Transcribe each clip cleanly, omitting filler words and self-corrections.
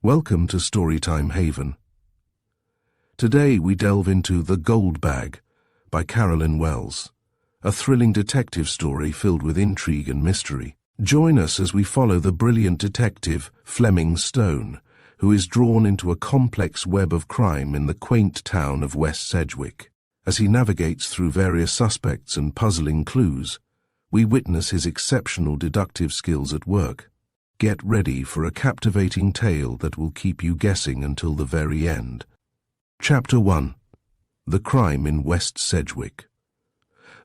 Welcome to Storytime Haven. Today we delve into The Gold Bag by Carolyn Wells, a thrilling detective story filled with intrigue and mystery. Join us as we follow the brilliant detective Fleming Stone, who is drawn into a complex web of crime in the quaint town of West Sedgwick. As he navigates through various suspects and puzzling clues, we witness his exceptional deductive skills at work. Get ready for a captivating tale that will keep you guessing until the very end. Chapter 1. The Crime in West Sedgwick.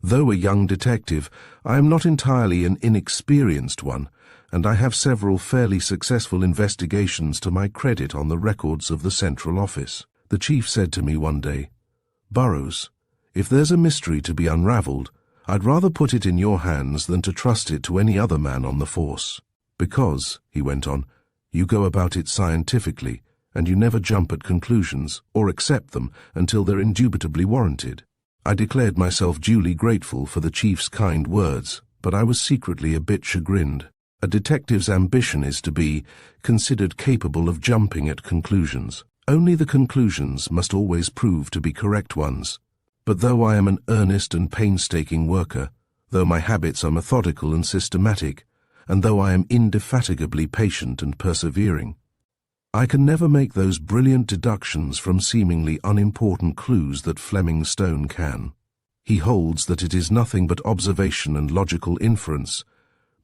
Though a young detective, I am not entirely an inexperienced one, and I have several fairly successful investigations to my credit on the records of the Central Office. The chief said to me one day, "Burrows, if there's a mystery to be unraveled, I'd rather put it in your hands than to trust it to any other man on the force. Because," he went on, "you go about it scientifically, and you never jump at conclusions or accept them until they're indubitably warranted." I declared myself duly grateful for the chief's kind words, but I was secretly a bit chagrined. A detective's ambition is to be considered capable of jumping at conclusions. Only the conclusions must always prove to be correct ones. But though I am an earnest and painstaking worker, though my habits are methodical and systematic, and though I am indefatigably patient and persevering, I can never make those brilliant deductions from seemingly unimportant clues that Fleming Stone can. He holds that it is nothing but observation and logical inference,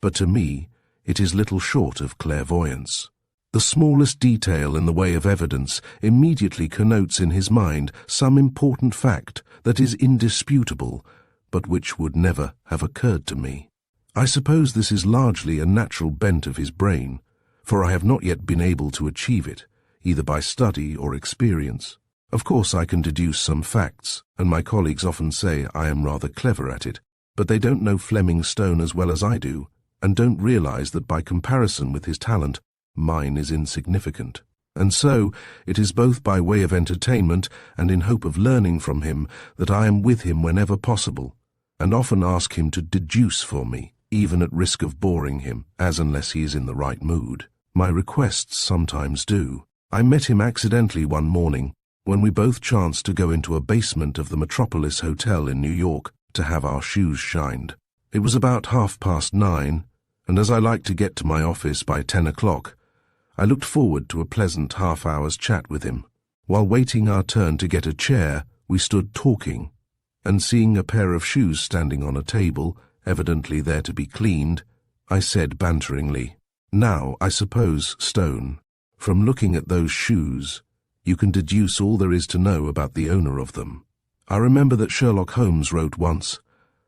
but to me, it is little short of clairvoyance. The smallest detail in the way of evidence immediately connotes in his mind some important fact that is indisputable, but which would never have occurred to me. I suppose this is largely a natural bent of his brain, for I have not yet been able to achieve it, either by study or experience. Of course I can deduce some facts, and my colleagues often say I am rather clever at it, but they don't know Fleming Stone as well as I do, and don't realize that by comparison with his talent, mine is insignificant. And so, it is both by way of entertainment and in hope of learning from him that I am with him whenever possible, and often ask him to deduce for me, even at risk of boring him, as unless he is in the right mood. My requests sometimes do. I met him accidentally one morning when we both chanced to go into a basement of the Metropolis Hotel in New York to have our shoes shined. It was about 9:30, and as I like to get to my office by 10 o'clock, I looked forward to a pleasant half-hour's chat with him. While waiting our turn to get a chair, we stood talking, and seeing a pair of shoes standing on a table, evidently there to be cleaned, I said banteringly, "Now, I suppose, Stone, from looking at those shoes, you can deduce all there is to know about the owner of them. I remember that Sherlock Holmes wrote once,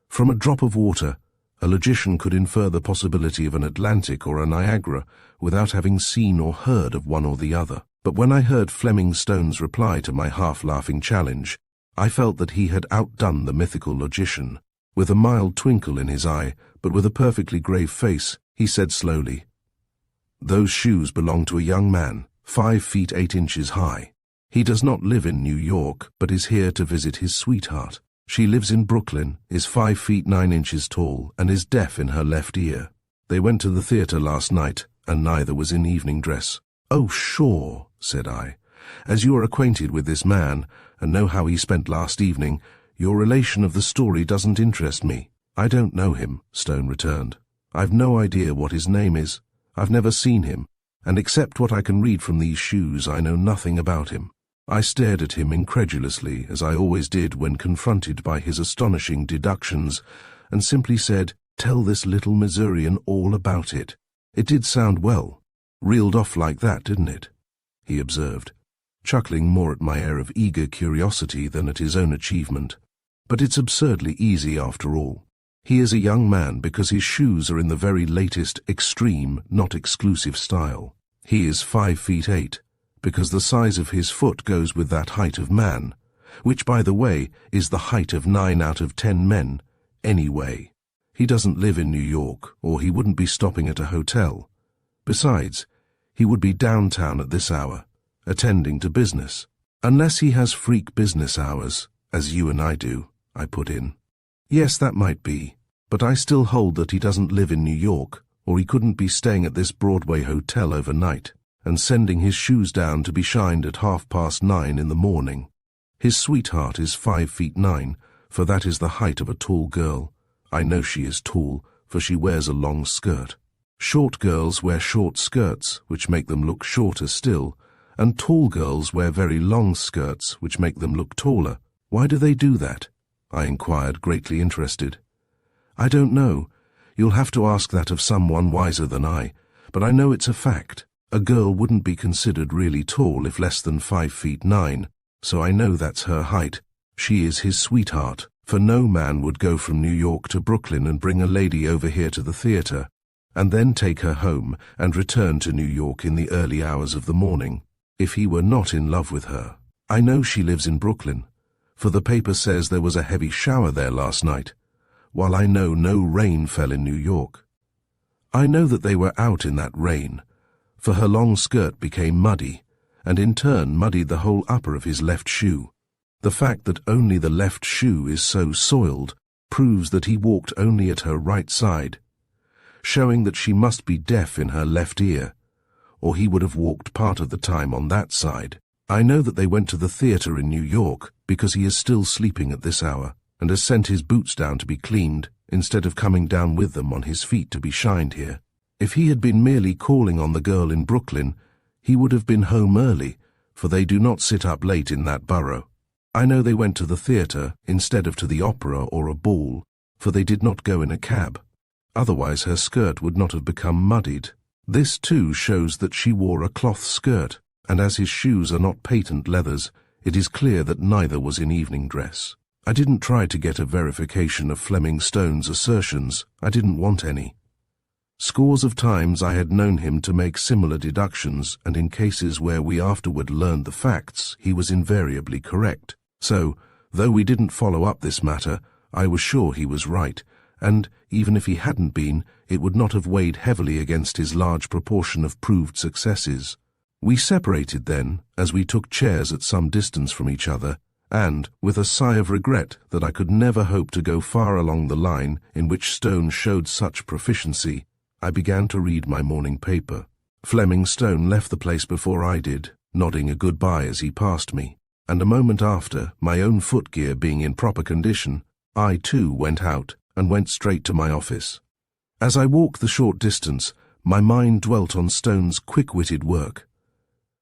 'From a drop of water, a logician could infer the possibility of an Atlantic or a Niagara without having seen or heard of one or the other.' But when I heard Fleming Stone's reply to my half-laughing challenge, I felt that he had outdone the mythical logician. With a mild twinkle in his eye, but with a perfectly grave face, he said slowly, 'Those shoes belong to a young man, 5 feet 8 inches high. He does not live in New York, but is here to visit his sweetheart. She lives in Brooklyn, is 5 feet 9 inches tall, and is deaf in her left ear. They went to the theater last night, and neither was in evening dress.'" "Oh, sure," said I. "As you are acquainted with this man, and know how he spent last evening, your relation of the story doesn't interest me." "I don't know him," Stone returned. "I've no idea what his name is. I've never seen him, and except what I can read from these shoes, I know nothing about him." I stared at him incredulously, as I always did when confronted by his astonishing deductions, and simply said, "Tell this little Missourian all about it." "It did sound well. Reeled off like that, didn't it?" he observed, chuckling more at my air of eager curiosity than at his own achievement. "But it's absurdly easy after all. He is a young man because his shoes are in the very latest extreme, not exclusive style. He is 5 feet 8, because the size of his foot goes with that height of man, which, by the way, is the height of 9 out of 10 men, anyway. He doesn't live in New York, or he wouldn't be stopping at a hotel. Besides, he would be downtown at this hour, attending to business. Unless he has freak business hours, as you and I do," I put in. "Yes, that might be, but I still hold that he doesn't live in New York, or he couldn't be staying at this Broadway hotel overnight. and sending his shoes down to be shined at 9:30 in the morning. His sweetheart is 5'9", for that is the height of a tall girl. I know she is tall, for she wears a long skirt. Short girls wear short skirts, which make them look shorter still, and tall girls wear very long skirts, which make them look taller. Why do they do that? I inquired, greatly interested. I don't know. You'll have to ask that of someone wiser than I, but I know it's a fact. A girl wouldn't be considered really tall if less than 5'9", so I know that's her height. She is his sweetheart, for no man would go from New York to Brooklyn and bring a lady over here to the theater, and then take her home and return to New York in the early hours of the morning, if he were not in love with her. I know she lives in Brooklyn, for the paper says there was a heavy shower there last night, while I know no rain fell in New York. I know that they were out in that rain, for her long skirt became muddy, and in turn muddied the whole upper of his left shoe. The fact that only the left shoe is so soiled proves that he walked only at her right side, showing that she must be deaf in her left ear, or he would have walked part of the time on that side. I know that they went to the theater in New York because he is still sleeping at this hour, and has sent his boots down to be cleaned, instead of coming down with them on his feet to be shined here. If he had been merely calling on the girl in Brooklyn, he would have been home early, for they do not sit up late in that borough. I know they went to the theater instead of to the opera or a ball, for they did not go in a cab. Otherwise her skirt would not have become muddied. This too shows that she wore a cloth skirt, and as his shoes are not patent leathers, it is clear that neither was in evening dress. I didn't try to get a verification of Fleming Stone's assertions. I didn't want any. Scores of times I had known him to make similar deductions, and in cases where we afterward learned the facts, he was invariably correct. So, though we didn't follow up this matter, I was sure he was right, and, even if he hadn't been, it would not have weighed heavily against his large proportion of proved successes. We separated then, as we took chairs at some distance from each other, and, with a sigh of regret that I could never hope to go far along the line in which Stone showed such proficiency, I began to read my morning paper. Fleming Stone left the place before I did, nodding a goodbye as he passed me, and a moment after, my own footgear being in proper condition, I too went out and went straight to my office. As I walked the short distance, my mind dwelt on Stone's quick-witted work.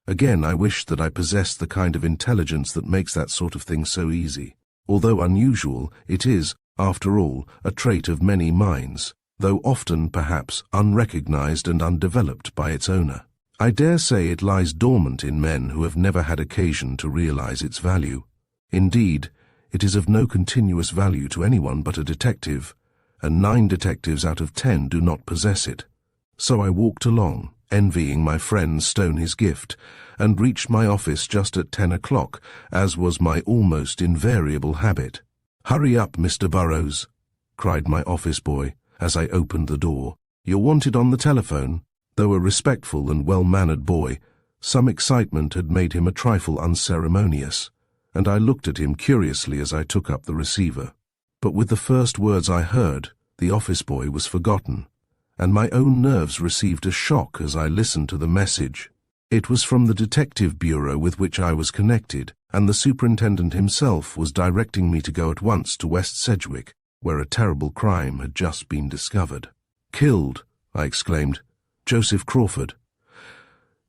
Again, I wished that I possessed the kind of intelligence that makes that sort of thing so easy. Although unusual, it is, after all, a trait of many minds, though often, perhaps, unrecognized and undeveloped by its owner. I dare say it lies dormant in men who have never had occasion to realize its value. Indeed, it is of no continuous value to anyone but a detective, and 9 detectives out of 10 do not possess it. So I walked along, envying my friend Stone his gift, and reached my office just at 10 o'clock, as was my almost invariable habit. "Hurry up, Mr. Burrows," cried my office boy, as I opened the door. "You're wanted on the telephone." Though a respectful and well-mannered boy, some excitement had made him a trifle unceremonious, and I looked at him curiously as I took up the receiver. But with the first words I heard, the office boy was forgotten, and my own nerves received a shock as I listened to the message. It was from the detective bureau with which I was connected, and the superintendent himself was directing me to go at once to West Sedgwick, where a terrible crime had just been discovered. "Killed," I exclaimed. "Joseph Crawford."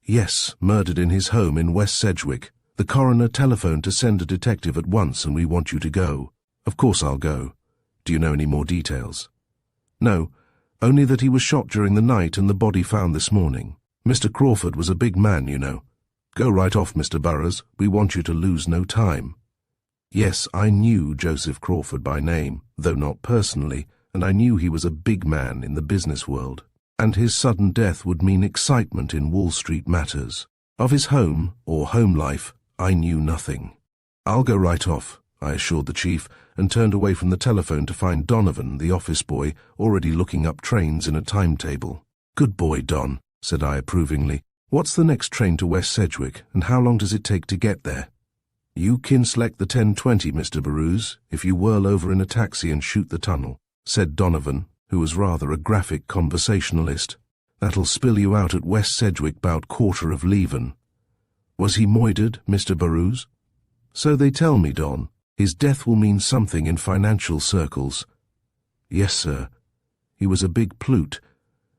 "Yes, murdered in his home in West Sedgwick. The coroner telephoned to send a detective at once, and we want you to go." "Of course I'll go. Do you know any more details?" "No, only that he was shot during the night and the body found this morning. Mr. Crawford was a big man, you know. Go right off, Mr. Burrows. We want you to lose no time." Yes, I knew Joseph Crawford by name, though not personally, and I knew he was a big man in the business world, and his sudden death would mean excitement in Wall Street matters. Of his home, or home life, I knew nothing. "I'll go right off," I assured the chief, and turned away from the telephone to find Donovan, the office boy, already looking up trains in a timetable. "Good boy, Don," said I approvingly. "What's the next train to West Sedgwick, and how long does it take to get there?" "You can select the 10:20, Mr. Burrows, if you whirl over in a taxi and shoot the tunnel," said Donovan, who was rather a graphic conversationalist. That'll spill you out at West Sedgwick 'bout quarter of 'leven. Was he moidered, Mr. Burrows? So they tell me, Don. His death will mean something in financial circles. Yes, sir. He was a big plute.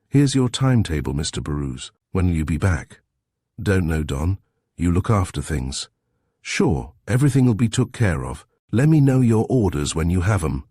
Here's your timetable, Mr. Burrows. When'll you be back? Don't know, Don. You look after things. Sure, everything'll be took care of. Let me know your orders when you have 'em.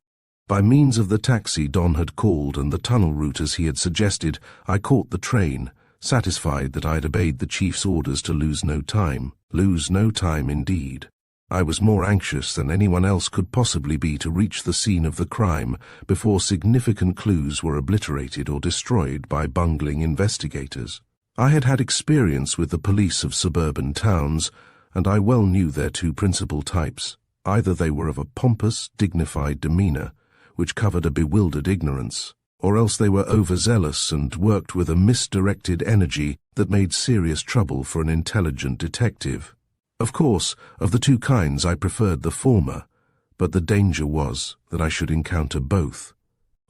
By means of the taxi Don had called and the tunnel route as he had suggested, I caught the train, satisfied that I'd obeyed the chief's orders to lose no time. Lose no time indeed. I was more anxious than anyone else could possibly be to reach the scene of the crime before significant clues were obliterated or destroyed by bungling investigators. I had had experience with the police of suburban towns, and I well knew their two principal types. Either they were of a pompous, dignified demeanor, which covered a bewildered ignorance, or else they were overzealous and worked with a misdirected energy that made serious trouble for an intelligent detective. Of course, of the two kinds I preferred the former, but the danger was that I should encounter both.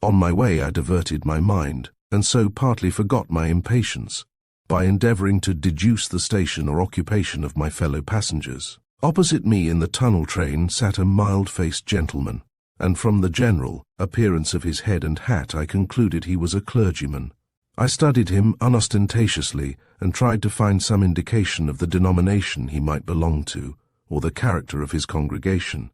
On my way I diverted my mind, and so partly forgot my impatience, by endeavoring to deduce the station or occupation of my fellow passengers. Opposite me in the tunnel train sat a mild-faced gentleman, and from the general appearance of his head and hat I concluded he was a clergyman. I studied him unostentatiously and tried to find some indication of the denomination he might belong to, or the character of his congregation.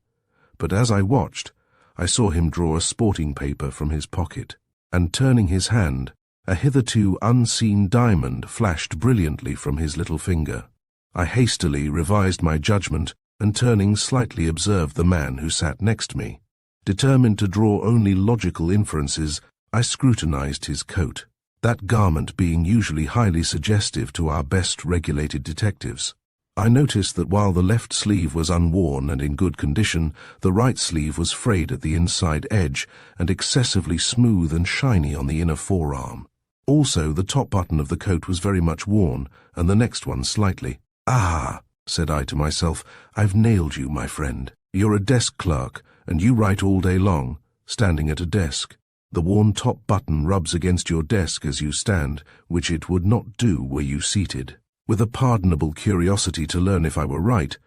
But as I watched, I saw him draw a sporting paper from his pocket, and turning his hand, a hitherto unseen diamond flashed brilliantly from his little finger. I hastily revised my judgment and turning slightly observed the man who sat next me. Determined to draw only logical inferences, I scrutinized his coat, that garment being usually highly suggestive to our best regulated detectives. I noticed that while the left sleeve was unworn and in good condition, the right sleeve was frayed at the inside edge and excessively smooth and shiny on the inner forearm. Also, the top button of the coat was very much worn, and the next one slightly. "Ah," said I to myself, "I've nailed you, my friend. You're a desk clerk, and you write all day long, standing at a desk. The worn top button rubs against your desk as you stand, which it would not do were you seated." With a pardonable curiosity to learn if I were right,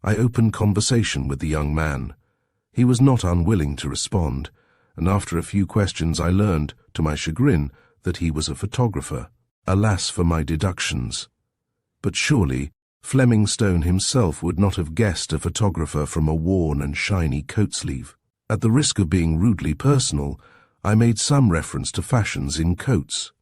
I opened conversation with the young man. He was not unwilling to respond, and after a few questions I learned, to my chagrin, that he was a photographer. Alas for my deductions. But surely Fleming Stone himself would not have guessed a photographer from a worn and shiny coat sleeve. At the risk of being rudely personal, I made some reference to fashions in coats.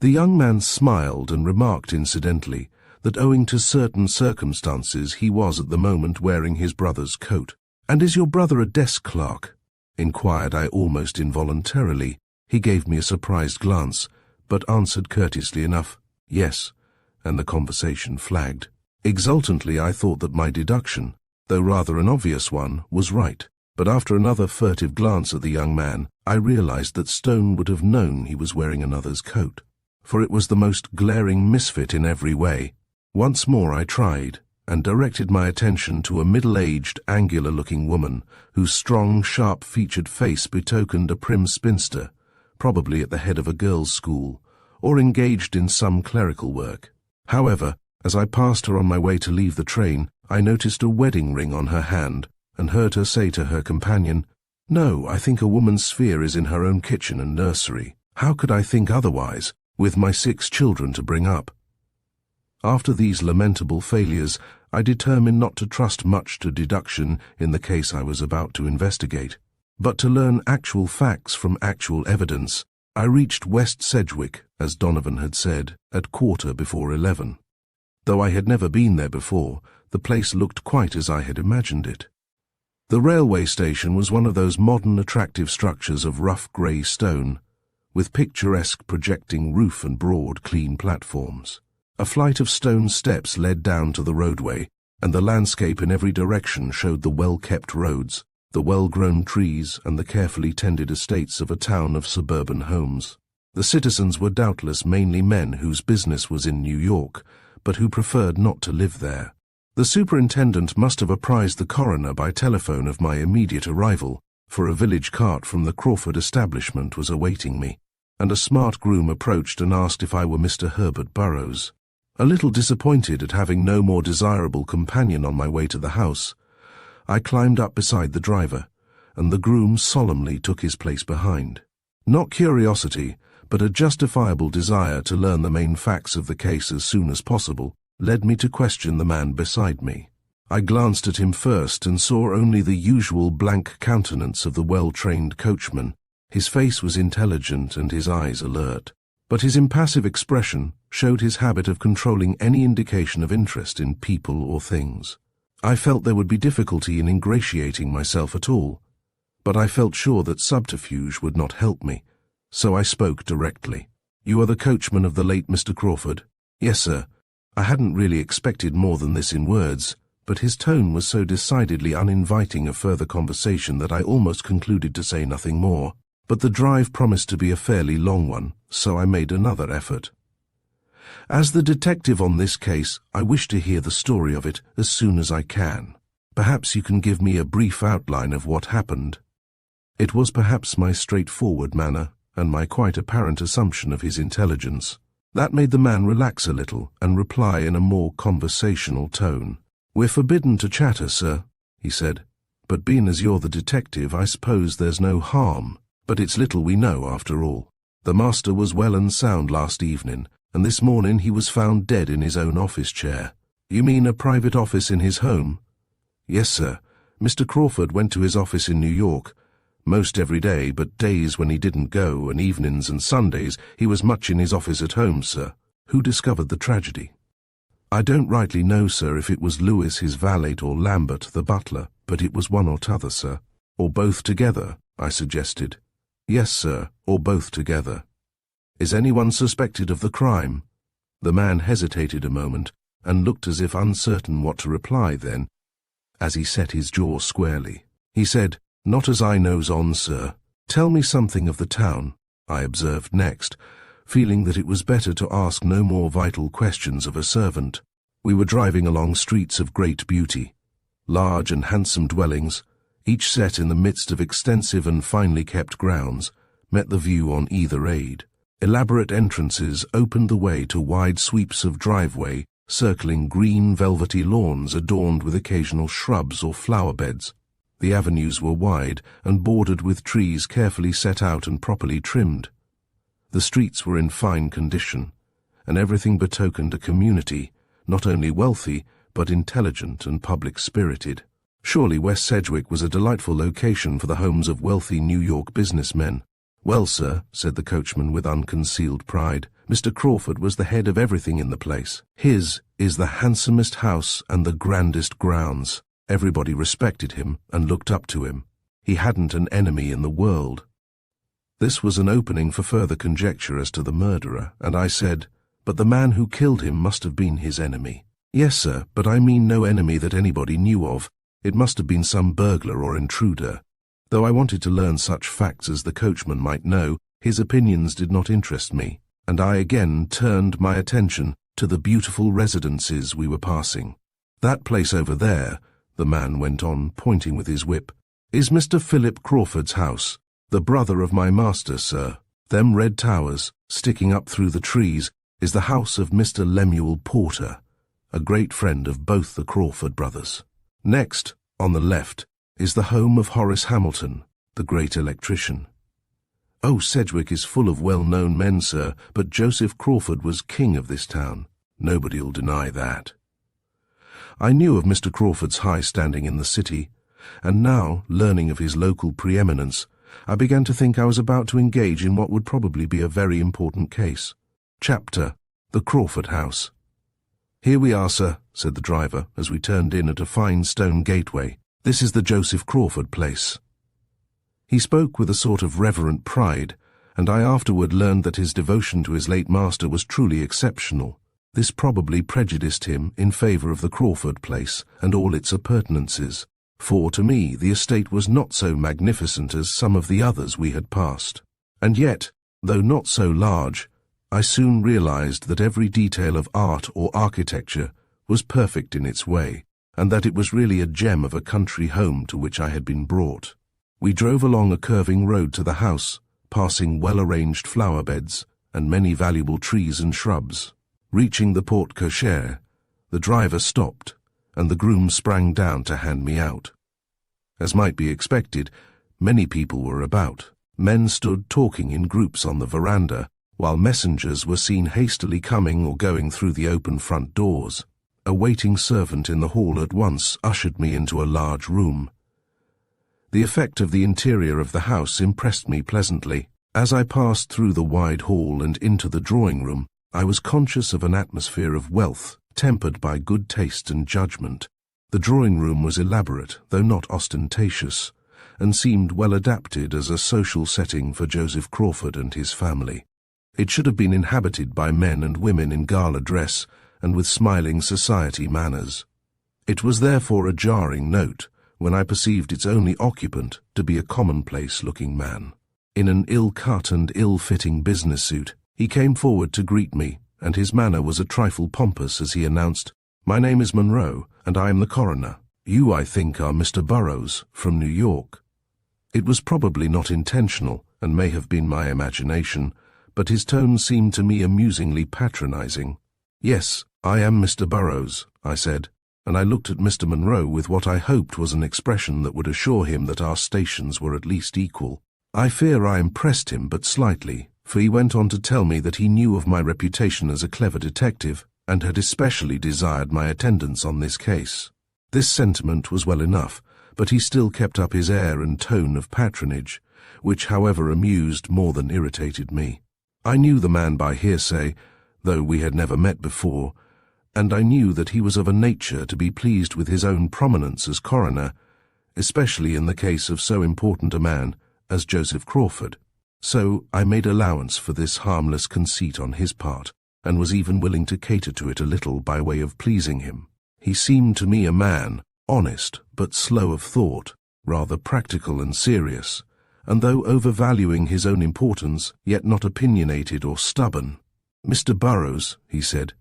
The young man smiled and remarked incidentally that owing to certain circumstances he was at the moment wearing his brother's coat. "And is your brother a desk clerk?" inquired I almost involuntarily. He gave me a surprised glance, but answered courteously enough, "Yes," and the conversation flagged. Exultantly I thought that my deduction, though rather an obvious one, was right. But after another furtive glance at the young man, I realized that Stone would have known he was wearing another's coat, for it was the most glaring misfit in every way. Once more I tried, and directed my attention to a middle-aged, angular-looking woman, whose strong, sharp-featured face betokened a prim spinster, probably at the head of a girls' school, or engaged in some clerical work. However, as I passed her on my way to leave the train, I noticed a wedding ring on her hand, and heard her say to her companion, "No, I think a woman's sphere is in her own kitchen and nursery. How could I think otherwise, with my 6 children to bring up?" After these lamentable failures, I determined not to trust much to deduction in the case I was about to investigate, but to learn actual facts from actual evidence. I reached West Sedgwick, as Donovan had said, at 11:15. Though I had never been there before, the place looked quite as I had imagined it. The railway station was one of those modern attractive structures of rough grey stone, with picturesque projecting roof and broad, clean platforms. A flight of stone steps led down to the roadway, and the landscape in every direction showed the well-kept roads, the well-grown trees, and the carefully tended estates of a town of suburban homes. The citizens were doubtless mainly men whose business was in New York, but who preferred not to live there. The superintendent must have apprised the coroner by telephone of my immediate arrival, for a village cart from the Crawford establishment was awaiting me. and a smart groom approached and asked if I were Mr. Herbert Burrows. A little disappointed at having no more desirable companion on my way to the house, I climbed up beside the driver, and the groom solemnly took his place behind. Not curiosity, but a justifiable desire to learn the main facts of the case as soon as possible, led me to question the man beside me. I glanced at him first and saw only the usual blank countenance of the well-trained coachman. His face was intelligent and his eyes alert, but his impassive expression showed his habit of controlling any indication of interest in people or things. I felt there would be difficulty in ingratiating myself at all, but I felt sure that subterfuge would not help me, so I spoke directly. "You are the coachman of the late Mr. Crawford?" "Yes, sir." I hadn't really expected more than this in words, but his tone was so decidedly uninviting of further conversation that I almost concluded to say nothing more. But the drive promised to be a fairly long one, so I made another effort. "As the detective on this case, I wish to hear the story of it as soon as I can. Perhaps you can give me a brief outline of what happened." It was perhaps my straightforward manner, and my quite apparent assumption of his intelligence, that made the man relax a little and reply in a more conversational tone. "We're forbidden to chatter, sir," he said, "but being as you're the detective, I suppose there's no harm. But it's little we know, after all. The master was well and sound last evening, and this morning he was found dead in his own office chair." "You mean a private office in his home?" "Yes, sir. Mr. Crawford went to his office in New York most every day, but days when he didn't go, and evenings and Sundays, he was much in his office at home, sir." "Who discovered the tragedy?" "I don't rightly know, sir, if it was Lewis, his valet, or Lambert, the butler, but it was one or t'other, sir." "Or both together?" I suggested. "Yes, sir, or both together." "Is anyone suspected of the crime?" The man hesitated a moment, and looked as if uncertain what to reply then, as he set his jaw squarely. He said, "Not as I knows on, sir." "Tell me something of the town," I observed next, feeling that it was better to ask no more vital questions of a servant. We were driving along streets of great beauty, large and handsome dwellings, each set in the midst of extensive and finely kept grounds, met the view on either aid. Elaborate entrances opened the way to wide sweeps of driveway, circling green velvety lawns adorned with occasional shrubs or flower beds. The avenues were wide and bordered with trees carefully set out and properly trimmed. The streets were in fine condition, and everything betokened a community, not only wealthy, but intelligent and public-spirited. Surely West Sedgwick was a delightful location for the homes of wealthy New York businessmen. "Well, sir," said the coachman with unconcealed pride, "Mr. Crawford was the head of everything in the place. His is the handsomest house and the grandest grounds. Everybody respected him and looked up to him. He hadn't an enemy in the world." This was an opening for further conjecture as to the murderer, and I said, "But the man who killed him must have been his enemy." "Yes, sir, but I mean no enemy that anybody knew of. It must have been some burglar or intruder." Though I wanted to learn such facts as the coachman might know, his opinions did not interest me, and I again turned my attention to the beautiful residences we were passing. "That place over there," the man went on, pointing with his whip, "is Mr. Philip Crawford's house, the brother of my master, sir. Them red towers, sticking up through the trees, is the house of Mr. Lemuel Porter, a great friend of both the Crawford brothers. Next, on the left, is the home of Horace Hamilton, the great electrician. Oh, Sedgwick is full of well-known men, sir, but Joseph Crawford was king of this town. Nobody'll deny that." I knew of Mr. Crawford's high standing in the city, and now, learning of his local preeminence, I began to think I was about to engage in what would probably be a very important case. Chapter: The Crawford House. "Here we are, sir," said the driver, as we turned in at a fine stone gateway. "This is the Joseph Crawford place." He spoke with a sort of reverent pride, and I afterward learned that his devotion to his late master was truly exceptional. This probably prejudiced him in favour of the Crawford place and all its appurtenances, for to me the estate was not so magnificent as some of the others we had passed. And yet, though not so large, I soon realized that every detail of art or architecture was perfect in its way, and that it was really a gem of a country home to which I had been brought. We drove along a curving road to the house, passing well-arranged flower beds and many valuable trees and shrubs. Reaching the porte cochere, the driver stopped, and the groom sprang down to hand me out. As might be expected, many people were about. Men stood talking in groups on the veranda, while messengers were seen hastily coming or going through the open front doors. A waiting servant in the hall at once ushered me into a large room. The effect of the interior of the house impressed me pleasantly. As I passed through the wide hall and into the drawing room, I was conscious of an atmosphere of wealth, tempered by good taste and judgment. The drawing room was elaborate, though not ostentatious, and seemed well adapted as a social setting for Joseph Crawford and his family. It should have been inhabited by men and women in gala dress and with smiling society manners. It was therefore a jarring note when I perceived its only occupant to be a commonplace-looking man. In an ill-cut and ill-fitting business suit, he came forward to greet me, and his manner was a trifle pompous as he announced, "My name is Monroe, and I am the coroner. You, I think, are Mr. Burroughs, from New York." It was probably not intentional, and may have been my imagination, but his tone seemed to me amusingly patronizing. "Yes, I am Mr. Burroughs," I said, and I looked at Mr. Monroe with what I hoped was an expression that would assure him that our stations were at least equal. I fear I impressed him but slightly, for he went on to tell me that he knew of my reputation as a clever detective, and had especially desired my attendance on this case. This sentiment was well enough, but he still kept up his air and tone of patronage, which however amused more than irritated me. I knew the man by hearsay, though we had never met before, and I knew that he was of a nature to be pleased with his own prominence as coroner, especially in the case of so important a man as Joseph Crawford. So I made allowance for this harmless conceit on his part, and was even willing to cater to it a little by way of pleasing him. He seemed to me a man, honest but slow of thought, rather practical and serious, and though overvaluing his own importance, yet not opinionated or stubborn. "Mr. Burroughs," he said,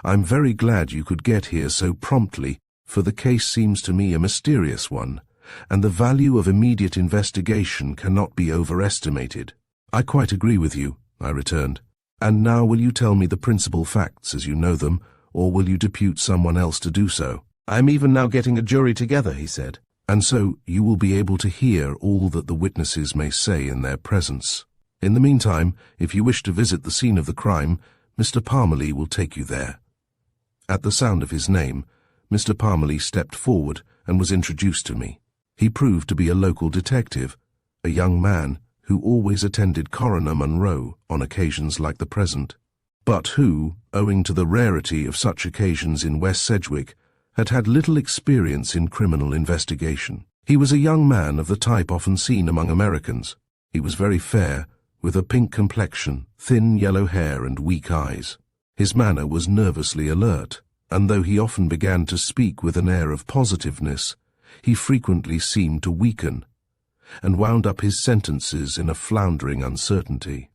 "I'm very glad you could get here so promptly, for the case seems to me a mysterious one, and the value of immediate investigation cannot be overestimated." "I quite agree with you," I returned. "And now will you tell me the principal facts as you know them, or will you depute someone else to do so?" "I am even now getting a jury together," he said. "And so you will be able to hear all that the witnesses may say in their presence. In the meantime, if you wish to visit the scene of the crime, Mr. Parmalee will take you there." At the sound of his name, Mr. Parmalee stepped forward and was introduced to me. He proved to be a local detective, a young man who always attended Coroner Monroe on occasions like the present, but who, owing to the rarity of such occasions in West Sedgwick, had had little experience in criminal investigation. He was a young man of the type often seen among Americans. He was very fair, with a pink complexion, thin yellow hair and weak eyes. His manner was nervously alert, and though he often began to speak with an air of positiveness, he frequently seemed to weaken, and wound up his sentences in a floundering uncertainty.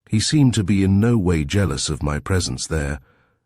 He seemed to be in no way jealous of my presence there,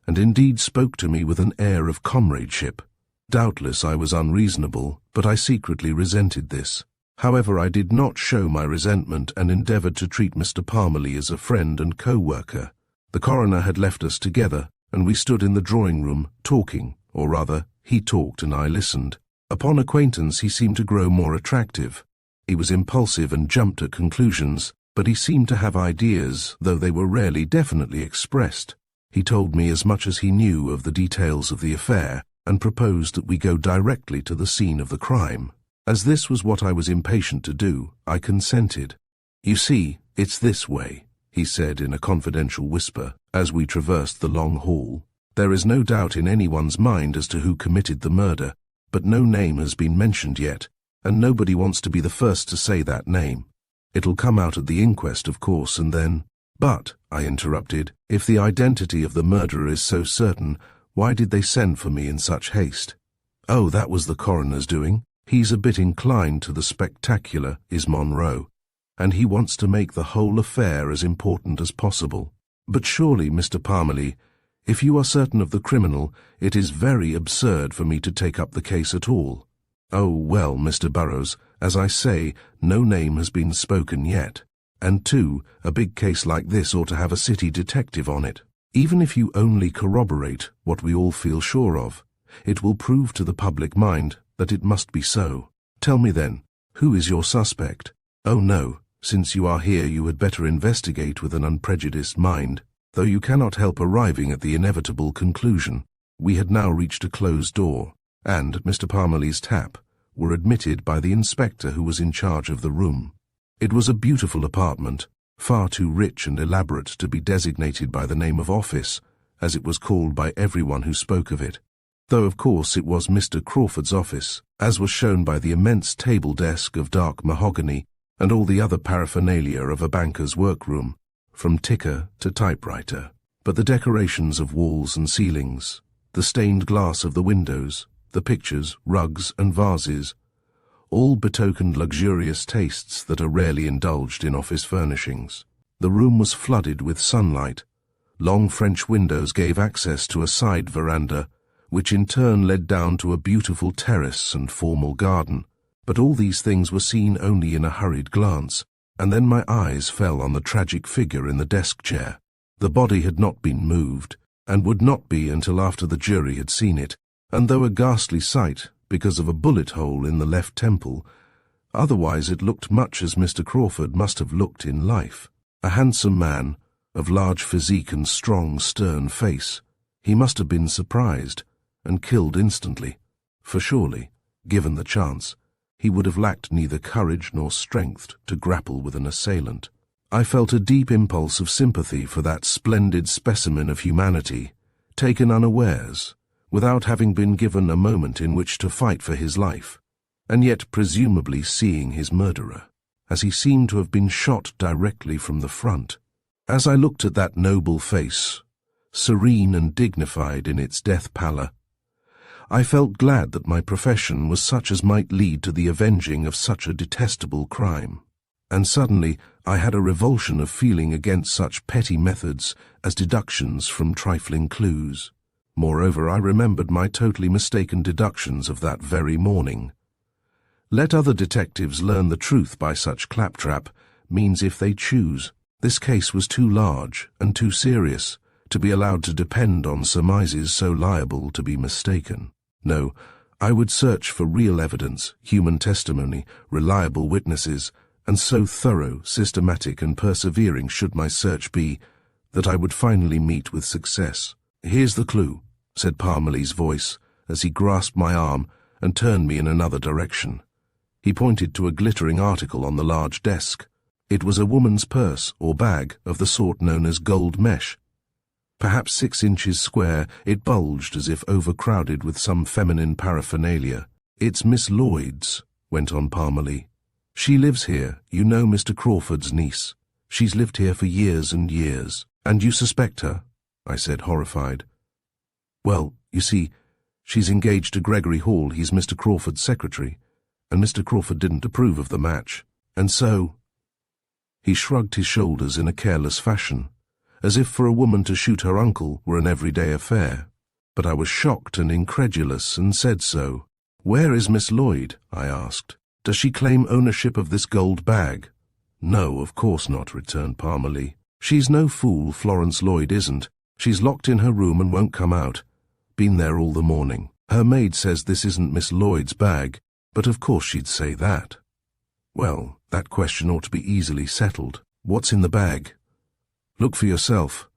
and indeed spoke to me with an air of comradeship. Doubtless I was unreasonable, but I secretly resented this. However, I did not show my resentment and endeavored to treat Mr. Parmalee as a friend and co-worker. The coroner had left us together, and we stood in the drawing-room, talking, or rather, he talked and I listened. Upon acquaintance he seemed to grow more attractive. He was impulsive and jumped at conclusions, but he seemed to have ideas, though they were rarely definitely expressed. He told me as much as he knew of the details of the affair, and proposed that we go directly to the scene of the crime. As this was what I was impatient to do, I consented. "You see, it's this way," he said in a confidential whisper as we traversed the long hall. "There is no doubt in anyone's mind as to who committed the murder, but no name has been mentioned yet, and nobody wants to be the first to say that name. It'll come out at the inquest, of course, and then—" "But," I interrupted, "if the identity of the murderer is so certain, why did they send for me in such haste?" "Oh, that was the coroner's doing. He's a bit inclined to the spectacular, is Monroe, and he wants to make the whole affair as important as possible. But surely, Mr. Parmalee, if you are certain of the criminal, it is very absurd for me to take up the case at all." "Oh, well, Mr. Burroughs, as I say, no name has been spoken yet. And two, a big case like this ought to have a city detective on it. Even if you only corroborate what we all feel sure of, it will prove to the public mind that it must be so. Tell me then, who is your suspect? Oh no, since you are here you had better investigate with an unprejudiced mind, though you cannot help arriving at the inevitable conclusion. We had now reached a closed door, and, at Mr. Parmalee's tap, were admitted by the inspector who was in charge of the room. It was a beautiful apartment, far too rich and elaborate to be designated by the name of office, as it was called by everyone who spoke of it, though of course it was Mr. Crawford's office, as was shown by the immense table desk of dark mahogany and all the other paraphernalia of a banker's workroom, from ticker to typewriter. But the decorations of walls and ceilings, the stained glass of the windows, the pictures, rugs, and vases, all betokened luxurious tastes that are rarely indulged in office furnishings. The room was flooded with sunlight. Long French windows gave access to a side veranda, which in turn led down to a beautiful terrace and formal garden. But all these things were seen only in a hurried glance, and then my eyes fell on the tragic figure in the desk chair. The body had not been moved, and would not be until after the jury had seen it, and though a ghastly sight, because of a bullet hole in the left temple, otherwise it looked much as Mr. Crawford must have looked in life. A handsome man, of large physique and strong, stern face, he must have been surprised, and killed instantly, for surely, given the chance, he would have lacked neither courage nor strength to grapple with an assailant. I felt a deep impulse of sympathy for that splendid specimen of humanity, taken unawares, without having been given a moment in which to fight for his life, and yet presumably seeing his murderer, as he seemed to have been shot directly from the front. As I looked at that noble face, serene and dignified in its death pallor, I felt glad that my profession was such as might lead to the avenging of such a detestable crime. And suddenly I had a revulsion of feeling against such petty methods as deductions from trifling clues. Moreover, I remembered my totally mistaken deductions of that very morning. Let other detectives learn the truth by such claptrap means if they choose. This case was too large and too serious to be allowed to depend on surmises so liable to be mistaken. No, I would search for real evidence, human testimony, reliable witnesses, and so thorough, systematic, and persevering should my search be, that I would finally meet with success. Here's the clue, said Parmalee's voice, as he grasped my arm and turned me in another direction. He pointed to a glittering article on the large desk. It was a woman's purse or bag of the sort known as gold mesh. Perhaps 6 inches square, it bulged as if overcrowded with some feminine paraphernalia. It's Miss Lloyd's, went on Parmalee. She lives here, you know, Mr. Crawford's niece. She's lived here for years and years. And you suspect her? I said, horrified. Well, you see, she's engaged to Gregory Hall, he's Mr. Crawford's secretary, and Mr. Crawford didn't approve of the match. And so... He shrugged his shoulders in a careless fashion, as if for a woman to shoot her uncle were an everyday affair. But I was shocked and incredulous and said so. Where is Miss Lloyd? I asked. Does she claim ownership of this gold bag? No, of course not, returned Parmalee. She's no fool, Florence Lloyd isn't. She's locked in her room and won't come out. Been there all the morning. Her maid says this isn't Miss Lloyd's bag, but of course she'd say that. Well, that question ought to be easily settled. What's in the bag? Look for yourself.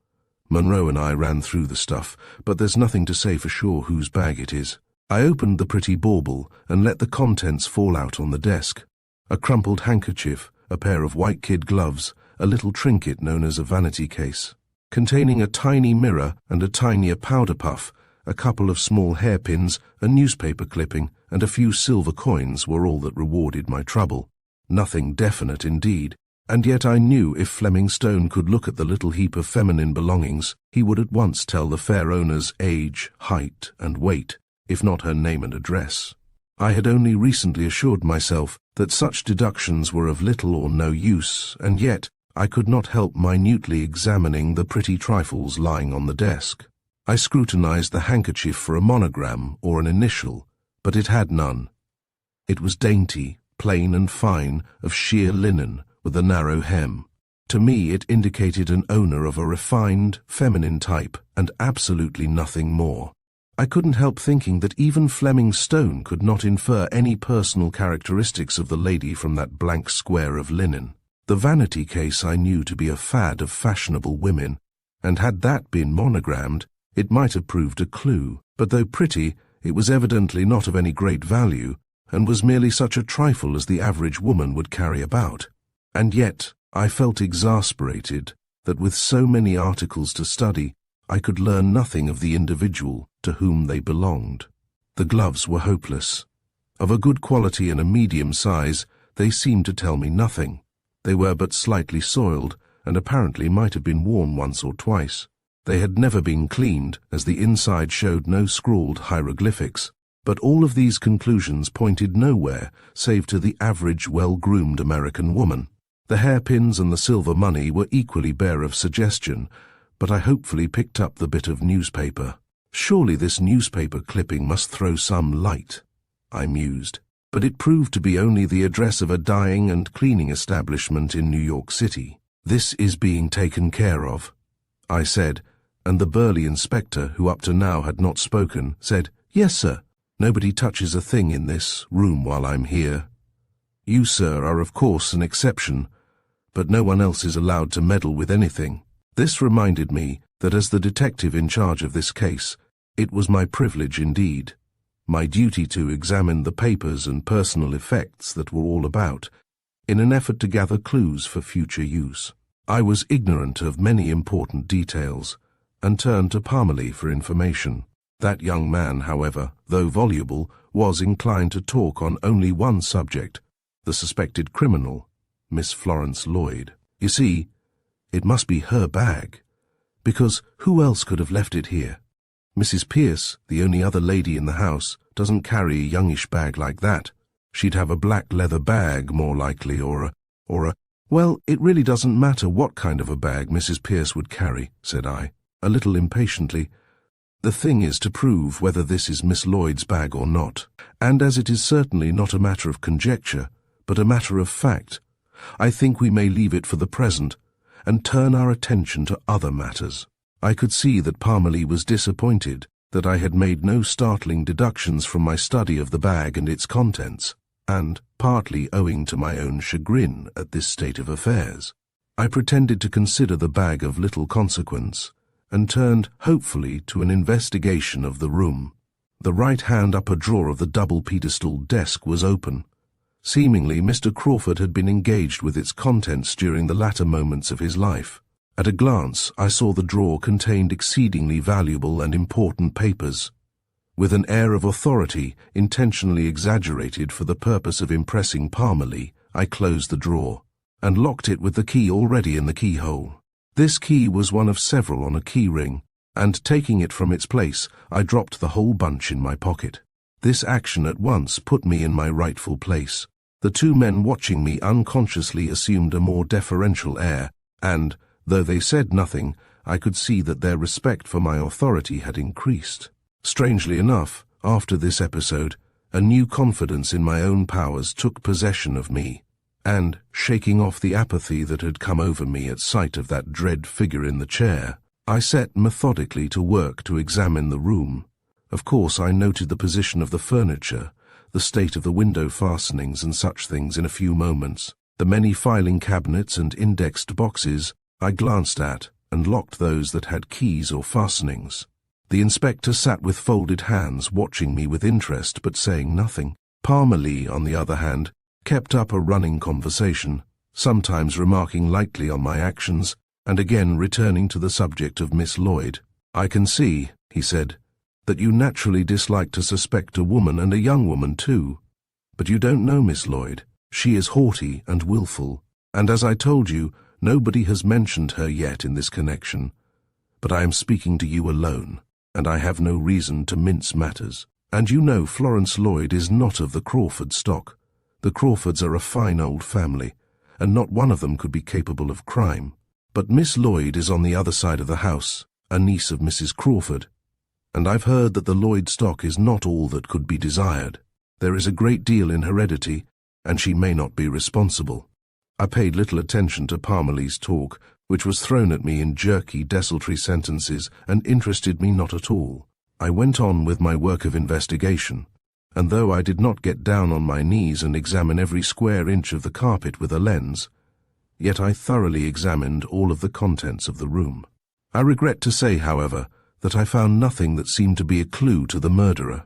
Monroe and I ran through the stuff, but there's nothing to say for sure whose bag it is. I opened the pretty bauble and let the contents fall out on the desk. A crumpled handkerchief, a pair of white kid gloves, a little trinket known as a vanity case, containing a tiny mirror and a tinier powder puff, a couple of small hairpins, a newspaper clipping, and a few silver coins were all that rewarded my trouble. Nothing definite indeed, and yet I knew if Fleming Stone could look at the little heap of feminine belongings, he would at once tell the fair owner's age, height, and weight, if not her name and address. I had only recently assured myself that such deductions were of little or no use, and yet I could not help minutely examining the pretty trifles lying on the desk. I scrutinized the handkerchief for a monogram or an initial, but it had none. It was dainty, plain and fine, of sheer linen, with a narrow hem. To me, it indicated an owner of a refined, feminine type, and absolutely nothing more. I couldn't help thinking that even Fleming Stone could not infer any personal characteristics of the lady from that blank square of linen. The vanity case I knew to be a fad of fashionable women, and had that been monogrammed, it might have proved a clue. But though pretty, it was evidently not of any great value, and was merely such a trifle as the average woman would carry about. And yet, I felt exasperated that with so many articles to study, I could learn nothing of the individual to whom they belonged. The gloves were hopeless. Of a good quality and a medium size, they seemed to tell me nothing. They were but slightly soiled, and apparently might have been worn once or twice. They had never been cleaned, as the inside showed no scrawled hieroglyphics. But all of these conclusions pointed nowhere save to the average well-groomed American woman. The hairpins and the silver money were equally bare of suggestion, but I hopefully picked up the bit of newspaper. Surely this newspaper clipping must throw some light, I mused. But it proved to be only the address of a dyeing and cleaning establishment in New York City. "This is being taken care of," I said, and the burly inspector, who up to now had not spoken, said, "Yes, sir. Nobody touches a thing in this room while I'm here. You, sir, are of course an exception, but no one else is allowed to meddle with anything." This reminded me that as the detective in charge of this case, it was my privilege indeed, my duty to examine the papers and personal effects that were all about, in an effort to gather clues for future use. I was ignorant of many important details, and turned to Parmalee for information. That young man, however, though voluble, was inclined to talk on only one subject, the suspected criminal, Miss Florence Lloyd. "You see, it must be her bag, because who else could have left it here? Mrs. Pierce, the only other lady in the house, doesn't carry a youngish bag like that. She'd have a black leather bag, more likely, or a... Well, it really doesn't matter what kind of a bag Mrs. Pierce would carry," said I, a little impatiently. "The thing is to prove whether this is Miss Lloyd's bag or not, and as it is certainly not a matter of conjecture, but a matter of fact, I think we may leave it for the present, and turn our attention to other matters." I could see that Parmalee was disappointed that I had made no startling deductions from my study of the bag and its contents, and, partly owing to my own chagrin at this state of affairs, I pretended to consider the bag of little consequence, and turned hopefully to an investigation of the room. The right-hand upper drawer of the double-pedestaled desk was open. Seemingly, Mr. Crawford had been engaged with its contents during the latter moments of his life. At a glance, I saw the drawer contained exceedingly valuable and important papers. With an air of authority, intentionally exaggerated for the purpose of impressing Parmalee, I closed the drawer, and locked it with the key already in the keyhole. This key was one of several on a key ring, and taking it from its place, I dropped the whole bunch in my pocket. This action at once put me in my rightful place. The two men watching me unconsciously assumed a more deferential air, and, though they said nothing, I could see that their respect for my authority had increased. Strangely enough, after this episode, a new confidence in my own powers took possession of me, and, shaking off the apathy that had come over me at sight of that dread figure in the chair, I set methodically to work to examine the room. Of course, I noted the position of the furniture, the state of the window fastenings and such things in a few moments. The many filing cabinets and indexed boxes I glanced at and locked those that had keys or fastenings. The inspector sat with folded hands, watching me with interest but saying nothing. Parmalee, on the other hand, kept up a running conversation, sometimes remarking lightly on my actions, and again returning to the subject of Miss Lloyd. "I can see," he said, "that you naturally dislike to suspect a woman, and a young woman too. But you don't know Miss Lloyd. She is haughty and wilful, and as I told you, nobody has mentioned her yet in this connection. But I am speaking to you alone, and I have no reason to mince matters. And you know Florence Lloyd is not of the Crawford stock. The Crawfords are a fine old family, and not one of them could be capable of crime. But Miss Lloyd is on the other side of the house, a niece of Mrs. Crawford, and I've heard that the Lloyd stock is not all that could be desired. There is a great deal in heredity, and she may not be responsible. I paid little attention to Parmalee's talk, which was thrown at me in jerky, desultory sentences and interested me not at all. I went on with my work of investigation, and though I did not get down on my knees and examine every square inch of the carpet with a lens, yet I thoroughly examined all of the contents of the room. I regret to say, however, that I found nothing that seemed to be a clue to the murderer.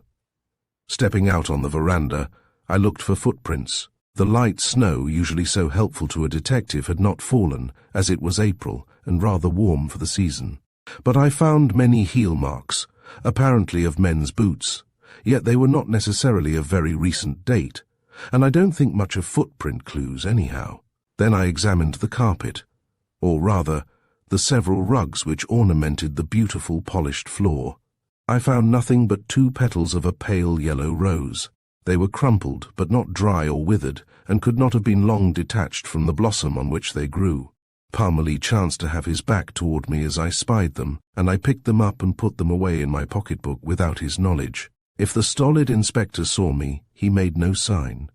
Stepping out on the veranda, I looked for footprints. The light snow, usually so helpful to a detective, had not fallen, as it was April and rather warm for the season. But I found many heel marks, apparently of men's boots, yet they were not necessarily of very recent date, and I don't think much of footprint clues anyhow. Then I examined the carpet, or rather, the several rugs which ornamented the beautiful polished floor. I found nothing but 2 petals of a pale yellow rose. They were crumpled, but not dry or withered, and could not have been long detached from the blossom on which they grew. Parmalee chanced to have his back toward me as I spied them, and I picked them up and put them away in my pocketbook without his knowledge. If the stolid inspector saw me, he made no sign.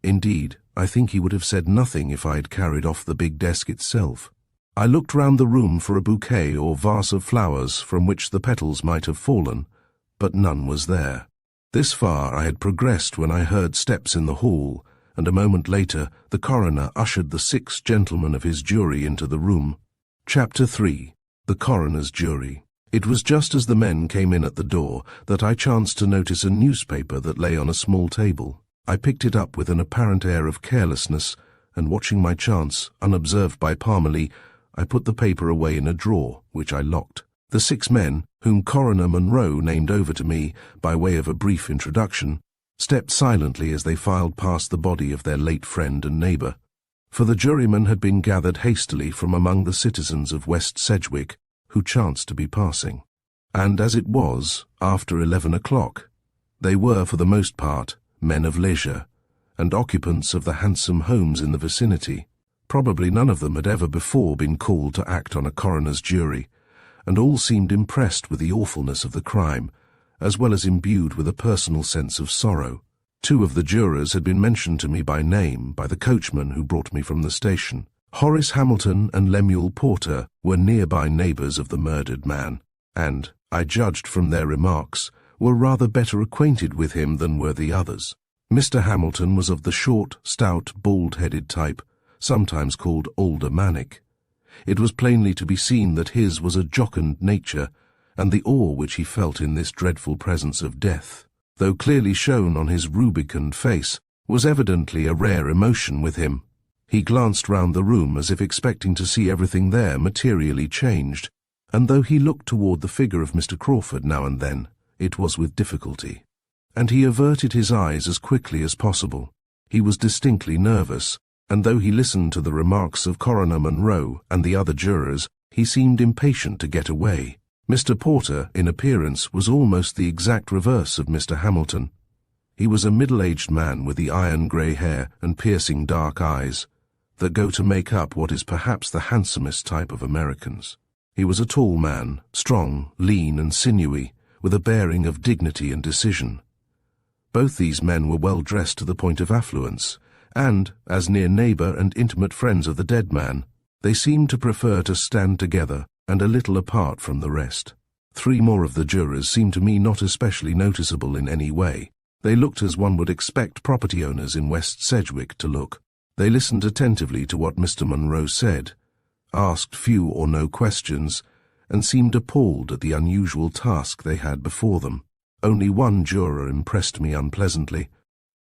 Indeed, I think he would have said nothing if I had carried off the big desk itself. I looked round the room for a bouquet or vase of flowers from which the petals might have fallen, but none was there. This far I had progressed when I heard steps in the hall, and a moment later the coroner ushered the 6 gentlemen of his jury into the room. Chapter 3. The Coroner's Jury. It was just as the men came in at the door that I chanced to notice a newspaper that lay on a small table. I picked it up with an apparent air of carelessness, and watching my chance, unobserved by Parmalee, I put the paper away in a drawer, which I locked. The 6 men, whom Coroner Munro named over to me by way of a brief introduction, stepped silently as they filed past the body of their late friend and neighbour, for the jurymen had been gathered hastily from among the citizens of West Sedgwick who chanced to be passing. And as it was, after 11 o'clock, they were, for the most part, men of leisure, and occupants of the handsome homes in the vicinity. Probably none of them had ever before been called to act on a coroner's jury, and all seemed impressed with the awfulness of the crime, as well as imbued with a personal sense of sorrow. 2 of the jurors had been mentioned to me by name by the coachman who brought me from the station. Horace Hamilton and Lemuel Porter were nearby neighbours of the murdered man, and, I judged from their remarks, were rather better acquainted with him than were the others. Mr. Hamilton was of the short, stout, bald-headed type, sometimes called aldermanic. It was plainly to be seen that his was a jocund nature, and the awe which he felt in this dreadful presence of death, though clearly shown on his rubicund face, was evidently a rare emotion with him. He glanced round the room as if expecting to see everything there materially changed, and though he looked toward the figure of Mr. Crawford now and then, it was with difficulty. And he averted his eyes as quickly as possible. He was distinctly nervous, and though he listened to the remarks of Coroner Munro and the other jurors, he seemed impatient to get away. Mr. Porter, in appearance, was almost the exact reverse of Mr. Hamilton. He was a middle-aged man with the iron-grey hair and piercing dark eyes that go to make up what is perhaps the handsomest type of Americans. He was a tall man, strong, lean and sinewy, with a bearing of dignity and decision. Both these men were well dressed to the point of affluence, and, as near neighbour and intimate friends of the dead man, they seemed to prefer to stand together and a little apart from the rest. 3 more of the jurors seemed to me not especially noticeable in any way. They looked as one would expect property owners in West Sedgwick to look. They listened attentively to what Mr. Munro said, asked few or no questions, and seemed appalled at the unusual task they had before them. Only one juror impressed me unpleasantly.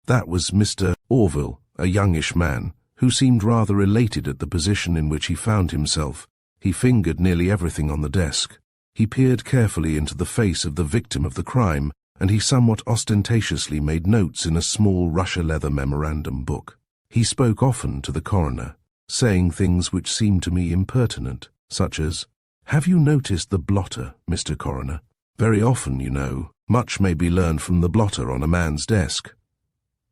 That was Mr. Orville, a youngish man, who seemed rather elated at the position in which he found himself. He fingered nearly everything on the desk. He peered carefully into the face of the victim of the crime, and he somewhat ostentatiously made notes in a small Russia-leather memorandum book. He spoke often to the coroner, saying things which seemed to me impertinent, such as, "Have you noticed the blotter, Mr. Coroner? Very often, you know, much may be learned from the blotter on a man's desk."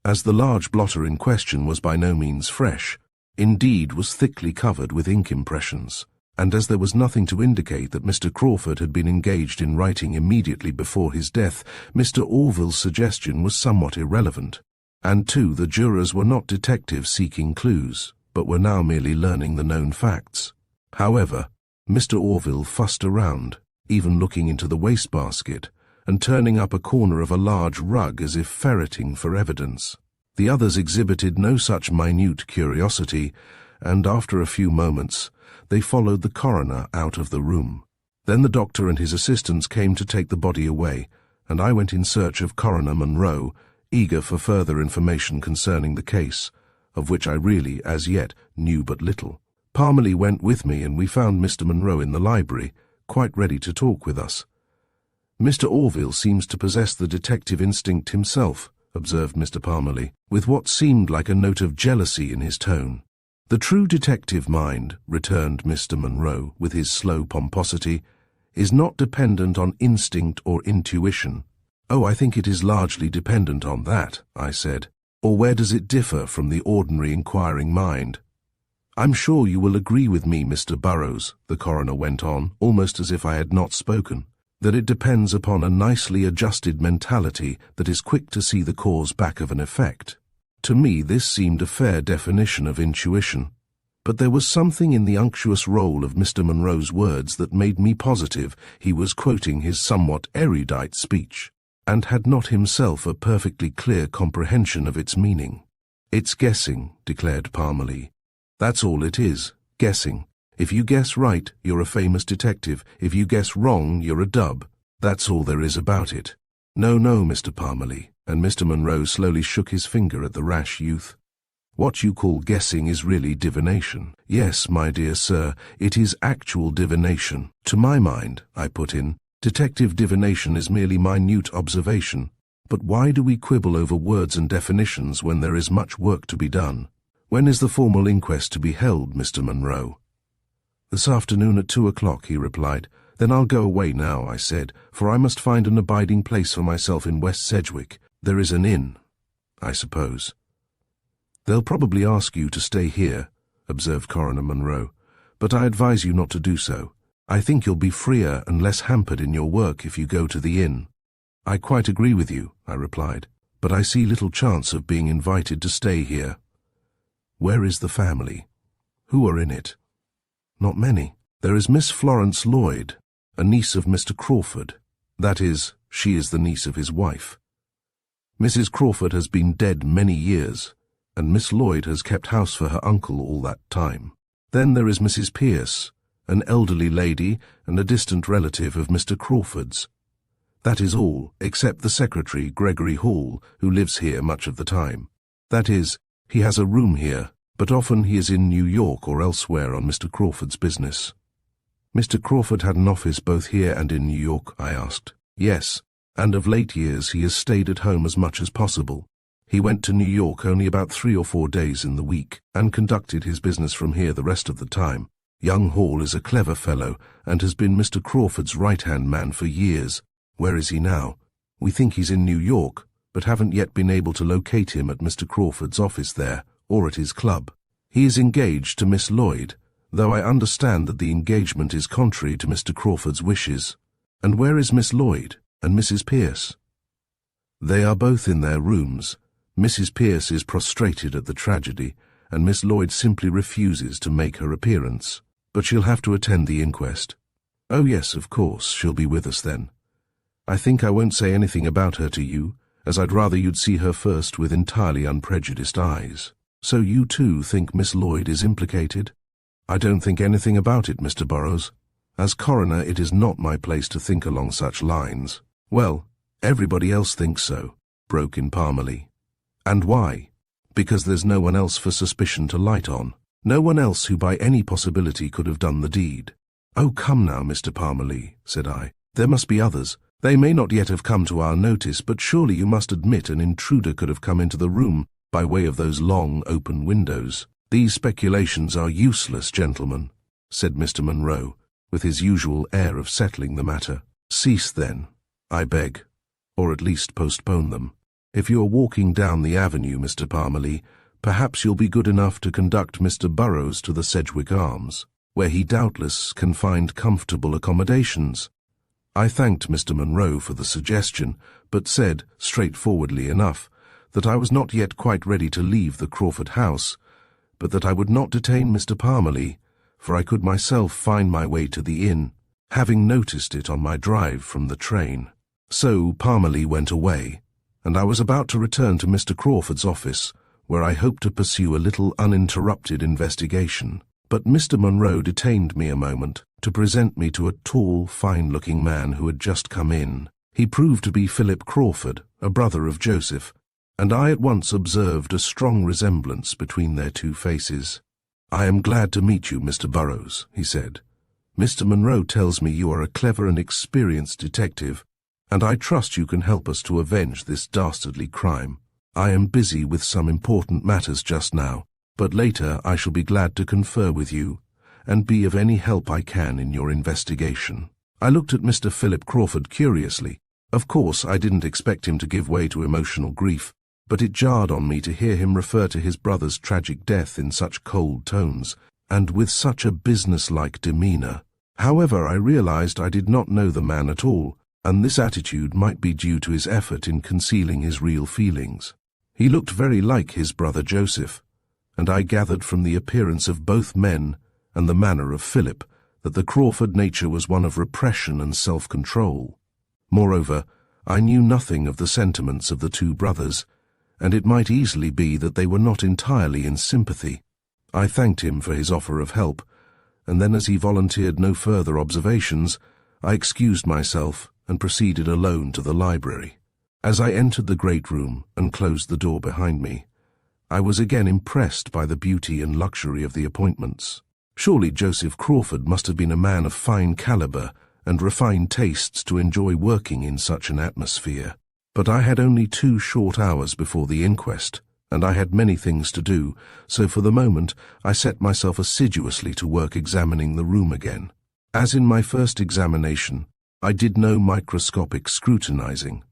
As the large blotter in question was by no means fresh, indeed was thickly covered with ink impressions, and as there was nothing to indicate that Mr. Crawford had been engaged in writing immediately before his death, Mr. Orville's suggestion was somewhat irrelevant, and too the jurors were not detectives seeking clues. but were now merely learning the known facts. However, Mr. Orville fussed around, even looking into the wastebasket, and turning up a corner of a large rug as if ferreting for evidence. The others exhibited no such minute curiosity, and after a few moments, they followed the coroner out of the room. Then the doctor and his assistants came to take the body away, and I went in search of Coroner Munro, eager for further information concerning the case, of which I really, as yet, knew but little. Parmalee went with me, and we found Mr. Munro in the library, quite ready to talk with us. "Mr. Orville seems to possess the detective instinct himself," observed Mr. Parmalee, with what seemed like a note of jealousy in his tone. "The true detective mind," returned Mr. Munro, with his slow pomposity, "is not dependent on instinct or intuition." "Oh, I think it is largely dependent on that," I said. "Or where does it differ from the ordinary inquiring mind?" "I'm sure you will agree with me, Mr. Burrows," the coroner went on, almost as if I had not spoken, "that it depends upon a nicely adjusted mentality that is quick to see the cause back of an effect." To me this seemed a fair definition of intuition, but there was something in the unctuous roll of Mr. Munro's words that made me positive he was quoting his somewhat erudite speech, and had not himself a perfectly clear comprehension of its meaning. "It's guessing," declared Parmalee. "That's all it is, guessing. If you guess right, you're a famous detective. If you guess wrong, you're a dub. That's all there is about it." "No, no, Mr. Parmalee," and Mr. Munro slowly shook his finger at the rash youth. "What you call guessing is really divination." "Yes, my dear sir, it is actual divination. To my mind," I put in, "detective divination is merely minute observation. But why do we quibble over words and definitions when there is much work to be done? When is the formal inquest to be held, Mr. Munro?" "This afternoon at 2 o'clock, he replied. "Then I'll go away now," I said, "for I must find an abiding place for myself in West Sedgwick. There is an inn, I suppose." "They'll probably ask you to stay here," observed Coroner Munro, "but I advise you not to do so. I think you'll be freer and less hampered in your work if you go to the inn." "I quite agree with you," I replied, "but I see little chance of being invited to stay here." "Where is the family? Who are in it?" "Not many. There is Miss Florence Lloyd, a niece of Mr. Crawford. That is, she is the niece of his wife. Mrs. Crawford has been dead many years, and Miss Lloyd has kept house for her uncle all that time. Then there is Mrs. Pierce, an elderly lady and a distant relative of Mr. Crawford's. That is all, except the secretary, Gregory Hall, who lives here much of the time. That is, he has a room here, but often he is in New York or elsewhere on Mr. Crawford's business." "Mr. Crawford had an office both here and in New York?" I asked. "Yes, and of late years he has stayed at home as much as possible. He went to New York only about 3 or 4 days in the week, and conducted his business from here the rest of the time. Young Hall is a clever fellow, and has been Mr. Crawford's right-hand man for years. Where is he now? We think he's in New York, but haven't yet been able to locate him at Mr. Crawford's office there, or at his club. He is engaged to Miss Lloyd, though I understand that the engagement is contrary to Mr. Crawford's wishes. And where is Miss Lloyd and Mrs. Pierce?" "They are both in their rooms. Mrs. Pierce is prostrated at the tragedy, and Miss Lloyd simply refuses to make her appearance. But she'll have to attend the inquest." "Oh yes, of course, she'll be with us then. I think I won't say anything about her to you, as I'd rather you'd see her first with entirely unprejudiced eyes. So you too think Miss Lloyd is implicated?" "I don't think anything about it, Mr. Burrows. As coroner, it is not my place to think along such lines." "Well, everybody else thinks so," broke in Parmalee. "And why? Because there's no one else for suspicion to light on. No one else who by any possibility could have done the deed." "Oh, come now, Mr. Parmalee," said I. "There must be others. They may not yet have come to our notice, but surely you must admit an intruder could have come into the room by way of those long open windows." "These speculations are useless, gentlemen," said Mr. Munro, with his usual air of settling the matter. "Cease then, I beg, or at least postpone them. If you are walking down the avenue, Mr. Parmalee, perhaps you'll be good enough to conduct Mr. Burrows to the Sedgwick Arms, where he doubtless can find comfortable accommodations." I thanked Mr. Munro for the suggestion, but said, straightforwardly enough, that I was not yet quite ready to leave the Crawford house, but that I would not detain Mr. Parmalee, for I could myself find my way to the inn, having noticed it on my drive from the train. So Parmalee went away, and I was about to return to Mr. Crawford's office, where I hoped to pursue a little uninterrupted investigation. But Mr. Munro detained me a moment to present me to a tall, fine-looking man who had just come in. He proved to be Philip Crawford, a brother of Joseph, and I at once observed a strong resemblance between their two faces. "I am glad to meet you, Mr. Burrows," he said. "Mr. Munro tells me you are a clever and experienced detective, and I trust you can help us to avenge this dastardly crime. I am busy with some important matters just now, but later I shall be glad to confer with you and be of any help I can in your investigation." I looked at Mr. Philip Crawford curiously. Of course, I didn't expect him to give way to emotional grief, but it jarred on me to hear him refer to his brother's tragic death in such cold tones, and with such a business-like demeanor. However, I realized I did not know the man at all, and this attitude might be due to his effort in concealing his real feelings. He looked very like his brother Joseph, and I gathered from the appearance of both men and the manner of Philip that the Crawford nature was one of repression and self-control. Moreover, I knew nothing of the sentiments of the two brothers, and it might easily be that they were not entirely in sympathy. I thanked him for his offer of help, and then as he volunteered no further observations, I excused myself and proceeded alone to the library. As I entered the great room and closed the door behind me, I was again impressed by the beauty and luxury of the appointments. Surely Joseph Crawford must have been a man of fine caliber and refined tastes to enjoy working in such an atmosphere. But I had only 2 short hours before the inquest, and I had many things to do, so for the moment I set myself assiduously to work examining the room again. As in my first examination, I did no microscopic scrutinizing,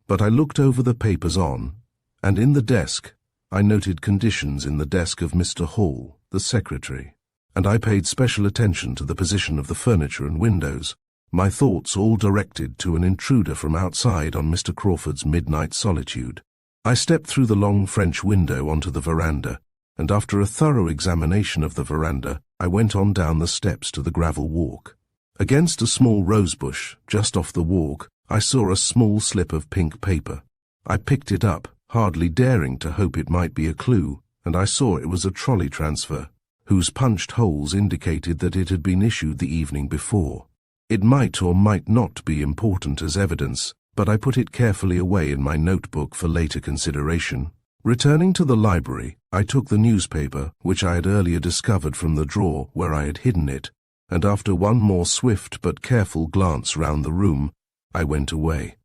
but I looked over the papers on, and in the desk I noted conditions in the desk of Mr. Hall, the secretary, and I paid special attention to the position of the furniture and windows, my thoughts all directed to an intruder from outside on Mr. Crawford's midnight solitude. I stepped through the long French window onto the veranda, and after a thorough examination of the veranda, I went on down the steps to the gravel walk. Against a small rosebush, just off the walk, I saw a small slip of pink paper. I picked it up, hardly daring to hope it might be a clue, and I saw it was a trolley transfer, whose punched holes indicated that it had been issued the evening before. It might or might not be important as evidence, but I put it carefully away in my notebook for later consideration. Returning to the library, I took the newspaper, which I had earlier discovered from the drawer where I had hidden it, and after one more swift but careful glance round the room, I went away.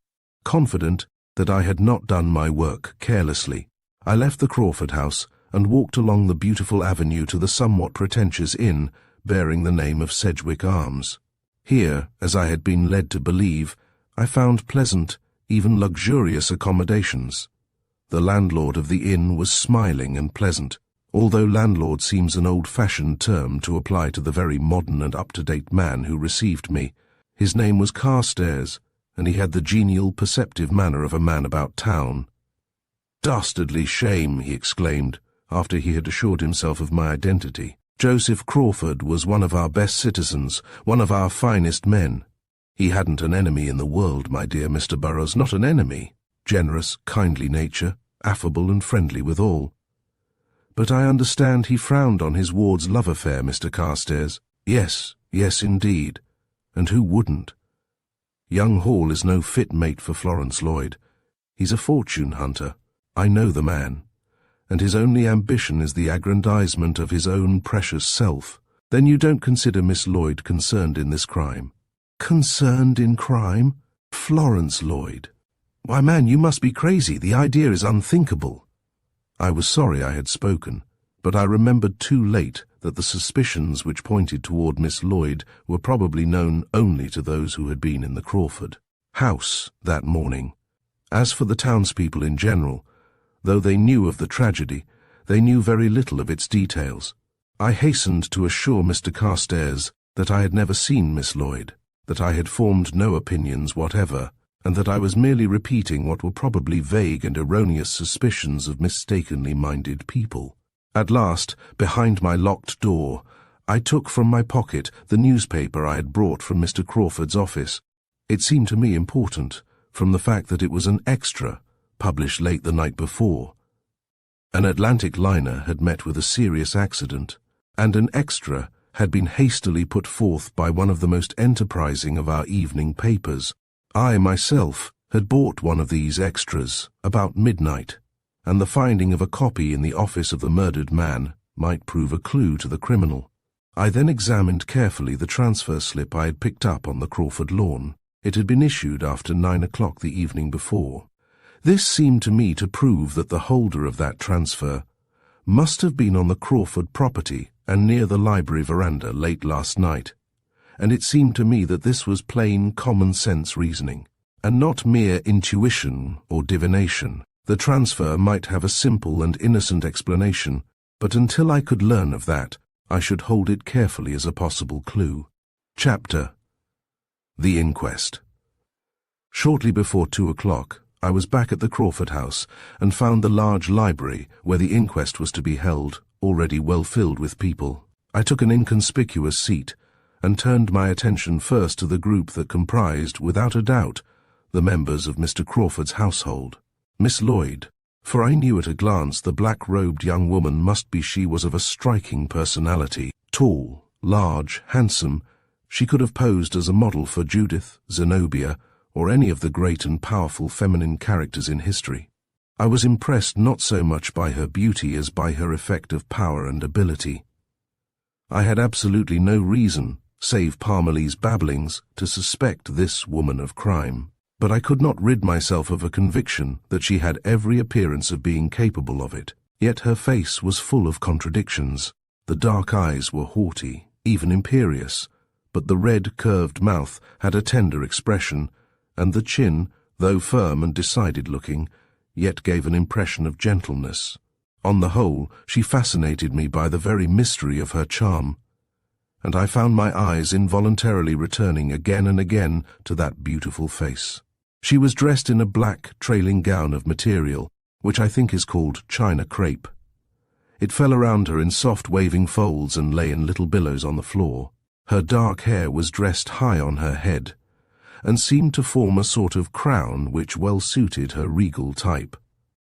Confident that I had not done my work carelessly, I left the Crawford house and walked along the beautiful avenue to the somewhat pretentious inn bearing the name of Sedgwick Arms. Here, as I had been led to believe, I found pleasant, even luxurious accommodations. The landlord of the inn was smiling and pleasant, although landlord seems an old-fashioned term to apply to the very modern and up-to-date man who received me. His name was Carstairs, and he had the genial, perceptive manner of a man about town. "Dastardly shame," he exclaimed, after he had assured himself of my identity. "Joseph Crawford was one of our best citizens, one of our finest men. He hadn't an enemy in the world, my dear Mr. Burrows, not an enemy. Generous, kindly nature, affable and friendly with all. But I understand he frowned on his ward's love affair, Mr. Carstairs. Yes, indeed. And who wouldn't? Young Hall is no fit mate for Florence Lloyd. He's a fortune hunter. I know the man. And his only ambition is the aggrandizement of his own precious self. Then you don't consider Miss Lloyd concerned in this crime?" "Concerned in crime? Florence Lloyd? Why, man, you must be crazy. The idea is unthinkable." I was sorry I had spoken, but I remembered too late that the suspicions which pointed toward Miss Lloyd were probably known only to those who had been in the Crawford house that morning. As for the townspeople in general, though they knew of the tragedy, they knew very little of its details. I hastened to assure Mr. Carstairs that I had never seen Miss Lloyd, that I had formed no opinions whatever, and that I was merely repeating what were probably vague and erroneous suspicions of mistakenly minded people. At last, behind my locked door, I took from my pocket the newspaper I had brought from Mr. Crawford's office. It seemed to me important, from the fact that it was an extra, published late the night before. An Atlantic liner had met with a serious accident, and an extra had been hastily put forth by one of the most enterprising of our evening papers. I myself had bought one of these extras about midnight, and the finding of a copy in the office of the murdered man might prove a clue to the criminal. I then examined carefully the transfer slip I had picked up on the Crawford lawn. It had been issued after 9 o'clock the evening before. This seemed to me to prove that the holder of that transfer must have been on the Crawford property and near the library veranda late last night, and it seemed to me that this was plain common-sense reasoning, and not mere intuition or divination. The transfer might have a simple and innocent explanation, but until I could learn of that, I should hold it carefully as a possible clue. Chapter: The Inquest. Shortly before 2 o'clock, I was back at the Crawford house and found the large library where the inquest was to be held already well filled with people. I took an inconspicuous seat and turned my attention first to the group that comprised, without a doubt, the members of Mr. Crawford's household. Miss Lloyd, for I knew at a glance the black-robed young woman must be she was of a striking personality. Tall, large, handsome, she could have posed as a model for Judith, Zenobia, or any of the great and powerful feminine characters in history. I was impressed not so much by her beauty as by her effect of power and ability. I had absolutely no reason, save Parmalee's babblings, to suspect this woman of crime, but I could not rid myself of a conviction that she had every appearance of being capable of it. Yet her face was full of contradictions. The dark eyes were haughty, even imperious, but the red, curved mouth had a tender expression, and the chin, though firm and decided-looking, yet gave an impression of gentleness. On the whole, she fascinated me by the very mystery of her charm, and I found my eyes involuntarily returning again and again to that beautiful face. She was dressed in a black, trailing gown of material, which I think is called China crepe. It fell around her in soft waving folds and lay in little billows on the floor. Her dark hair was dressed high on her head, and seemed to form a sort of crown which well suited her regal type.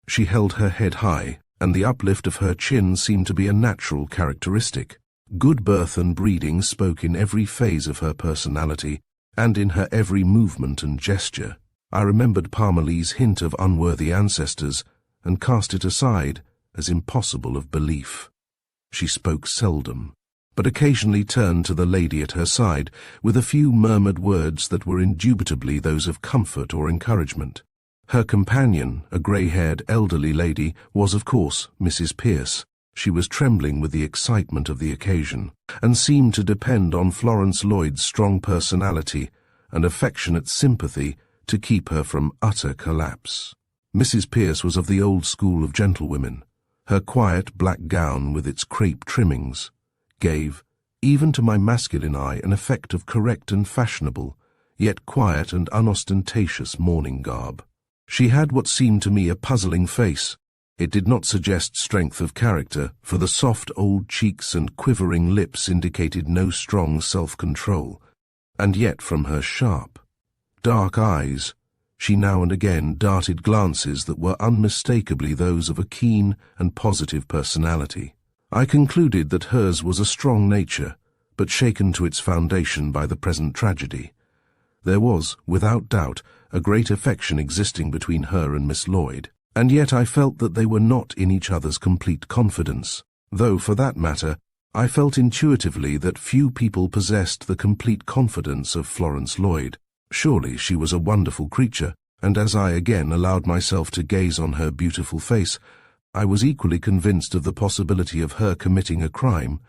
She held her head high, and the uplift of her chin seemed to be a natural characteristic. Good birth and breeding spoke in every phase of her personality, and in her every movement and gesture. I remembered Parmalee's hint of unworthy ancestors, and cast it aside as impossible of belief. She spoke seldom, but occasionally turned to the lady at her side with a few murmured words that were indubitably those of comfort or encouragement. Her companion, a grey-haired elderly lady, was of course Mrs. Pierce. She was trembling with the excitement of the occasion, and seemed to depend on Florence Lloyd's strong personality and affectionate sympathy to keep her from utter collapse. Mrs. Pierce was of the old school of gentlewomen. Her quiet black gown with its crepe trimmings gave, even to my masculine eye, an effect of correct and fashionable, yet quiet and unostentatious mourning garb. She had what seemed to me a puzzling face. It did not suggest strength of character, for the soft old cheeks and quivering lips indicated no strong self-control, and yet from her sharp, dark eyes, she now and again darted glances that were unmistakably those of a keen and positive personality. I concluded that hers was a strong nature, but shaken to its foundation by the present tragedy. There was, without doubt, a great affection existing between her and Miss Lloyd, and yet I felt that they were not in each other's complete confidence, though, for that matter, I felt intuitively that few people possessed the complete confidence of Florence Lloyd. Surely she was a wonderful creature, and as I again allowed myself to gaze on her beautiful face, I was equally convinced of the possibility of her committing a crime,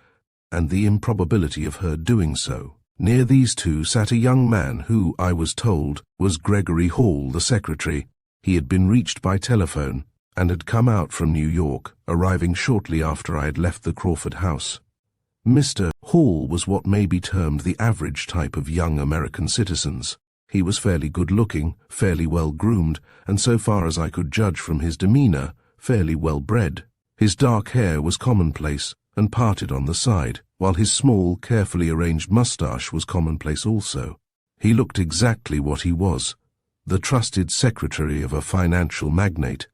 and the improbability of her doing so. Near these two sat a young man who, I was told, was Gregory Hall, the secretary. He had been reached by telephone, and had come out from New York, arriving shortly after I had left the Crawford house. Mr. Hall was what may be termed the average type of young American citizens. He was fairly good-looking, fairly well-groomed, and so far as I could judge from his demeanor, fairly well-bred. His dark hair was commonplace and parted on the side, while his small, carefully arranged moustache was commonplace also. He looked exactly what he was, the trusted secretary of a financial magnate,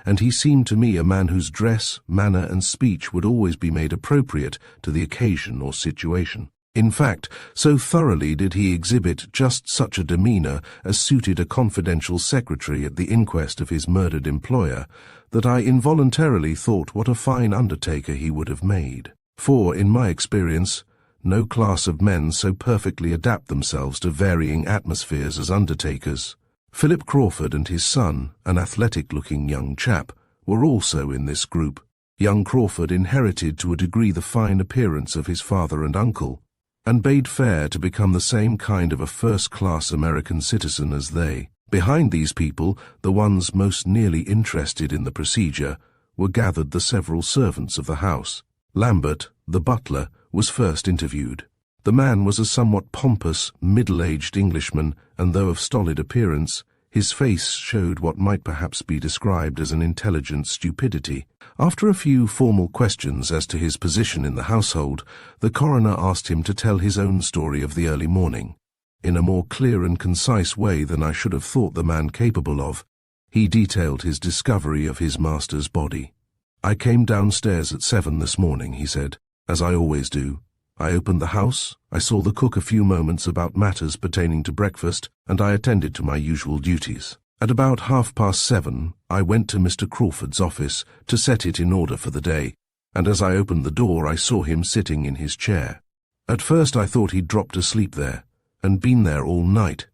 and he seemed to me a man whose dress, manner, and speech would always be made appropriate to the occasion or situation. In fact, so thoroughly did he exhibit just such a demeanor as suited a confidential secretary at the inquest of his murdered employer, that I involuntarily thought what a fine undertaker he would have made. For, in my experience, no class of men so perfectly adapt themselves to varying atmospheres as undertakers. Philip Crawford and his son, an athletic-looking young chap, were also in this group. Young Crawford inherited to a degree the fine appearance of his father and uncle, and bade fair to become the same kind of a first-class American citizen as they. Behind these people, the ones most nearly interested in the procedure, were gathered the several servants of the house. Lambert, the butler, was first interviewed. The man was a somewhat pompous, middle-aged Englishman, and though of stolid appearance, his face showed what might perhaps be described as an intelligent stupidity. After a few formal questions as to his position in the household, the coroner asked him to tell his own story of the early morning. In a more clear and concise way than I should have thought the man capable of, he detailed his discovery of his master's body. "I came downstairs at 7 this morning," he said, "as I always do. I opened the house, I saw the cook a few moments about matters pertaining to breakfast, and I attended to my usual duties. At about 7:30, I went to Mr. Crawford's office to set it in order for the day, and as I opened the door I saw him sitting in his chair. At first I thought he'd dropped asleep there, and been there all night.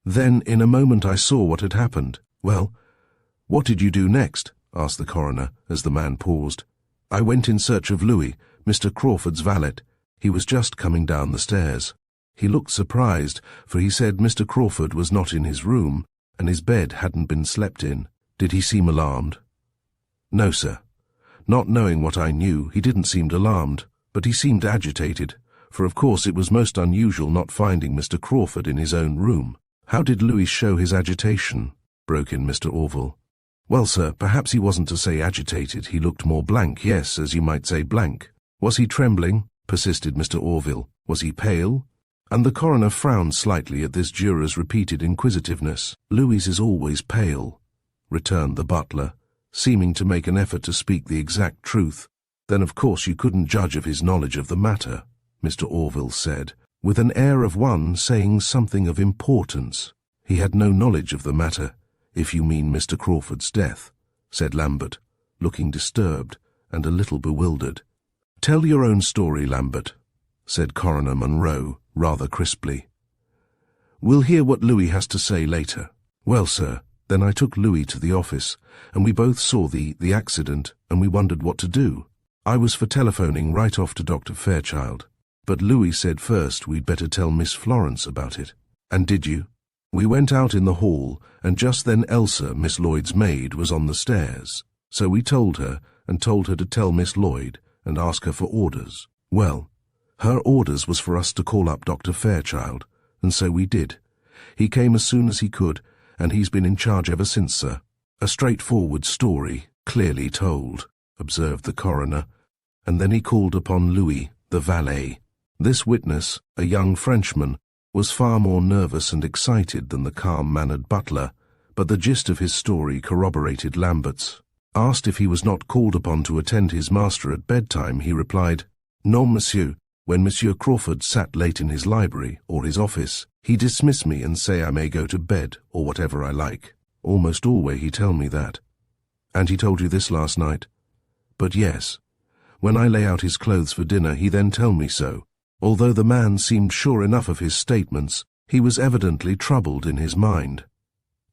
Then in a moment I saw what had happened." "Well, what did you do next?" asked the coroner, as the man paused. "I went in search of Louis, Mr. Crawford's valet. He was just coming down the stairs. He looked surprised, for he said Mr. Crawford was not in his room, and his bed hadn't been slept in." "Did he seem alarmed?" "No, sir. Not knowing what I knew, he didn't seem alarmed, but he seemed agitated, for of course it was most unusual not finding Mr. Crawford in his own room." "How did Louis show his agitation?" broke in Mr. Orville. "Well, sir, perhaps he wasn't to say agitated. He looked more blank, yes, as you might say blank." "Was he trembling?" persisted Mr. Orville. "Was he pale?" And the coroner frowned slightly at this juror's repeated inquisitiveness. "Louis is always pale," returned the butler, seeming to make an effort to speak the exact truth. "Then of course you couldn't judge of his knowledge of the matter," Mr. Orville said, with an air of one saying something of importance. "He had no knowledge of the matter, if you mean Mr. Crawford's death," said Lambert, looking disturbed and a little bewildered. "Tell your own story, Lambert," said Coroner Munro, rather crisply. "We'll hear what Louis has to say later." "Well, sir, then I took Louis to the office, and we both saw the accident, and we wondered what to do. I was for telephoning right off to Dr. Fairchild, but Louis said first we'd better tell Miss Florence about it." "And did you?" "We went out in the hall, and just then Elsa, Miss Lloyd's maid, was on the stairs. So we told her to tell Miss Lloyd and ask her for orders. Well, her orders was for us to call up Dr. Fairchild, and so we did. He came as soon as he could, and he's been in charge ever since, sir." "A straightforward story, clearly told," observed the coroner, and then he called upon Louis, the valet. This witness, a young Frenchman, was far more nervous and excited than the calm-mannered butler, but the gist of his story corroborated Lambert's. Asked if he was not called upon to attend his master at bedtime, he replied, "Non, monsieur. When Monsieur Crawford sat late in his library or his office, he dismiss me and say I may go to bed or whatever I like. Almost always he tell me that." "And he told you this last night?" "But yes. When I lay out his clothes for dinner, he then tell me so. Although the man seemed sure enough of his statements, he was evidently troubled in his mind.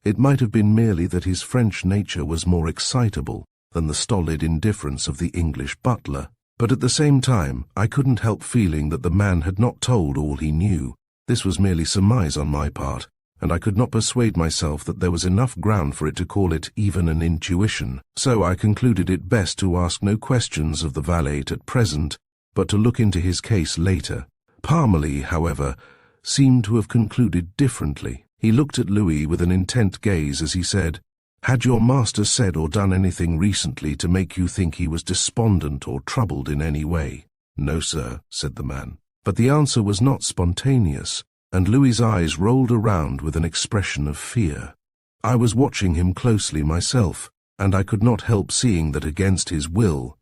It might have been merely that his French nature was more excitable than the stolid indifference of the English butler. But at the same time, I couldn't help feeling that the man had not told all he knew. This was merely surmise on my part, and I could not persuade myself that there was enough ground for it to call it even an intuition. So I concluded it best to ask no questions of the valet at present, but to look into his case later. Parmalee, however, seemed to have concluded differently. He looked at Louis with an intent gaze as he said, Had your master said or done anything recently to make you think he was despondent or troubled in any way? No, sir, said the man. But the answer was not spontaneous, and Louis's eyes rolled around with an expression of fear. I was watching him closely myself, and I could not help seeing that against his will,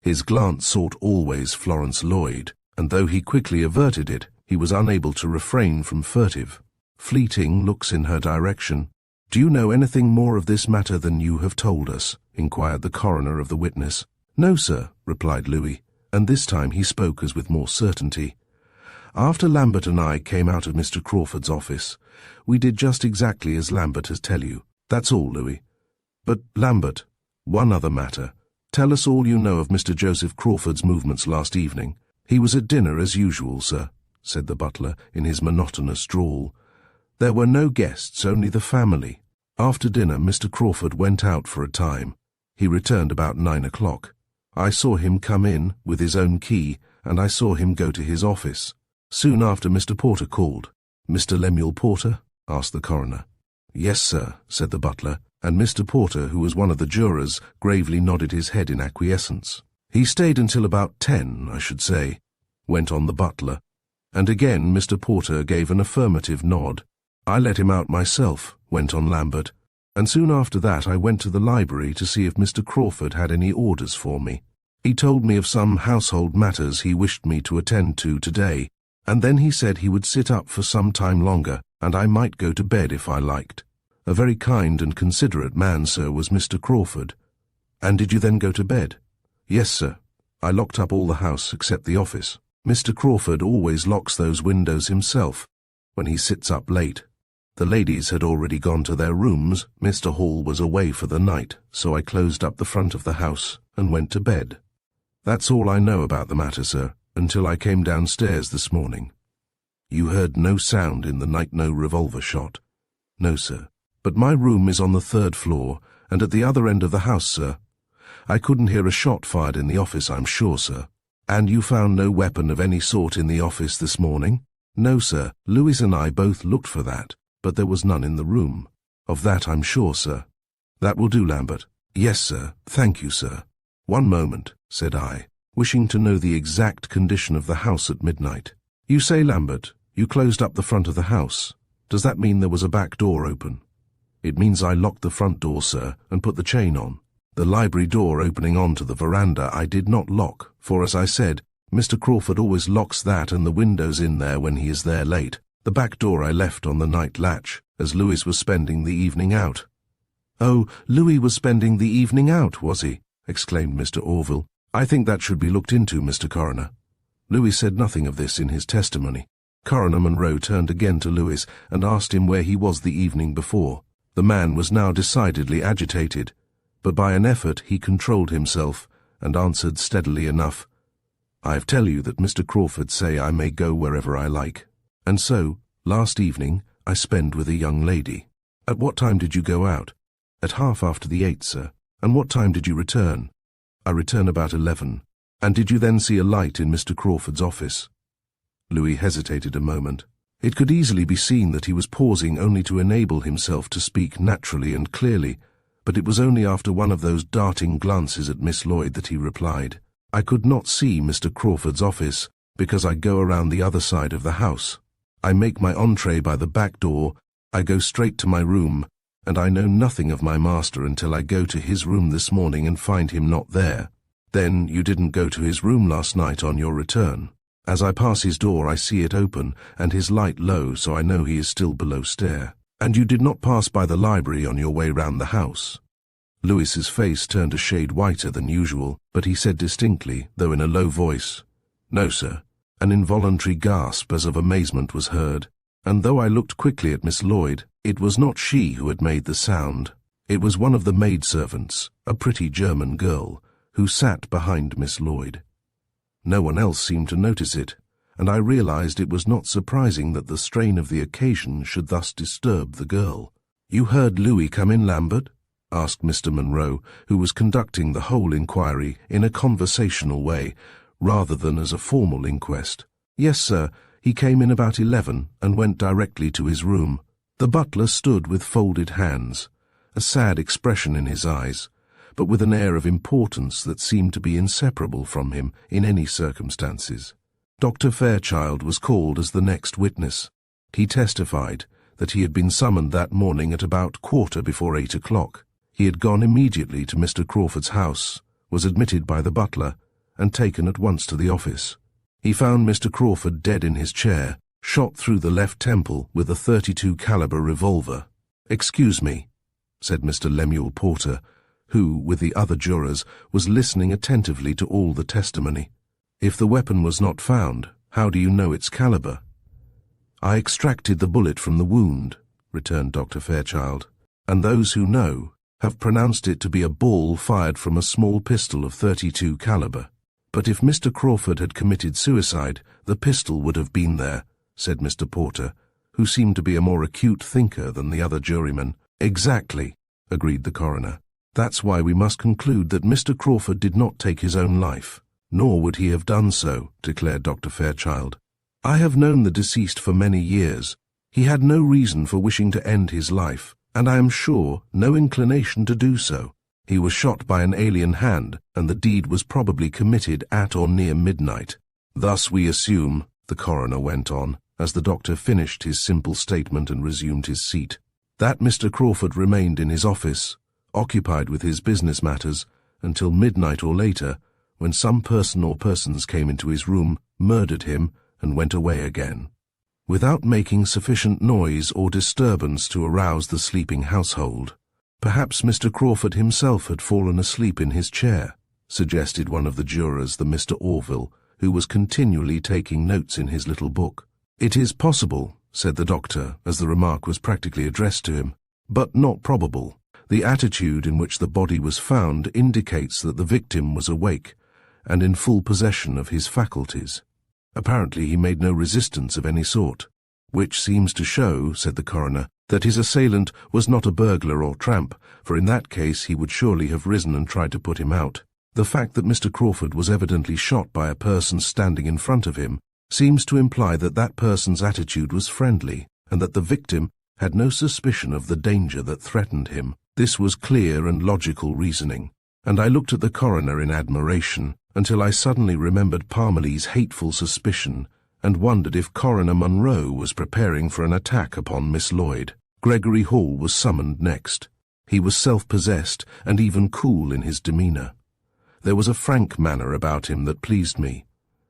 his glance sought always Florence Lloyd, and though he quickly averted it, he was unable to refrain from furtive, fleeting looks in her direction. "Do you know anything more of this matter than you have told us?" inquired the coroner of the witness. "No, sir," replied Louis, and this time he spoke as with more certainty. "After Lambert and I came out of Mr. Crawford's office, we did just exactly as Lambert has tell you. That's all, Louis. But, Lambert, one other matter. Tell us all you know of Mr. Joseph Crawford's movements last evening." "He was at dinner as usual, sir," said the butler in his monotonous drawl. "There were no guests, only the family. After dinner, Mr. Crawford went out for a time. He returned about 9 o'clock. I saw him come in with his own key, and I saw him go to his office. Soon after, Mr. Porter called." "Mr. Lemuel Porter?" asked the coroner. "Yes, sir," said the butler, and Mr. Porter, who was one of the jurors, gravely nodded his head in acquiescence. "He stayed until about 10, I should say," went on the butler, and again Mr. Porter gave an affirmative nod. "I let him out myself," went on Lambert, "and soon after that I went to the library to see if Mr. Crawford had any orders for me. He told me of some household matters he wished me to attend to today, and then he said he would sit up for some time longer, and I might go to bed if I liked. A very kind and considerate man, sir, was Mr. Crawford." "And did you then go to bed?" "Yes, sir. I locked up all the house except the office. Mr. Crawford always locks those windows himself when he sits up late. The ladies had already gone to their rooms. Mr. Hall was away for the night, so I closed up the front of the house and went to bed. That's all I know about the matter, sir, until I came downstairs this morning." "You heard no sound in the night, no revolver shot?" "No, sir. But my room is on the 3rd floor, and at the other end of the house, sir. I couldn't hear a shot fired in the office, I'm sure, sir." "And you found no weapon of any sort in the office this morning?" "No, sir. Louis and I both looked for that, but there was none in the room. Of that I'm sure, sir." "That will do, Lambert." "Yes, sir. Thank you, sir." "One moment," said I, wishing to know the exact condition of the house at midnight. "You say, Lambert, you closed up the front of the house. Does that mean there was a back door open?" "It means I locked the front door, sir, and put the chain on. The library door opening onto the veranda I did not lock, for as I said, Mr. Crawford always locks that and the windows in there when he is there late. The back door I left on the night latch, as Louis was spending the evening out." "Oh, Louis was spending the evening out, was he?" exclaimed Mr. Orville. "I think that should be looked into, Mr. Coroner." Louis said nothing of this in his testimony. Coroner Munro turned again to Louis and asked him where he was the evening before. The man was now decidedly agitated, but by an effort he controlled himself and answered steadily enough, "I tell you that Mr. Crawford say I may go wherever I like. And so, last evening, I spend with a young lady." "At what time did you go out?" "At 8:30, sir." "And what time did you return?" "I return about 11. "And did you then see a light in Mr. Crawford's office?" Louis hesitated a moment. It could easily be seen that he was pausing only to enable himself to speak naturally and clearly, but it was only after one of those darting glances at Miss Lloyd that he replied, "I could not see Mr. Crawford's office because I go around the other side of the house. I make my entree by the back door, I go straight to my room, and I know nothing of my master until I go to his room this morning and find him not there." "Then you didn't go to his room last night on your return?" "As I pass his door I see it open, and his light low, so I know he is still below stair." "And you did not pass by the library on your way round the house?" Louis's face turned a shade whiter than usual, but he said distinctly, though in a low voice, "No, sir." An involuntary gasp as of amazement was heard, and though I looked quickly at Miss Lloyd, it was not she who had made the sound. It was one of the maidservants, a pretty German girl, who sat behind Miss Lloyd. No one else seemed to notice it, and I realized it was not surprising that the strain of the occasion should thus disturb the girl. "You heard Louis come in, Lambert?" asked Mr. Munro, who was conducting the whole inquiry in a conversational way, rather than as a formal inquest. "Yes, sir. He came in about 11 and went directly to his room." The butler stood with folded hands, a sad expression in his eyes, but with an air of importance that seemed to be inseparable from him in any circumstances. Dr. Fairchild was called as the next witness. He testified that he had been summoned that morning at about 8:15 o'clock. He had gone immediately to Mr. Crawford's house, was admitted by the butler, and taken at once to the office. He found Mr. Crawford dead in his chair, shot through the left temple with a .32 caliber revolver. "Excuse me," said Mr. Lemuel Porter, who, with the other jurors, was listening attentively to all the testimony. "If the weapon was not found, how do you know its caliber?" "I extracted the bullet from the wound," returned Dr. Fairchild, "and those who know have pronounced it to be a ball fired from a small pistol of .32 caliber. But if Mr. Crawford had committed suicide, the pistol would have been there," said Mr. Porter, who seemed to be a more acute thinker than the other jurymen. "Exactly," agreed the coroner. "That's why we must conclude that Mr. Crawford did not take his own life. Nor would he have done so," declared Dr. Fairchild. "I have known the deceased for many years. He had no reason for wishing to end his life, and I am sure no inclination to do so. He was shot by an alien hand, and the deed was probably committed at or near midnight. Thus we assume," the coroner went on, as the doctor finished his simple statement and resumed his seat, "that Mr. Crawford remained in his office, occupied with his business matters, until midnight or later, when some person or persons came into his room, murdered him, and went away again, without making sufficient noise or disturbance to arouse the sleeping household. Perhaps Mr. Crawford himself had fallen asleep in his chair," suggested one of the jurors, the Mr. Orville, who was continually taking notes in his little book. "It is possible," said the doctor, as the remark was practically addressed to him, "but not probable. The attitude in which the body was found indicates that the victim was awake and in full possession of his faculties. Apparently he made no resistance of any sort, which seems to show," said the coroner, "that his assailant was not a burglar or tramp, for in that case he would surely have risen and tried to put him out. The fact that Mr. Crawford was evidently shot by a person standing in front of him seems to imply that that person's attitude was friendly, and that the victim had no suspicion of the danger that threatened him. This was clear and logical reasoning, and I looked at the coroner in admiration, until I suddenly remembered Parmalee's hateful suspicion, and wondered if Coroner Munro was preparing for an attack upon Miss Lloyd. Gregory Hall was summoned next. He was self-possessed and even cool in his demeanour. There was a frank manner about him that pleased me,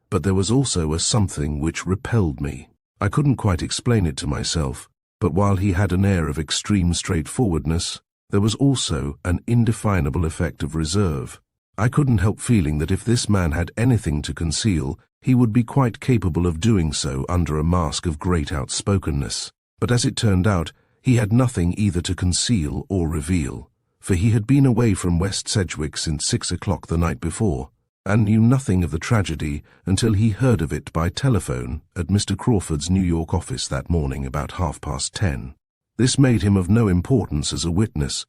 but there was also a something which repelled me. I couldn't quite explain it to myself, but while he had an air of extreme straightforwardness, there was also an indefinable effect of reserve. I couldn't help feeling that if this man had anything to conceal, he would be quite capable of doing so under a mask of great outspokenness. But as it turned out, he had nothing either to conceal or reveal, for he had been away from West Sedgwick since 6 o'clock the night before, and knew nothing of the tragedy until he heard of it by telephone at Mr. Crawford's New York office that morning about 10:30. This made him of no importance as a witness,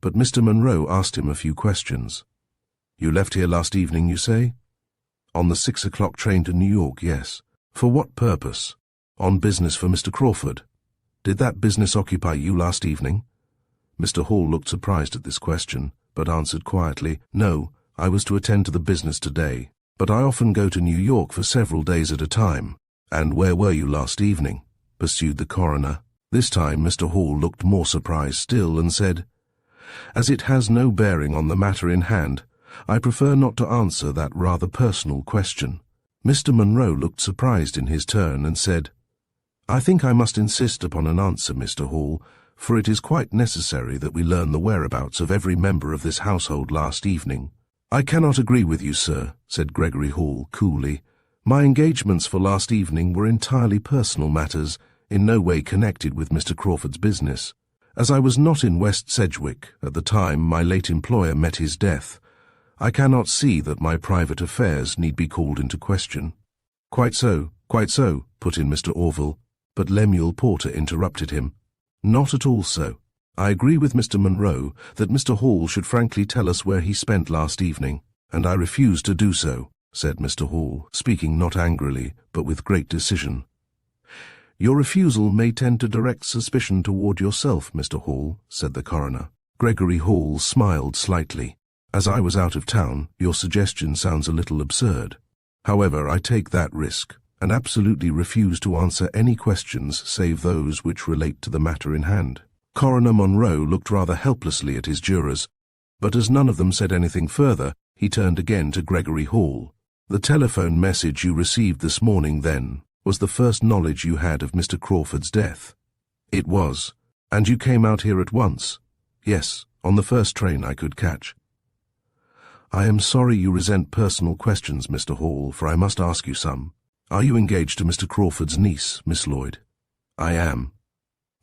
but Mr. Munro asked him a few questions. "You left here last evening, you say?" "On the 6 o'clock train to New York, yes." "For what purpose?" "On business for Mr. Crawford." "Did that business occupy you last evening?" Mr. Hall looked surprised at this question, but answered quietly, "No, I was to attend to the business today, but I often go to New York for several days at a time." "And where were you last evening?" pursued the coroner. This time Mr. Hall looked more surprised still and said, "As it has no bearing on the matter in hand, I prefer not to answer that rather personal question." Mr. Munro looked surprised in his turn and said, "I think I must insist upon an answer, Mr. Hall, for it is quite necessary that we learn the whereabouts of every member of this household last evening." "I cannot agree with you, sir," said Gregory Hall coolly. "My engagements for last evening were entirely personal matters, in no way connected with Mr. Crawford's business. As I was not in West Sedgwick at the time my late employer met his death, I cannot see that my private affairs need be called into question." Quite so," put in Mr. Orville, but Lemuel Porter interrupted him. "Not at all so. I agree with Mr. Munro that Mr. Hall should frankly tell us where he spent last evening, and I refuse to do so," said Mr. Hall, speaking not angrily, but with great decision. "Your refusal may tend to direct suspicion toward yourself, Mr. Hall," said the coroner. Gregory Hall smiled slightly. As I was out of town, your suggestion sounds a little absurd. However, I take that risk, and absolutely refuse to answer any questions save those which relate to the matter in hand. Coroner Monroe looked rather helplessly at his jurors, but as none of them said anything further, he turned again to Gregory Hall. The telephone message you received this morning, then, was the first knowledge you had of Mr. Crawford's death? It was. And you came out here at once? Yes, on the first train I could catch. I am sorry you resent personal questions, Mr. Hall, for I must ask you some. Are you engaged to Mr. Crawford's niece, Miss Lloyd? I am.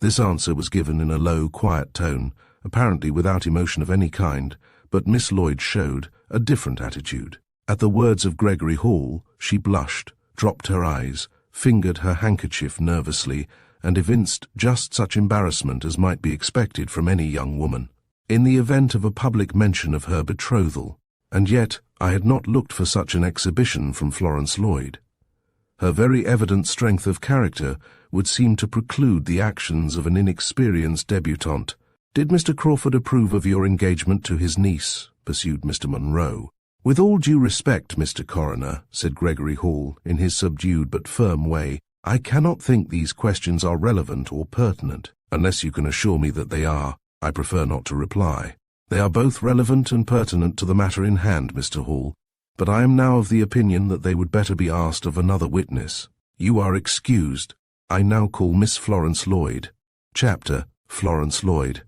This answer was given in a low, quiet tone, apparently without emotion of any kind, but Miss Lloyd showed a different attitude. At the words of Gregory Hall, she blushed, dropped her eyes, fingered her handkerchief nervously, and evinced just such embarrassment as might be expected from any young woman, in the event of a public mention of her betrothal. And yet I had not looked for such an exhibition from Florence Lloyd. Her very evident strength of character would seem to preclude the actions of an inexperienced debutante. Did Mr. Crawford approve of your engagement to his niece? Pursued Mr. Monroe. With all due respect, Mr. Coroner, said Gregory Hall, in his subdued but firm way, I cannot think these questions are relevant or pertinent. Unless you can assure me that they are, I prefer not to reply. They are both relevant and pertinent to the matter in hand, Mr. Hall, but I am now of the opinion that they would better be asked of another witness. You are excused. I now call Miss Florence Lloyd. Chapter: Florence Lloyd.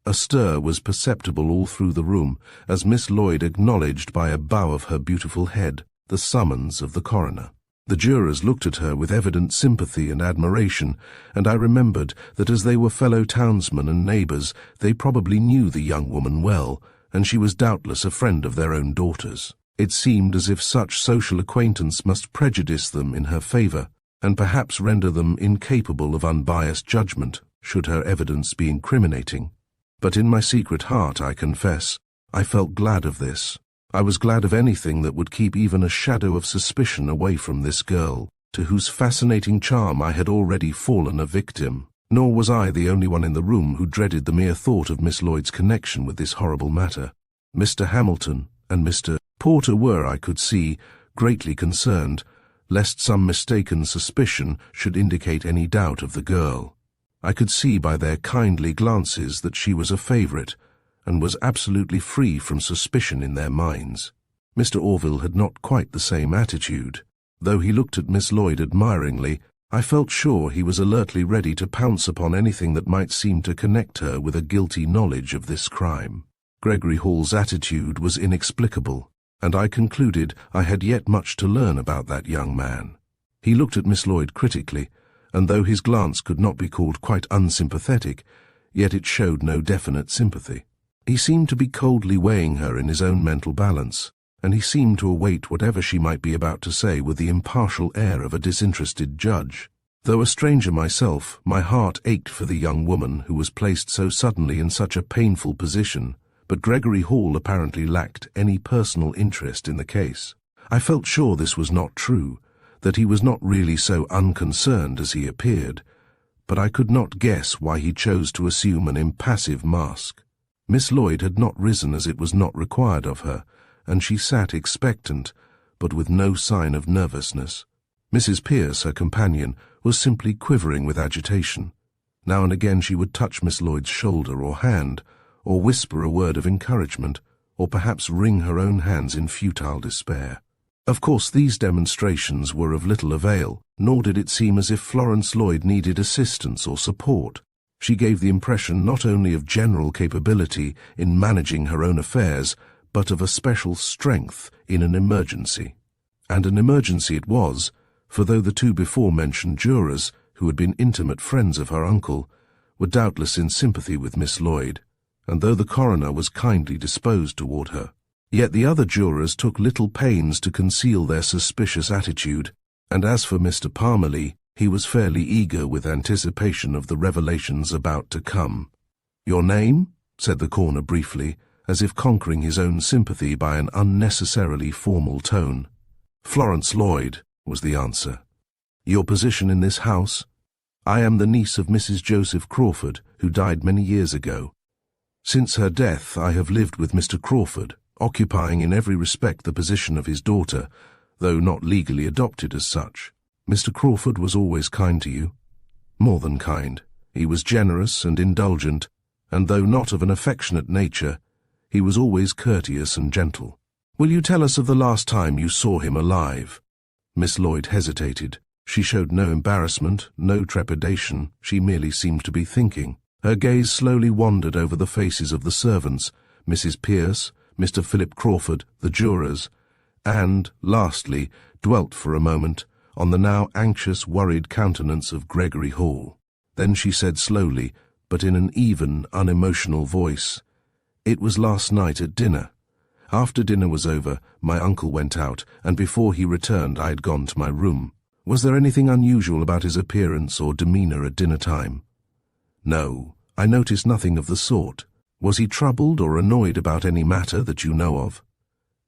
A stir was perceptible all through the room as Miss Lloyd acknowledged by a bow of her beautiful head the summons of the coroner. The jurors looked at her with evident sympathy and admiration, and I remembered that as they were fellow townsmen and neighbours, they probably knew the young woman well, and she was doubtless a friend of their own daughter's. It seemed as if such social acquaintance must prejudice them in her favour, and perhaps render them incapable of unbiased judgment, should her evidence be incriminating. But in my secret heart, I confess, I felt glad of this. I was glad of anything that would keep even a shadow of suspicion away from this girl, to whose fascinating charm I had already fallen a victim. Nor was I the only one in the room who dreaded the mere thought of Miss Lloyd's connection with this horrible matter. Mr. Hamilton and Mr. Porter were, I could see, greatly concerned, lest some mistaken suspicion should indicate any doubt of the girl. I could see by their kindly glances that she was a favourite, and was absolutely free from suspicion in their minds. Mr. Orville had not quite the same attitude. Though he looked at Miss Lloyd admiringly, I felt sure he was alertly ready to pounce upon anything that might seem to connect her with a guilty knowledge of this crime. Gregory Hall's attitude was inexplicable, and I concluded I had yet much to learn about that young man. He looked at Miss Lloyd critically, and though his glance could not be called quite unsympathetic, yet it showed no definite sympathy. He seemed to be coldly weighing her in his own mental balance, and he seemed to await whatever she might be about to say with the impartial air of a disinterested judge. Though a stranger myself, my heart ached for the young woman who was placed so suddenly in such a painful position, but Gregory Hall apparently lacked any personal interest in the case. I felt sure this was not true, that he was not really so unconcerned as he appeared, but I could not guess why he chose to assume an impassive mask. Miss Lloyd had not risen as it was not required of her, and she sat expectant, but with no sign of nervousness. Mrs. Pierce, her companion, was simply quivering with agitation. Now and again she would touch Miss Lloyd's shoulder or hand, or whisper a word of encouragement, or perhaps wring her own hands in futile despair. Of course these demonstrations were of little avail, nor did it seem as if Florence Lloyd needed assistance or support. She gave the impression not only of general capability in managing her own affairs, but of a special strength in an emergency. And an emergency it was, for though the two before-mentioned jurors, who had been intimate friends of her uncle, were doubtless in sympathy with Miss Lloyd, and though the coroner was kindly disposed toward her, yet the other jurors took little pains to conceal their suspicious attitude, and as for Mr. Parmalee, he was fairly eager with anticipation of the revelations about to come. "Your name?" said the coroner briefly, as if conquering his own sympathy by an unnecessarily formal tone. "Florence Lloyd," was the answer. "Your position in this house?" "I am the niece of Mrs. Joseph Crawford, who died many years ago." Since her death, I have lived with Mr. Crawford, occupying in every respect the position of his daughter, though not legally adopted as such. Mr. Crawford was always kind to you. More than kind. He was generous and indulgent, and though not of an affectionate nature, he was always courteous and gentle. Will you tell us of the last time you saw him alive? Miss Lloyd hesitated. She showed no embarrassment, no trepidation. She merely seemed to be thinking. Her gaze slowly wandered over the faces of the servants, Mrs. Pierce, Mr. Philip Crawford, the jurors, and, lastly, dwelt for a moment on the now anxious, worried countenance of Gregory Hall. Then she said slowly, but in an even, unemotional voice, "It was last night at dinner. After dinner was over, my uncle went out, and before he returned I had gone to my room. Was there anything unusual about his appearance or demeanour at dinner time?" "No, I noticed nothing of the sort. Was he troubled or annoyed about any matter that you know of?"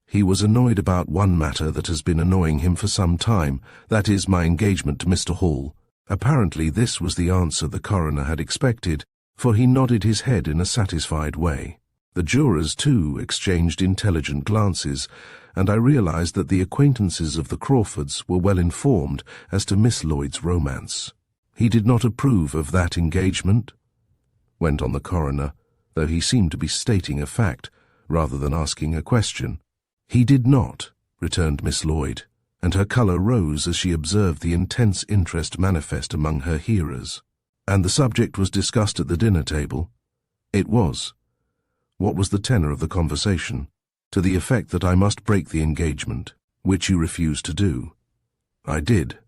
"He was annoyed about one matter that has been annoying him for some time, that is, my engagement to Mr. Hall." Apparently this was the answer the coroner had expected, for he nodded his head in a satisfied way. The jurors, too, exchanged intelligent glances, and I realized that the acquaintances of the Crawfords were well informed as to Miss Lloyd's romance. "He did not approve of that engagement?" went on the coroner, though he seemed to be stating a fact rather than asking a question. "He did not," returned Miss Lloyd, and her colour rose as she observed the intense interest manifest among her hearers. "And the subject was discussed at the dinner table?" "It was." "What was the tenor of the conversation?" "To the effect that I must break the engagement." "Which you refused to do?" "I did."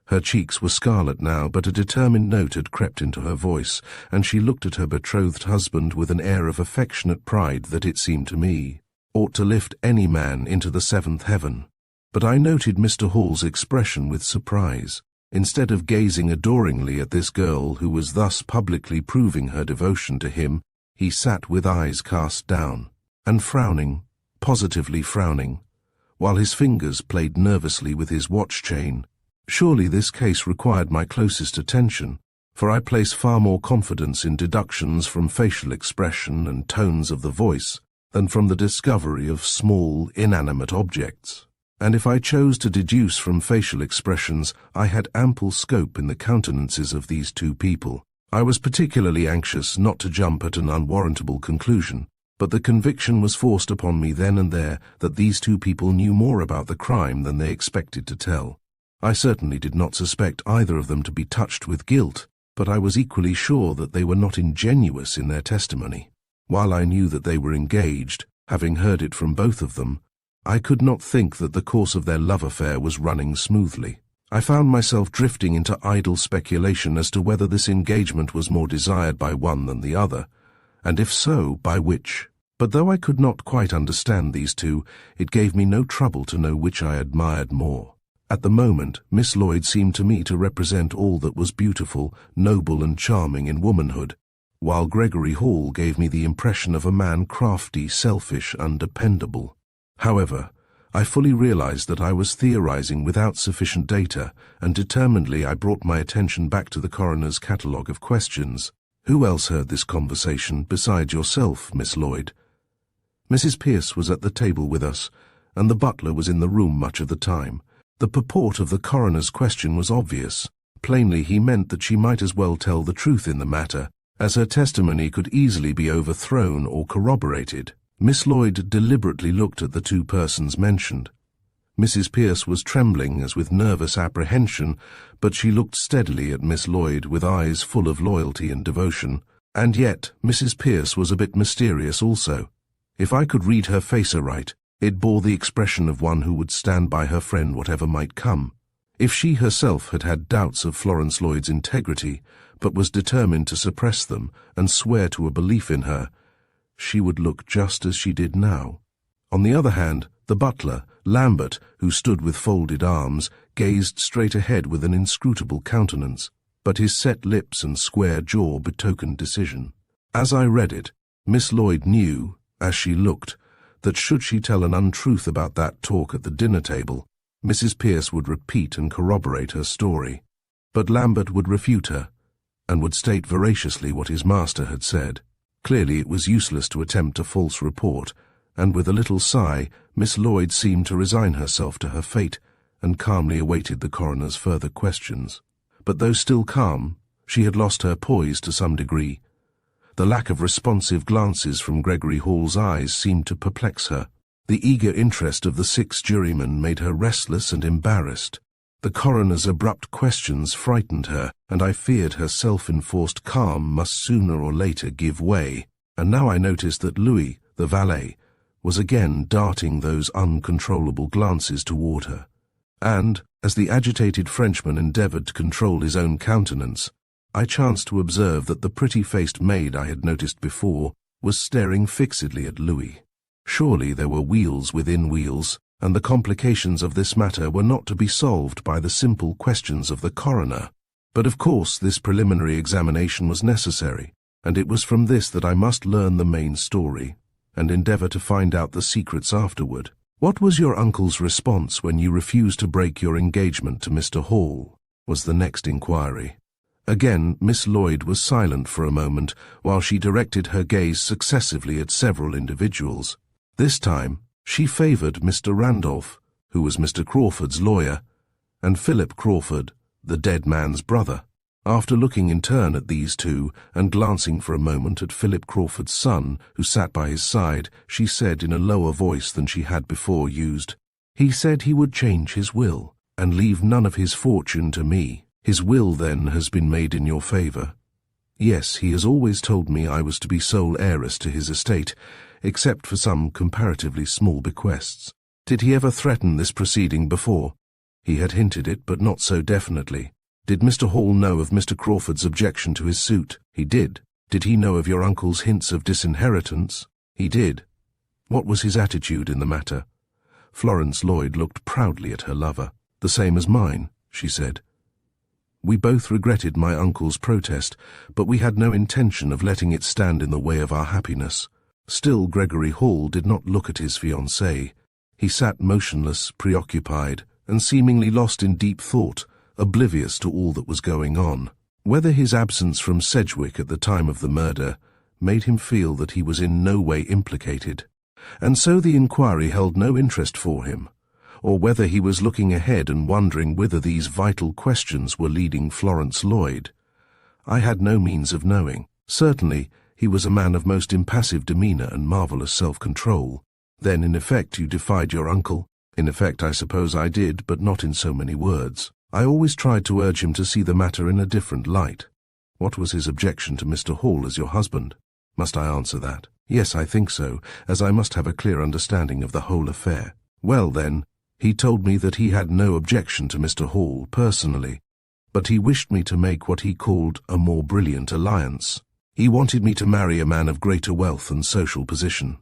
Her cheeks were scarlet now, but a determined note had crept into her voice, and she looked at her betrothed husband with an air of affectionate pride that, it seemed to me, ought to lift any man into the seventh heaven. But I noted Mr. Hall's expression with surprise. Instead of gazing adoringly at this girl who was thus publicly proving her devotion to him, he sat with eyes cast down, and frowning, positively frowning, while his fingers played nervously with his watch chain. Surely this case required my closest attention, for I place far more confidence in deductions from facial expression and tones of the voice than from the discovery of small, inanimate objects. And if I chose to deduce from facial expressions, I had ample scope in the countenances of these two people. I was particularly anxious not to jump at an unwarrantable conclusion, but the conviction was forced upon me then and there that these two people knew more about the crime than they expected to tell. I certainly did not suspect either of them to be touched with guilt, but I was equally sure that they were not ingenuous in their testimony. While I knew that they were engaged, having heard it from both of them, I could not think that the course of their love affair was running smoothly. I found myself drifting into idle speculation as to whether this engagement was more desired by one than the other, and if so, by which. But though I could not quite understand these two, it gave me no trouble to know which I admired more. At the moment, Miss Lloyd seemed to me to represent all that was beautiful, noble and charming in womanhood, while Gregory Hall gave me the impression of a man crafty, selfish, and dependable. However, I fully realized that I was theorizing without sufficient data, and determinedly I brought my attention back to the coroner's catalogue of questions. "Who else heard this conversation besides yourself, Miss Lloyd?" "Mrs. Pierce was at the table with us, and the butler was in the room much of the time." The purport of the coroner's question was obvious. Plainly he meant that she might as well tell the truth in the matter, as her testimony could easily be overthrown or corroborated. Miss Lloyd deliberately looked at the two persons mentioned. Mrs. Pierce was trembling as with nervous apprehension, but she looked steadily at Miss Lloyd with eyes full of loyalty and devotion. And yet Mrs. Pierce was a bit mysterious also. If I could read her face aright, it bore the expression of one who would stand by her friend whatever might come. If she herself had had doubts of Florence Lloyd's integrity, but was determined to suppress them and swear to a belief in her, she would look just as she did now. On the other hand, the butler, Lambert, who stood with folded arms, gazed straight ahead with an inscrutable countenance, but his set lips and square jaw betokened decision. As I read it, Miss Lloyd knew, as she looked, that should she tell an untruth about that talk at the dinner table, Mrs. Pierce would repeat and corroborate her story. But Lambert would refute her, and would state veraciously what his master had said. Clearly it was useless to attempt a false report, and with a little sigh, Miss Lloyd seemed to resign herself to her fate and calmly awaited the coroner's further questions. But though still calm, she had lost her poise to some degree. The lack of responsive glances from Gregory Hall's eyes seemed to perplex her. The eager interest of the 6 jurymen made her restless and embarrassed. The coroner's abrupt questions frightened her, and I feared her self-enforced calm must sooner or later give way. And now I noticed that Louis, the valet, was again darting those uncontrollable glances toward her. And, as the agitated Frenchman endeavored to control his own countenance, I chanced to observe that the pretty-faced maid I had noticed before was staring fixedly at Louis. Surely there were wheels within wheels, and the complications of this matter were not to be solved by the simple questions of the coroner. But of course this preliminary examination was necessary, and it was from this that I must learn the main story, and endeavor to find out the secrets afterward. "What was your uncle's response when you refused to break your engagement to Mr. Hall?" was the next inquiry. Again, Miss Lloyd was silent for a moment while she directed her gaze successively at several individuals. This time, she favored Mr. Randolph, who was Mr. Crawford's lawyer, and Philip Crawford, the dead man's brother. After looking in turn at these two and glancing for a moment at Philip Crawford's son, who sat by his side, she said in a lower voice than she had before used, "He said he would change his will and leave none of his fortune to me. His will, then, has been made in your favor?" "Yes, he has always told me I was to be sole heiress to his estate, except for some comparatively small bequests." "Did he ever threaten this proceeding before?" "He had hinted it, but not so definitely." "Did Mr. Hall know of Mr. Crawford's objection to his suit?" "He did." "Did he know of your uncle's hints of disinheritance?" "He did." "What was his attitude in the matter?" Florence Lloyd looked proudly at her lover. "The same as mine," she said. "We both regretted my uncle's protest, but we had no intention of letting it stand in the way of our happiness." Still Gregory Hall did not look at his fiancée. He sat motionless, preoccupied, and seemingly lost in deep thought, oblivious to all that was going on. Whether his absence from Sedgwick at the time of the murder made him feel that he was in no way implicated, and so the inquiry held no interest for him, or whether he was looking ahead and wondering whither these vital questions were leading Florence Lloyd, I had no means of knowing. Certainly, he was a man of most impassive demeanor and marvelous self-control. "Then, in effect, you defied your uncle?" "In effect, I suppose I did, but not in so many words. I always tried to urge him to see the matter in a different light." "What was his objection to Mr. Hall as your husband?" "Must I answer that?" "Yes, I think so, as I must have a clear understanding of the whole affair." "Well, then, he told me that he had no objection to Mr. Hall personally, but he wished me to make what he called a more brilliant alliance. He wanted me to marry a man of greater wealth and social position."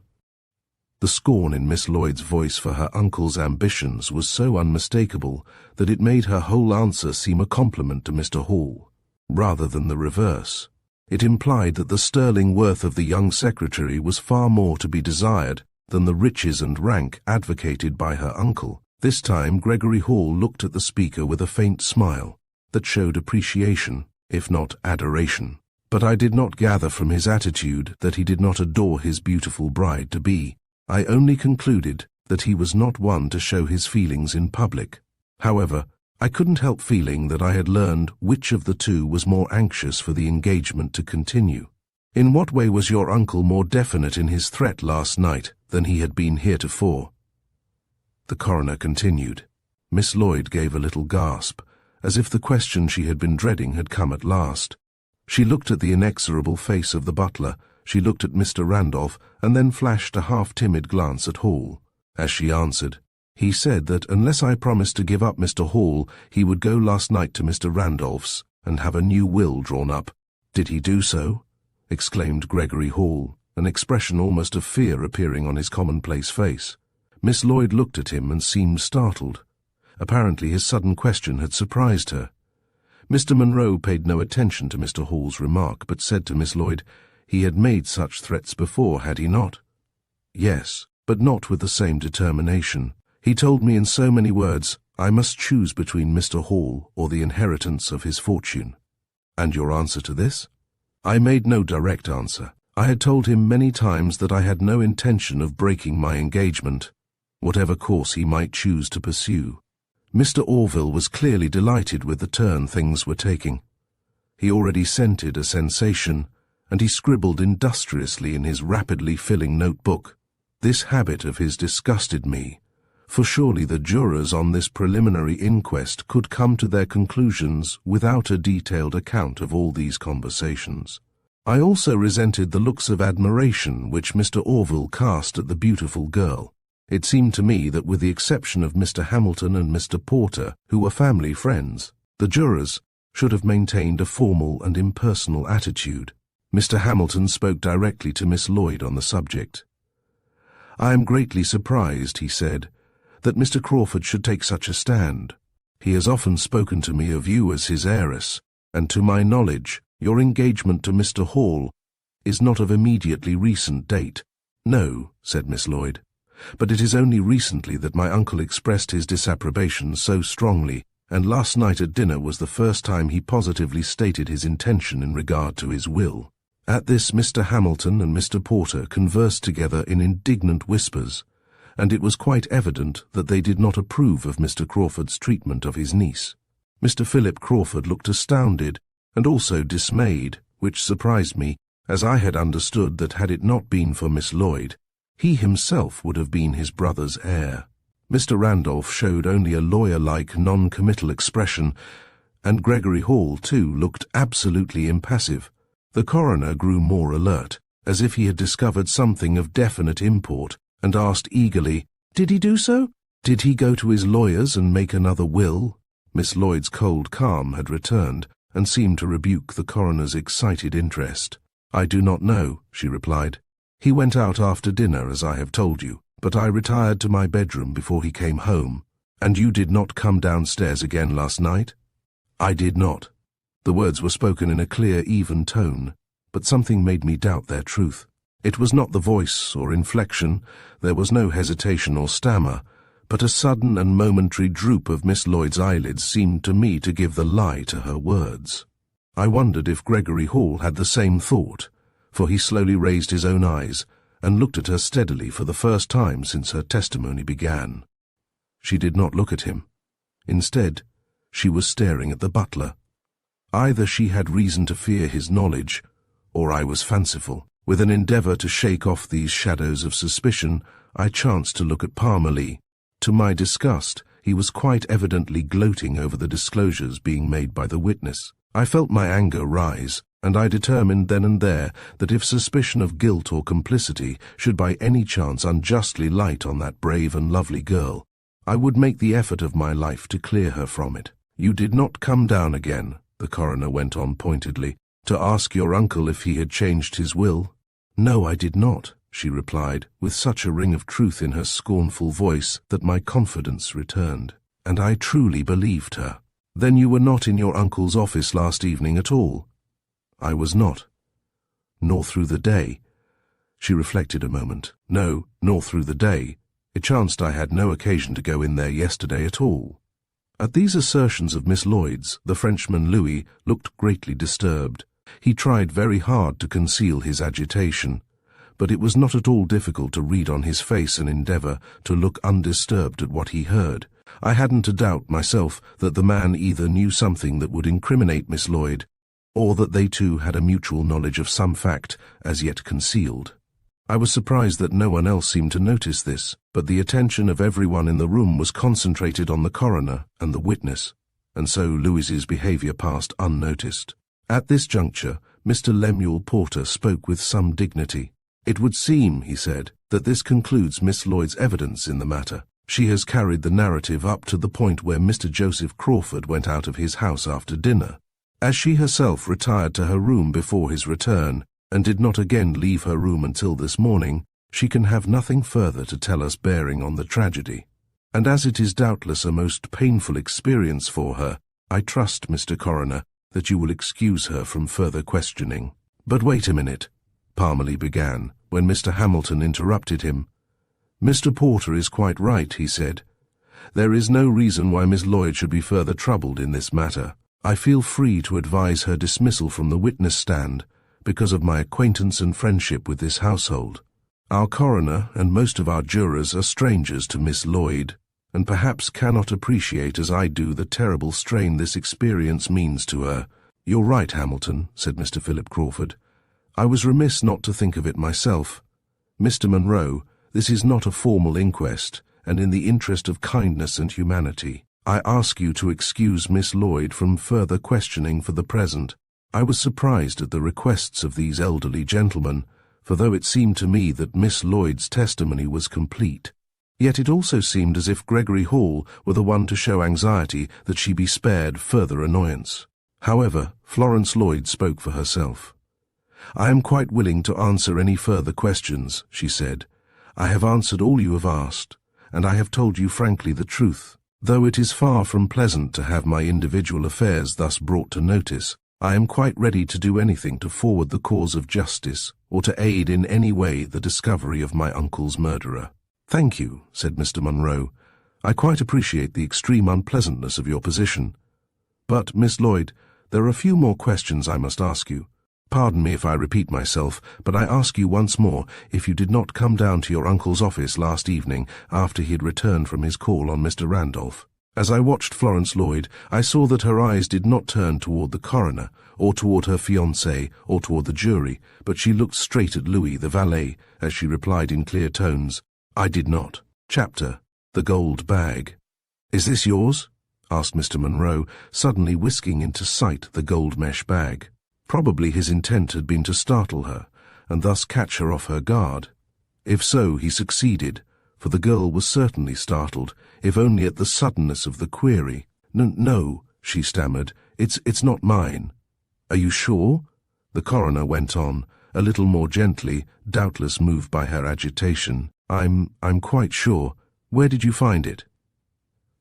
The scorn in Miss Lloyd's voice for her uncle's ambitions was so unmistakable that it made her whole answer seem a compliment to Mr. Hall, rather than the reverse. It implied that the sterling worth of the young secretary was far more to be desired than the riches and rank advocated by her uncle. This time Gregory Hall looked at the speaker with a faint smile that showed appreciation, if not adoration. But I did not gather from his attitude that he did not adore his beautiful bride-to-be. I only concluded that he was not one to show his feelings in public. However, I couldn't help feeling that I had learned which of the two was more anxious for the engagement to continue. "In what way was your uncle more definite in his threat last night than he had been heretofore?" The coroner continued. Miss Lloyd gave a little gasp, as if the question she had been dreading had come at last. She looked at the inexorable face of the butler, she looked at Mr. Randolph, and then flashed a half-timid glance at Hall. As she answered, "He said that unless I promised to give up Mr. Hall, he would go last night to Mr. Randolph's and have a new will drawn up." "Did he do so?" exclaimed Gregory Hall, an expression almost of fear appearing on his commonplace face. Miss Lloyd looked at him and seemed startled. Apparently his sudden question had surprised her. Mr. Monroe paid no attention to Mr. Hall's remark, but said to Miss Lloyd, "He had made such threats before, had he not?" "Yes, but not with the same determination. He told me in so many words, I must choose between Mr. Hall or the inheritance of his fortune." "And your answer to this?" "I made no direct answer. I had told him many times that I had no intention of breaking my engagement, whatever course he might choose to pursue. Mr. Orville was clearly delighted with the turn things were taking. He already scented a sensation, and he scribbled industriously in his rapidly filling notebook. This habit of his disgusted me, for surely the jurors on this preliminary inquest could come to their conclusions without a detailed account of all these conversations. I also resented the looks of admiration which Mr. Orville cast at the beautiful girl. It seemed to me that with the exception of Mr. Hamilton and Mr. Porter, who were family friends, the jurors should have maintained a formal and impersonal attitude. Mr. Hamilton spoke directly to Miss Lloyd on the subject. "I am greatly surprised," he said, "that Mr. Crawford should take such a stand. He has often spoken to me of you as his heiress, and to my knowledge, your engagement to Mr. Hall is not of immediately recent date." "No," said Miss Lloyd, "but it is only recently that my uncle expressed his disapprobation so strongly, and last night at dinner was the first time he positively stated his intention in regard to his will." At this Mr. Hamilton and Mr. Porter conversed together in indignant whispers, and it was quite evident that they did not approve of Mr. Crawford's treatment of his niece. Mr. Philip Crawford looked astounded and also dismayed, which surprised me, as I had understood that had it not been for Miss Lloyd, he himself would have been his brother's heir. Mr. Randolph showed only a lawyer-like non-committal expression, and Gregory Hall, too, looked absolutely impassive. The coroner grew more alert, as if he had discovered something of definite import, and asked eagerly, "Did he do so? Did he go to his lawyers and make another will?" Miss Lloyd's cold calm had returned, and seemed to rebuke the coroner's excited interest. "I do not know," she replied. "He went out after dinner, as I have told you, but I retired to my bedroom before he came home." "And you did not come downstairs again last night?" "I did not." The words were spoken in a clear, even tone, but something made me doubt their truth. It was not the voice or inflection, there was no hesitation or stammer, but a sudden and momentary droop of Miss Lloyd's eyelids seemed to me to give the lie to her words. I wondered if Gregory Hall had the same thought, for he slowly raised his own eyes and looked at her steadily for the first time since her testimony began. She did not look at him. Instead, she was staring at the butler. Either she had reason to fear his knowledge, or I was fanciful. With an endeavour to shake off these shadows of suspicion, I chanced to look at Parmalee. To my disgust, he was quite evidently gloating over the disclosures being made by the witness. I felt my anger rise, and I determined then and there that if suspicion of guilt or complicity should by any chance unjustly light on that brave and lovely girl, I would make the effort of my life to clear her from it. "You did not come down again," the coroner went on pointedly, "to ask your uncle if he had changed his will?" "No, I did not," she replied, with such a ring of truth in her scornful voice that my confidence returned, and I truly believed her. "Then you were not in your uncle's office last evening at all?" "I was not." "Nor through the day?" She reflected a moment. "No, nor through the day. It chanced I had no occasion to go in there yesterday at all." At these assertions of Miss Lloyd's, the Frenchman Louis looked greatly disturbed. He tried very hard to conceal his agitation, but it was not at all difficult to read on his face an endeavour to look undisturbed at what he heard. I hadn't a doubt myself that the man either knew something that would incriminate Miss Lloyd, or that they two had a mutual knowledge of some fact as yet concealed. I was surprised that no one else seemed to notice this, but the attention of everyone in the room was concentrated on the coroner and the witness, and so Louis's behaviour passed unnoticed. At this juncture, Mr. Lemuel Porter spoke with some dignity. "It would seem," he said, "that this concludes Miss Lloyd's evidence in the matter. She has carried the narrative up to the point where Mr. Joseph Crawford went out of his house after dinner. As she herself retired to her room before his return, and did not again leave her room until this morning, she can have nothing further to tell us bearing on the tragedy. And as it is doubtless a most painful experience for her, I trust, Mr. Coroner, that you will excuse her from further questioning." "But wait a minute," Parmalee began, when Mr. Hamilton interrupted him. "Mr. Porter is quite right," he said. "There is no reason why Miss Lloyd should be further troubled in this matter. I feel free to advise her dismissal from the witness stand, because of my acquaintance and friendship with this household. Our coroner and most of our jurors are strangers to Miss Lloyd, and perhaps cannot appreciate as I do the terrible strain this experience means to her. You're right, Hamilton, said Mr. Philip Crawford. I was remiss not to think of it myself. Mr. Monroe, this is not a formal inquest, and in the interest of kindness and humanity, I ask you to excuse Miss Lloyd from further questioning for the present. I was surprised at the requests of these elderly gentlemen, for though it seemed to me that Miss Lloyd's testimony was complete, yet it also seemed as if Gregory Hall were the one to show anxiety that she be spared further annoyance. However, Florence Lloyd spoke for herself. I am quite willing to answer any further questions, she said. I have answered all you have asked, and I have told you frankly the truth. Though it is far from pleasant to have my individual affairs thus brought to notice, I am quite ready to do anything to forward the cause of justice, or to aid in any way the discovery of my uncle's murderer. Thank you, said Mr. Monroe. I quite appreciate the extreme unpleasantness of your position. But, Miss Lloyd, there are a few more questions I must ask you. Pardon me if I repeat myself, but I ask you once more if you did not come down to your uncle's office last evening after he had returned from his call on Mr. Randolph. As I watched Florence Lloyd, I saw that her eyes did not turn toward the coroner, or toward her fiancé, or toward the jury, but she looked straight at Louis, the valet, as she replied in clear tones, I did not. Chapter: The Gold Bag. Is this yours? Asked Mr. Monroe, suddenly whisking into sight the gold mesh bag. Probably his intent had been to startle her, and thus catch her off her guard. If so, he succeeded, for the girl was certainly startled, if only at the suddenness of the query. No, she stammered, it's not mine. Are you sure? The coroner went on, a little more gently, doubtless moved by her agitation. I'm quite sure. Where did you find it?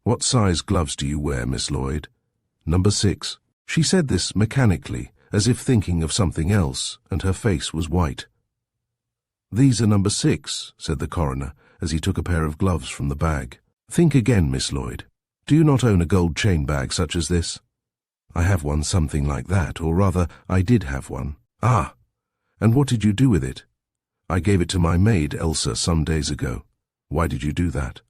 What size gloves do you wear, Miss Lloyd? Number 6. She said this mechanically, as if thinking of something else, and her face was white. These are number 6, said the coroner, as he took a pair of gloves from the bag. Think again, Miss Lloyd. Do you not own a gold chain bag such as this? I have one something like that, or rather, I did have one. Ah! And what did you do with it? I gave it to my maid, Elsa, some days ago. Why did you do that?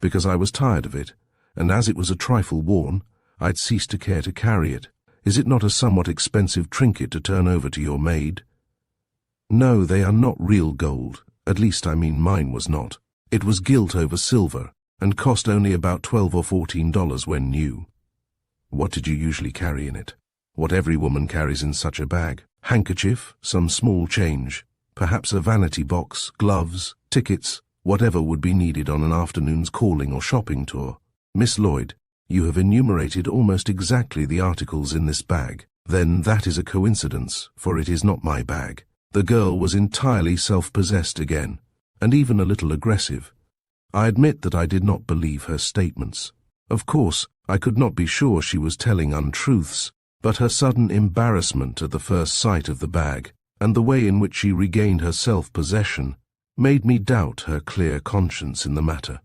Because I was tired of it, and as it was a trifle worn, I'd ceased to care to carry it. Is it not a somewhat expensive trinket to turn over to your maid? No, they are not real gold. At least, I mean, mine was not. It was gilt over silver, and cost only about $12 or $14 when new. What did you usually carry in it? What every woman carries in such a bag. Handkerchief, some small change, perhaps a vanity box, gloves, tickets, whatever would be needed on an afternoon's calling or shopping tour. Miss Lloyd, you have enumerated almost exactly the articles in this bag. Then that is a coincidence, for it is not my bag. The girl was entirely self-possessed again, and even a little aggressive. I admit that I did not believe her statements. Of course, I could not be sure she was telling untruths, but her sudden embarrassment at the first sight of the bag, and the way in which she regained her self-possession, made me doubt her clear conscience in the matter.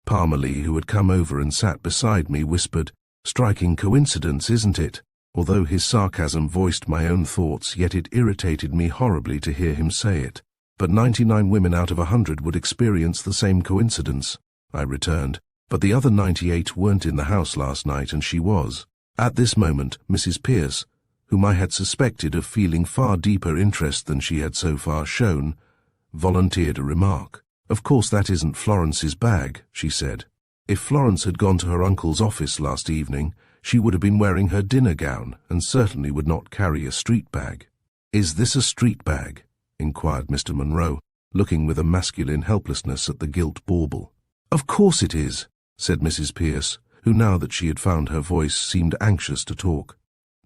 Parmalee, who had come over and sat beside me, whispered, "Striking coincidence, isn't it?" Although his sarcasm voiced my own thoughts, yet it irritated me horribly to hear him say it. But 99 women out of 100 would experience the same coincidence, I returned. But the other 98 weren't in the house last night, and she was. At this moment, Mrs. Pierce, whom I had suspected of feeling far deeper interest than she had so far shown, volunteered a remark. "Of course that isn't Florence's bag," she said. "If Florence had gone to her uncle's office last evening, she would have been wearing her dinner gown, and certainly would not carry a street bag." "Is this a street bag?" inquired Mr. Monroe, looking with a masculine helplessness at the gilt bauble. "Of course it is," said Mrs. Pierce, who, now that she had found her voice, seemed anxious to talk.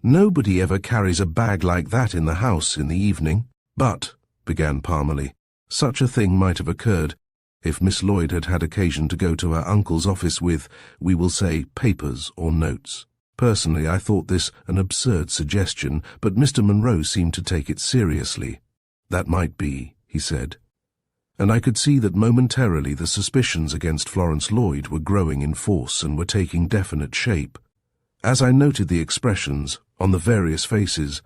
"Nobody ever carries a bag like that in the house in the evening." "But," began Parmalee, "such a thing might have occurred if Miss Lloyd had had occasion to go to her uncle's office with, we will say, papers or notes. Personally, I thought this an absurd suggestion, but Mr. Monroe seemed to take it seriously. "That might be," he said. And I could see that momentarily the suspicions against Florence Lloyd were growing in force and were taking definite shape. As I noted the expressions on the various faces,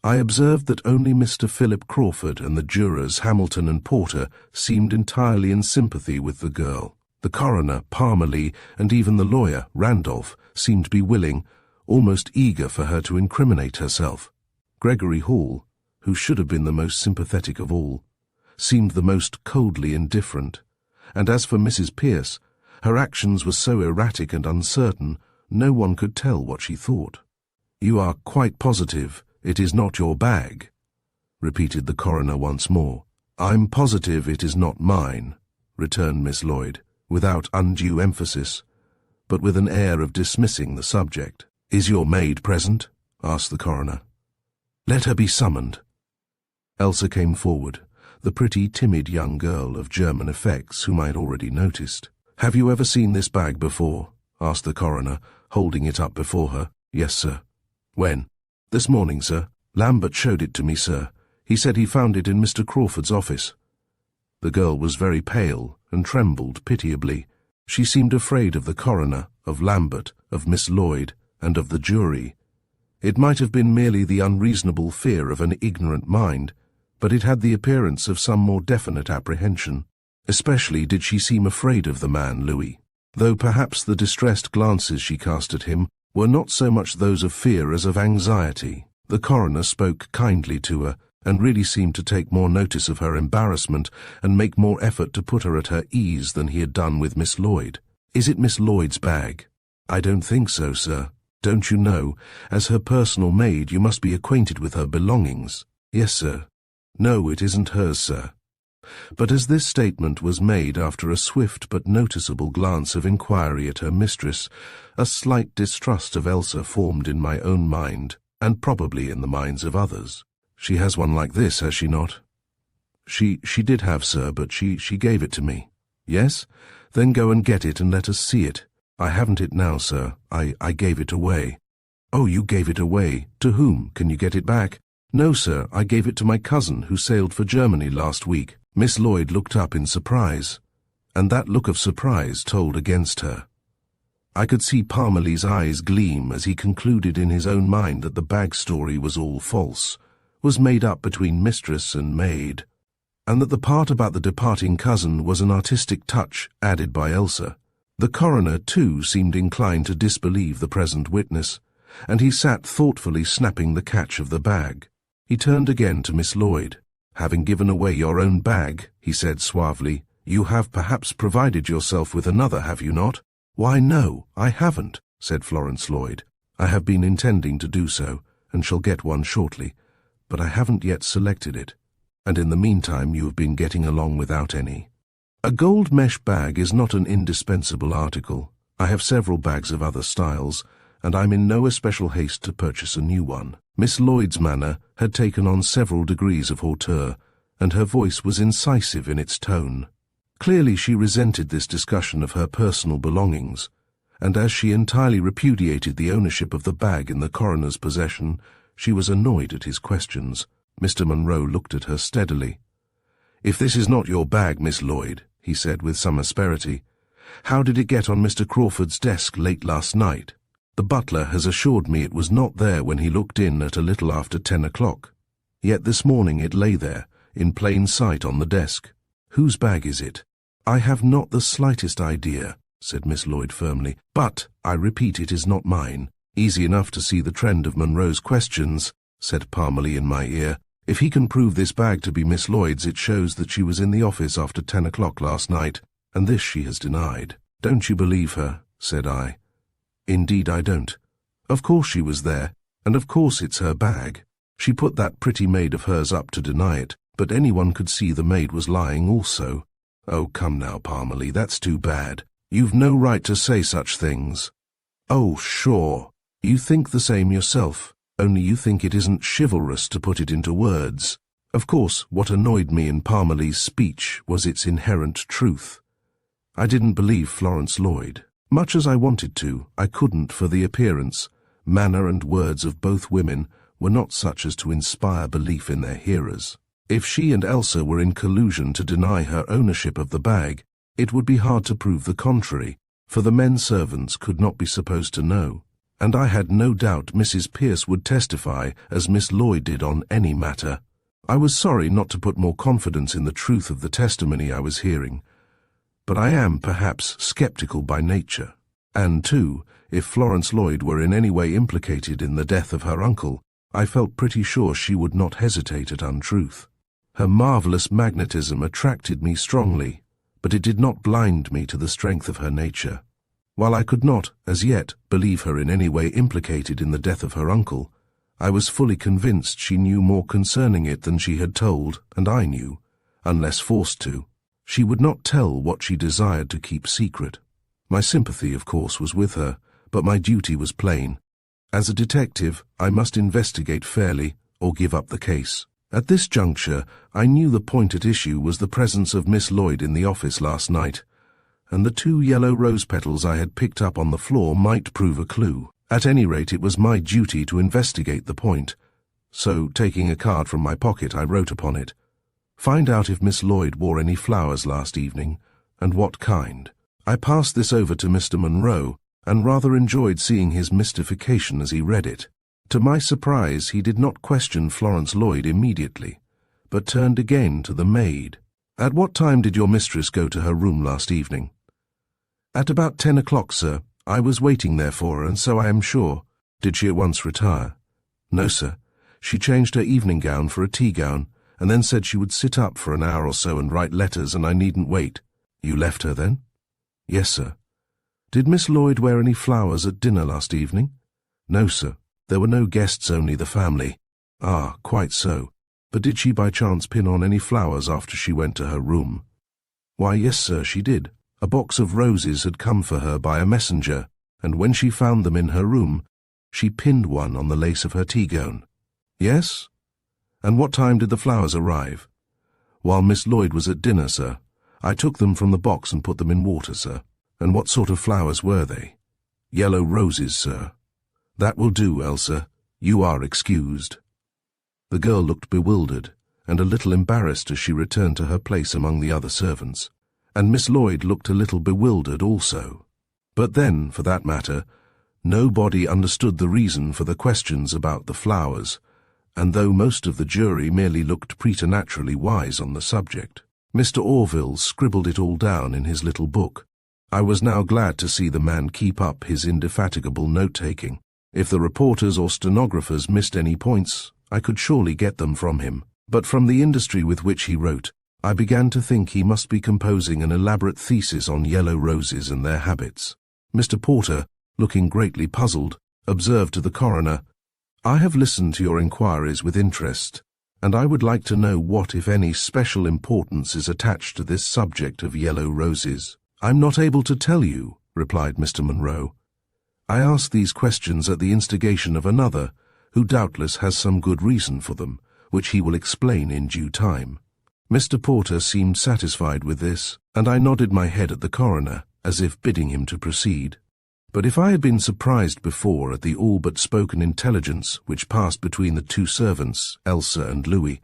I observed that only Mr. Philip Crawford and the jurors Hamilton and Porter seemed entirely in sympathy with the girl. The coroner, Parmalee, and even the lawyer, Randolph, seemed to be willing, almost eager for her to incriminate herself. Gregory Hall, who should have been the most sympathetic of all, seemed the most coldly indifferent, and as for Mrs. Pierce, her actions were so erratic and uncertain, no one could tell what she thought. "You are quite positive it is not your bag?" repeated the coroner once more. "I'm positive it is not mine," returned Miss Lloyd, without undue emphasis, but with an air of dismissing the subject. "Is your maid present?" asked the coroner. "Let her be summoned." Elsa came forward, the pretty, timid young girl of German effects whom I had already noticed. "Have you ever seen this bag before?" asked the coroner, holding it up before her. "Yes, sir." "When?" "This morning, sir. Lambert showed it to me, sir. He said he found it in Mr. Crawford's office." The girl was very pale and trembled pitiably. She seemed afraid of the coroner, of Lambert, of Miss Lloyd, and of the jury. It might have been merely the unreasonable fear of an ignorant mind, but it had the appearance of some more definite apprehension. Especially did she seem afraid of the man Louis, though perhaps the distressed glances she cast at him were not so much those of fear as of anxiety. The coroner spoke kindly to her, and really seemed to take more notice of her embarrassment and make more effort to put her at her ease than he had done with Miss Lloyd. "Is it Miss Lloyd's bag?" "I don't think so, sir. Don't you know, as her personal maid you must be acquainted with her belongings?" "Yes, sir." "No, it isn't hers, sir." But as this statement was made after a swift but noticeable glance of inquiry at her mistress, a slight distrust of Elsa formed in my own mind, and probably in the minds of others. "She has one like this, has she not?" She did have, sir, but she gave it to me." "Yes? Then go and get it and let us see it." "I haven't it now, sir. I gave it away." "Oh, you gave it away? To whom? Can you get it back?" "No, sir, I gave it to my cousin who sailed for Germany last week." Miss Lloyd looked up in surprise, and that look of surprise told against her. I could see Parmalee's eyes gleam as he concluded in his own mind that the bag story was all false, was made up between mistress and maid, and that the part about the departing cousin was an artistic touch added by Elsa. The coroner, too, seemed inclined to disbelieve the present witness, and he sat thoughtfully snapping the catch of the bag. He turned again to Miss Lloyd. "Having given away your own bag," he said suavely, "you have perhaps provided yourself with another, have you not?" "Why, no, I haven't," said Florence Lloyd. "I have been intending to do so, and shall get one shortly, but I haven't yet selected it, and in the meantime you have been getting along without any." A gold mesh bag is not an indispensable article. I have several bags of other styles, and I'm in no especial haste to purchase a new one. Miss Lloyd's manner had taken on several degrees of hauteur, and her voice was incisive in its tone. Clearly she resented this discussion of her personal belongings, and as she entirely repudiated the ownership of the bag in the coroner's possession, she was annoyed at his questions. Mr. Munro looked at her steadily. "If this is not your bag, Miss Lloyd," he said with some asperity, "how did it get on Mr. Crawford's desk late last night?" "The butler has assured me it was not there when he looked in at a little after 10 o'clock. Yet this morning it lay there, in plain sight on the desk." "Whose bag is it?" "I have not the slightest idea," said Miss Lloyd firmly, "but, I repeat, it is not mine." "Easy enough to see the trend of Munro's questions," said Parmalee in my ear. "If he can prove this bag to be Miss Lloyd's, it shows that she was in the office after 10 o'clock last night, and this she has denied." "Don't you believe her?" said I. "Indeed I don't. Of course she was there, and of course it's her bag. She put that pretty maid of hers up to deny it, but anyone could see the maid was lying also." "Oh, come now, Parmalee, that's too bad. You've no right to say such things." "Oh, sure. You think the same yourself, only you think it isn't chivalrous to put it into words." Of course, what annoyed me in Parmalee's speech was its inherent truth. I didn't believe Florence Lloyd. Much as I wanted to, I couldn't, for the appearance, manner and words of both women were not such as to inspire belief in their hearers. If she and Elsa were in collusion to deny her ownership of the bag, it would be hard to prove the contrary, for the men servants could not be supposed to know, and I had no doubt Mrs. Pierce would testify as Miss Lloyd did on any matter. I was sorry not to put more confidence in the truth of the testimony I was hearing, but I am perhaps skeptical by nature. And too, if Florence Lloyd were in any way implicated in the death of her uncle, I felt pretty sure she would not hesitate at untruth. Her marvelous magnetism attracted me strongly, but it did not blind me to the strength of her nature. While I could not, as yet, believe her in any way implicated in the death of her uncle, I was fully convinced she knew more concerning it than she had told, and I knew, unless forced to. She would not tell what she desired to keep secret. My sympathy, of course, was with her, but my duty was plain. As a detective, I must investigate fairly or give up the case. At this juncture, I knew the point at issue was the presence of Miss Lloyd in the office last night, and the 2 yellow rose petals I had picked up on the floor might prove a clue. At any rate, it was my duty to investigate the point, so taking a card from my pocket, I wrote upon it, "Find out if Miss Lloyd wore any flowers last evening, and what kind." I passed this over to Mr. Monroe, and rather enjoyed seeing his mystification as he read it. To my surprise, he did not question Florence Lloyd immediately, but turned again to the maid. "At what time did your mistress go to her room last evening?" "At about 10 o'clock, sir. I was waiting there for her, and so I am sure." "Did she at once retire?" "No, sir. She changed her evening gown for a tea gown, and then said she would sit up for an hour or so and write letters, and I needn't wait." "You left her then?" "Yes, sir." "Did Miss Lloyd wear any flowers at dinner last evening?" "No, sir. There were no guests, only the family." "Ah, quite so. But did she by chance pin on any flowers after she went to her room?" "Why, yes, sir, she did. A box of roses had come for her by a messenger, and when she found them in her room, she pinned one on the lace of her tea gown." "Yes? And what time did the flowers arrive?" "While Miss Lloyd was at dinner, sir. I took them from the box and put them in water, sir." "And what sort of flowers were they?" "Yellow roses, sir." "That will do, Elsa. You are excused." The girl looked bewildered and a little embarrassed as she returned to her place among the other servants, and Miss Lloyd looked a little bewildered also. But then, for that matter, nobody understood the reason for the questions about the flowers, and though most of the jury merely looked preternaturally wise on the subject, Mr. Orville scribbled it all down in his little book. I was now glad to see the man keep up his indefatigable note-taking. If the reporters or stenographers missed any points, I could surely get them from him. But from the industry with which he wrote, I began to think he must be composing an elaborate thesis on yellow roses and their habits. Mr. Porter, looking greatly puzzled, observed to the coroner, "I have listened to your inquiries with interest, and I would like to know what, if any, special importance is attached to this subject of yellow roses." "I'm not able to tell you," replied Mr. Monroe. "I ask these questions at the instigation of another, who doubtless has some good reason for them, which he will explain in due time." Mr. Porter seemed satisfied with this, and I nodded my head at the coroner, as if bidding him to proceed. But if I had been surprised before at the all but spoken intelligence which passed between the 2 servants, Elsa and Louis,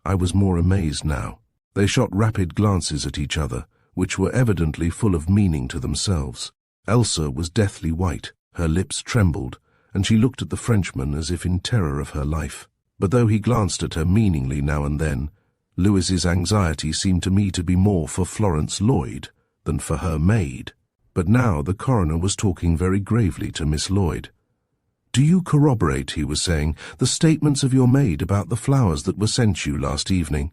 I was more amazed now. They shot rapid glances at each other, which were evidently full of meaning to themselves. Elsa was deathly white, her lips trembled, and she looked at the Frenchman as if in terror of her life. But though he glanced at her meaningly now and then, Louis's anxiety seemed to me to be more for Florence Lloyd than for her maid. But now the coroner was talking very gravely to Miss Lloyd. "Do you corroborate," he was saying, "the statements of your maid about the flowers that were sent you last evening?"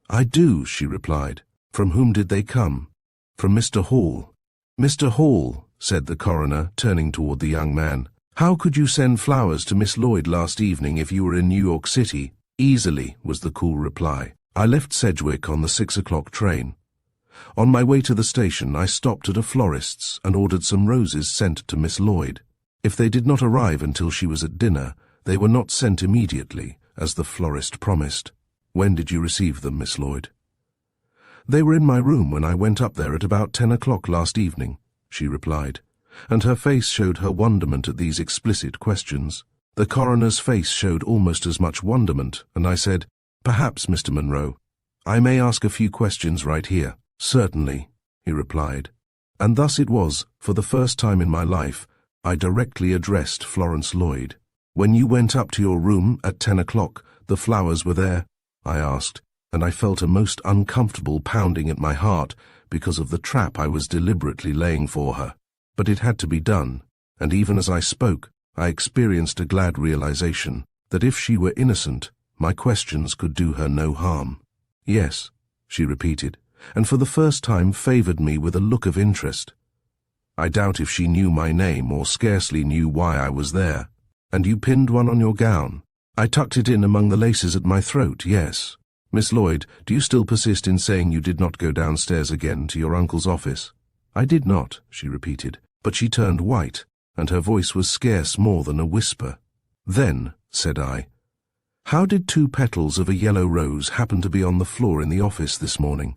"I do," she replied. "From whom did they come?" "From Mr. Hall." "Mr. Hall," said the coroner, turning toward the young man, "how could you send flowers to Miss Lloyd last evening if you were in New York City?" "Easily," was the cool reply. "I left Sedgwick on the 6 o'clock train. On my way to the station, I stopped at a florist's and ordered some roses sent to Miss Lloyd. If they did not arrive until she was at dinner, they were not sent immediately, as the florist promised." "When did you receive them, Miss Lloyd?" "They were in my room when I went up there at about 10 o'clock last evening," she replied, and her face showed her wonderment at these explicit questions. The coroner's face showed almost as much wonderment, and I said, "Perhaps, Mr. Monroe, I may ask a few questions right here." "Certainly," he replied. And thus it was, for the first time in my life, I directly addressed Florence Lloyd. "When you went up to your room at 10 o'clock, the flowers were there?" I asked, and I felt a most uncomfortable pounding at my heart because of the trap I was deliberately laying for her. But it had to be done, and even as I spoke, I experienced a glad realization that if she were innocent, my questions could do her no harm. "Yes," she repeated, and for the first time favored me with a look of interest. I doubt if she knew my name or scarcely knew why I was there. "And you pinned one on your gown?" "I tucked it in among the laces at my throat, yes." "Miss Lloyd, do you still persist in saying you did not go downstairs again to your uncle's office?" "I did not," she repeated, but she turned white, and her voice was scarce more than a whisper. "Then," said I, "how did 2 petals of a yellow rose happen to be on the floor in the office this morning?"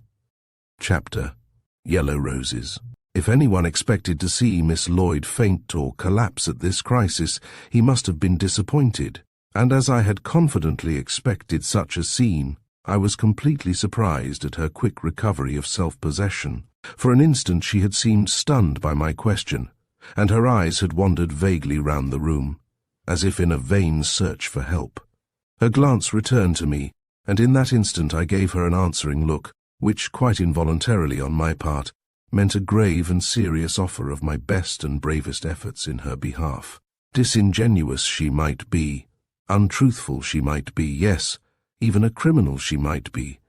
Chapter: Yellow Roses. If anyone expected to see Miss Lloyd faint or collapse at this crisis, he must have been disappointed, and as I had confidently expected such a scene, I was completely surprised at her quick recovery of self-possession. For an instant she had seemed stunned by my question, and her eyes had wandered vaguely round the room, as if in a vain search for help. Her glance returned to me, and in that instant I gave her an answering look, which, quite involuntarily on my part, meant a grave and serious offer of my best and bravest efforts in her behalf. Disingenuous she might be, untruthful she might be, yes, even a criminal she might be,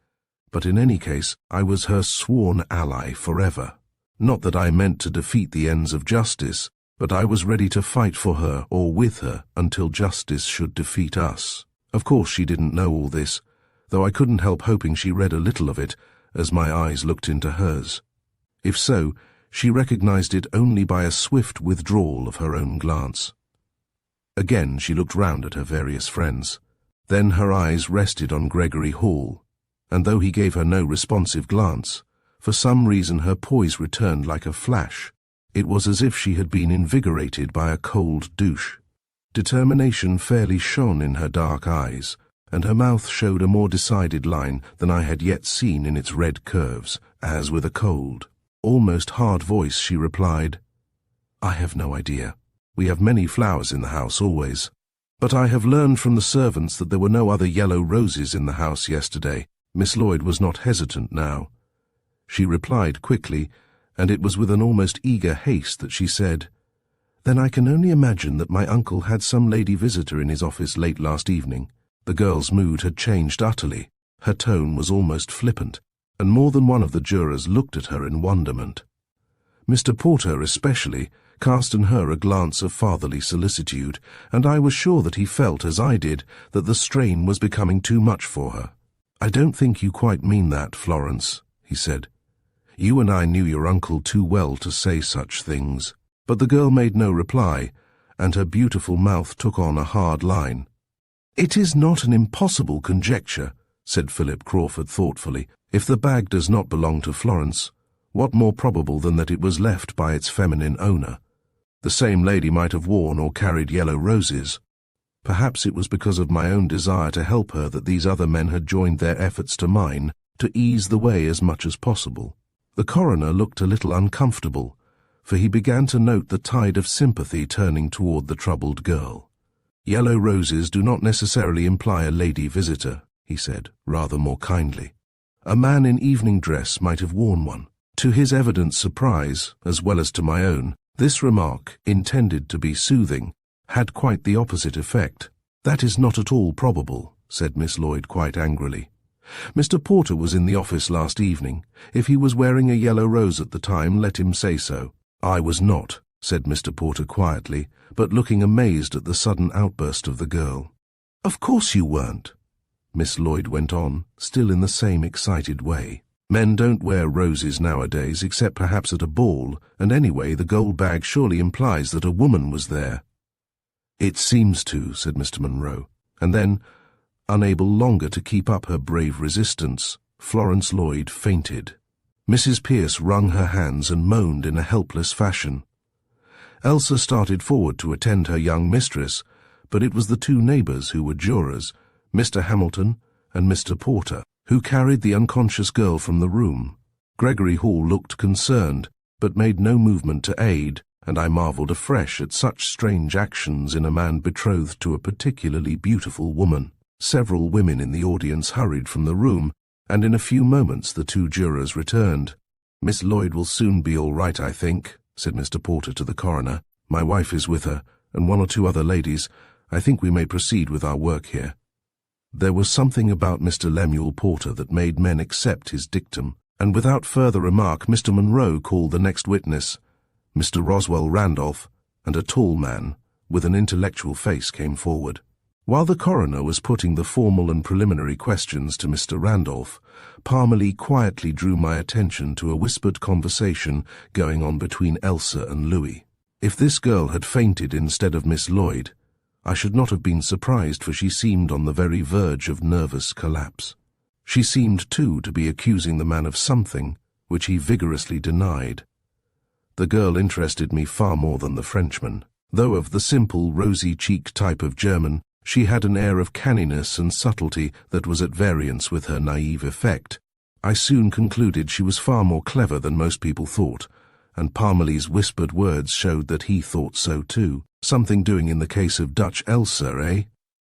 but in any case I was her sworn ally forever. Not that I meant to defeat the ends of justice, but I was ready to fight for her or with her until justice should defeat us. Of course she didn't know all this, though I couldn't help hoping she read a little of it as my eyes looked into hers. If so, she recognized it only by a swift withdrawal of her own glance. Again she looked round at her various friends. Then her eyes rested on Gregory Hall, and though he gave her no responsive glance, for some reason her poise returned like a flash. It was as if she had been invigorated by a cold douche. Determination fairly shone in her dark eyes, and her mouth showed a more decided line than I had yet seen in its red curves, as with a cold, almost hard voice she replied, "I have no idea. We have many flowers in the house always. But I have learned from the servants that there were no other yellow roses in the house yesterday." Miss Lloyd was not hesitant now. She replied quickly, and it was with an almost eager haste that she said, "Then I can only imagine that my uncle had some lady visitor in his office late last evening." The girl's mood had changed utterly. Her tone was almost flippant, and more than one of the jurors looked at her in wonderment. Mr. Porter, especially, cast on her a glance of fatherly solicitude, and I was sure that he felt, as I did, that the strain was becoming too much for her. "I don't think you quite mean that, Florence," he said. "You and I knew your uncle too well to say such things." But the girl made no reply, and her beautiful mouth took on a hard line. "It is not an impossible conjecture," said Philip Crawford thoughtfully. "If the bag does not belong to Florence, what more probable than that it was left by its feminine owner? The same lady might have worn or carried yellow roses. Perhaps it was because of my own desire to help her that these other men had joined their efforts to mine, to ease the way as much as possible." The coroner looked a little uncomfortable, for he began to note the tide of sympathy turning toward the troubled girl. "Yellow roses do not necessarily imply a lady visitor," he said, rather more kindly. "A man in evening dress might have worn one." To his evident surprise, as well as to my own, this remark, intended to be soothing, had quite the opposite effect. "That is not at all probable," said Miss Lloyd quite angrily. "Mr. Porter was in the office last evening. If he was wearing a yellow rose at the time, let him say so." "I was not," said Mr. Porter quietly, but looking amazed at the sudden outburst of the girl. "Of course you weren't," Miss Lloyd went on, still in the same excited way. "Men don't wear roses nowadays, except perhaps at a ball, and anyway the gold bag surely implies that a woman was there." "It seems to," said Mr. Monroe, and then, unable longer to keep up her brave resistance, Florence Lloyd fainted. Mrs. Pierce wrung her hands and moaned in a helpless fashion. Elsa started forward to attend her young mistress, but it was the two neighbors who were jurors, Mr. Hamilton and Mr. Porter, who carried the unconscious girl from the room. Gregory Hall looked concerned, but made no movement to aid, and I marvelled afresh at such strange actions in a man betrothed to a particularly beautiful woman. Several women in the audience hurried from the room, and in a few moments the two jurors returned. "Miss Lloyd will soon be all right, I think," said Mr. Porter to the coroner. "My wife is with her, and one or two other ladies. I think we may proceed with our work here." There was something about Mr. Lemuel Porter that made men accept his dictum, and without further remark Mr. Munro called the next witness. Mr. Roswell Randolph, and a tall man, with an intellectual face, came forward. While the coroner was putting the formal and preliminary questions to Mr. Randolph, Parmalee quietly drew my attention to a whispered conversation going on between Elsa and Louis. If this girl had fainted instead of Miss Lloyd, I should not have been surprised, for she seemed on the very verge of nervous collapse. She seemed, too, to be accusing the man of something which he vigorously denied. The girl interested me far more than the Frenchman. Though of the simple, rosy-cheeked type of German, she had an air of canniness and subtlety that was at variance with her naive effect. I soon concluded she was far more clever than most people thought, and Parmalee's whispered words showed that he thought so too. "Something doing in the case of Dutch Elsa, eh?"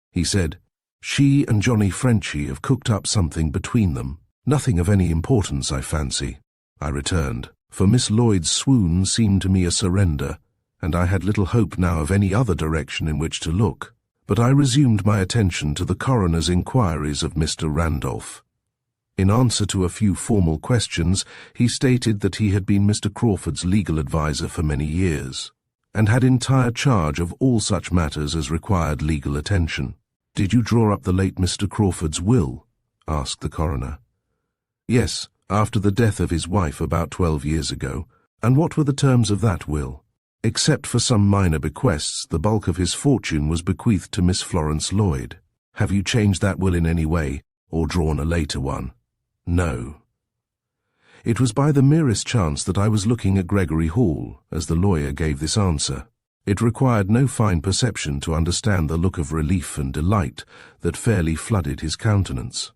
he said. "She and Johnny Frenchy have cooked up something between them. Nothing of any importance, I fancy," I returned, for Miss Lloyd's swoon seemed to me a surrender, and I had little hope now of any other direction in which to look. But I resumed my attention to the coroner's inquiries of Mr. Randolph. In answer to a few formal questions, he stated that he had been Mr. Crawford's legal adviser for many years, and had entire charge of all such matters as required legal attention. "Did you draw up the late Mr. Crawford's will?" asked the coroner. "Yes, after the death of his wife about 12 years ago." "And what were the terms of that will?" "Except for some minor bequests, the bulk of his fortune was bequeathed to Miss Florence Lloyd." "Have you changed that will in any way, or drawn a later one?" "No." It was by the merest chance that I was looking at Gregory Hall as the lawyer gave this answer. It required no fine perception to understand the look of relief and delight that fairly flooded his countenance.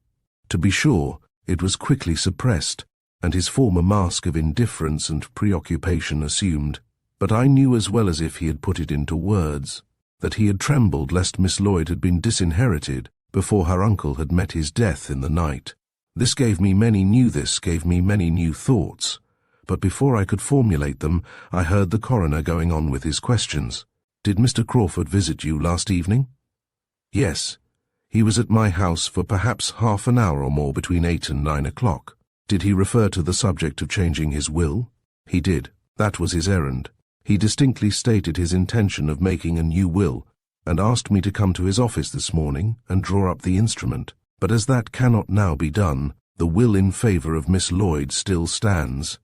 To be sure, it was quickly suppressed, and his former mask of indifference and preoccupation assumed. But I knew as well as if he had put it into words that he had trembled lest Miss Lloyd had been disinherited before her uncle had met his death in the night. This gave me many new thoughts, but before I could formulate them, I heard the coroner going on with his questions. "Did Mr. Crawford visit you last evening?" "Yes. He was at my house for perhaps half an hour or more between 8 and 9 o'clock. "Did he refer to the subject of changing his will?" "He did. That was his errand. He distinctly stated his intention of making a new will, and asked me to come to his office this morning and draw up the instrument. But as that cannot now be done, the will in favour of Miss Lloyd still stands."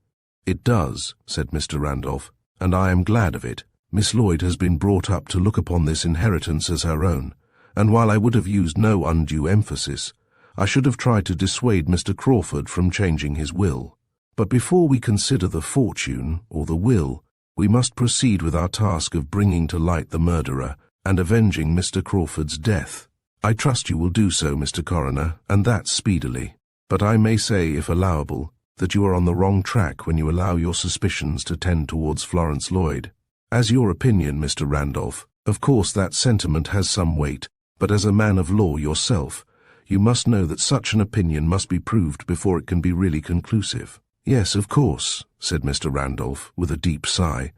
"It does," said Mr. Randolph, "and I am glad of it. Miss Lloyd has been brought up to look upon this inheritance as her own, and while I would have used no undue emphasis, I should have tried to dissuade Mr. Crawford from changing his will. But before we consider the fortune or the will, we must proceed with our task of bringing to light the murderer and avenging Mr. Crawford's death. I trust you will do so, Mr. Coroner, and that speedily. But I may say, if allowable, that you are on the wrong track when you allow your suspicions to tend towards Florence Lloyd. As your opinion, Mr. Randolph, of course that sentiment has some weight, but as a man of law yourself, you must know that such an opinion must be proved before it can be really conclusive." "Yes, of course," said Mr. Randolph, with a deep sigh.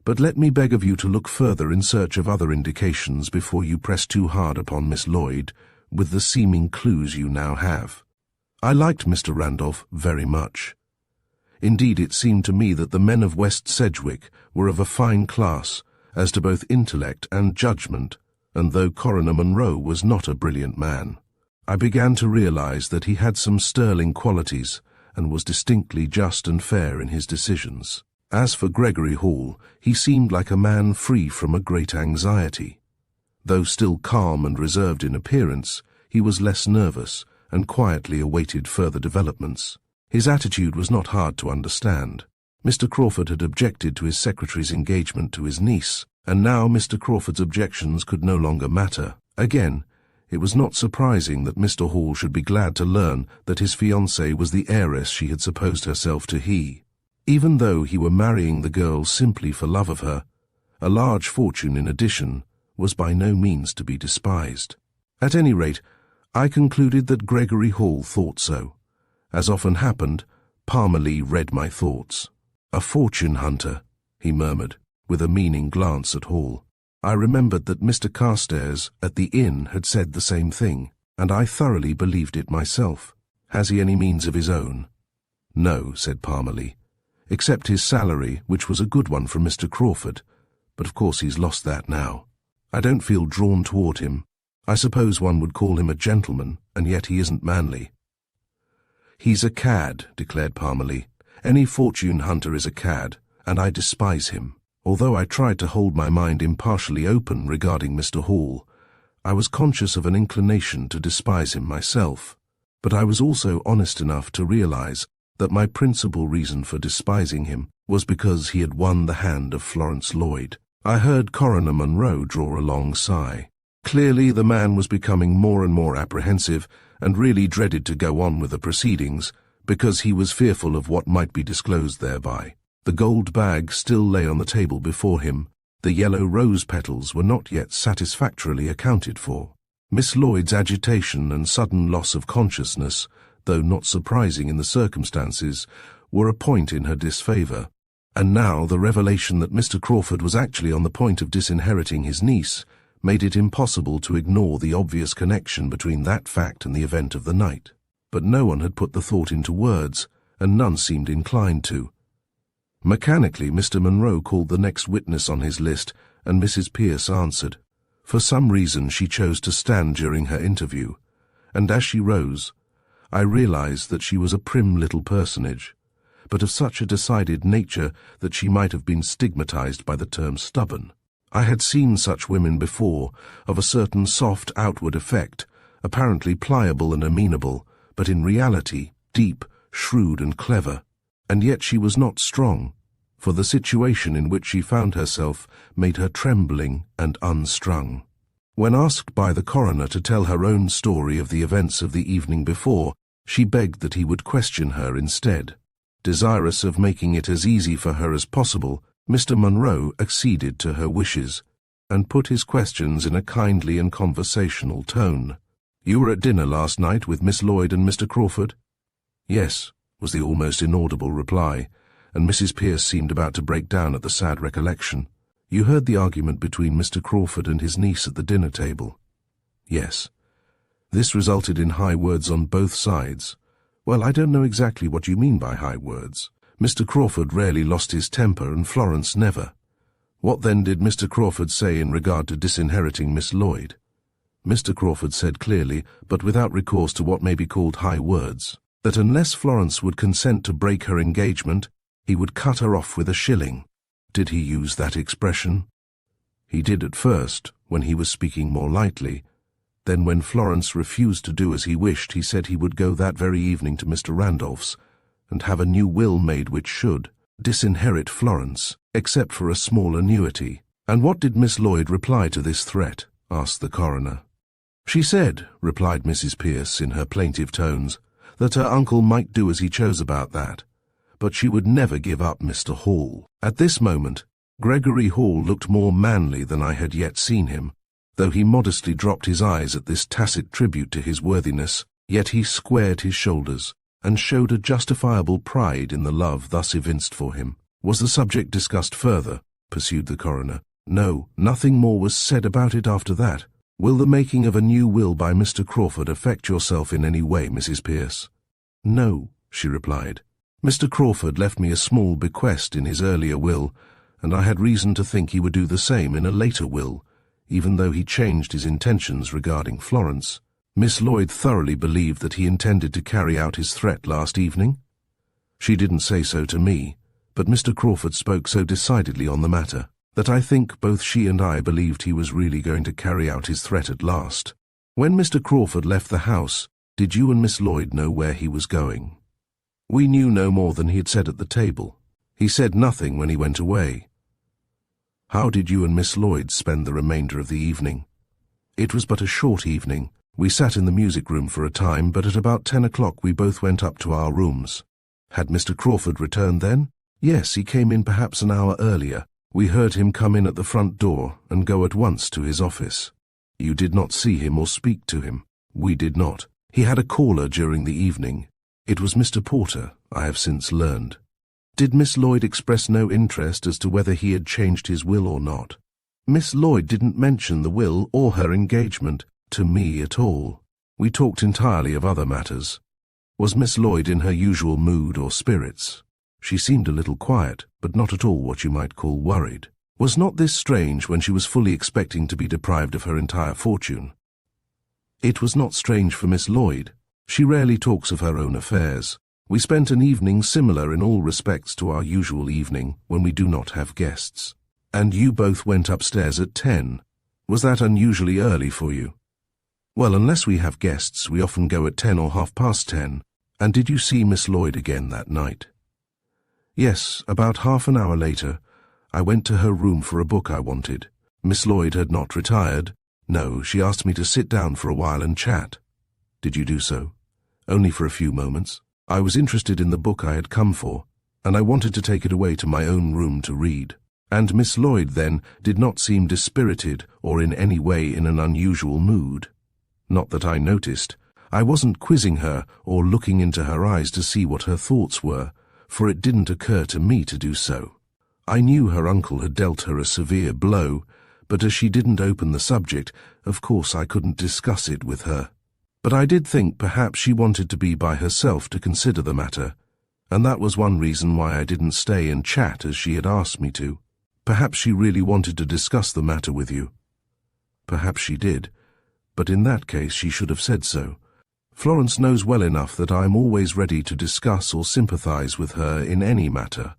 "But let me beg of you to look further in search of other indications before you press too hard upon Miss Lloyd with the seeming clues you now have." I liked Mr. Randolph very much. Indeed, it seemed to me that the men of West Sedgwick were of a fine class as to both intellect and judgment, and though Coroner Munro was not a brilliant man, I began to realize that he had some sterling qualities and was distinctly just and fair in his decisions. As for Gregory Hall, he seemed like a man free from a great anxiety. Though still calm and reserved in appearance, he was less nervous and quietly awaited further developments. His attitude was not hard to understand. Mr. Crawford had objected to his secretary's engagement to his niece, and now Mr. Crawford's objections could no longer matter. Again, it was not surprising that Mr. Hall should be glad to learn that his fiancée was the heiress she had supposed herself to he. Even though he were marrying the girl simply for love of her, a large fortune in addition was by no means to be despised. At any rate, I concluded that Gregory Hall thought so. As often happened, Parmalee read my thoughts. "A fortune hunter," he murmured, with a meaning glance at Hall. I remembered that Mr. Carstairs at the inn had said the same thing, and I thoroughly believed it myself. "Has he any means of his own?" "No," said Parmalee, "except his salary, which was a good one from Mr. Crawford, but of course he's lost that now. I don't feel drawn toward him. I suppose one would call him a gentleman, and yet he isn't manly." "He's a cad," declared Parmalee. "Any fortune hunter is a cad, and I despise him." Although I tried to hold my mind impartially open regarding Mr. Hall, I was conscious of an inclination to despise him myself. But I was also honest enough to realize that my principal reason for despising him was because he had won the hand of Florence Lloyd. I heard Coroner Munro draw a long sigh. Clearly the man was becoming more and more apprehensive and really dreaded to go on with the proceedings because he was fearful of what might be disclosed thereby. The gold bag still lay on the table before him. The yellow rose petals were not yet satisfactorily accounted for. Miss Lloyd's agitation and sudden loss of consciousness, though not surprising in the circumstances, were a point in her disfavor. And now the revelation that Mr. Crawford was actually on the point of disinheriting his niece made it impossible to ignore the obvious connection between that fact and the event of the night. But no one had put the thought into words, and none seemed inclined to. Mechanically, Mr. Munro called the next witness on his list, and Mrs. Pearce answered. For some reason she chose to stand during her interview, and as she rose, I realized that she was a prim little personage, but of such a decided nature that she might have been stigmatized by the term stubborn. I had seen such women before, of a certain soft outward effect, apparently pliable and amenable, but in reality deep, shrewd and clever. And yet she was not strong, for the situation in which she found herself made her trembling and unstrung. When asked by the coroner to tell her own story of the events of the evening before, she begged that he would question her instead. Desirous of making it as easy for her as possible, Mr. Munro acceded to her wishes, and put his questions in a kindly and conversational tone. "You were at dinner last night with Miss Lloyd and Mr. Crawford?" "Yes," was the almost inaudible reply, and Mrs. Pearce seemed about to break down at the sad recollection. "You heard the argument between Mr. Crawford and his niece at the dinner table?" "Yes." "This resulted in high words on both sides." "Well, I don't know exactly what you mean by high words. Mr. Crawford rarely lost his temper, and Florence never." "What then did Mr. Crawford say in regard to disinheriting Miss Lloyd?" "Mr. Crawford said clearly, but without recourse to what may be called high words, that unless Florence would consent to break her engagement, he would cut her off with a shilling." "Did he use that expression?" "He did at first, when he was speaking more lightly. Then when Florence refused to do as he wished, he said he would go that very evening to Mr. Randolph's, and have a new will made which should disinherit Florence, except for a small annuity." "And what did Miss Lloyd reply to this threat?" asked the coroner. "She said," replied Mrs. Pearce in her plaintive tones, "that her uncle might do as he chose about that, but she would never give up Mr. Hall." At this moment, Gregory Hall looked more manly than I had yet seen him. Though he modestly dropped his eyes at this tacit tribute to his worthiness, yet he squared his shoulders, and showed a justifiable pride in the love thus evinced for him. "Was the subject discussed further?" pursued the coroner. "No, nothing more was said about it after that." "Will the making of a new will by Mr. Crawford affect yourself in any way, Mrs. Pearce?" "No," she replied. "Mr. Crawford left me a small bequest in his earlier will, and I had reason to think he would do the same in a later will, even though he changed his intentions regarding Florence." "Miss Lloyd thoroughly believed that he intended to carry out his threat last evening?" "She didn't say so to me, but Mr. Crawford spoke so decidedly on the matter that I think both she and I believed he was really going to carry out his threat at last." "When Mr. Crawford left the house, did you and Miss Lloyd know where he was going?" "We knew no more than he had said at the table. He said nothing when he went away." "How did you and Miss Lloyd spend the remainder of the evening?" "It was but a short evening. We sat in the music room for a time, but at about 10 o'clock we both went up to our rooms." "Had Mr. Crawford returned then?" Yes, he came in perhaps an hour earlier. We heard him come in at the front door and go at once to his office. You did not see him or speak to him. We did not. He had a caller during the evening. It was Mr. Porter, I have since learned. Did Miss Lloyd express no interest as to whether he had changed his will or not? Miss Lloyd didn't mention the will or her engagement to me at all. We talked entirely of other matters. Was Miss Lloyd in her usual mood or spirits? She seemed a little quiet, but not at all what you might call worried. Was not this strange when she was fully expecting to be deprived of her entire fortune? It was not strange for Miss Lloyd. She rarely talks of her own affairs. We spent an evening similar in all respects to our usual evening when we do not have guests. And you both went upstairs at 10. Was that unusually early for you? Well, unless we have guests, we often go at 10 or 10:30. And did you see Miss Lloyd again that night? Yes, about half an hour later. I went to her room for a book I wanted. Miss Lloyd had not retired. No, she asked me to sit down for a while and chat. Did you do so? Only for a few moments. I was interested in the book I had come for, and I wanted to take it away to my own room to read. And Miss Lloyd, then, did not seem dispirited or in any way in an unusual mood. Not that I noticed. I wasn't quizzing her or looking into her eyes to see what her thoughts were, for it didn't occur to me to do so. I knew her uncle had dealt her a severe blow, but as she didn't open the subject, of course I couldn't discuss it with her. But I did think perhaps she wanted to be by herself to consider the matter, and that was one reason why I didn't stay and chat as she had asked me to. Perhaps she really wanted to discuss the matter with you. Perhaps she did, but in that case she should have said so. Florence knows well enough that I am always ready to discuss or sympathize with her in any matter,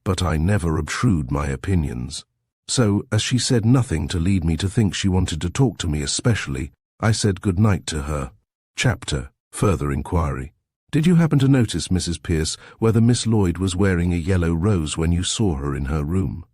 but I never obtrude my opinions. So, as she said nothing to lead me to think she wanted to talk to me especially, I said good night to her. Chapter: Further Inquiry. Did you happen to notice, Mrs. Pierce, whether Miss Lloyd was wearing a yellow rose when you saw her in her room?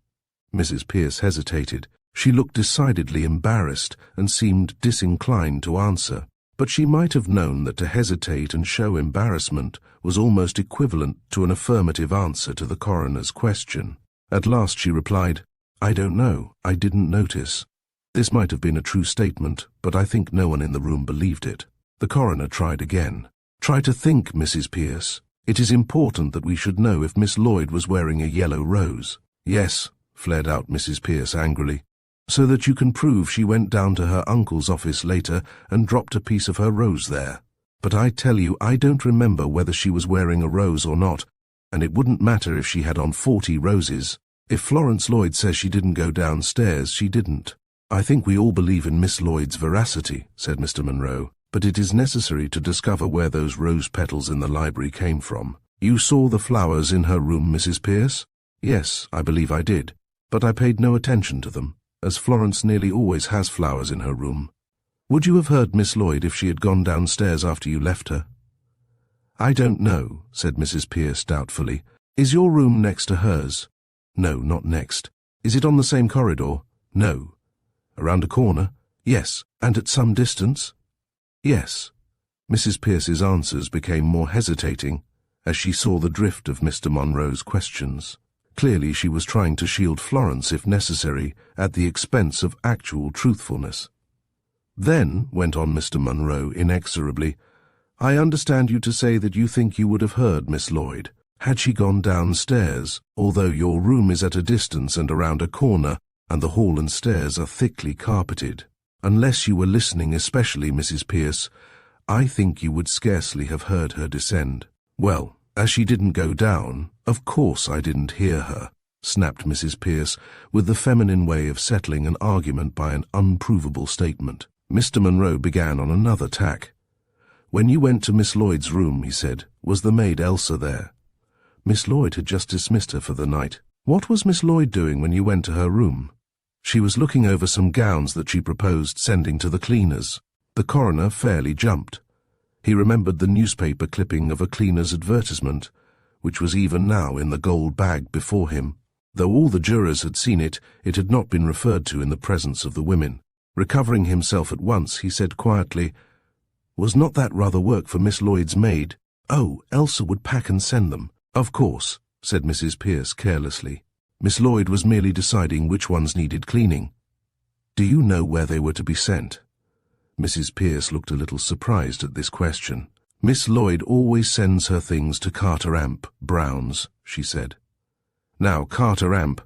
Mrs. Pierce hesitated. She looked decidedly embarrassed and seemed disinclined to answer. But she might have known that to hesitate and show embarrassment was almost equivalent to an affirmative answer to the coroner's question. At last she replied, "I don't know. I didn't notice." This might have been a true statement, but I think no one in the room believed it. The coroner tried again. "Try to think, Mrs. Pierce. It is important that we should know if Miss Lloyd was wearing a yellow rose." "Yes," flared out Mrs. Pierce angrily. "So that you can prove she went down to her uncle's office later and dropped a piece of her rose there. But I tell you, I don't remember whether she was wearing a rose or not, and it wouldn't matter if she had on 40 roses. If Florence Lloyd says she didn't go downstairs, she didn't." "I think we all believe in Miss Lloyd's veracity," said Mr. Monroe, "but it is necessary to discover where those rose petals in the library came from. You saw the flowers in her room, Mrs. Pierce?" "Yes, I believe I did, but I paid no attention to them, as Florence nearly always has flowers in her room." "Would you have heard Miss Lloyd if she had gone downstairs after you left her?" "I don't know," said Mrs. Pierce doubtfully. "Is your room next to hers?" "No, not next." "Is it on the same corridor?" "No." "Around a corner?" "Yes." "And at some distance?" "Yes." Mrs. Pierce's answers became more hesitating as she saw the drift of Mr. Monroe's questions. Clearly she was trying to shield Florence, if necessary, at the expense of actual truthfulness. "Then," went on Mr. Monroe inexorably, "I understand you to say that you think you would have heard Miss Lloyd had she gone downstairs, although your room is at a distance and around a corner, and the hall and stairs are thickly carpeted. Unless you were listening especially, Mrs. Pierce, I think you would scarcely have heard her descend." "Well, as she didn't go down, of course I didn't hear her," snapped Mrs. Pierce, with the feminine way of settling an argument by an unprovable statement. Mr. Monroe began on another tack. "When you went to Miss Lloyd's room," he said, "was the maid Elsa there?" "Miss Lloyd had just dismissed her for the night." "What was Miss Lloyd doing when you went to her room?" "She was looking over some gowns that she proposed sending to the cleaners." The coroner fairly jumped. He remembered the newspaper clipping of a cleaner's advertisement, which was even now in the gold bag before him. Though all the jurors had seen it, it had not been referred to in the presence of the women. Recovering himself at once, he said quietly, "Was not that rather work for Miss Lloyd's maid?" "Oh, Elsa would pack and send them." "Of course. said Mrs. Pierce carelessly. Miss Lloyd was merely deciding which ones needed cleaning. Do you know where they were to be sent? Mrs. Pierce looked a little surprised at this question. Miss Lloyd always sends her things to Carter Amp, Brown's, she said. Now, Carter Amp,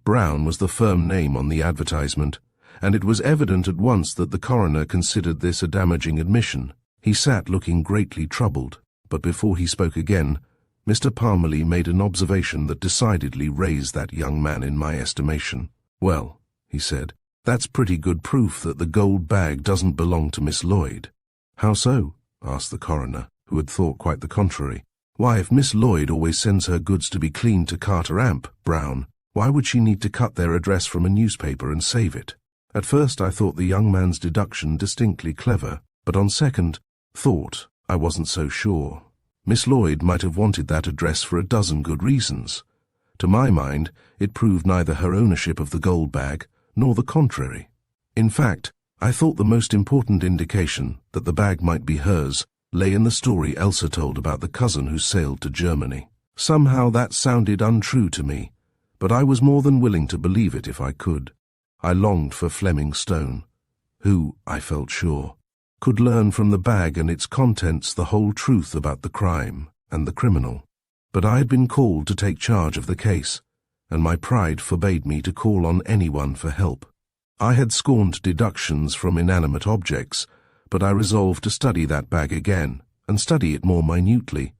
Brown was the firm name on the advertisement, and it was evident at once that the coroner considered this a damaging admission. He sat looking greatly troubled, but before he spoke again, Mr. Parmalee made an observation that decidedly raised that young man in my estimation. Well, he said, that's pretty good proof that the gold bag doesn't belong to Miss Lloyd. How so? Asked the coroner, who had thought quite the contrary. Why, if Miss Lloyd always sends her goods to be cleaned to Carter Amp, Brown, why would she need to cut their address from a newspaper and save it? At first I thought the young man's deduction distinctly clever, but on second thought I wasn't so sure. Miss Lloyd might have wanted that address for a dozen good reasons. To my mind, it proved neither her ownership of the gold bag nor the contrary. In fact, I thought the most important indication that the bag might be hers lay in the story Elsa told about the cousin who sailed to Germany. Somehow that sounded untrue to me, but I was more than willing to believe it if I could. I longed for Fleming Stone, who, I felt sure, could learn from the bag and its contents the whole truth about the crime and the criminal. But I had been called to take charge of the case, and my pride forbade me to call on anyone for help. I had scorned deductions from inanimate objects, but I resolved to study that bag again, and study it more minutely.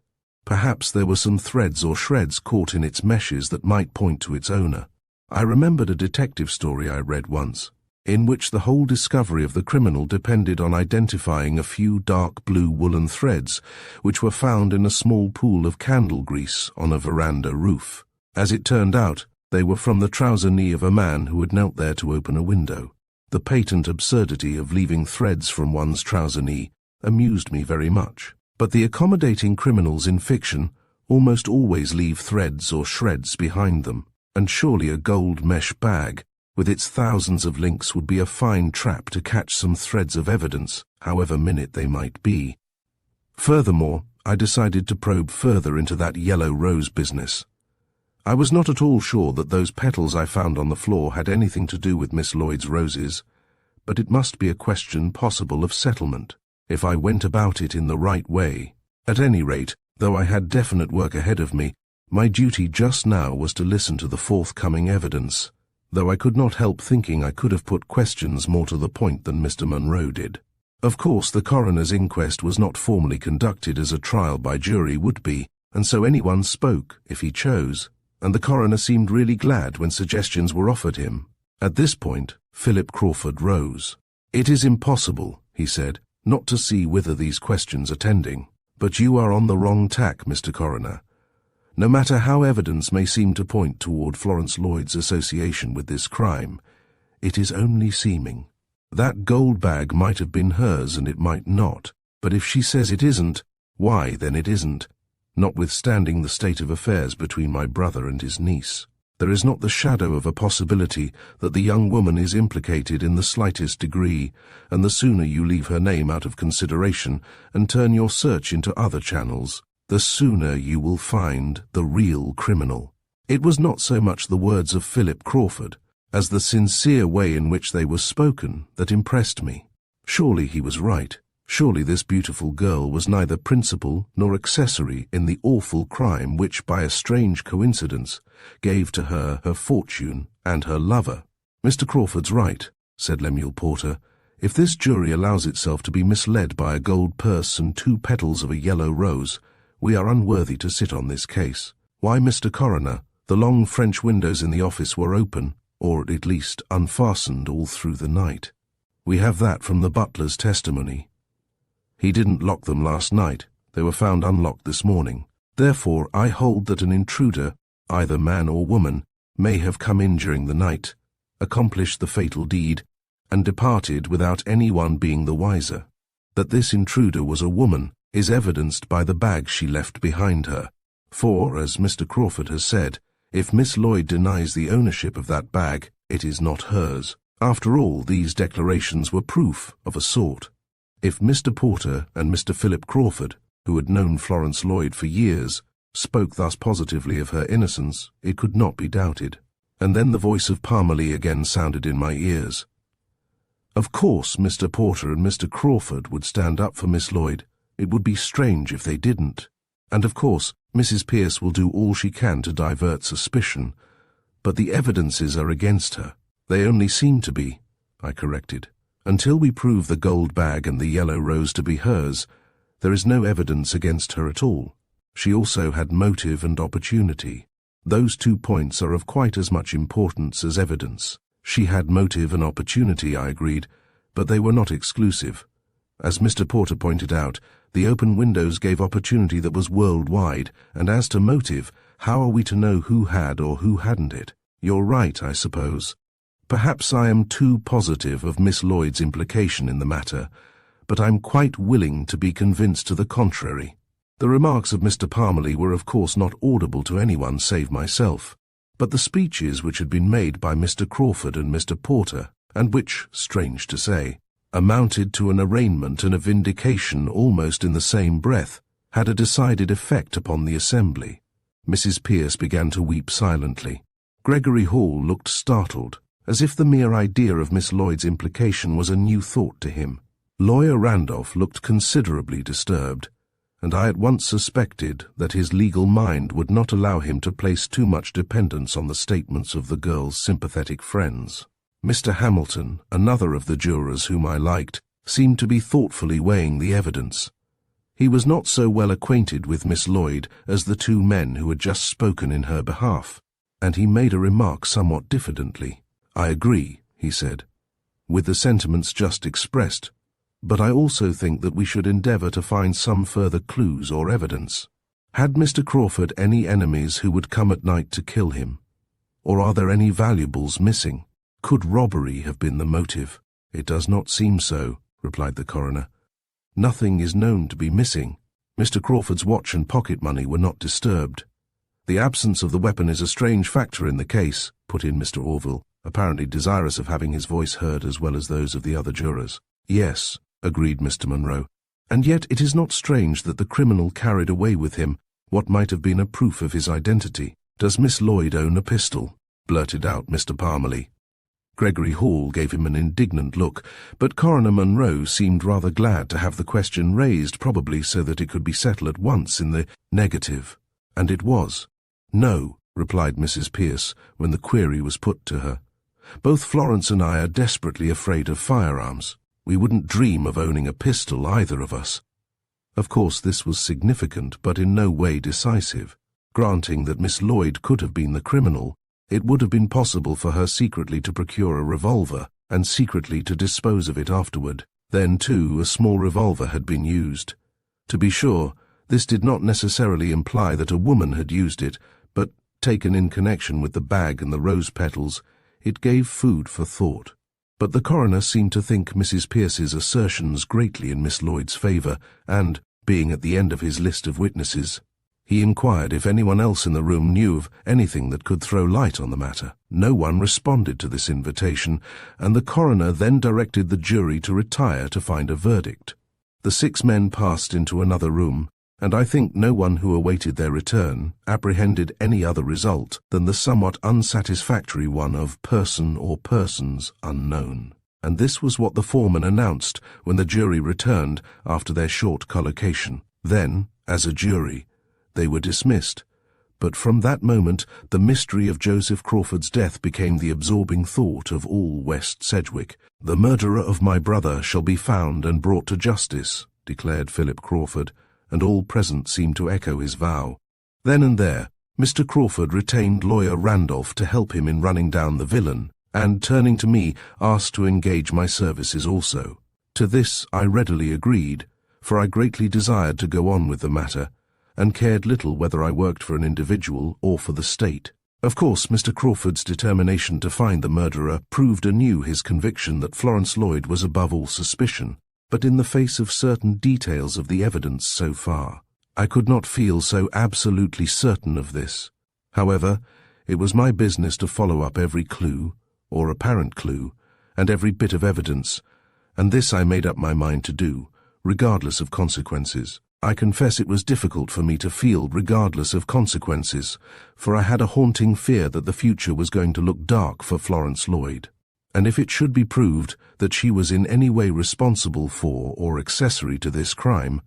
Perhaps there were some threads or shreds caught in its meshes that might point to its owner. I remembered a detective story I read once, in which the whole discovery of the criminal depended on identifying a few dark blue woolen threads which were found in a small pool of candle grease on a veranda roof. As it turned out, they were from the trouser knee of a man who had knelt there to open a window. The patent absurdity of leaving threads from one's trouser knee amused me very much. But the accommodating criminals in fiction almost always leave threads or shreds behind them, and surely a gold mesh bag with its thousands of links would be a fine trap to catch some threads of evidence, however minute they might be. Furthermore, I decided to probe further into that yellow rose business. I was not at all sure that those petals I found on the floor had anything to do with Miss Lloyd's roses, but it must be a question possible of settlement, if I went about it in the right way. At any rate, though I had definite work ahead of me, my duty just now was to listen to the forthcoming evidence, though I could not help thinking I could have put questions more to the point than Mr. Munro did. Of course, the coroner's inquest was not formally conducted as a trial by jury would be, and so anyone spoke if he chose, and the coroner seemed really glad when suggestions were offered him. At this point, Philip Crawford rose. "It is impossible," he said, "not to see whither these questions are tending. But you are on the wrong tack, Mr. Coroner. No matter how evidence may seem to point toward Florence Lloyd's association with this crime, it is only seeming. That gold bag might have been hers and it might not, but if she says it isn't, why then it isn't, notwithstanding the state of affairs between my brother and his niece. There is not the shadow of a possibility that the young woman is implicated in the slightest degree, and the sooner you leave her name out of consideration and turn your search into other channels, the sooner you will find the real criminal." It was not so much the words of Philip Crawford as the sincere way in which they were spoken that impressed me. Surely he was right. Surely this beautiful girl was neither principal nor accessory in the awful crime which, by a strange coincidence, gave to her her fortune and her lover. "Mr. Crawford's right," said Lemuel Porter. "If this jury allows itself to be misled by a gold purse and 2 petals of a yellow rose, we are unworthy to sit on this case. Why, Mr. Coroner, the long French windows in the office were open, or at least unfastened all through the night. We have that from the butler's testimony. He didn't lock them last night. They were found unlocked this morning. Therefore, I hold that an intruder, either man or woman, may have come in during the night, accomplished the fatal deed, and departed without anyone being the wiser. That this intruder was a woman is evidenced by the bag she left behind her. For, as Mr. Crawford has said, if Miss Lloyd denies the ownership of that bag, it is not hers. After all, these declarations were proof of a sort. If Mr. Porter and Mr. Philip Crawford, who had known Florence Lloyd for years, spoke thus positively of her innocence, it could not be doubted. And then the voice of Parmalee again sounded in my ears. Of course, Mr. Porter and Mr. Crawford would stand up for Miss Lloyd. It would be strange if they didn't. And of course, Mrs. Pearce will do all she can to divert suspicion. But the evidences are against her. They only seem to be, I corrected. Until we prove the gold bag and the yellow rose to be hers, there is no evidence against her at all. She also had motive and opportunity. Those 2 points are of quite as much importance as evidence. She had motive and opportunity, I agreed, but they were not exclusive. As Mr. Porter pointed out, the open windows gave opportunity that was worldwide, and as to motive, how are we to know who had or who hadn't it? You're right, I suppose. Perhaps I am too positive of Miss Lloyd's implication in the matter, but I'm quite willing to be convinced to the contrary. The remarks of Mr. Parmalee were of course not audible to anyone save myself, but the speeches which had been made by Mr. Crawford and Mr. Porter, and which, strange to say, amounted to an arraignment and a vindication almost in the same breath, had a decided effect upon the assembly. Mrs. Pearce began to weep silently. Gregory Hall looked startled, as if the mere idea of Miss Lloyd's implication was a new thought to him. Lawyer Randolph looked considerably disturbed, and I at once suspected that his legal mind would not allow him to place too much dependence on the statements of the girl's sympathetic friends. Mr. Hamilton, another of the jurors whom I liked, seemed to be thoughtfully weighing the evidence. He was not so well acquainted with Miss Lloyd as the 2 men who had just spoken in her behalf, and he made a remark somewhat diffidently. I agree, he said, with the sentiments just expressed, but I also think that we should endeavour to find some further clues or evidence. Had Mr. Crawford any enemies who would come at night to kill him? Or are there any valuables missing? Could robbery have been the motive? It does not seem so, replied the coroner. Nothing is known to be missing. Mr. Crawford's watch and pocket money were not disturbed. The absence of the weapon is a strange factor in the case, put in Mr. Orville, apparently desirous of having his voice heard as well as those of the other jurors. Yes, agreed Mr. Munro, and yet it is not strange that the criminal carried away with him what might have been a proof of his identity. Does Miss Lloyd own a pistol? Blurted out Mr. Parmalee. Gregory Hall gave him an indignant look, but Coroner Munro seemed rather glad to have the question raised, probably so that it could be settled at once in the negative. And it was. No, replied Mrs. Pearce when the query was put to her. Both Florence and I are desperately afraid of firearms. We wouldn't dream of owning a pistol, either of us. Of course this was significant, but in no way decisive. Granting that Miss Lloyd could have been the criminal, it would have been possible for her secretly to procure a revolver, and secretly to dispose of it afterward. Then, too, a small revolver had been used. To be sure, this did not necessarily imply that a woman had used it, but, taken in connection with the bag and the rose petals, it gave food for thought. But the coroner seemed to think Mrs. Pearce's assertions greatly in Miss Lloyd's favour, and, being at the end of his list of witnesses, he inquired if anyone else in the room knew of anything that could throw light on the matter. No one responded to this invitation, and the coroner then directed the jury to retire to find a verdict. The 6 men passed into another room, and I think no one who awaited their return apprehended any other result than the somewhat unsatisfactory one of person or persons unknown. And this was what the foreman announced when the jury returned after their short collocation. Then, as a jury, they were dismissed. But from that moment, the mystery of Joseph Crawford's death became the absorbing thought of all West Sedgwick. The murderer of my brother shall be found and brought to justice, declared Philip Crawford, and all present seemed to echo his vow. Then and there, Mr. Crawford retained lawyer Randolph to help him in running down the villain, and, turning to me, asked to engage my services also. To this I readily agreed, for I greatly desired to go on with the matter, and cared little whether I worked for an individual or for the state. Of course, Mr. Crawford's determination to find the murderer proved anew his conviction that Florence Lloyd was above all suspicion, but in the face of certain details of the evidence so far, I could not feel so absolutely certain of this. However, it was my business to follow up every clue, or apparent clue, and every bit of evidence, and this I made up my mind to do, regardless of consequences. I confess it was difficult for me to field regardless of consequences, for I had a haunting fear that the future was going to look dark for Florence Lloyd. And if it should be proved that she was in any way responsible for or accessory to this crime,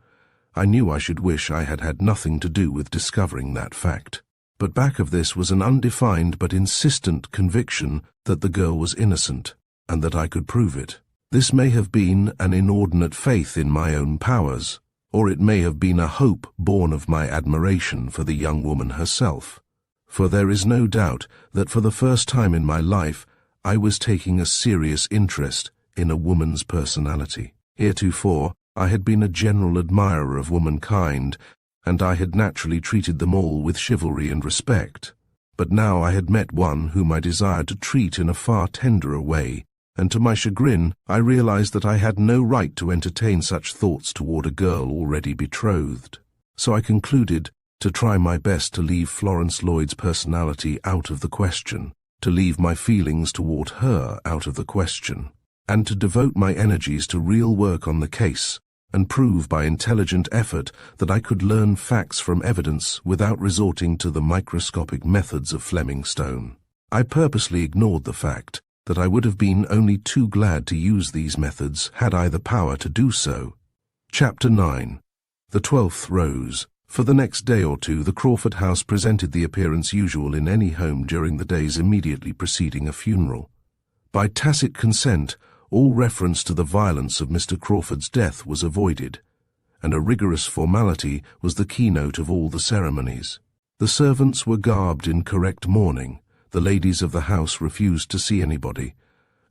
I knew I should wish I had had nothing to do with discovering that fact. But back of this was an undefined but insistent conviction that the girl was innocent, and that I could prove it. This may have been an inordinate faith in my own powers, or it may have been a hope born of my admiration for the young woman herself. For there is no doubt that for the first time in my life I was taking a serious interest in a woman's personality. Heretofore, I had been a general admirer of womankind, and I had naturally treated them all with chivalry and respect. But now I had met one whom I desired to treat in a far tenderer way, and to my chagrin I realized that I had no right to entertain such thoughts toward a girl already betrothed. So I concluded to try my best to leave Florence Lloyd's personality out of the question, to leave my feelings toward her out of the question, and to devote my energies to real work on the case, and prove by intelligent effort that I could learn facts from evidence without resorting to the microscopic methods of Fleming Stone. I purposely ignored the fact that I would have been only too glad to use these methods had I the power to do so. Chapter 9. The 12th Rose. For the next day or two the Crawford house presented the appearance usual in any home during the days immediately preceding a funeral. By tacit consent, all reference to the violence of Mr. Crawford's death was avoided, and a rigorous formality was the keynote of all the ceremonies. The servants were garbed in correct mourning, the ladies of the house refused to see anybody,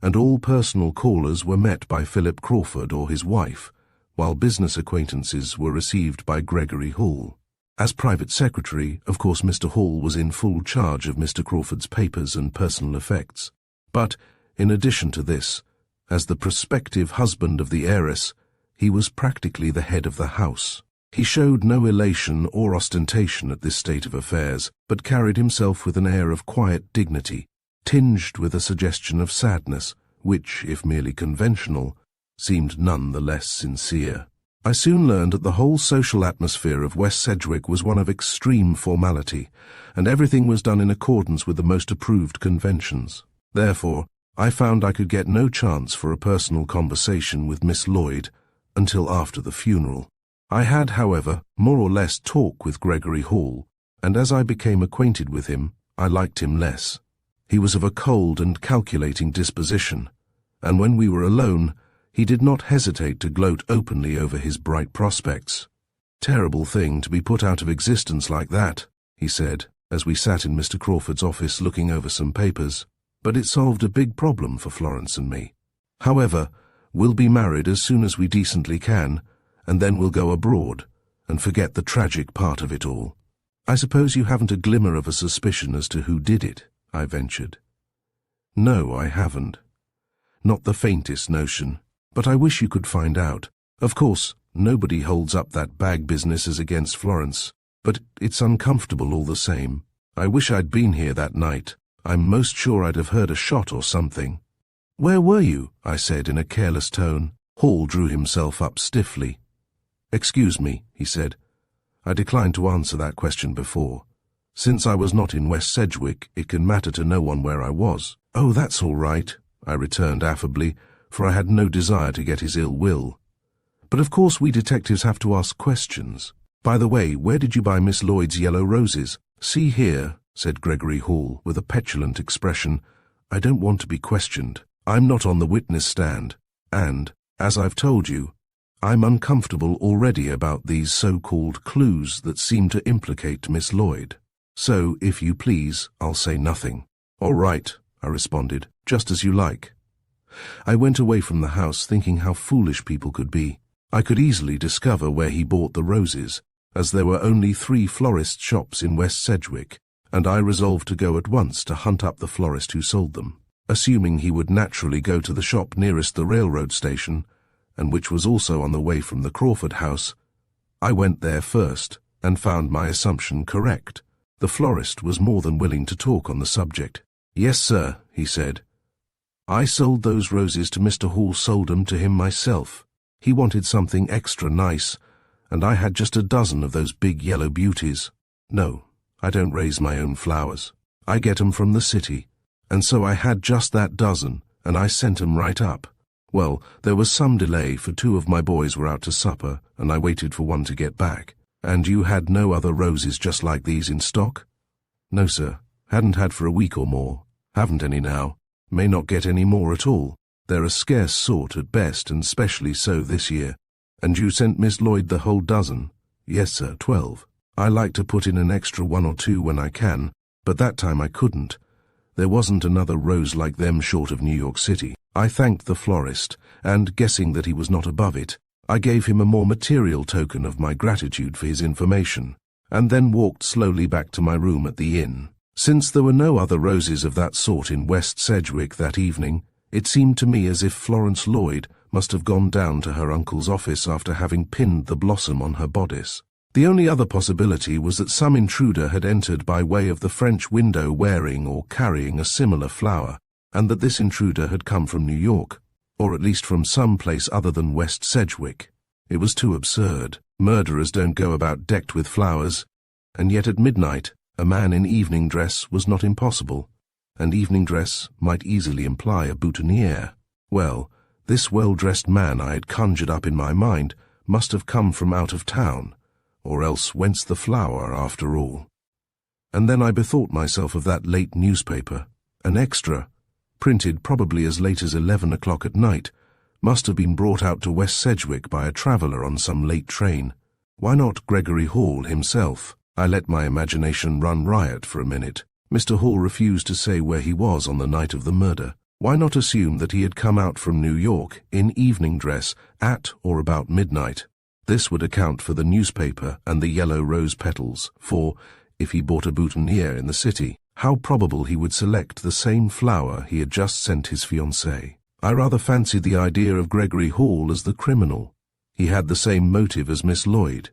and all personal callers were met by Philip Crawford or his wife, while business acquaintances were received by Gregory Hall. As private secretary, of course Mr. Hall was in full charge of Mr. Crawford's papers and personal effects. But, in addition to this, as the prospective husband of the heiress, he was practically the head of the house. He showed no elation or ostentation at this state of affairs, but carried himself with an air of quiet dignity, tinged with a suggestion of sadness, which, if merely conventional, seemed none the less sincere. I soon learned that the whole social atmosphere of West Sedgwick was one of extreme formality, and everything was done in accordance with the most approved conventions. Therefore, I found I could get no chance for a personal conversation with Miss Lloyd until after the funeral. I had, however, more or less talk with Gregory Hall, and as I became acquainted with him, I liked him less. He was of a cold and calculating disposition, and when we were alone, he did not hesitate to gloat openly over his bright prospects. "Terrible thing to be put out of existence like that," he said, as we sat in Mr. Crawford's office looking over some papers. "But it solved a big problem for Florence and me. However, we'll be married as soon as we decently can, and then we'll go abroad and forget the tragic part of it all." "I suppose you haven't a glimmer of a suspicion as to who did it?" I ventured. "No, I haven't. Not the faintest notion. But I wish you could find out. Of course, nobody holds up that bag business as against Florence, but it's uncomfortable all the same. I wish I'd been here that night. I'm most sure I'd have heard a shot or something." "Where were you?" I said in a careless tone. Hall drew himself up stiffly. "Excuse me," he said. "I declined to answer that question before. Since I was not in West Sedgwick, it can matter to no one where I was." "Oh, that's all right," I returned affably, for I had no desire to get his ill will. "But of course we detectives have to ask questions. By the way, where did you buy Miss Lloyd's yellow roses?" "See here," said Gregory Hall with a petulant expression, "I don't want to be questioned. I'm not on the witness stand, and, as I've told you, I'm uncomfortable already about these so-called clues that seem to implicate Miss Lloyd. So, if you please, I'll say nothing." "All right," I responded, "just as you like." I went away from the house thinking how foolish people could be. I could easily discover where he bought the roses, as there were only 3 florist shops in West Sedgwick, and I resolved to go at once to hunt up the florist who sold them. Assuming he would naturally go to the shop nearest the railroad station, and which was also on the way from the Crawford house, I went there first, and found my assumption correct. The florist was more than willing to talk on the subject. "Yes, sir," he said. "I sold those roses to Mr. Hall, sold 'em to him myself. He wanted something extra nice, and I had just a dozen of those big yellow beauties. No, I don't raise my own flowers. I get 'em from the city, and so I had just that dozen, and I sent 'em right up. Well, there was some delay, for 2 of my boys were out to supper, and I waited for one to get back. And you had no other roses just like these in stock? No, sir. Hadn't had for a week or more. Haven't any now. May not get any more at all. They're a scarce sort at best, and specially so this year. And you sent Miss Lloyd the whole dozen? Yes, sir, 12. I like to put in an extra 1 or 2 when I can, but that time I couldn't. There wasn't another rose like them short of New York City. I thanked the florist, and, guessing that he was not above it, I gave him a more material token of my gratitude for his information, and then walked slowly back to my room at the inn. Since there were no other roses of that sort in West Sedgwick that evening, it seemed to me as if Florence Lloyd must have gone down to her uncle's office after having pinned the blossom on her bodice. The only other possibility was that some intruder had entered by way of the French window wearing or carrying a similar flower, and that this intruder had come from New York, or at least from some place other than West Sedgwick. It was too absurd. Murderers don't go about decked with flowers, and yet at midnight a man in evening dress was not impossible, and evening dress might easily imply a boutonniere. Well, this well-dressed man I had conjured up in my mind must have come from out of town, or else whence the flower after all? And then I bethought myself of that late newspaper. An extra, printed probably as late as 11 o'clock at night, must have been brought out to West Sedgwick by a traveller on some late train. Why not Gregory Hall himself? I let my imagination run riot for a minute. Mr. Hall refused to say where he was on the night of the murder. Why not assume that he had come out from New York in evening dress at or about midnight? This would account for the newspaper and the yellow rose petals, for, if he bought a boutonniere in the city, how probable he would select the same flower he had just sent his fiancée. I rather fancied the idea of Gregory Hall as the criminal. He had the same motive as Miss Lloyd.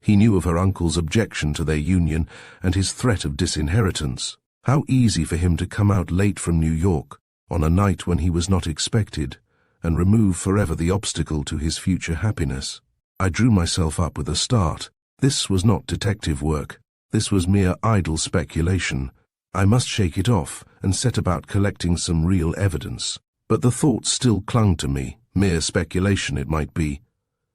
He knew of her uncle's objection to their union and his threat of disinheritance. How easy for him to come out late from New York, on a night when he was not expected, and remove forever the obstacle to his future happiness. I drew myself up with a start. This was not detective work. This was mere idle speculation. I must shake it off and set about collecting some real evidence. But the thought still clung to me. Mere speculation it might be,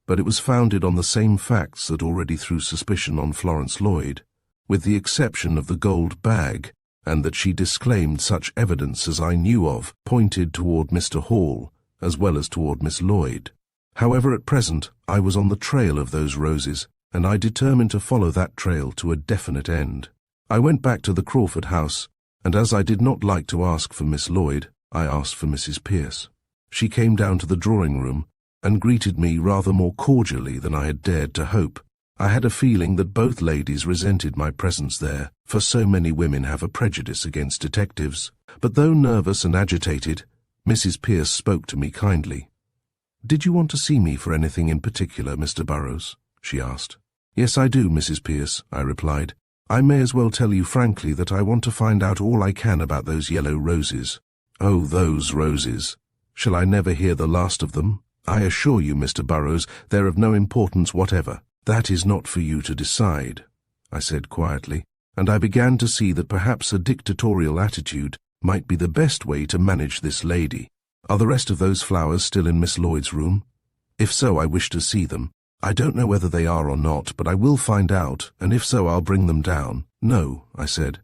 but it was founded on the same facts that already threw suspicion on Florence Lloyd, with the exception of the gold bag, and that she disclaimed such evidence as I knew of pointed toward Mr. Hall, as well as toward Miss Lloyd. However, at present, I was on the trail of those roses, and I determined to follow that trail to a definite end. I went back to the Crawford house, and as I did not like to ask for Miss Lloyd, I asked for Mrs. Pierce. She came down to the drawing-room and greeted me rather more cordially than I had dared to hope. I had a feeling that both ladies resented my presence there, for so many women have a prejudice against detectives. But though nervous and agitated, Mrs. Pierce spoke to me kindly. "Did you want to see me for anything in particular, Mr. Burrows?" she asked. "Yes, I do, Mrs. Pierce," I replied. "I may as well tell you frankly that I want to find out all I can about those yellow roses." "Oh, those roses. Shall I never hear the last of them? I assure you, Mr. Burrows, they're of no importance whatever." "That is not for you to decide," I said quietly, and I began to see that perhaps a dictatorial attitude might be the best way to manage this lady. "Are the rest of those flowers still in Miss Lloyd's room? If so, I wish to see them. I don't know whether they are or not, but I will find out, and if so, I'll bring them down." "No," I said.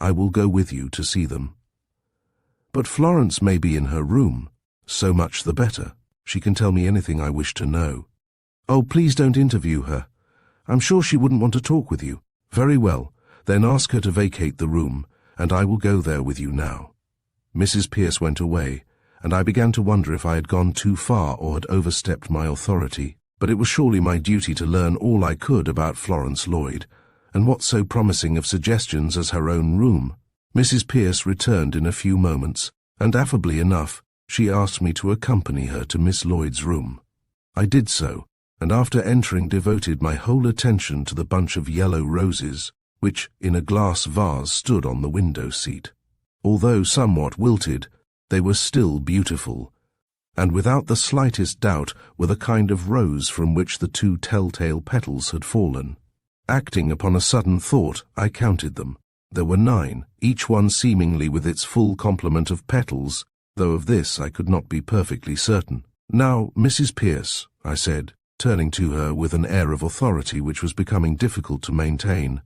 "I will go with you to see them." "But Florence may be in her room. So much the better. She can tell me anything I wish to know." "Oh, please don't interview her. I'm sure she wouldn't want to talk with you." "Very well, then ask her to vacate the room, and I will go there with you now." Mrs. Pierce went away, and I began to wonder if I had gone too far or had overstepped my authority. But it was surely my duty to learn all I could about Florence Lloyd, and what so promising of suggestions as her own room? Mrs. Pierce returned in a few moments, and affably enough, she asked me to accompany her to Miss Lloyd's room. I did so, and after entering devoted my whole attention to the bunch of yellow roses, which in a glass vase stood on the window seat. Although somewhat wilted, they were still beautiful, and without the slightest doubt were the kind of rose from which the 2 telltale petals had fallen. Acting upon a sudden thought, I counted them. There were 9, each one seemingly with its full complement of petals, though of this I could not be perfectly certain. "Now, Mrs. Pearce," I said, turning to her with an air of authority which was becoming difficult to maintain,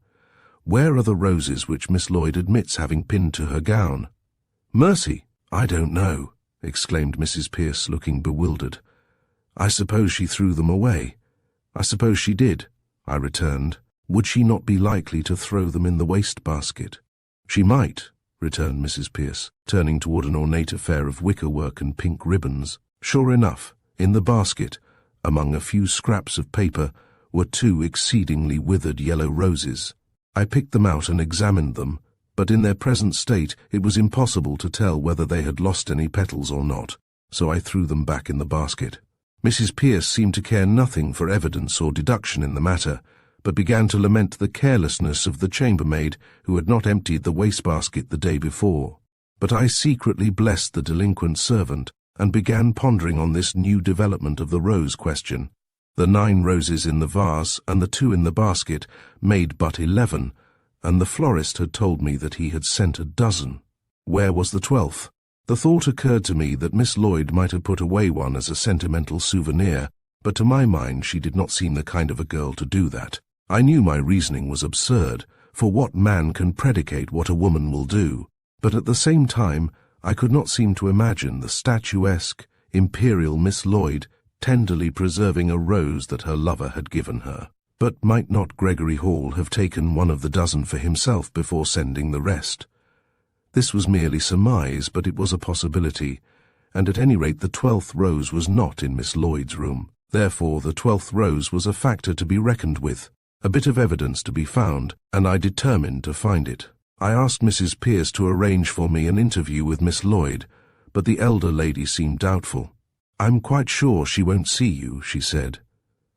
"where are the roses which Miss Lloyd admits having pinned to her gown?" "Mercy, I don't know," exclaimed Mrs. Pearce, looking bewildered. "I suppose she threw them away." "I suppose she did," I returned. "Would she not be likely to throw them in the waste-basket?" "She might," returned Mrs. Pearce, turning toward an ornate affair of wicker-work and pink ribbons. Sure enough, in the basket, among a few scraps of paper, were 2 exceedingly withered yellow roses. I picked them out and examined them, but in their present state it was impossible to tell whether they had lost any petals or not, so I threw them back in the basket. Mrs. Pearce seemed to care nothing for evidence or deduction in the matter, but began to lament the carelessness of the chambermaid who had not emptied the wastebasket the day before. But I secretly blessed the delinquent servant, and began pondering on this new development of the rose question. The 9 roses in the vase and the 2 in the basket made but 11, and the florist had told me that he had sent a dozen. Where was the 12th? The thought occurred to me that Miss Lloyd might have put away one as a sentimental souvenir, but to my mind she did not seem the kind of a girl to do that. I knew my reasoning was absurd, for what man can predicate what a woman will do? But at the same time, I could not seem to imagine the statuesque, imperial Miss Lloyd tenderly preserving a rose that her lover had given her. But might not Gregory Hall have taken one of the dozen for himself before sending the rest? This was merely surmise, but it was a possibility, and at any rate the 12th rose was not in Miss Lloyd's room. Therefore the 12th rose was a factor to be reckoned with, a bit of evidence to be found, and I determined to find it. I asked Mrs. Pearce to arrange for me an interview with Miss Lloyd, but the elder lady seemed doubtful. "I'm quite sure she won't see you," she said,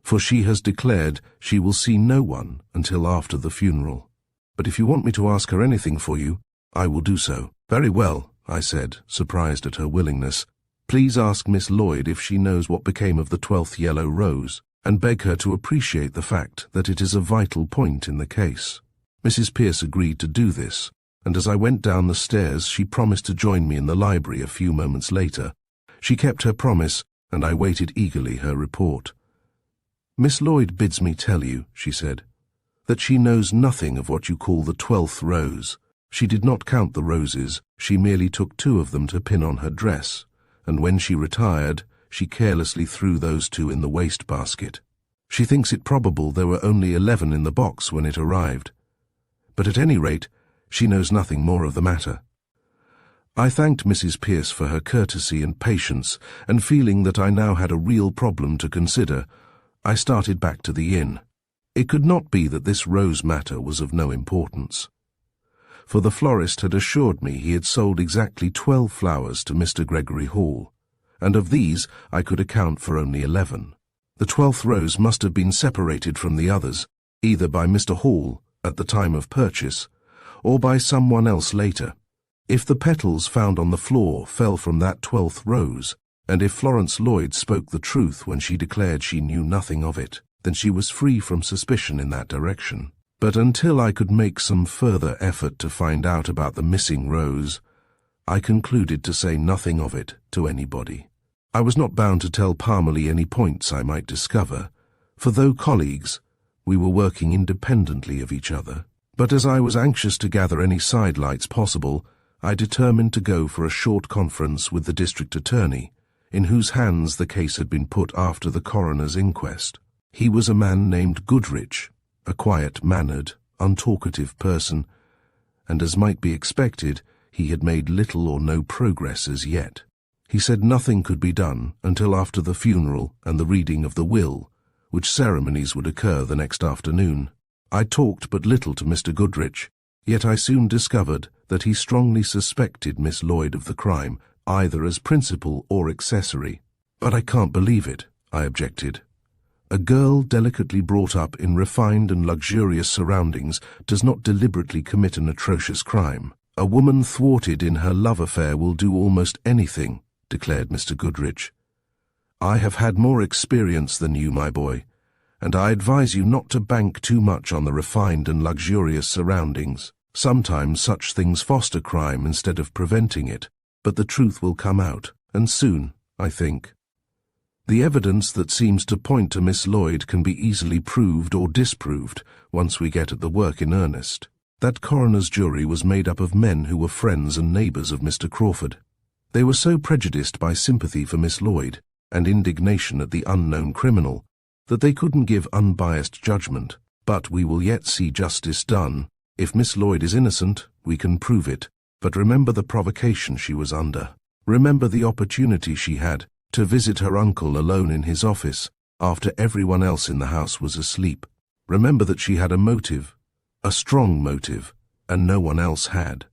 "for she has declared she will see no one until after the funeral. But if you want me to ask her anything for you, I will do so." "Very well," I said, surprised at her willingness. "Please ask Miss Lloyd if she knows what became of the 12th yellow rose, and beg her to appreciate the fact that it is a vital point in the case." Mrs. Pearce agreed to do this, and as I went down the stairs she promised to join me in the library a few moments later. She kept her promise, and I waited eagerly her report. "Miss Lloyd bids me tell you," she said, "that she knows nothing of what you call the 12th rose. She did not count the roses, she merely took 2 of them to pin on her dress, and when she retired, she carelessly threw those 2 in the waste-basket. She thinks it probable there were only 11 in the box when it arrived. But at any rate, she knows nothing more of the matter." I thanked Mrs. Pearce for her courtesy and patience, and feeling that I now had a real problem to consider, I started back to the inn. It could not be that this rose matter was of no importance, for the florist had assured me he had sold exactly 12 flowers to Mr. Gregory Hall, and of these I could account for only 11. The 12th rose must have been separated from the others, either by Mr. Hall at the time of purchase, or by someone else later. If the petals found on the floor fell from that 12th rose, and if Florence Lloyd spoke the truth when she declared she knew nothing of it, then she was free from suspicion in that direction. But until I could make some further effort to find out about the missing rose, I concluded to say nothing of it to anybody. I was not bound to tell Parmalee any points I might discover, for though colleagues, we were working independently of each other. But as I was anxious to gather any sidelights possible, I determined to go for a short conference with the district attorney, in whose hands the case had been put after the coroner's inquest. He was a man named Goodrich, a quiet-mannered, untalkative person, and as might be expected, he had made little or no progress as yet. He said nothing could be done until after the funeral and the reading of the will, which ceremonies would occur the next afternoon. I talked but little to Mr. Goodrich, yet I soon discovered that he strongly suspected Miss Lloyd of the crime, either as principal or accessory. "But I can't believe it," I objected. "A girl delicately brought up in refined and luxurious surroundings does not deliberately commit an atrocious crime. A woman thwarted in her love affair will do almost anything," declared Mr. Goodrich. I have had more experience than you, my boy, and I advise you not to bank too much on the refined and luxurious surroundings. Sometimes such things foster crime instead of preventing it, but the truth will come out, and soon, I think. The evidence that seems to point to Miss Lloyd can be easily proved or disproved once we get at the work in earnest. That coroner's jury was made up of men who were friends and neighbours of Mr. Crawford. They were so prejudiced by sympathy for Miss Lloyd and indignation at the unknown criminal that they couldn't give unbiased judgment. But we will yet see justice done. If Miss Lloyd is innocent, we can prove it. But remember the provocation she was under. Remember the opportunity she had to visit her uncle alone in his office after everyone else in the house was asleep. Remember that she had a motive, a strong motive, and no one else had.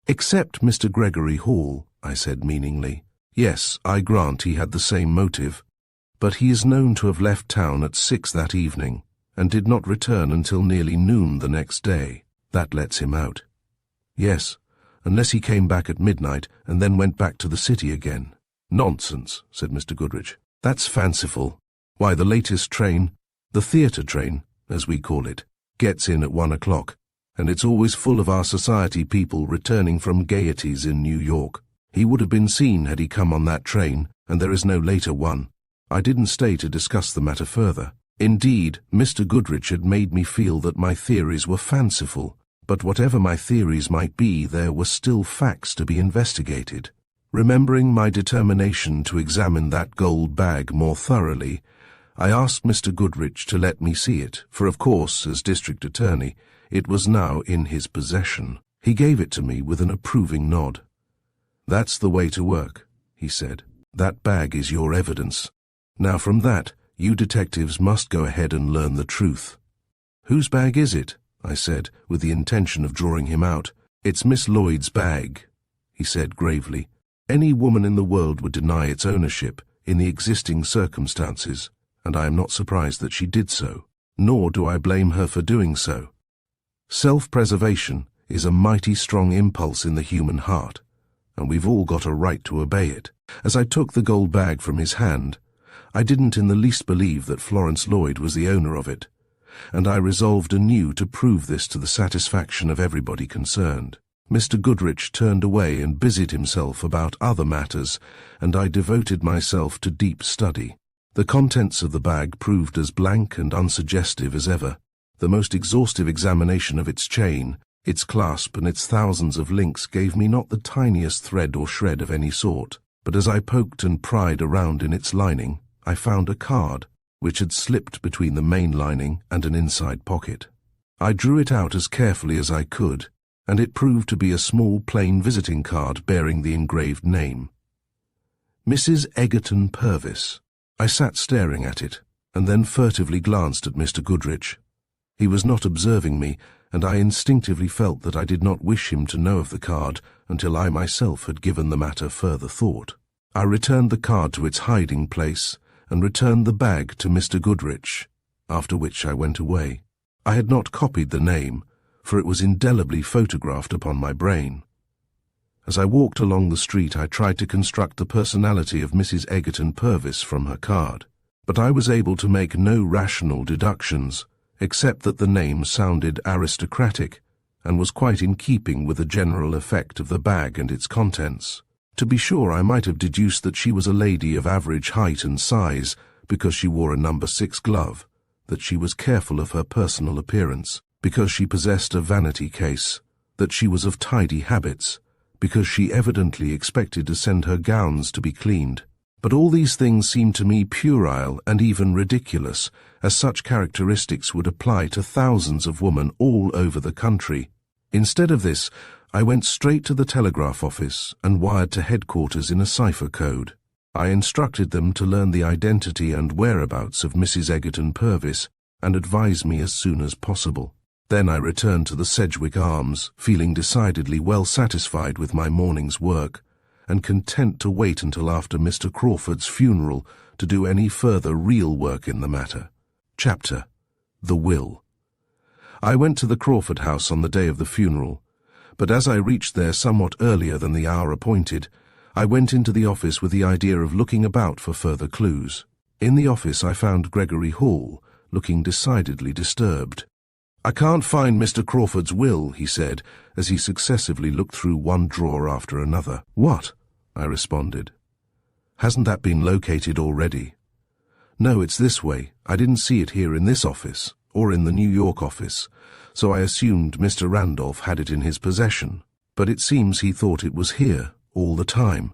Except Mr. Gregory Hall, I said meaningly. Yes, I grant he had the same motive, but he is known to have left town at 6 that evening and did not return until nearly noon the next day. That lets him out. Yes, unless he came back at midnight and then went back to the city again. Nonsense, said Mr. Goodrich. That's fanciful. Why, the latest train, the theatre train, as we call it, gets in at 1 o'clock, and it's always full of our society people returning from gaieties in New York. He would have been seen had he come on that train, and there is no later one. I didn't stay to discuss the matter further. Indeed, Mr. Goodrich had made me feel that my theories were fanciful, but whatever my theories might be, there were still facts to be investigated. Remembering my determination to examine that gold bag more thoroughly, I asked Mr. Goodrich to let me see it, for of course, as district attorney, it was now in his possession. He gave it to me with an approving nod. That's the way to work, he said. That bag is your evidence. Now from that, you detectives must go ahead and learn the truth. Whose bag is it? I said, with the intention of drawing him out. It's Miss Lloyd's bag, he said gravely. Any woman in the world would deny its ownership in the existing circumstances, and I am not surprised that she did so, nor do I blame her for doing so. Self-preservation is a mighty strong impulse in the human heart, and we've all got a right to obey it. As I took the gold bag from his hand, I didn't in the least believe that Florence Lloyd was the owner of it, and I resolved anew to prove this to the satisfaction of everybody concerned. Mr. Goodrich turned away and busied himself about other matters, and I devoted myself to deep study. The contents of the bag proved as blank and unsuggestive as ever. The most exhaustive examination of its chain, its clasp, and its thousands of links gave me not the tiniest thread or shred of any sort, but as I poked and pried around in its lining, I found a card, which had slipped between the main lining and an inside pocket. I drew it out as carefully as I could, and it proved to be a small plain visiting card bearing the engraved name. Mrs. Egerton Purvis. I sat staring at it, and then furtively glanced at Mr. Goodrich. He was not observing me, and I instinctively felt that I did not wish him to know of the card until I myself had given the matter further thought. I returned the card to its hiding place, and returned the bag to Mr. Goodrich, after which I went away. I had not copied the name, for it was indelibly photographed upon my brain. As I walked along the street, I tried to construct the personality of Mrs. Egerton Purvis from her card, but I was able to make no rational deductions, except that the name sounded aristocratic, and was quite in keeping with the general effect of the bag and its contents. To be sure, I might have deduced that she was a lady of average height and size, because she wore a No. 6 glove, that she was careful of her personal appearance, because she possessed a vanity case, that she was of tidy habits, because she evidently expected to send her gowns to be cleaned. But all these things seemed to me puerile and even ridiculous, as such characteristics would apply to thousands of women all over the country. Instead of this, I went straight to the telegraph office and wired to headquarters in a cipher code. I instructed them to learn the identity and whereabouts of Mrs. Egerton Purvis and advise me as soon as possible. Then I returned to the Sedgwick Arms, feeling decidedly well satisfied with my morning's work, and content to wait until after Mr. Crawford's funeral to do any further real work in the matter. Chapter: The Will. I went to the Crawford house on the day of the funeral, but as I reached there somewhat earlier than the hour appointed, I went into the office with the idea of looking about for further clues. In the office I found Gregory Hall, looking decidedly disturbed. "I can't find Mr. Crawford's will," he said, as he successively looked through one drawer after another. "What?" I responded. "Hasn't that been located already?" "No, it's this way. I didn't see it here in this office, or in the New York office, so I assumed Mr. Randolph had it in his possession. But it seems he thought it was here, all the time.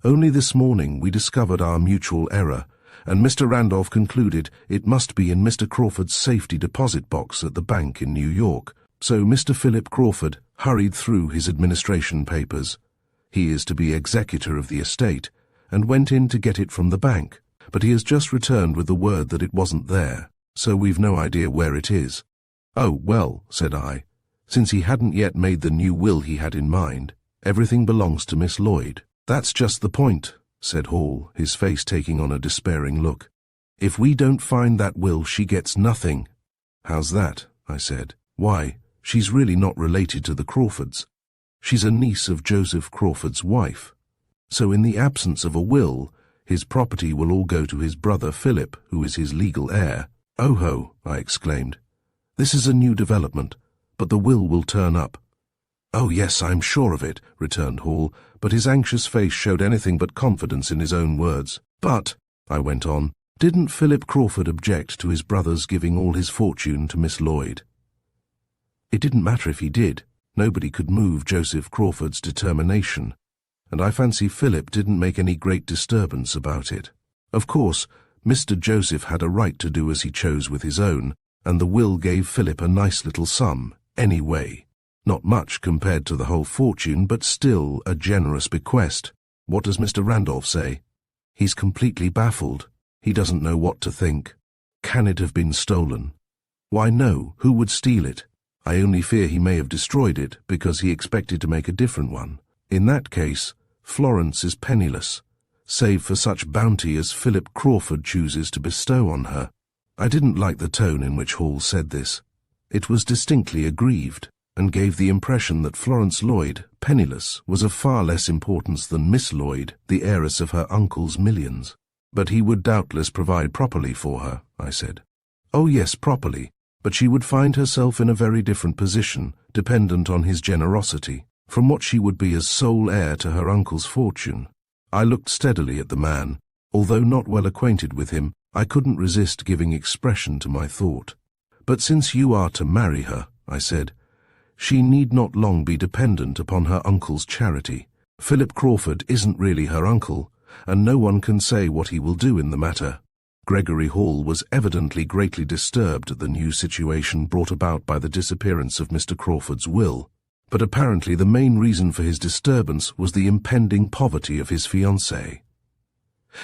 Only this morning we discovered our mutual error, and Mr. Randolph concluded it must be in Mr. Crawford's safety deposit box at the bank in New York. So Mr. Philip Crawford hurried through his administration papers. He is to be executor of the estate, and went in to get it from the bank, but he has just returned with the word that it wasn't there, so we've no idea where it is." "Oh, well," said I, "since he hadn't yet made the new will he had in mind, everything belongs to Miss Lloyd." "That's just the point," said Hall, his face taking on a despairing look. "If we don't find that will, she gets nothing." "How's that?" I said. "Why, she's really not related to the Crawfords. She's a niece of Joseph Crawford's wife. So in the absence of a will, his property will all go to his brother Philip, who is his legal heir." "Oh ho," I exclaimed. "This is a new development, but the will turn up." "Oh yes, I'm sure of it," returned Hall, but his anxious face showed anything but confidence in his own words. "But," I went on, "didn't Philip Crawford object to his brother's giving all his fortune to Miss Lloyd?" "It didn't matter if he did. Nobody could move Joseph Crawford's determination, and I fancy Philip didn't make any great disturbance about it. Of course, Mr. Joseph had a right to do as he chose with his own, and the will gave Philip a nice little sum, anyway. Not much compared to the whole fortune, but still a generous bequest. What does Mr. Randolph say?" "He's completely baffled. He doesn't know what to think. Can it have been stolen?" "Why no, who would steal it? I only fear he may have destroyed it because he expected to make a different one. In that case, Florence is penniless, save for such bounty as Philip Crawford chooses to bestow on her." I didn't like the tone in which Hall said this. It was distinctly aggrieved, and gave the impression that Florence Lloyd, penniless, was of far less importance than Miss Lloyd, the heiress of her uncle's millions. "But he would doubtless provide properly for her," I said. "Oh yes, properly, but she would find herself in a very different position, dependent on his generosity, from what she would be as sole heir to her uncle's fortune." I looked steadily at the man. Although not well acquainted with him, I couldn't resist giving expression to my thought. "But since you are to marry her," I said, "she need not long be dependent upon her uncle's charity. Philip Crawford isn't really her uncle, and no one can say what he will do in the matter." Gregory Hall was evidently greatly disturbed at the new situation brought about by the disappearance of Mr. Crawford's will, but apparently the main reason for his disturbance was the impending poverty of his fiancée.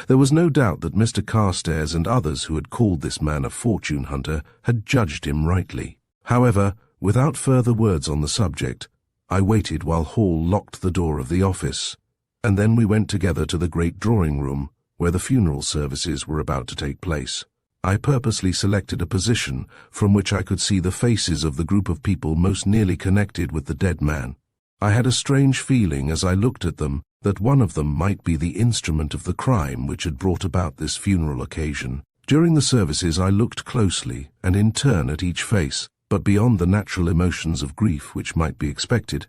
There was no doubt that Mr. Carstairs and others who had called this man a fortune hunter had judged him rightly. However, without further words on the subject, I waited while Hall locked the door of the office, and then we went together to the great drawing-room, where the funeral services were about to take place. I purposely selected a position from which I could see the faces of the group of people most nearly connected with the dead man. I had a strange feeling as I looked at them that one of them might be the instrument of the crime which had brought about this funeral occasion. During the services I looked closely and in turn at each face, but beyond the natural emotions of grief which might be expected,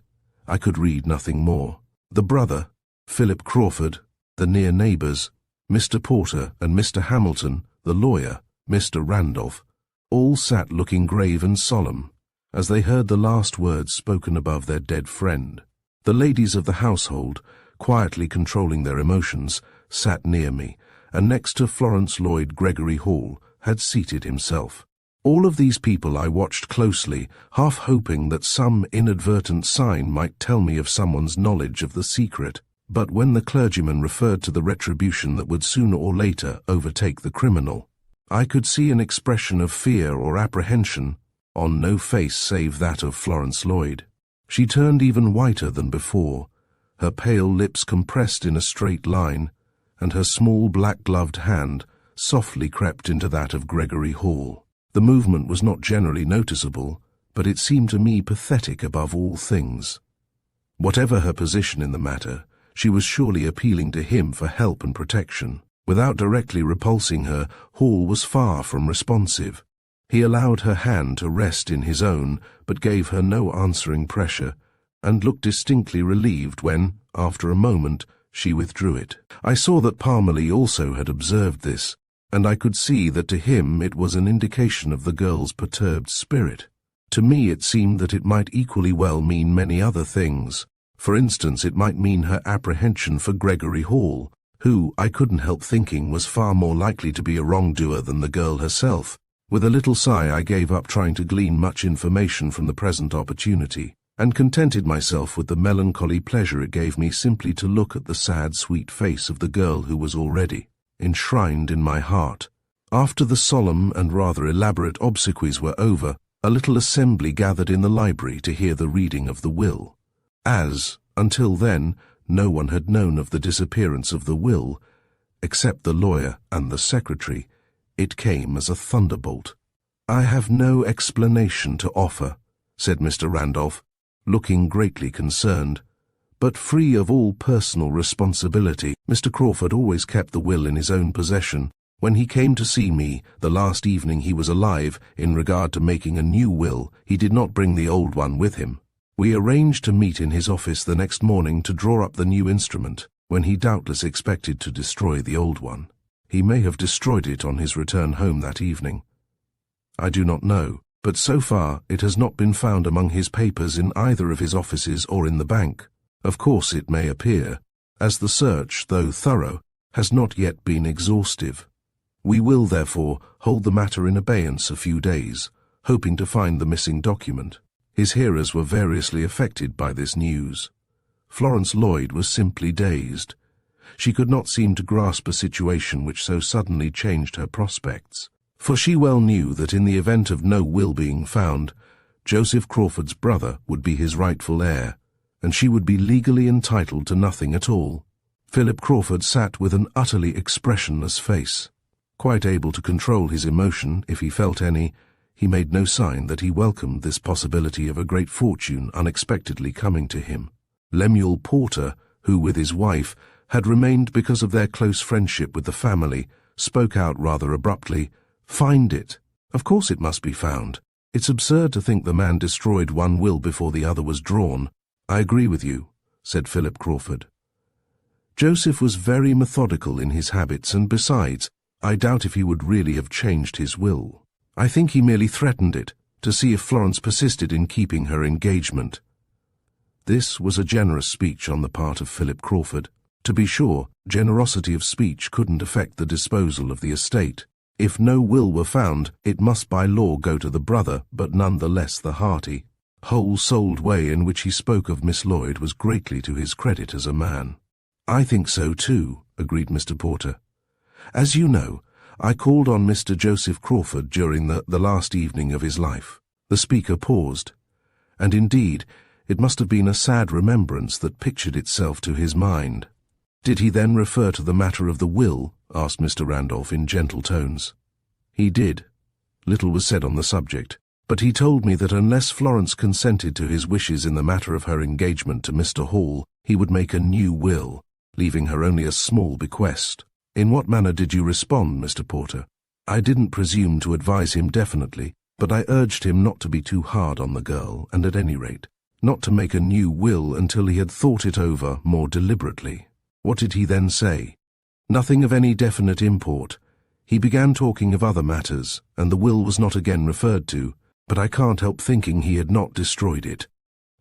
I could read nothing more. The brother, Philip Crawford, the near neighbours, Mr. Porter and Mr. Hamilton, the lawyer, Mr. Randolph, all sat looking grave and solemn, as they heard the last words spoken above their dead friend. The ladies of the household, quietly controlling their emotions, sat near me, and next to Florence Lloyd Gregory Hall had seated himself. All of these people I watched closely, half hoping that some inadvertent sign might tell me of someone's knowledge of the secret. But when the clergyman referred to the retribution that would sooner or later overtake the criminal, I could see an expression of fear or apprehension on no face save that of Florence Lloyd. She turned even whiter than before, her pale lips compressed in a straight line, and her small black-gloved hand softly crept into that of Gregory Hall. The movement was not generally noticeable, but it seemed to me pathetic above all things. Whatever her position in the matter, She was surely appealing to him for help and protection. Without directly repulsing her, Hall was far from responsive. He allowed her hand to rest in his own, but gave her no answering pressure, and looked distinctly relieved when, after a moment, she withdrew it. I saw that Parmalee also had observed this, and I could see that to him it was an indication of the girl's perturbed spirit. To me it seemed that it might equally well mean many other things. For instance, it might mean her apprehension for Gregory Hall, who, I couldn't help thinking, was far more likely to be a wrongdoer than the girl herself. With a little sigh I gave up trying to glean much information from the present opportunity, and contented myself with the melancholy pleasure it gave me simply to look at the sad, sweet face of the girl who was already enshrined in my heart. After the solemn and rather elaborate obsequies were over, a little assembly gathered in the library to hear the reading of the will. As, until then, no one had known of the disappearance of the will, except the lawyer and the secretary, it came as a thunderbolt. "I have no explanation to offer," said Mr. Randolph, looking greatly concerned, but free of all personal responsibility. Mr. Crawford always kept the will in his own possession. When he came to see me, the last evening he was alive, in regard to making a new will, he did not bring the old one with him. We arranged to meet in his office the next morning to draw up the new instrument, when he doubtless expected to destroy the old one. He may have destroyed it on his return home that evening. I do not know, but so far it has not been found among his papers in either of his offices or in the bank. Of course it may appear, as the search, though thorough, has not yet been exhaustive. We will, therefore, hold the matter in abeyance a few days, hoping to find the missing document. His hearers were variously affected by this news. Florence Lloyd was simply dazed. She could not seem to grasp a situation which so suddenly changed her prospects, for she well knew that in the event of no will being found, Joseph Crawford's brother would be his rightful heir, and she would be legally entitled to nothing at all. Philip Crawford sat with an utterly expressionless face. Quite able to control his emotion, if he felt any, he made no sign that he welcomed this possibility of a great fortune unexpectedly coming to him. Lemuel Porter, who with his wife had remained because of their close friendship with the family, spoke out rather abruptly, "Find it. Of course it must be found. It's absurd to think the man destroyed one will before the other was drawn." "I agree with you," said Philip Crawford. Joseph was very methodical in his habits, and besides, I doubt if he would really have changed his will. I think he merely threatened it, to see if Florence persisted in keeping her engagement. This was a generous speech on the part of Philip Crawford. To be sure, generosity of speech couldn't affect the disposal of the estate. If no will were found, it must by law go to the brother, but none the less the hearty, whole-souled way in which he spoke of Miss Lloyd was greatly to his credit as a man. "I think so too," agreed Mr. Porter. "As you know, I called on Mr. Joseph Crawford during the last evening of his life." The speaker paused, and indeed, it must have been a sad remembrance that pictured itself to his mind. "Did he then refer to the matter of the will?" asked Mr. Randolph in gentle tones. "He did. Little was said on the subject, but he told me that unless Florence consented to his wishes in the matter of her engagement to Mr. Hall, he would make a new will, leaving her only a small bequest." "In what manner did you respond, Mr. Porter?" "I didn't presume to advise him definitely, but I urged him not to be too hard on the girl, and at any rate, not to make a new will until he had thought it over more deliberately." "What did he then say?" "Nothing of any definite import. He began talking of other matters, and the will was not again referred to, but I can't help thinking he had not destroyed it."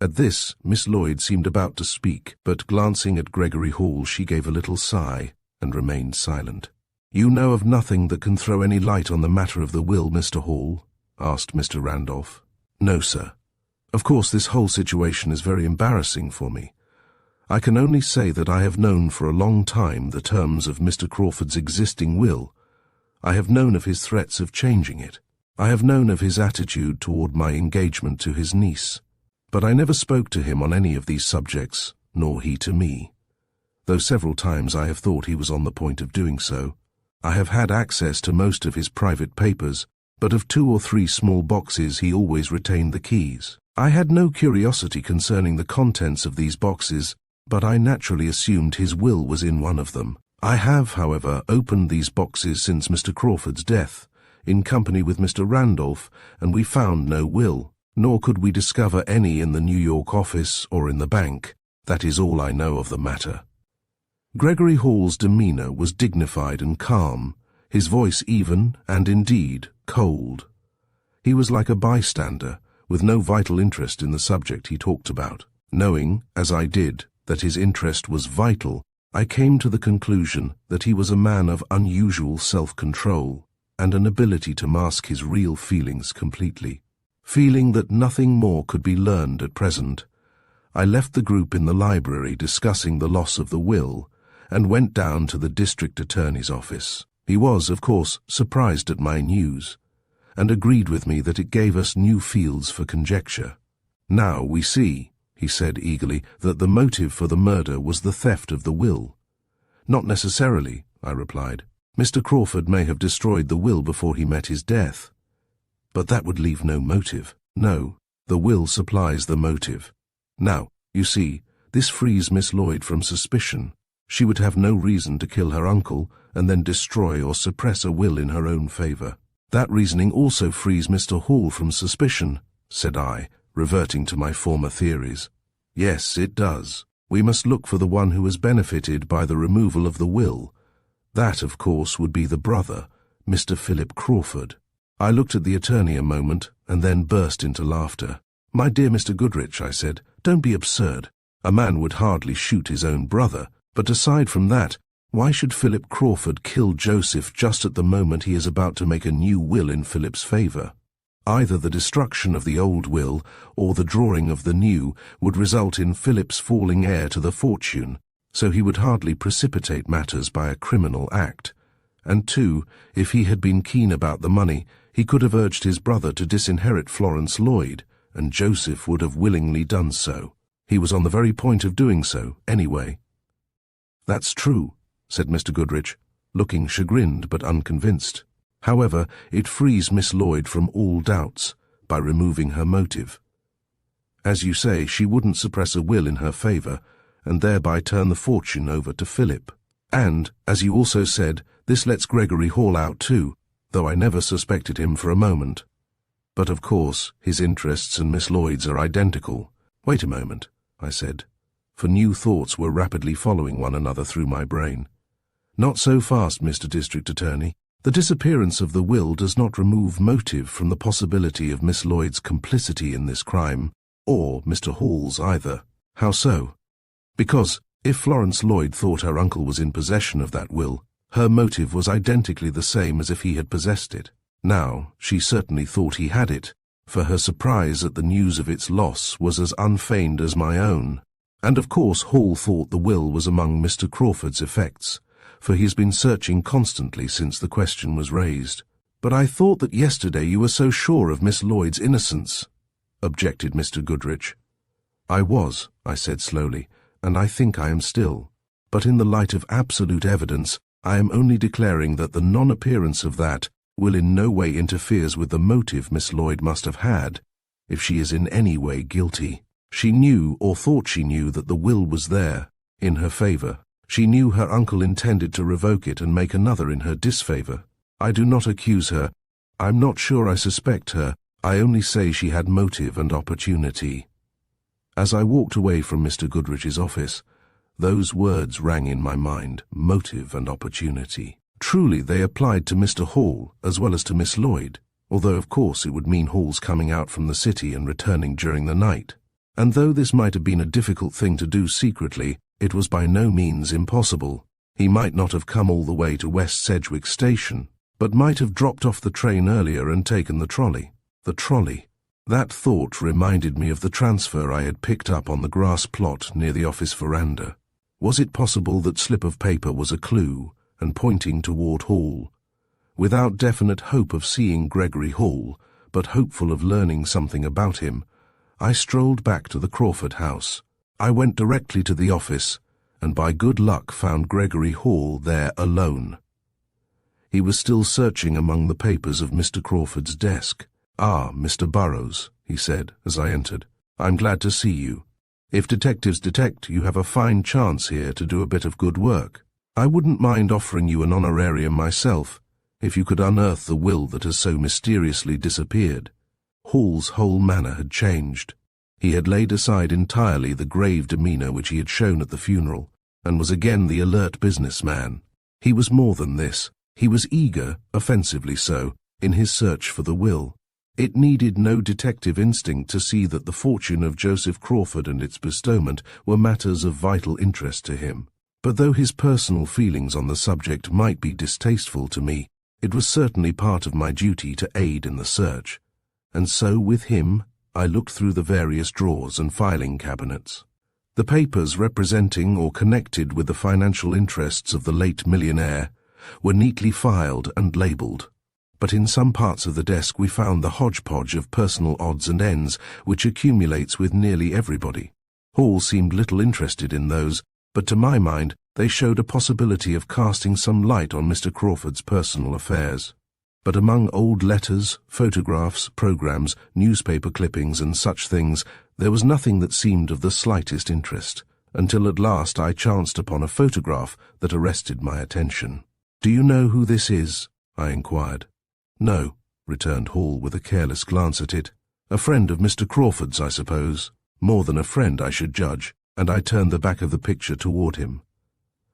At this, Miss Lloyd seemed about to speak, but glancing at Gregory Hall she gave a little sigh and remained silent. "You know of nothing that can throw any light on the matter of the will, Mr. Hall?" asked Mr. Randolph. "No, sir. Of course this whole situation is very embarrassing for me. I can only say that I have known for a long time the terms of Mr. Crawford's existing will. I have known of his threats of changing it. I have known of his attitude toward my engagement to his niece. But I never spoke to him on any of these subjects, nor he to me, though several times I have thought he was on the point of doing so. I have had access to most of his private papers, but of 2 or 3 small boxes he always retained the keys. I had no curiosity concerning the contents of these boxes, but I naturally assumed his will was in one of them. I have, however, opened these boxes since Mr. Crawford's death, in company with Mr. Randolph, and we found no will, nor could we discover any in the New York office or in the bank. That is all I know of the matter." Gregory Hall's demeanor was dignified and calm, his voice even and indeed cold. He was like a bystander, with no vital interest in the subject he talked about. Knowing, as I did, that his interest was vital, I came to the conclusion that he was a man of unusual self-control and an ability to mask his real feelings completely. Feeling that nothing more could be learned at present, I left the group in the library discussing the loss of the will and went down to the district attorney's office. He was, of course, surprised at my news and agreed with me that it gave us new fields for conjecture. "Now we see," he said eagerly, "that the motive for the murder was the theft of the will." "Not necessarily," I replied. "Mr. Crawford may have destroyed the will before he met his death. But that would leave no motive." "No, the will supplies the motive. Now, you see, this frees Miss Lloyd from suspicion. She would have no reason to kill her uncle and then destroy or suppress a will in her own favor." "That reasoning also frees Mr. Hall from suspicion," said I, reverting to my former theories. "Yes, it does. We must look for the one who has benefited by the removal of the will. That, of course, would be the brother, Mr. Philip Crawford." I looked at the attorney a moment and then burst into laughter. "My dear Mr. Goodrich," I said, "don't be absurd. A man would hardly shoot his own brother. But aside from that, why should Philip Crawford kill Joseph just at the moment he is about to make a new will in Philip's favor? Either the destruction of the old will or the drawing of the new would result in Philip's falling heir to the fortune, so he would hardly precipitate matters by a criminal act. And two, if he had been keen about the money, he could have urged his brother to disinherit Florence Lloyd, and Joseph would have willingly done so. He was on the very point of doing so, anyway." "That's true," said Mr. Goodrich, looking chagrined but unconvinced. "However, it frees Miss Lloyd from all doubts by removing her motive. As you say, she wouldn't suppress a will in her favor and thereby turn the fortune over to Philip. And, as you also said, this lets Gregory Hall out too, though I never suspected him for a moment. But of course, his interests and Miss Lloyd's are identical." "Wait a moment," I said, for new thoughts were rapidly following one another through my brain. "Not so fast, Mr. District Attorney. The disappearance of the will does not remove motive from the possibility of Miss Lloyd's complicity in this crime, or Mr. Hall's either." "How so?" "Because, if Florence Lloyd thought her uncle was in possession of that will, her motive was identically the same as if he had possessed it. Now, she certainly thought he had it, for her surprise at the news of its loss was as unfeigned as my own. And of course Hall thought the will was among Mr. Crawford's effects, for he has been searching constantly since the question was raised." "But I thought that yesterday you were so sure of Miss Lloyd's innocence," objected Mr. Goodrich. "I was," I said slowly, "and I think I am still. But in the light of absolute evidence, I am only declaring that the non-appearance of that will in no way interferes with the motive Miss Lloyd must have had, if she is in any way guilty. She knew, or thought she knew, that the will was there, in her favor. She knew her uncle intended to revoke it and make another in her disfavor. I do not accuse her. I'm not sure I suspect her. I only say she had motive and opportunity." As I walked away from Mr. Goodrich's office, those words rang in my mind, motive and opportunity. Truly they applied to Mr. Hall as well as to Miss Lloyd, although of course it would mean Hall's coming out from the city and returning during the night. And though this might have been a difficult thing to do secretly, it was by no means impossible. He might not have come all the way to West Sedgwick Station, but might have dropped off the train earlier and taken the trolley. The trolley. That thought reminded me of the transfer I had picked up on the grass plot near the office veranda. Was it possible that slip of paper was a clue and pointing toward Hall? Without definite hope of seeing Gregory Hall, but hopeful of learning something about him, I strolled back to the Crawford house. I went directly to the office, and by good luck found Gregory Hall there alone. He was still searching among the papers of Mr. Crawford's desk. "Ah, Mr. Burrows," he said as I entered. "I'm glad to see you. If detectives detect, you have a fine chance here to do a bit of good work. I wouldn't mind offering you an honorarium myself, if you could unearth the will that has so mysteriously disappeared." Hall's whole manner had changed. He had laid aside entirely the grave demeanor which he had shown at the funeral, and was again the alert businessman. He was more than this. He was eager, offensively so, in his search for the will. It needed no detective instinct to see that the fortune of Joseph Crawford and its bestowment were matters of vital interest to him. But though his personal feelings on the subject might be distasteful to me, it was certainly part of my duty to aid in the search. And so, with him, I looked through the various drawers and filing cabinets. The papers representing or connected with the financial interests of the late millionaire were neatly filed and labelled. But in some parts of the desk we found the hodgepodge of personal odds and ends which accumulates with nearly everybody. Hall seemed little interested in those, but to my mind they showed a possibility of casting some light on Mr. Crawford's personal affairs. But among old letters, photographs, programs, newspaper clippings and such things, there was nothing that seemed of the slightest interest, until at last I chanced upon a photograph that arrested my attention. "Do you know who this is?" I inquired. "No," returned Hall with a careless glance at it. "A friend of Mr. Crawford's, I suppose. More than a friend, I should judge," and I turned the back of the picture toward him.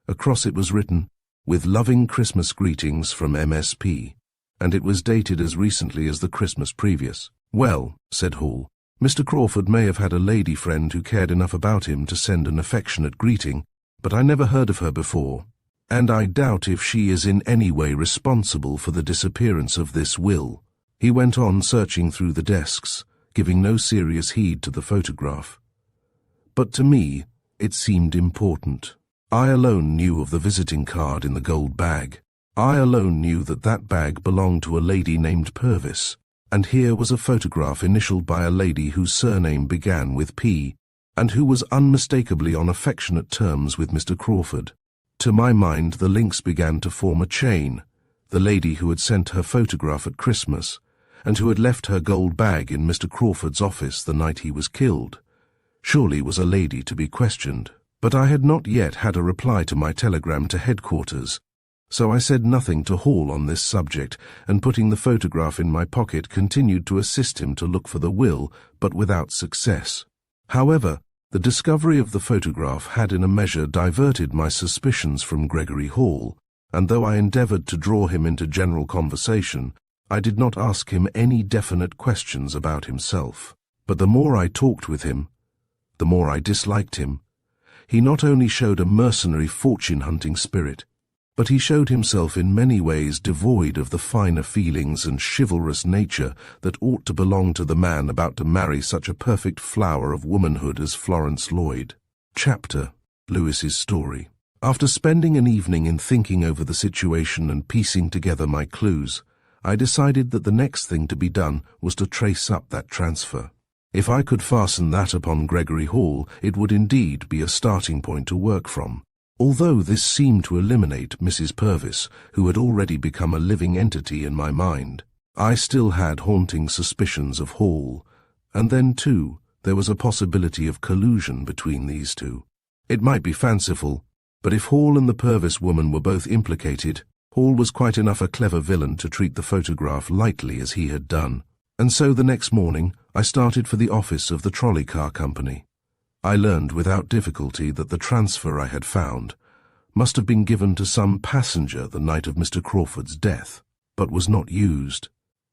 Across it was written, "With loving Christmas greetings from MSP," and it was dated as recently as the Christmas previous. "Well," said Hall, "Mr. Crawford may have had a lady friend who cared enough about him to send an affectionate greeting, but I never heard of her before, and I doubt if she is in any way responsible for the disappearance of this will." He went on searching through the desks, giving no serious heed to the photograph. But to me, it seemed important. I alone knew of the visiting card in the gold bag. I alone knew that that bag belonged to a lady named Purvis, and here was a photograph initialed by a lady whose surname began with P, and who was unmistakably on affectionate terms with Mr. Crawford. To my mind, the links began to form a chain. The lady who had sent her photograph at Christmas, and who had left her gold bag in Mr. Crawford's office the night he was killed, surely was a lady to be questioned. But I had not yet had a reply to my telegram to headquarters, so I said nothing to Hall on this subject, and putting the photograph in my pocket continued to assist him to look for the will, but without success. However, the discovery of the photograph had in a measure diverted my suspicions from Gregory Hall, and though I endeavoured to draw him into general conversation, I did not ask him any definite questions about himself. But the more I talked with him, the more I disliked him. He not only showed a mercenary fortune-hunting spirit, but he showed himself in many ways devoid of the finer feelings and chivalrous nature that ought to belong to the man about to marry such a perfect flower of womanhood as Florence Lloyd. Chapter: Lewis's story. After spending an evening in thinking over the situation and piecing together my clues, I decided that the next thing to be done was to trace up that transfer. If I could fasten that upon Gregory Hall, it would indeed be a starting point to work from. Although this seemed to eliminate Mrs. Purvis, who had already become a living entity in my mind, I still had haunting suspicions of Hall, and then, too, there was a possibility of collusion between these two. It might be fanciful, but if Hall and the Purvis woman were both implicated, Hall was quite enough a clever villain to treat the photograph lightly as he had done. And so the next morning I started for the office of the trolley car company. I learned without difficulty that the transfer I had found must have been given to some passenger the night of Mr. Crawford's death, but was not used.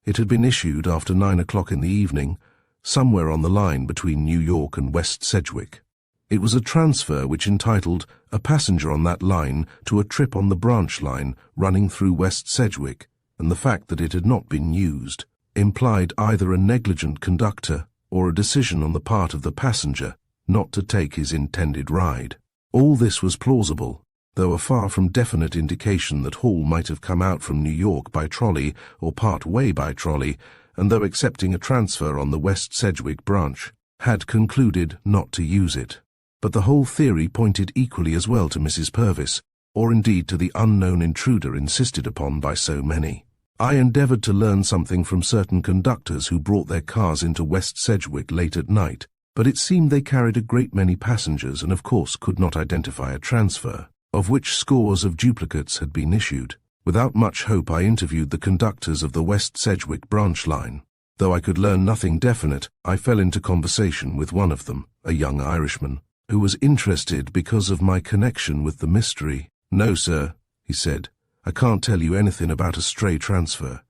It had been issued after 9 o'clock in the evening, somewhere on the line between New York and West Sedgwick. It was a transfer which entitled a passenger on that line to a trip on the branch line running through West Sedgwick, and the fact that it had not been used implied either a negligent conductor or a decision on the part of the passenger not to take his intended ride. All this was plausible, though a far from definite indication that Hall might have come out from New York by trolley or part way by trolley, and though accepting a transfer on the West Sedgwick branch, had concluded not to use it. But the whole theory pointed equally as well to Mrs. Purvis, or indeed to the unknown intruder insisted upon by so many. I endeavoured to learn something from certain conductors who brought their cars into West Sedgwick late at night, but it seemed they carried a great many passengers and of course could not identify a transfer, of which scores of duplicates had been issued. Without much hope, I interviewed the conductors of the West Sedgwick branch line. Though I could learn nothing definite, I fell into conversation with one of them, a young Irishman, who was interested because of my connection with the mystery. "No, sir," he said, "I can't tell you anything about a stray transfer.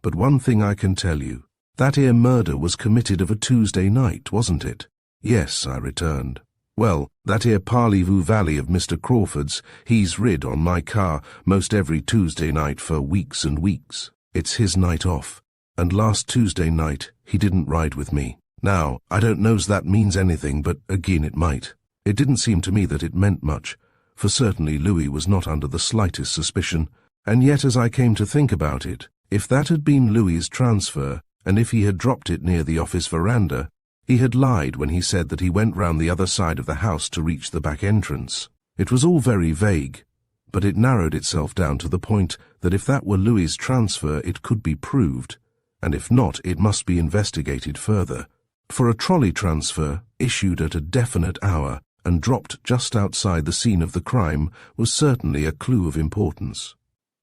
But one thing I can tell you. That 'ere murder was committed of a Tuesday night, wasn't it?" "Yes," I returned. "Well, that 'ere Parleyvoo Valley of Mr. Crawford's, he's rid on my car most every Tuesday night for weeks and weeks. It's his night off. And last Tuesday night, he didn't ride with me. Now, I don't know's that means anything, but again it might. It didn't seem to me that it meant much, for certainly Louis was not under the slightest suspicion, and yet as I came to think about it, if that had been Louis's transfer, and if he had dropped it near the office veranda, he had lied when he said that he went round the other side of the house to reach the back entrance. It was all very vague, but it narrowed itself down to the point that if that were Louis's transfer, it could be proved, and if not, it must be investigated further. For a trolley transfer, issued at a definite hour and dropped just outside the scene of the crime, was certainly a clue of importance.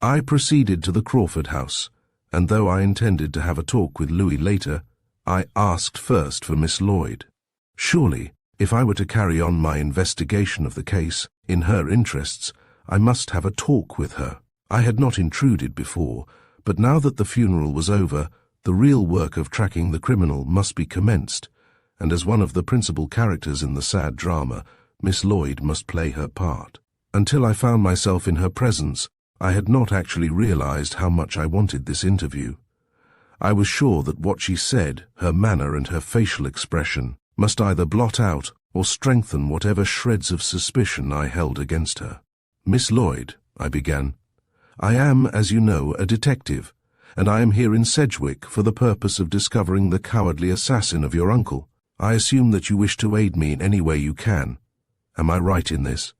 I proceeded to the Crawford house, and though I intended to have a talk with Louis later, I asked first for Miss Lloyd. Surely, if I were to carry on my investigation of the case, in her interests, I must have a talk with her. I had not intruded before, but now that the funeral was over, the real work of tracking the criminal must be commenced, and as one of the principal characters in the sad drama, Miss Lloyd must play her part. Until I found myself in her presence, I had not actually realized how much I wanted this interview. I was sure that what she said, her manner and her facial expression, must either blot out or strengthen whatever shreds of suspicion I held against her. "Miss Lloyd," I began, "I am, as you know, a detective, and I am here in Sedgwick for the purpose of discovering the cowardly assassin of your uncle. I assume that you wish to aid me in any way you can. Am I right in this?"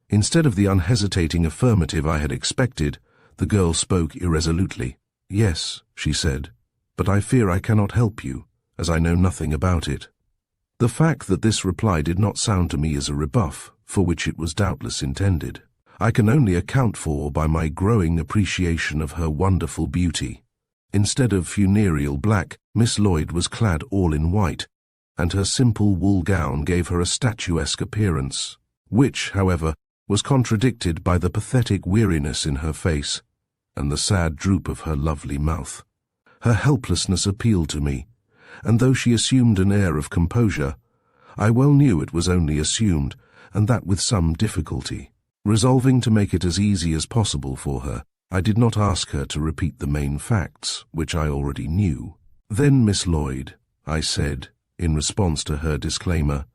Instead of the unhesitating affirmative I had expected, the girl spoke irresolutely. "Yes," she said, "but I fear I cannot help you, as I know nothing about it." The fact that this reply did not sound to me as a rebuff, for which it was doubtless intended, I can only account for by my growing appreciation of her wonderful beauty. Instead of funereal black, Miss Lloyd was clad all in white, and her simple wool gown gave her a statuesque appearance, which, however, was contradicted by the pathetic weariness in her face and the sad droop of her lovely mouth. Her helplessness appealed to me, and though she assumed an air of composure, I well knew it was only assumed, and that with some difficulty. Resolving to make it as easy as possible for her, I did not ask her to repeat the main facts, which I already knew. "Then, Miss Lloyd," I said, in response to her disclaimer,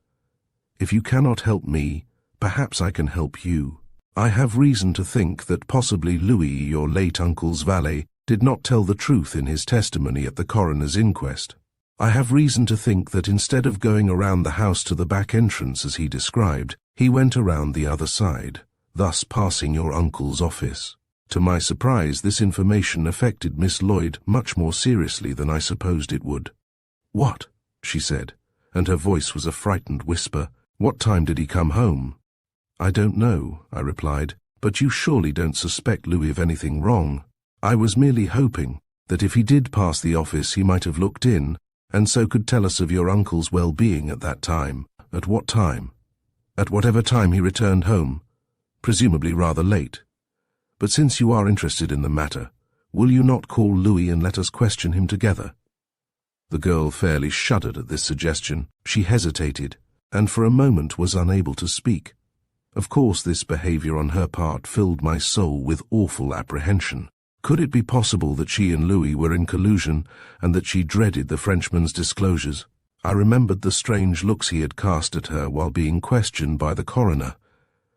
"if you cannot help me, perhaps I can help you. I have reason to think that possibly Louis, your late uncle's valet, did not tell the truth in his testimony at the coroner's inquest. I have reason to think that instead of going around the house to the back entrance as he described, he went around the other side, thus passing your uncle's office. To my surprise, this information affected Miss Lloyd much more seriously than I supposed it would. "What?" she said, and her voice was a frightened whisper. "What time did he come home?" "I don't know," I replied, "but you surely don't suspect Louis of anything wrong. I was merely hoping that if he did pass the office he might have looked in, and so could tell us of your uncle's well-being at that time." "At what time?" "At whatever time he returned home, presumably rather late. But since you are interested in the matter, will you not call Louis and let us question him together?" The girl fairly shuddered at this suggestion. She hesitated, and for a moment was unable to speak. Of course, this behavior on her part filled my soul with awful apprehension. Could it be possible that she and Louis were in collusion, and that she dreaded the Frenchman's disclosures? I remembered the strange looks he had cast at her while being questioned by the coroner.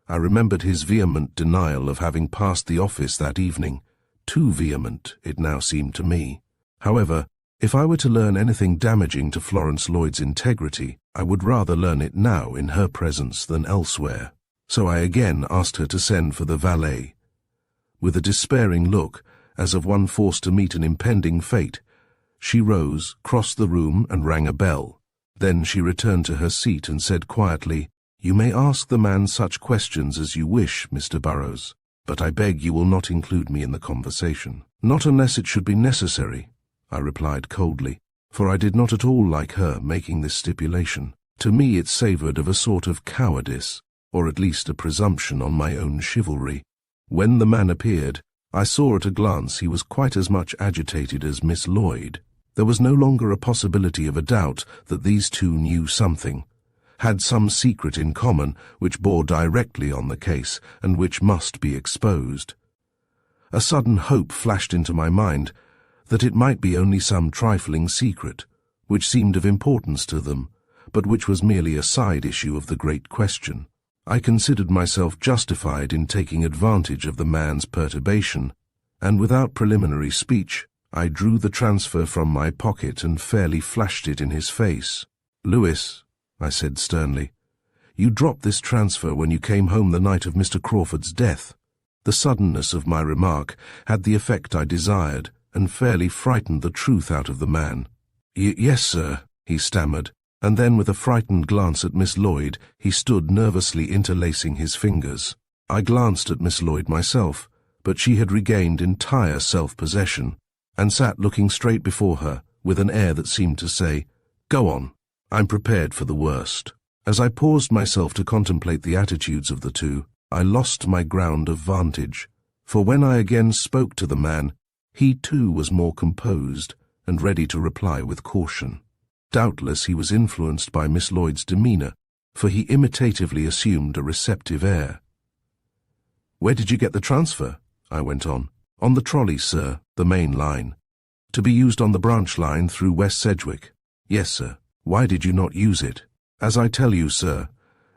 I remembered his vehement denial of having passed the office that evening. Too vehement, it now seemed to me. However, if I were to learn anything damaging to Florence Lloyd's integrity, I would rather learn it now in her presence than elsewhere. So I again asked her to send for the valet. With a despairing look, as of one forced to meet an impending fate, she rose, crossed the room, and rang a bell. Then she returned to her seat and said quietly, "You may ask the man such questions as you wish, Mr. Burrows, but I beg you will not include me in the conversation." "Not unless it should be necessary," I replied coldly, for I did not at all like her making this stipulation. To me it savoured of a sort of cowardice, or at least a presumption on my own chivalry. When the man appeared, I saw at a glance he was quite as much agitated as Miss Lloyd. There was no longer a possibility of a doubt that these two knew something, had some secret in common which bore directly on the case and which must be exposed. A sudden hope flashed into my mind that it might be only some trifling secret, which seemed of importance to them, but which was merely a side issue of the great question. I considered myself justified in taking advantage of the man's perturbation, and without preliminary speech, I drew the transfer from my pocket and fairly flashed it in his face. "Lewis," I said sternly, "you dropped this transfer when you came home the night of Mr. Crawford's death." The suddenness of my remark had the effect I desired, and fairly frightened the truth out of the man. Yes, sir," he stammered, and then with a frightened glance at Miss Lloyd, he stood nervously interlacing his fingers. I glanced at Miss Lloyd myself, but she had regained entire self-possession, and sat looking straight before her, with an air that seemed to say, "Go on, I'm prepared for the worst." As I paused myself to contemplate the attitudes of the two, I lost my ground of vantage, for when I again spoke to the man, he too was more composed and ready to reply with caution. Doubtless he was influenced by Miss Lloyd's demeanour, for he imitatively assumed a receptive air. "Where did you get the transfer?" I went on. "On the trolley, sir, the main line. To be used on the branch line through West Sedgwick." "Yes, sir." "Why did you not use it?" "As I tell you, sir,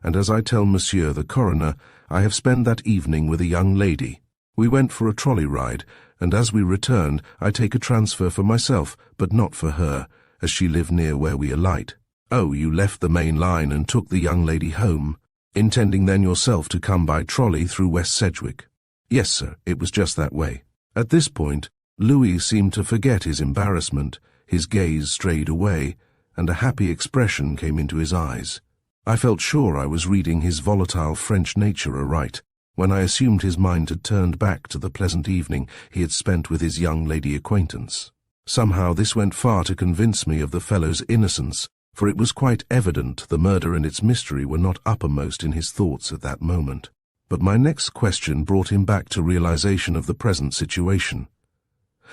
and as I tell Monsieur the coroner, I have spent that evening with a young lady. We went for a trolley ride, and as we returned, I take a transfer for myself, but not for her, as she lived near where we alight." "Oh, you left the main line and took the young lady home, intending then yourself to come by trolley through West Sedgwick?" "Yes, sir, it was just that way." At this point, Louis seemed to forget his embarrassment, his gaze strayed away, and a happy expression came into his eyes. I felt sure I was reading his volatile French nature aright, when I assumed his mind had turned back to the pleasant evening he had spent with his young lady acquaintance. Somehow this went far to convince me of the fellow's innocence, for it was quite evident the murder and its mystery were not uppermost in his thoughts at that moment. But my next question brought him back to realization of the present situation.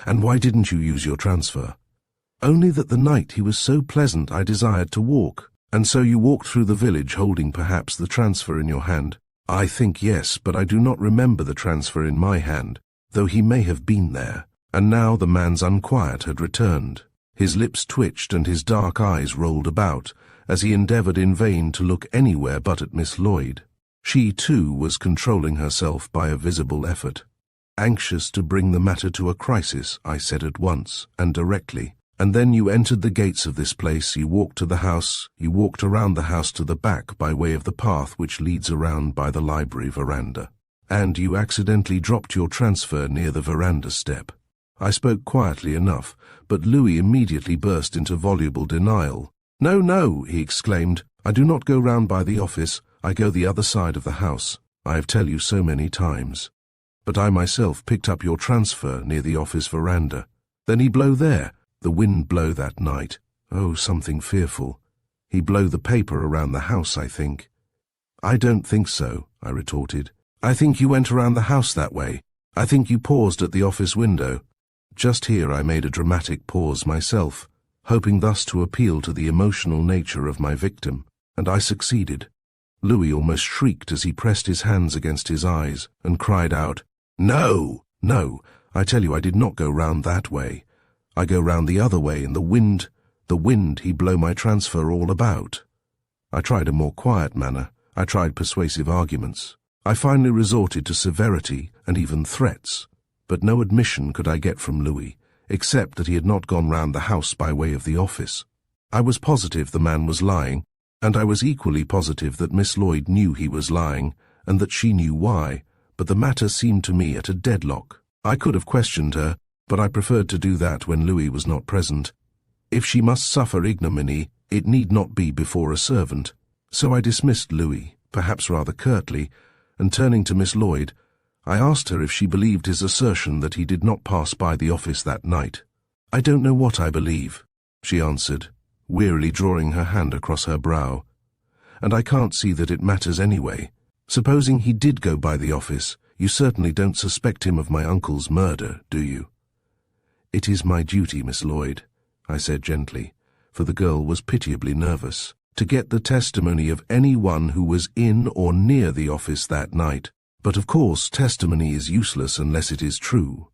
"And why didn't you use your transfer?" "Only that the night he was so pleasant I desired to walk." "And so you walked through the village holding perhaps the transfer in your hand?" "I think yes, but I do not remember the transfer in my hand, though he may have been there." And now the man's unquiet had returned. His lips twitched and his dark eyes rolled about, as he endeavoured in vain to look anywhere but at Miss Lloyd. She, too, was controlling herself by a visible effort. "Anxious to bring the matter to a crisis," I said at once, and directly. "And then you entered the gates of this place, you walked to the house, you walked around the house to the back by way of the path which leads around by the library veranda. And you accidentally dropped your transfer near the veranda step." I spoke quietly enough, but Louis immediately burst into voluble denial. "No, no," he exclaimed, "I do not go round by the office, I go the other side of the house. I have tell you so many times. But I myself picked up your transfer near the office veranda." "Then he blow there?" "The wind blow that night. Oh, something fearful. He blow the paper around the house, I think." "I don't think so," I retorted. "I think you went around the house that way. I think you paused at the office window." Just here I made a dramatic pause myself, hoping thus to appeal to the emotional nature of my victim, and I succeeded. Louis almost shrieked as he pressed his hands against his eyes and cried out, "No, no, I tell you I did not go round that way. I go round the other way, and the wind he blow my transfer all about." I tried a more quiet manner. I tried persuasive arguments. I finally resorted to severity and even threats, but no admission could I get from Louis, except that he had not gone round the house by way of the office. I was positive the man was lying, and I was equally positive that Miss Lloyd knew he was lying, and that she knew why, but the matter seemed to me at a deadlock. I could have questioned her, but I preferred to do that when Louis was not present. If she must suffer ignominy, It need not be before a servant, so I dismissed Louis, perhaps rather curtly, and turning to Miss Lloyd, I asked her if she believed his assertion that he did not pass by the office that night. "I don't know what I believe," she answered, wearily drawing her hand across her brow. "And I can't see that it matters anyway. Supposing he did go by the office, you certainly don't suspect him of my uncle's murder, do you?" "It is my duty, Miss Lloyd," I said gently, for the girl was pitiably nervous, "to get the testimony of anyone who was in or near the office that night. But of course testimony is useless unless it is true."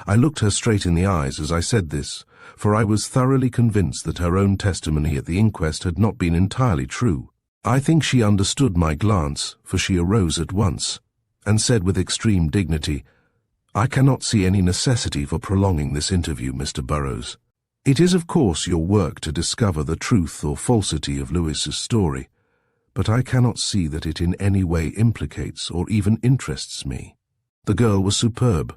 I looked her straight in the eyes as I said this, for I was thoroughly convinced that her own testimony at the inquest had not been entirely true. I think she understood my glance, for she arose at once, and said with extreme dignity, "I cannot see any necessity for prolonging this interview, Mr. Burrows. It is of course your work to discover the truth or falsity of Lewis's story, but I cannot see that it in any way implicates or even interests me." The girl was superb.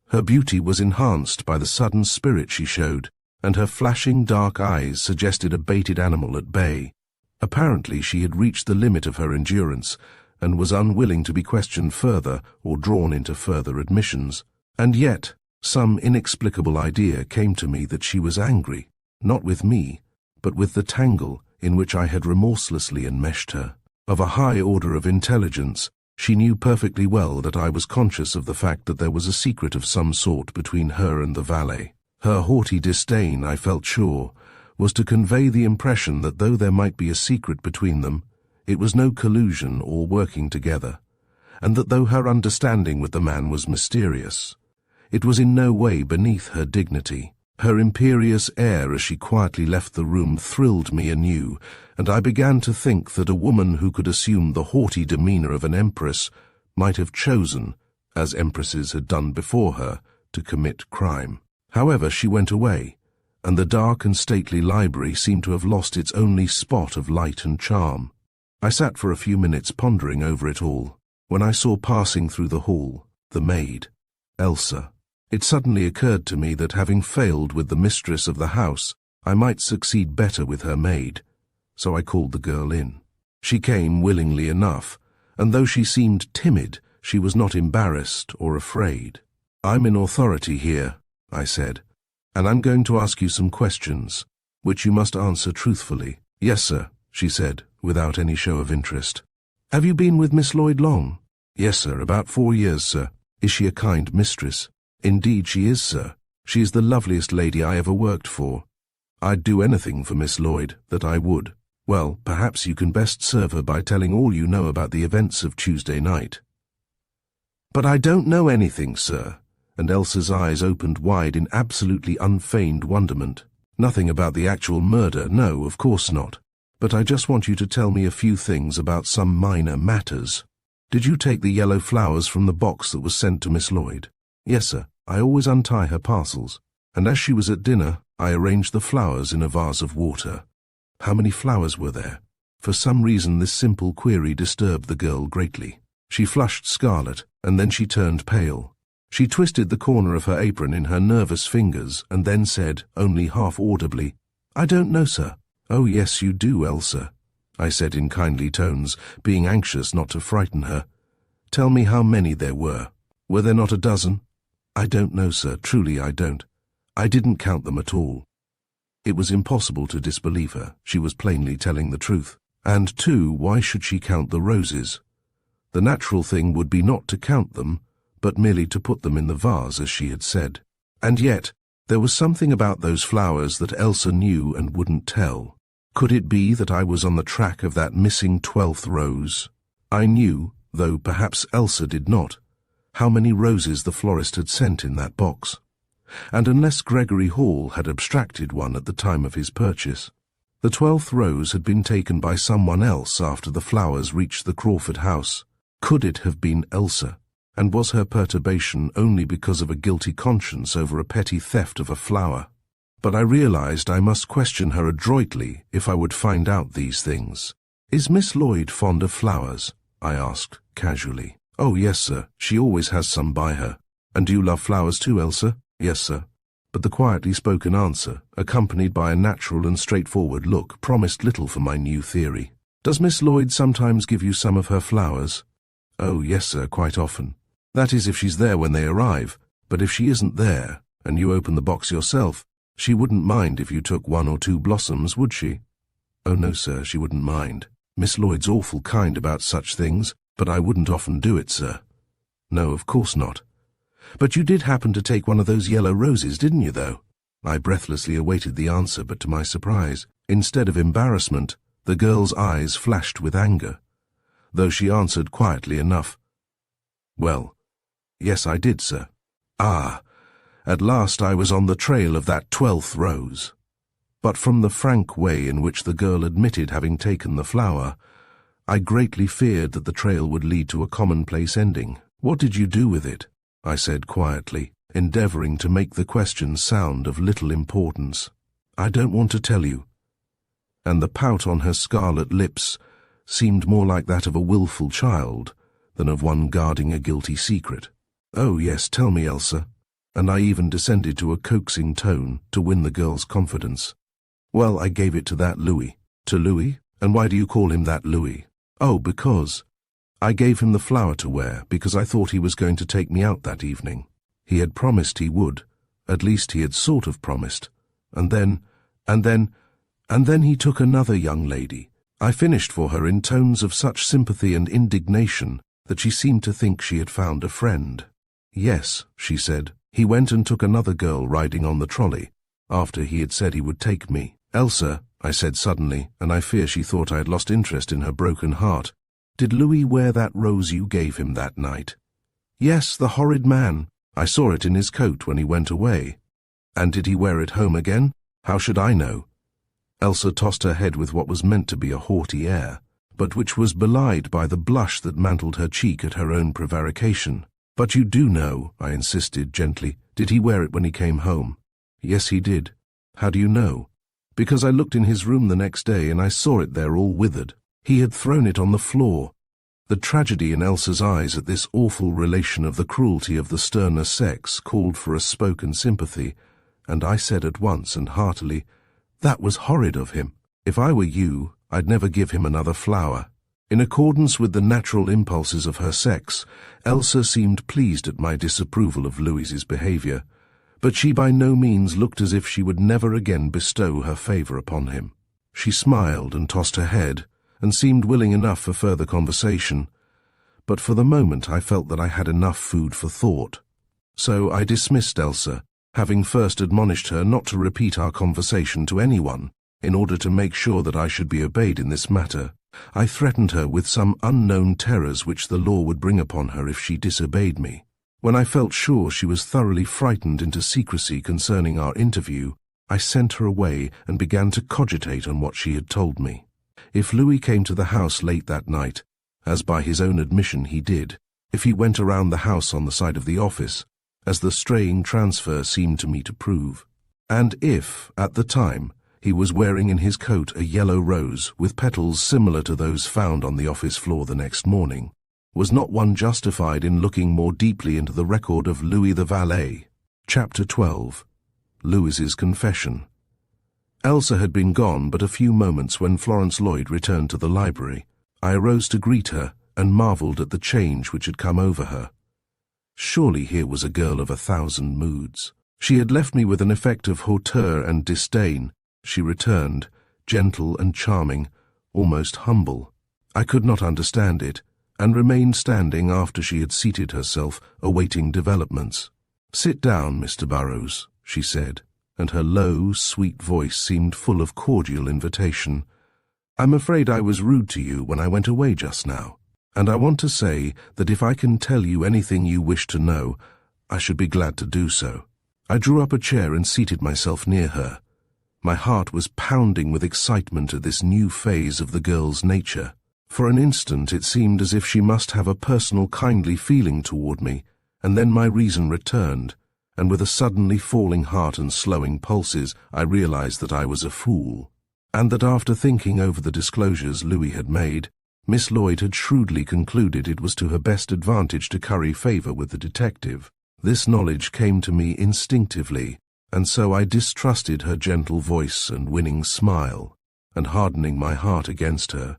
Her beauty was enhanced by the sudden spirit she showed, and her flashing dark eyes suggested a baited animal at bay. Apparently she had reached the limit of her endurance, and was unwilling to be questioned further or drawn into further admissions. And yet, some inexplicable idea came to me that she was angry, not with me, but with the tangle in which I had remorselessly enmeshed her. Of a high order of intelligence, she knew perfectly well that I was conscious of the fact that there was a secret of some sort between her and the valet. Her haughty disdain, I felt sure, was to convey the impression that though there might be a secret between them, it was no collusion or working together, and that though her understanding with the man was mysterious, it was in no way beneath her dignity. Her imperious air as she quietly left the room thrilled me anew, and I began to think that a woman who could assume the haughty demeanor of an empress might have chosen, as empresses had done before her, to commit crime. However, she went away, and the dark and stately library seemed to have lost its only spot of light and charm. I sat for a few minutes pondering over it all, when I saw passing through the hall the maid, Elsa. It suddenly occurred to me that having failed with the mistress of the house, I might succeed better with her maid, so I called the girl in. She came willingly enough, and though she seemed timid, she was not embarrassed or afraid. "I'm in authority here," I said, "and I'm going to ask you some questions, which you must answer truthfully." "Yes, sir," she said, without any show of interest. "Have you been with Miss Lloyd long?" "Yes, sir, about 4 years, sir." "Is she a kind mistress?" "Indeed she is, sir. She is the loveliest lady I ever worked for. I'd do anything for Miss Lloyd, that I would." "Well, perhaps you can best serve her by telling all you know about the events of Tuesday night." "But I don't know anything, sir," and Elsa's eyes opened wide in absolutely unfeigned wonderment. "Nothing about the actual murder, no, of course not. But I just want you to tell me a few things about some minor matters. Did you take the yellow flowers from the box that was sent to Miss Lloyd?" "Yes, sir. I always untie her parcels. And as she was at dinner, I arranged the flowers in a vase of water." How many flowers were there? For some reason this simple query disturbed the girl greatly. She flushed scarlet, and then she turned pale. She twisted the corner of her apron in her nervous fingers, and then said, only half audibly, "I don't know, sir." "Oh, yes, you do, Elsa," I said in kindly tones, being anxious not to frighten her. "Tell me how many there were. Were there not a dozen?" "I don't know, sir, truly I don't. I didn't count them at all." It was impossible to disbelieve her. She was plainly telling the truth. And too, why should she count the roses? The natural thing would be not to count them, but merely to put them in the vase, as she had said. And yet, there was something about those flowers that Elsa knew and wouldn't tell. Could it be that I was on the track of that missing 12th rose? I knew, though perhaps Elsa did not, how many roses the florist had sent in that box, and unless Gregory Hall had abstracted one at the time of his purchase, the 12th rose had been taken by someone else after the flowers reached the Crawford house. Could it have been Elsa? And was her perturbation only because of a guilty conscience over a petty theft of a flower? But I realized I must question her adroitly if I would find out these things. "Is Miss Lloyd fond of flowers?" I asked, casually. "Oh, yes, sir. She always has some by her." "And do you love flowers too, Elsa?" "Yes, sir. but the quietly spoken answer, accompanied by a natural and straightforward look, promised little for my new theory. "Does Miss Lloyd sometimes give you some of her flowers?" "Oh, yes, sir, quite often. That is, if she's there when they arrive, but if she isn't there, and you open the box yourself, she wouldn't mind if you took 1 or 2 blossoms, would she?" "Oh, no, sir, she wouldn't mind. Miss Lloyd's awful kind about such things, but I wouldn't often do it, sir." "No, of course not. But you did happen to take one of those yellow roses, didn't you, though?" I breathlessly awaited the answer, but to my surprise, instead of embarrassment, the girl's eyes flashed with anger, though she answered quietly enough, "Well, yes, I did, sir." Ah, at last I was on the trail of that 12th rose. But from the frank way in which the girl admitted having taken the flower, I greatly feared that the trail would lead to a commonplace ending. "What did you do with it?" I said quietly, endeavoring to make the question sound of little importance. "I don't want to tell you." And the pout on her scarlet lips seemed more like that of a willful child than of one guarding a guilty secret. "Oh yes, tell me, Elsa." And I even descended to a coaxing tone to win the girl's confidence. "Well, I gave it to that Louis." "To Louis? And why do you call him that Louis?" "Oh, because I gave him the flower to wear because I thought he was going to take me out that evening. He had promised he would, at least he had sort of promised. And then he took another young lady." I finished for her in tones of such sympathy and indignation that she seemed to think she had found a friend. "Yes," she said, "he went and took another girl riding on the trolley, after he had said he would take me." "Elsa," I said suddenly, and I fear she thought I had lost interest in her broken heart, "did Louis wear that rose you gave him that night?" "Yes, the horrid man. I saw it in his coat when he went away." "And did he wear it home again?" "How should I know?" Elsa tossed her head with what was meant to be a haughty air, but which was belied by the blush that mantled her cheek at her own prevarication. "But you do know," I insisted gently. "Did he wear it when he came home?" "Yes, he did." "How do you know?" "Because I looked in his room the next day and I saw it there all withered. He had thrown it on the floor." The tragedy in Elsa's eyes at this awful relation of the cruelty of the sterner sex called for a spoken sympathy, and I said at once and heartily, "That was horrid of him. If I were you, I'd never give him another flower." In accordance with the natural impulses of her sex, Elsa seemed pleased at my disapproval of Louis's behavior, but she by no means looked as if she would never again bestow her favor upon him. She smiled and tossed her head, and seemed willing enough for further conversation, but for the moment I felt that I had enough food for thought. So I dismissed Elsa, having first admonished her not to repeat our conversation to anyone, in order to make sure that I should be obeyed in this matter. I threatened her with some unknown terrors which the law would bring upon her if she disobeyed me. When I felt sure she was thoroughly frightened into secrecy concerning our interview, I sent her away and began to cogitate on what she had told me. If Louis came to the house late that night, as by his own admission he did, if he went around the house on the side of the office, as the straying transfer seemed to me to prove, and if, at the time, he was wearing in his coat a yellow rose with petals similar to those found on the office floor the next morning, was not one justified in looking more deeply into the record of Louis the valet? Chapter 12. Louis's Confession. Elsa had been gone but a few moments when Florence Lloyd returned to the library. I arose to greet her and marveled at the change which had come over her. Surely here was a girl of 1,000 moods. She had left me with an effect of hauteur and disdain. She returned, gentle and charming, almost humble. I could not understand it, and remained standing after she had seated herself, awaiting developments. "Sit down, Mr. Burrows," she said, and her low, sweet voice seemed full of cordial invitation. "I'm afraid I was rude to you when I went away just now, and I want to say that if I can tell you anything you wish to know, I should be glad to do so." I drew up a chair and seated myself near her. My heart was pounding with excitement at this new phase of the girl's nature. For an instant it seemed as if she must have a personal kindly feeling toward me, and then my reason returned, and with a suddenly falling heart and slowing pulses I realized that I was a fool, and that after thinking over the disclosures Louis had made, Miss Lloyd had shrewdly concluded it was to her best advantage to curry favor with the detective. This knowledge came to me instinctively, And so I distrusted her gentle voice and winning smile, and hardening my heart against her,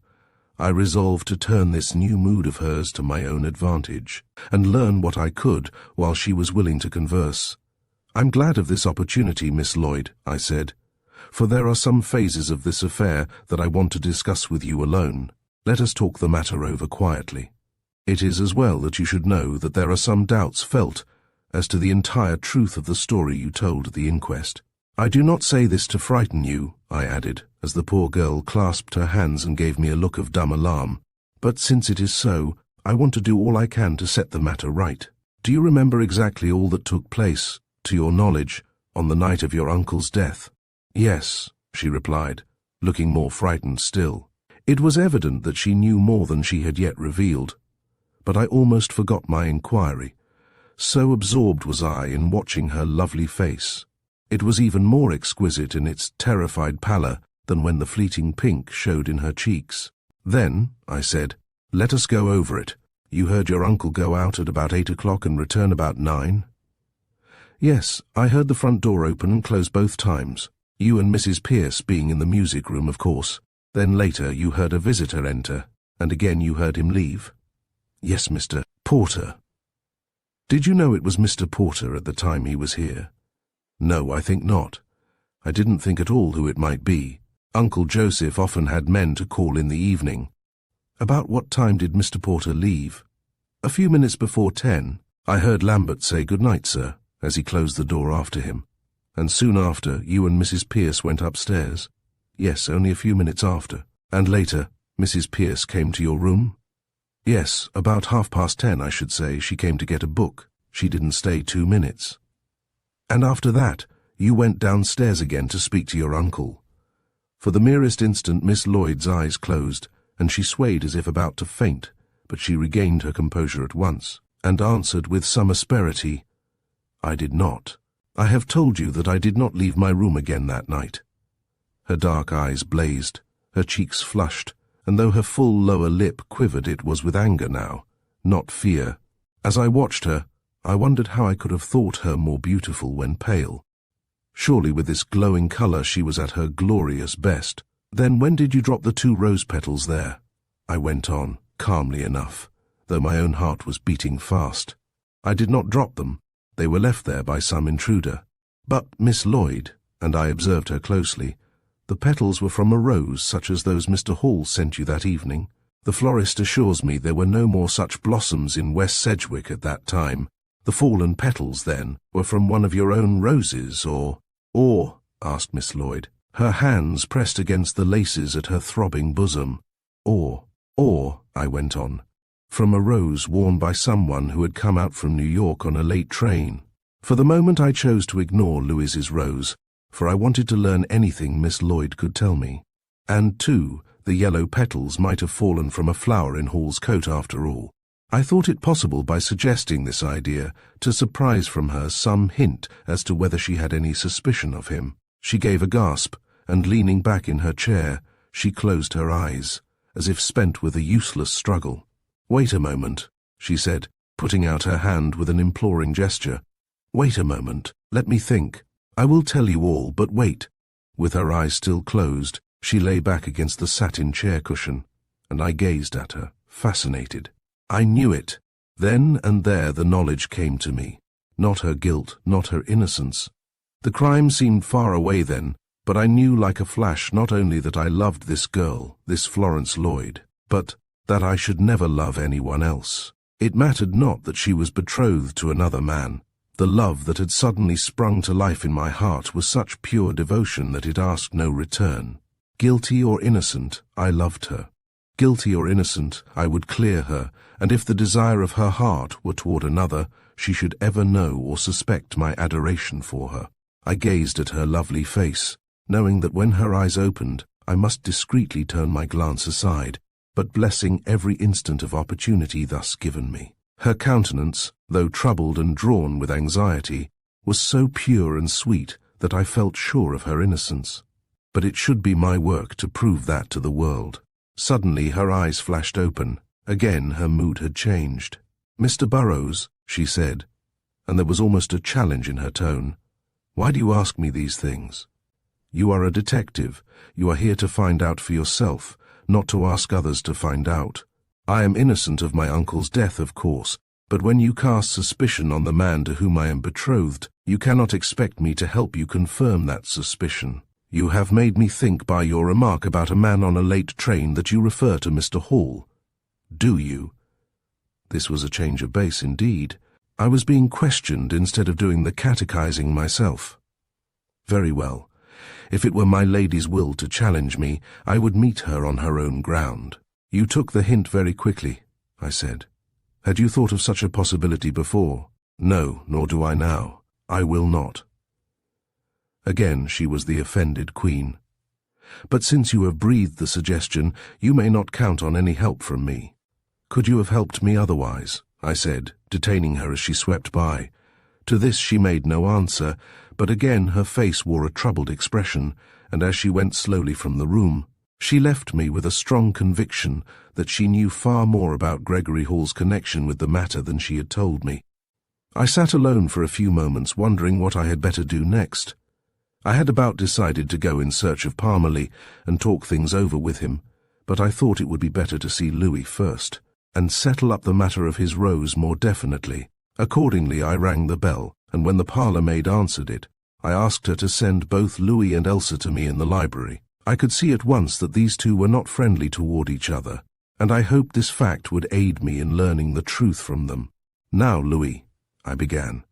I resolved to turn this new mood of hers to my own advantage, and learn what I could while she was willing to converse. "I'm glad of this opportunity, Miss Lloyd," I said, "for there are some phases of this affair that I want to discuss with you alone. Let us talk the matter over quietly. It is as well that you should know that there are some doubts felt as to the entire truth of the story you told at the inquest. I do not say this to frighten you," I added, as the poor girl clasped her hands and gave me a look of dumb alarm, "but since it is so, I want to do all I can to set the matter right. Do you remember exactly all that took place, to your knowledge, on the night of your uncle's death?" "Yes," she replied, looking more frightened still. It was evident that she knew more than she had yet revealed, but I almost forgot my inquiry. So absorbed was I in watching her lovely face. It was even more exquisite in its terrified pallor than when the fleeting pink showed in her cheeks. "Then," I said, "let us go over it. You heard your uncle go out at about 8 o'clock and return about 9? "Yes, I heard the front door open and close both times. You and Mrs. Pierce being in the music room, of course. Then later you heard a visitor enter, and again you heard him leave?" "Yes, Mr. Porter." "Did you know it was Mr. Porter at the time he was here?" "No, I think not. I didn't think at all who it might be. Uncle Joseph often had men to call in the evening." "About what time did Mr. Porter leave?" "A few minutes before 10. I heard Lambert say good night, sir, as he closed the door after him." "And soon after, you and Mrs. Pierce went upstairs?" "Yes, only a few minutes after." "And later, Mrs. Pierce came to your room?" "Yes, about 10:30, I should say. She came to get a book. She didn't stay 2 minutes." "And after that, you went downstairs again to speak to your uncle?" For the merest instant Miss Lloyd's eyes closed, and she swayed as if about to faint, but she regained her composure at once, and answered with some asperity, "I did not. I have told you that I did not leave my room again that night." Her dark eyes blazed, her cheeks flushed, and though her full lower lip quivered, it was with anger now, not fear. As I watched her, I wondered how I could have thought her more beautiful when pale. Surely with this glowing color she was at her glorious best. "Then when did you drop the 2 rose petals there?" I went on, calmly enough, though my own heart was beating fast. "I did not drop them. They were left there by some intruder." "But, Miss Lloyd," and I observed her closely, "the petals were from a rose such as those Mr. Hall sent you that evening. The florist assures me there were no more such blossoms in West Sedgwick at that time. The fallen petals, then, were from one of your own roses, or—" "Or?" asked Miss Lloyd, her hands pressed against the laces at her throbbing bosom. Or, I went on, from a rose worn by someone who had come out from New York on a late train." For the moment I chose to ignore Louise's rose, for I wanted to learn anything Miss Lloyd could tell me. And, too, the yellow petals might have fallen from a flower in Hall's coat after all. I thought it possible by suggesting this idea to surprise from her some hint as to whether she had any suspicion of him. She gave a gasp, and leaning back in her chair, she closed her eyes, as if spent with a useless struggle. "Wait a moment," she said, putting out her hand with an imploring gesture. "Wait a moment. Let me think. I will tell you all, but wait." With her eyes still closed, she lay back against the satin chair cushion, and I gazed at her, fascinated. I knew it. Then and there the knowledge came to me. Not her guilt, not her innocence. The crime seemed far away then, but I knew like a flash not only that I loved this girl, this Florence Lloyd, but that I should never love anyone else. It mattered not that she was betrothed to another man. The love that had suddenly sprung to life in my heart was such pure devotion that it asked no return. Guilty or innocent, I loved her. Guilty or innocent, I would clear her, and if the desire of her heart were toward another, she should ever know or suspect my adoration for her. I gazed at her lovely face, knowing that when her eyes opened, I must discreetly turn my glance aside, but blessing every instant of opportunity thus given me. Her countenance, though troubled and drawn with anxiety, was so pure and sweet that I felt sure of her innocence. But it should be my work to prove that to the world. Suddenly her eyes flashed open. Again her mood had changed. "Mr. Burrows," she said, and there was almost a challenge in her tone, Why do you ask me these things? You are a detective. You are here to find out for yourself, not to ask others to find out. I am innocent of my uncle's death, of course, but when you cast suspicion on the man to whom I am betrothed, you cannot expect me to help you confirm that suspicion. You have made me think by your remark about a man on a late train that you refer to Mr. Hall. Do you? This was a change of base indeed. I was being questioned instead of doing the catechizing myself. Very well. If it were my lady's will to challenge me, I would meet her on her own ground. You took the hint very quickly, I said. Had you thought of such a possibility before? No, nor do I now. I will not. Again she was the offended queen. But since you have breathed the suggestion, you may not count on any help from me. Could you have helped me otherwise? I said, detaining her as she swept by. To this she made no answer, but again her face wore a troubled expression, and as she went slowly from the room, she left me with a strong conviction that she knew far more about Gregory Hall's connection with the matter than she had told me. I sat alone for a few moments wondering what I had better do next. I had about decided to go in search of Parmalee and talk things over with him, but I thought it would be better to see Louis first, and settle up the matter of his rose more definitely. Accordingly I rang the bell, and when the parlour-maid answered it, I asked her to send both Louis and Elsa to me in the library. I could see at once that these two were not friendly toward each other, and I hoped this fact would aid me in learning the truth from them. Now, Louis, I began,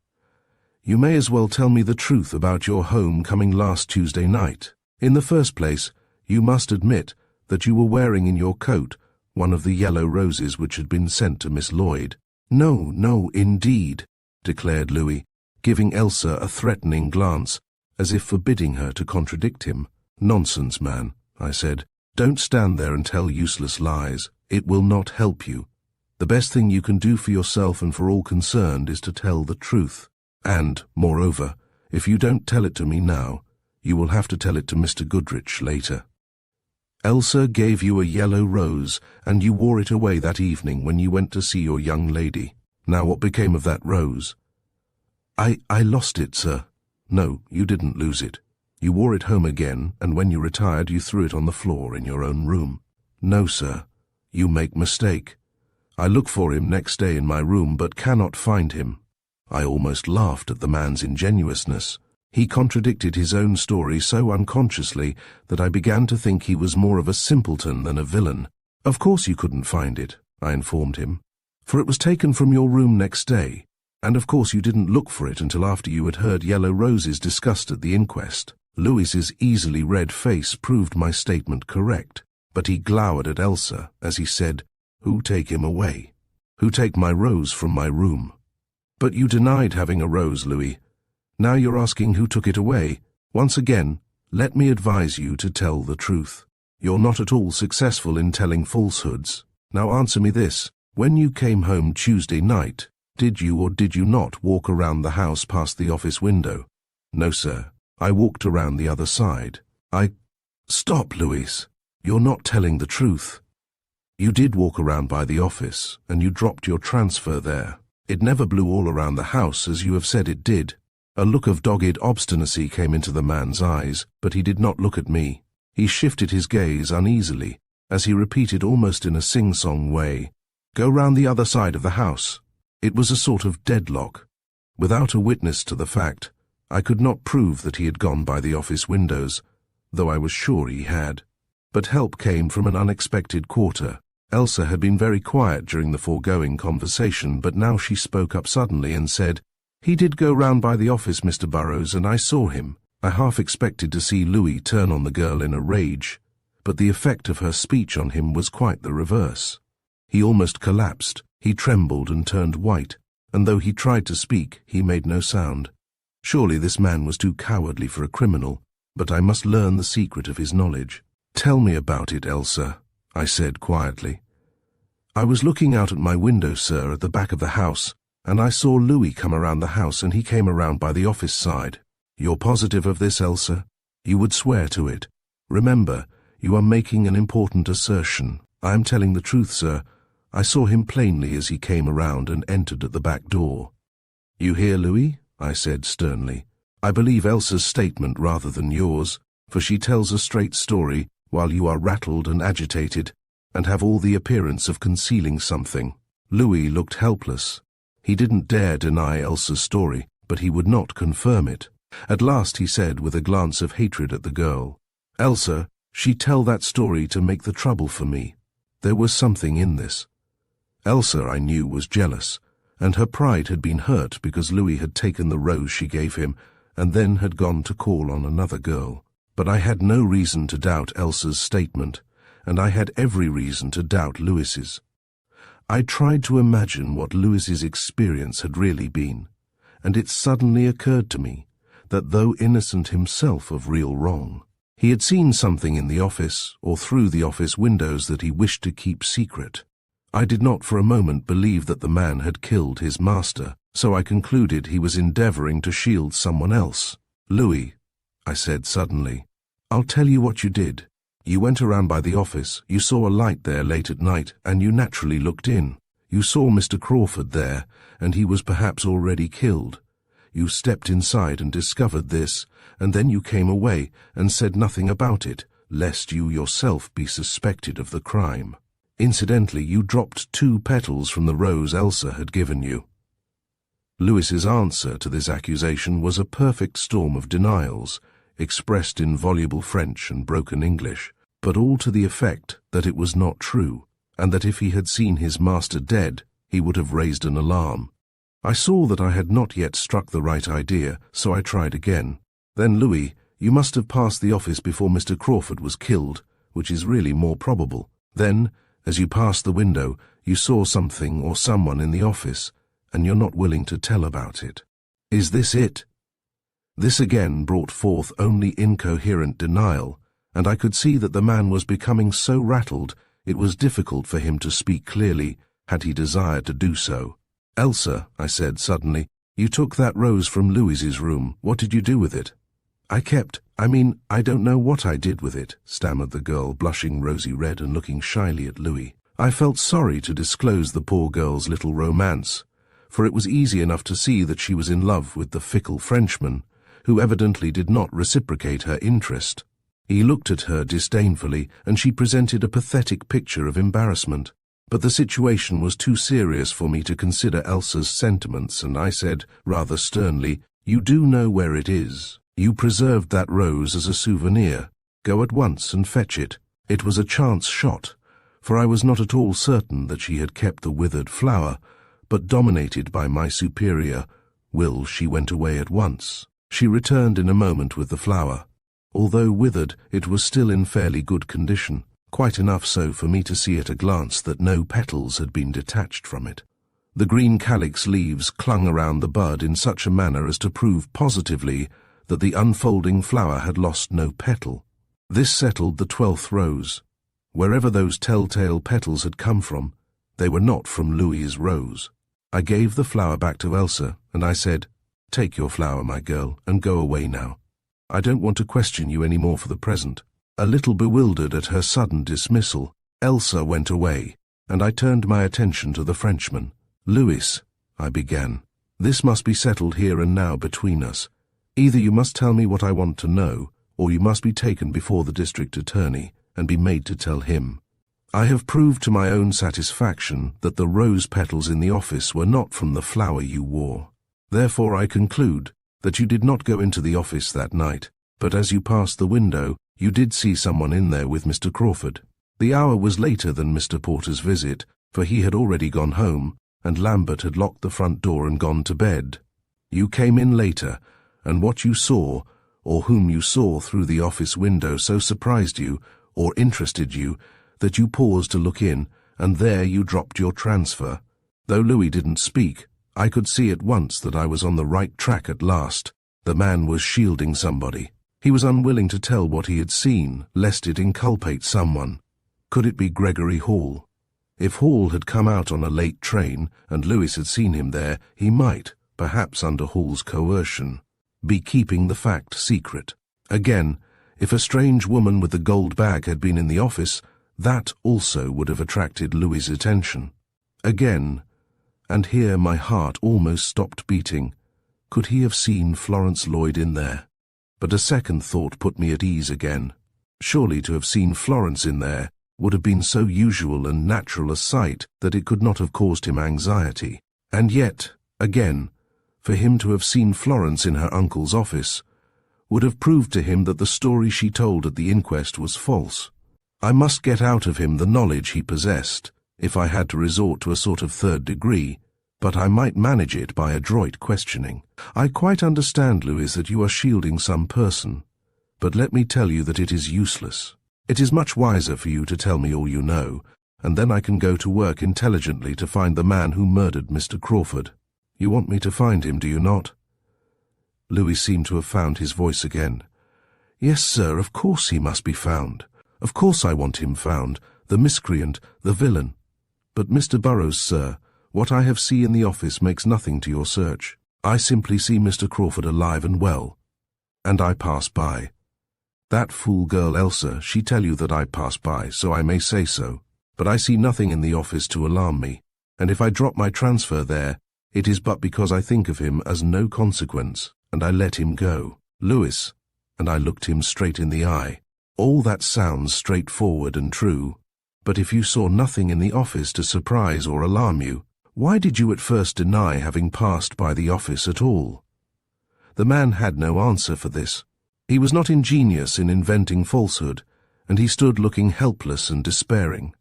you may as well tell me the truth about your home coming last Tuesday night. In the first place, you must admit that you were wearing in your coat one of the yellow roses which had been sent to Miss Lloyd. No, no, indeed, declared Louis, giving Elsa a threatening glance, as if forbidding her to contradict him. Nonsense, man, I said. Don't stand there and tell useless lies. It will not help you. The best thing you can do for yourself and for all concerned is to tell the truth. And, moreover, if you don't tell it to me now, you will have to tell it to Mr. Goodrich later. Elsa gave you a yellow rose, and you wore it away that evening when you went to see your young lady. Now what became of that rose? I lost it, sir. No, you didn't lose it. You wore it home again, and when you retired you threw it on the floor in your own room. No, sir. You make mistake. I look for him next day in my room, but cannot find him. I almost laughed at the man's ingenuousness. He contradicted his own story so unconsciously that I began to think he was more of a simpleton than a villain. Of course you couldn't find it, I informed him, for it was taken from your room next day, and of course you didn't look for it until after you had heard yellow roses discussed at the inquest. Louis's easily read face proved my statement correct, but he glowered at Elsa as he said, "Who take him away? Who take my rose from my room?" But you denied having a rose, Louis. Now you're asking who took it away. Once again, let me advise you to tell the truth. You're not at all successful in telling falsehoods. Now answer me this. When you came home Tuesday night, did you or did you not walk around the house past the office window? No, sir. I walked around the other side. Stop, Louis. You're not telling the truth. You did walk around by the office, and you dropped your transfer there. It never blew all around the house as you have said it did. A look of dogged obstinacy came into the man's eyes, but he did not look at me. He shifted his gaze uneasily, as he repeated almost in a sing-song way, "Go round the other side of the house." It was a sort of deadlock. Without a witness to the fact, I could not prove that he had gone by the office windows, though I was sure he had. But help came from an unexpected quarter. Elsa had been very quiet during the foregoing conversation, but now she spoke up suddenly and said, "He did go round by the office, Mr. Burrows, and I saw him." I half expected to see Louis turn on the girl in a rage, but the effect of her speech on him was quite the reverse. He almost collapsed, he trembled and turned white, and though he tried to speak, he made no sound. Surely this man was too cowardly for a criminal, but I must learn the secret of his knowledge. "Tell me about it, Elsa," I said quietly. "I was looking out at my window, sir, at the back of the house, and I saw Louis come around the house, and he came around by the office side." "You're positive of this, Elsa? You would swear to it? Remember, you are making an important assertion." "I am telling the truth, sir. I saw him plainly as he came around and entered at the back door." "You hear, Louis?" I said sternly. I believe Elsa's statement rather than yours, for she tells a straight story while you are rattled and agitated, and have all the appearance of concealing something. Louis looked helpless. He didn't dare deny Elsa's story, but he would not confirm it. At last he said with a glance of hatred at the girl, "Elsa, she tell that story to make the trouble for me. There was something in this." Elsa, I knew, was jealous, and her pride had been hurt because Louis had taken the rose she gave him and then had gone to call on another girl. But I had no reason to doubt Elsa's statement, and I had every reason to doubt Louis's. I tried to imagine what Louis's experience had really been, and it suddenly occurred to me that though innocent himself of real wrong, he had seen something in the office or through the office windows that he wished to keep secret. I did not for a moment believe that the man had killed his master, so I concluded he was endeavoring to shield someone else. "Louis," I said suddenly, "I'll tell you what you did. You went around by the office, you saw a light there late at night, and you naturally looked in. You saw Mr. Crawford there, and he was perhaps already killed. You stepped inside and discovered this, and then you came away and said nothing about it, lest you yourself be suspected of the crime. Incidentally, you dropped 2 petals from the rose Elsa had given you." Louis's answer to this accusation was a perfect storm of denials, expressed in voluble French and broken English, but all to the effect that it was not true, and that if he had seen his master dead, he would have raised an alarm. I saw that I had not yet struck the right idea, so I tried again. "Then, Louis, you must have passed the office before Mr. Crawford was killed, which is really more probable. Then, as you passed the window, you saw something or someone in the office, and you're not willing to tell about it. Is this it?" This again brought forth only incoherent denial, and I could see that the man was becoming so rattled it was difficult for him to speak clearly, had he desired to do so. "Elsa," I said suddenly, "you took that rose from Louis's room. What did you do with it?" I don't know what I did with it," stammered the girl, blushing rosy red and looking shyly at Louis. I felt sorry to disclose the poor girl's little romance, for it was easy enough to see that she was in love with the fickle Frenchman, who evidently did not reciprocate her interest. He looked at her disdainfully, and she presented a pathetic picture of embarrassment. But the situation was too serious for me to consider Elsa's sentiments, and I said, rather sternly, "You do know where it is. You preserved that rose as a souvenir. Go at once and fetch it." It was a chance shot, for I was not at all certain that she had kept the withered flower, but dominated by my superior will, she went away at once. She returned in a moment with the flower. Although withered, it was still in fairly good condition, quite enough so for me to see at a glance that no petals had been detached from it. The green calyx leaves clung around the bud in such a manner as to prove positively that the unfolding flower had lost no petal. This settled the 12th rose. Wherever those telltale petals had come from, they were not from Louis's rose. I gave the flower back to Elsa, and I said, "Take your flower, my girl, and go away now. I don't want to question you any more for the present." A little bewildered at her sudden dismissal, Elsa went away, and I turned my attention to the Frenchman. "Louis," I began, "this must be settled here and now between us. Either you must tell me what I want to know, or you must be taken before the district attorney and be made to tell him. I have proved to my own satisfaction that the rose petals in the office were not from the flower you wore. Therefore I conclude that you did not go into the office that night, but as you passed the window, you did see someone in there with Mr. Crawford. The hour was later than Mr. Porter's visit, for he had already gone home, and Lambert had locked the front door and gone to bed. You came in later, and what you saw, or whom you saw through the office window, so surprised you, or interested you, that you paused to look in, and there you dropped your transfer. Though Louis didn't speak, I could see at once that I was on the right track at last. The man was shielding somebody. He was unwilling to tell what he had seen, lest it inculpate someone. Could it be Gregory Hall? If Hall had come out on a late train, and Louis had seen him there, he might, perhaps under Hall's coercion, be keeping the fact secret. Again, if a strange woman with the gold bag had been in the office, that also would have attracted Louis's attention. Again, and here my heart almost stopped beating, Could he have seen Florence Lloyd in there? But a second thought put me at ease again. Surely to have seen Florence in there would have been so usual and natural a sight that it could not have caused him anxiety. And yet, again, for him to have seen Florence in her uncle's office would have proved to him that the story she told at the inquest was false. I must get out of him the knowledge he possessed, if I had to resort to a sort of third degree, but I might manage it by adroit questioning. I quite understand, Louis, that you are shielding some person, but let me tell you that it is useless. It is much wiser for you to tell me all you know, and then I can go to work intelligently to find the man who murdered Mr. Crawford. You want me to find him, do you not? Louis seemed to have found his voice again. Yes, sir, of course he must be found. Of course I want him found, the miscreant, the villain. But Mr. Burrows, sir, what I have seen in the office makes nothing to your search. I simply see Mr. Crawford alive and well. And I pass by. That fool girl Elsa, she tell you that I pass by, so I may say so. But I see nothing in the office to alarm me, and if I drop my transfer there, it is but because I think of him as no consequence, and I let him go. Louis, and I looked him straight in the eye. All that sounds straightforward and true, but if you saw nothing in the office to surprise or alarm you, why did you at first deny having passed by the office at all? The man had no answer for this. He was not ingenious in inventing falsehood, and he stood looking helpless and despairing.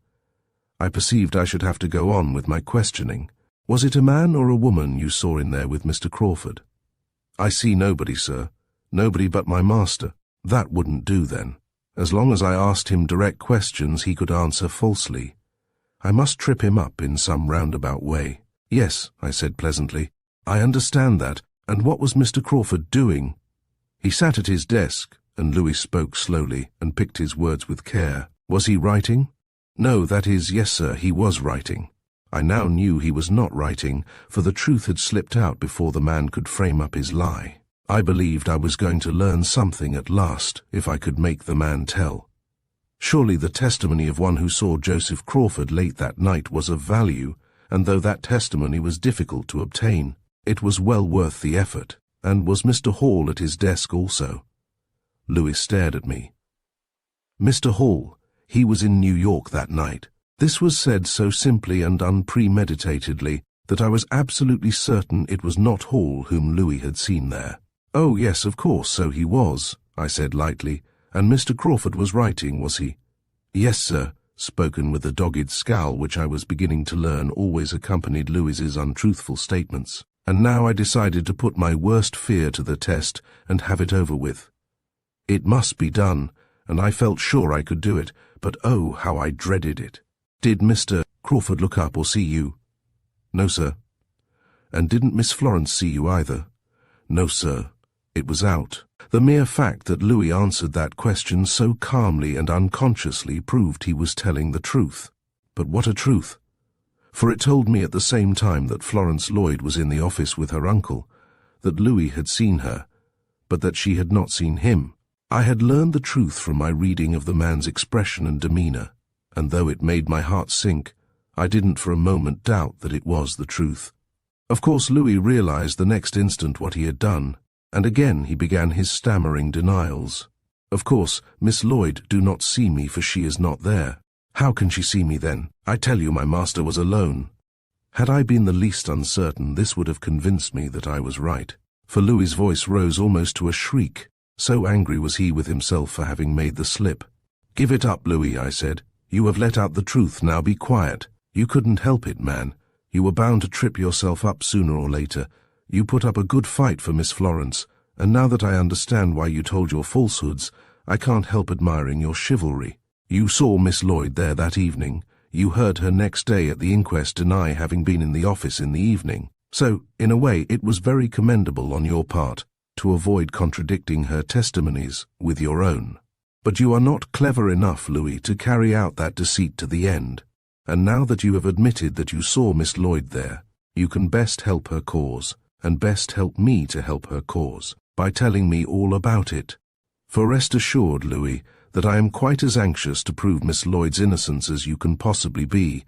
I perceived I should have to go on with my questioning. Was it a man or a woman you saw in there with Mr. Crawford? I see nobody, sir. Nobody but my master. That wouldn't do, then. As long as I asked him direct questions he could answer falsely. I must trip him up in some roundabout way. Yes, I said pleasantly. I understand that. And what was Mr. Crawford doing? He sat at his desk, and Louis spoke slowly and picked his words with care. Was he writing? No, that is, yes, sir, he was writing. I now knew he was not writing, for the truth had slipped out before the man could frame up his lie. I believed I was going to learn something at last, if I could make the man tell. Surely the testimony of one who saw Joseph Crawford late that night was of value, and though that testimony was difficult to obtain, it was well worth the effort. And was Mr. Hall at his desk also? Louis stared at me. Mr. Hall, he was in New York that night. This was said so simply and unpremeditatedly that I was absolutely certain it was not Hall whom Louis had seen there. Oh, yes, of course, so he was, I said lightly. And Mr. Crawford was writing, was he? Yes, sir, spoken with the dogged scowl which I was beginning to learn always accompanied Louis's untruthful statements. And now I decided to put my worst fear to the test and have it over with. It must be done, and I felt sure I could do it, but oh, how I dreaded it. Did Mr. Crawford look up or see you? No, sir. And didn't Miss Florence see you either? No, sir. It was out. The mere fact that Louis answered that question so calmly and unconsciously proved he was telling the truth. But what a truth! For it told me at the same time that Florence Lloyd was in the office with her uncle, that Louis had seen her, but that she had not seen him. I had learned the truth from my reading of the man's expression and demeanor, and though it made my heart sink, I didn't for a moment doubt that it was the truth. Of course Louis realized the next instant what he had done, and again he began his stammering denials. Of course, Miss Lloyd do not see me, for she is not there. How can she see me then? I tell you my master was alone. Had I been the least uncertain, this would have convinced me that I was right. For Louis's voice rose almost to a shriek, so angry was he with himself for having made the slip. Give it up, Louis, I said. You have let out the truth, now be quiet. You couldn't help it, man. You were bound to trip yourself up sooner or later. You put up a good fight for Miss Florence, and now that I understand why you told your falsehoods, I can't help admiring your chivalry. You saw Miss Lloyd there that evening. You heard her next day at the inquest deny having been in the office in the evening. So, in a way, it was very commendable on your part to avoid contradicting her testimonies with your own. But you are not clever enough, Louis, to carry out that deceit to the end. And now that you have admitted that you saw Miss Lloyd there, you can best help her cause, and best help me to help her cause, by telling me all about it. For rest assured, Louis, that I am quite as anxious to prove Miss Lloyd's innocence as you can possibly be,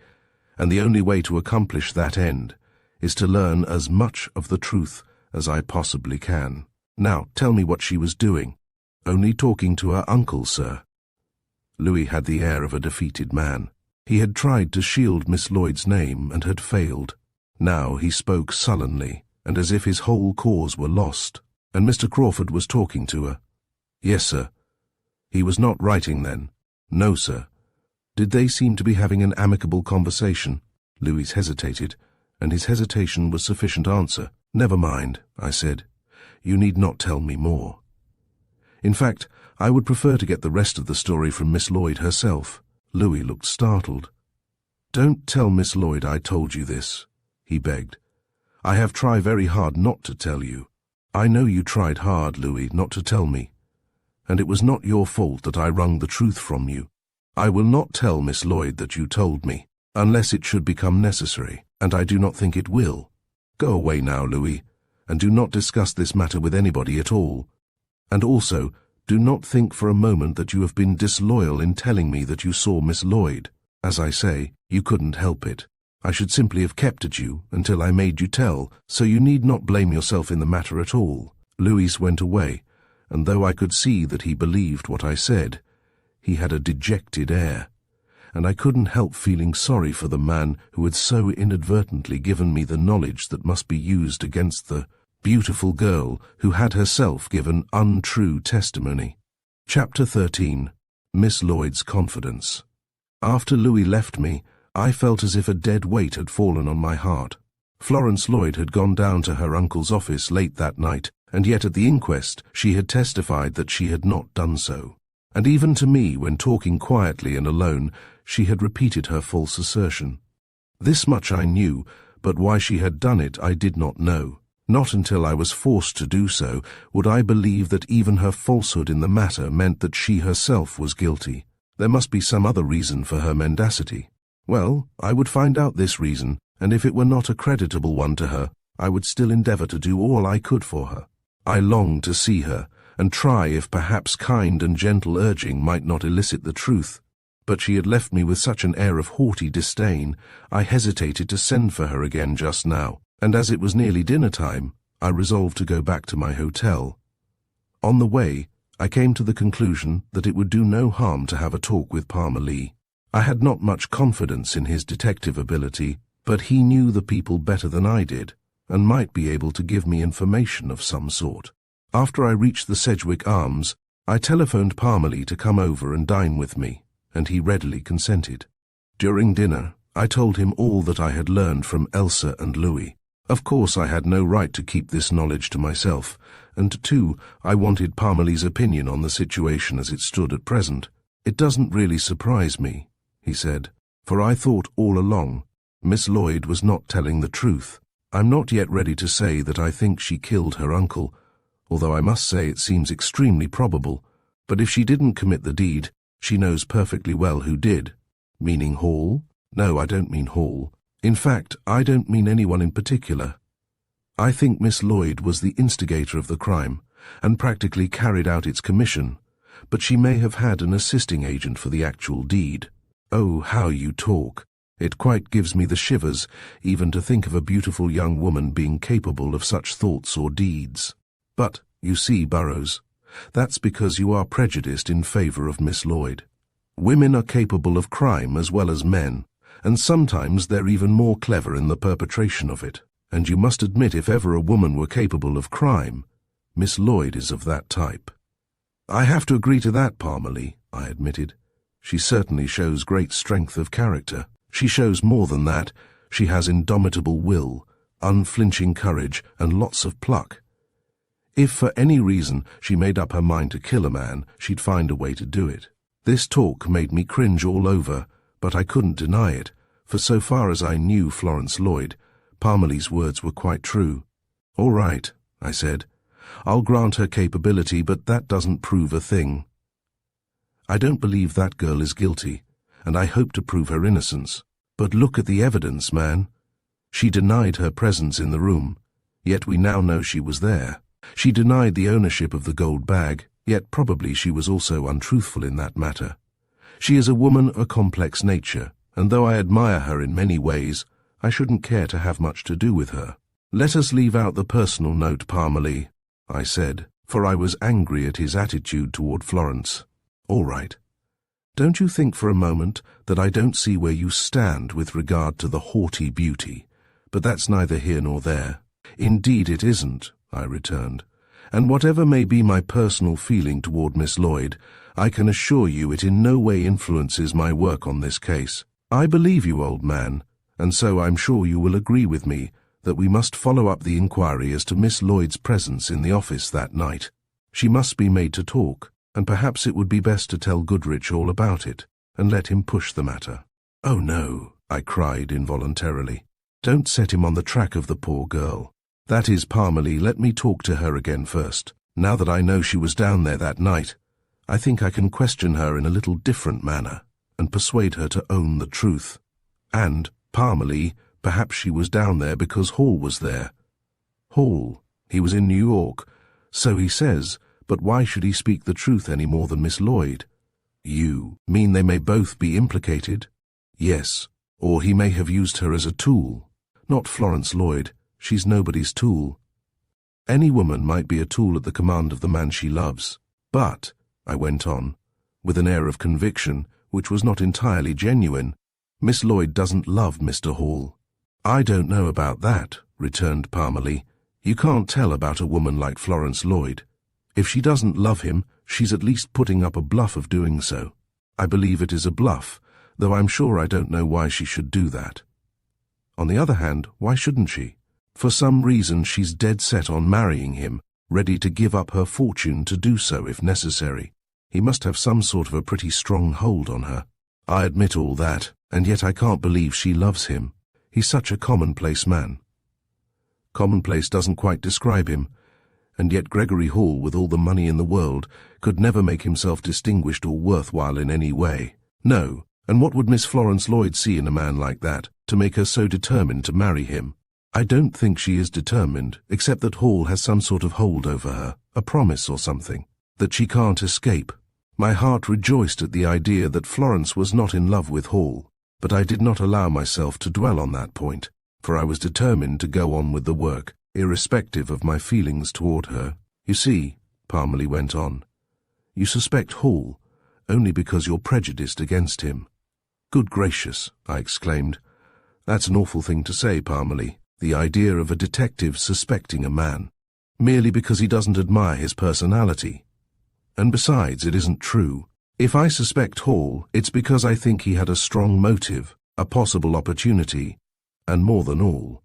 and the only way to accomplish that end is to learn as much of the truth as I possibly can. Now, tell me what she was doing. Only talking to her uncle, sir. Louis had the air of a defeated man. He had tried to shield Miss Lloyd's name and had failed. Now he spoke sullenly, and as if his whole cause were lost. And Mr. Crawford was talking to her. Yes, sir. He was not writing then. No, sir. Did they seem to be having an amicable conversation? Louis hesitated, and his hesitation was sufficient answer. Never mind, I said. You need not tell me more. In fact, I would prefer to get the rest of the story from Miss Lloyd herself. Louis looked startled. Don't tell Miss Lloyd I told you this, he begged. I have tried very hard not to tell you. I know you tried hard, Louis, not to tell me. And it was not your fault that I wrung the truth from you. I will not tell Miss Lloyd that you told me, unless it should become necessary, and I do not think it will. Go away now, Louis, and do not discuss this matter with anybody at all. And also, do not think for a moment that you have been disloyal in telling me that you saw Miss Lloyd. As I say, you couldn't help it. I should simply have kept at you until I made you tell, so you need not blame yourself in the matter at all. Louis went away, and though I could see that he believed what I said, he had a dejected air, and I couldn't help feeling sorry for the man who had so inadvertently given me the knowledge that must be used against the beautiful girl who had herself given untrue testimony. Chapter 13. Miss Lloyd's Confidence. After Louis left me, I felt as if a dead weight had fallen on my heart. Florence Lloyd had gone down to her uncle's office late that night, and yet at the inquest she had testified that she had not done so. And even to me, when talking quietly and alone, she had repeated her false assertion. This much I knew, but why she had done it I did not know. Not until I was forced to do so would I believe that even her falsehood in the matter meant that she herself was guilty. There must be some other reason for her mendacity. Well, I would find out this reason, and if it were not a creditable one to her, I would still endeavour to do all I could for her. I longed to see her, and try if perhaps kind and gentle urging might not elicit the truth. But she had left me with such an air of haughty disdain, I hesitated to send for her again just now, and as it was nearly dinner time, I resolved to go back to my hotel. On the way, I came to the conclusion that it would do no harm to have a talk with Palmer Lee. I had not much confidence in his detective ability, but he knew the people better than I did, and might be able to give me information of some sort. After I reached the Sedgwick Arms, I telephoned Palmer Lee to come over and dine with me, and he readily consented. During dinner, I told him all that I had learned from Elsa and Louis. Of course I had no right to keep this knowledge to myself, and too, I wanted Palmer Lee's opinion on the situation as it stood at present. It doesn't really surprise me, he said, for I thought all along Miss Lloyd was not telling the truth. I'm not yet ready to say that I think she killed her uncle, although I must say it seems extremely probable, but if she didn't commit the deed, she knows perfectly well who did. Meaning Hall? No, I don't mean Hall. In fact, I don't mean anyone in particular. I think Miss Lloyd was the instigator of the crime, and practically carried out its commission, but she may have had an assisting agent for the actual deed. Oh, how you talk! It quite gives me the shivers, even to think of a beautiful young woman being capable of such thoughts or deeds. But, you see, Burrows, that's because you are prejudiced in favor of Miss Lloyd. Women are capable of crime as well as men, and sometimes they're even more clever in the perpetration of it. And you must admit if ever a woman were capable of crime, Miss Lloyd is of that type. I have to agree to that, Palmer Lee, I admitted. She certainly shows great strength of character. She shows more than that. She has indomitable will, unflinching courage, and lots of pluck. If for any reason she made up her mind to kill a man, she'd find a way to do it. This talk made me cringe all over, but I couldn't deny it, for so far as I knew Florence Lloyd, Palmer Lee's words were quite true. All right, I said. I'll grant her capability, but that doesn't prove a thing. I don't believe that girl is guilty, and I hope to prove her innocence. But look at the evidence, man. She denied her presence in the room, yet we now know she was there. She denied the ownership of the gold bag, yet probably she was also untruthful in that matter. She is a woman of a complex nature, and though I admire her in many ways, I shouldn't care to have much to do with her. "Let us leave out the personal note, Parmalee," I said, for I was angry at his attitude toward Florence. "All right. Don't you think for a moment that I don't see where you stand with regard to the haughty beauty, but that's neither here nor there." "Indeed it isn't," I returned, "and whatever may be my personal feeling toward Miss Lloyd, I can assure you it in no way influences my work on this case. I believe you, old man, and so I'm sure you will agree with me that we must follow up the inquiry as to Miss Lloyd's presence in the office that night. She must be made to talk, and perhaps it would be best to tell Goodrich all about it, and let him push the matter." "Oh no," I cried involuntarily. "Don't set him on the track of the poor girl. That is, Parmalee, let me talk to her again first. Now that I know she was down there that night, I think I can question her in a little different manner, and persuade her to own the truth. And, Parmalee, perhaps she was down there because Hall was there." "Hall? He was in New York." "So he says, but why should he speak the truth any more than Miss Lloyd?" "You mean they may both be implicated?" "Yes, or he may have used her as a tool." "Not Florence Lloyd. She's nobody's tool." "Any woman might be a tool at the command of the man she loves. But," I went on, with an air of conviction, which was not entirely genuine, "Miss Lloyd doesn't love Mr. Hall." "I don't know about that," returned Parmalee. "You can't tell about a woman like Florence Lloyd. If she doesn't love him, she's at least putting up a bluff of doing so. I believe it is a bluff, though I'm sure I don't know why she should do that. On the other hand, why shouldn't she? For some reason she's dead set on marrying him, ready to give up her fortune to do so if necessary. He must have some sort of a pretty strong hold on her. I admit all that, and yet I can't believe she loves him. He's such a commonplace man." "Commonplace doesn't quite describe him, and yet Gregory Hall, with all the money in the world, could never make himself distinguished or worthwhile in any way." "No, and what would Miss Florence Lloyd see in a man like that, to make her so determined to marry him?" "I don't think she is determined, except that Hall has some sort of hold over her, a promise or something, that she can't escape." My heart rejoiced at the idea that Florence was not in love with Hall, but I did not allow myself to dwell on that point, for I was determined to go on with the work, irrespective of my feelings toward her. "You see," Parmalee went on, "you suspect Hall only because you're prejudiced against him." "Good gracious," I exclaimed. "That's an awful thing to say, Parmalee, the idea of a detective suspecting a man, merely because he doesn't admire his personality. And besides, it isn't true. If I suspect Hall, it's because I think he had a strong motive, a possible opportunity, and more than all,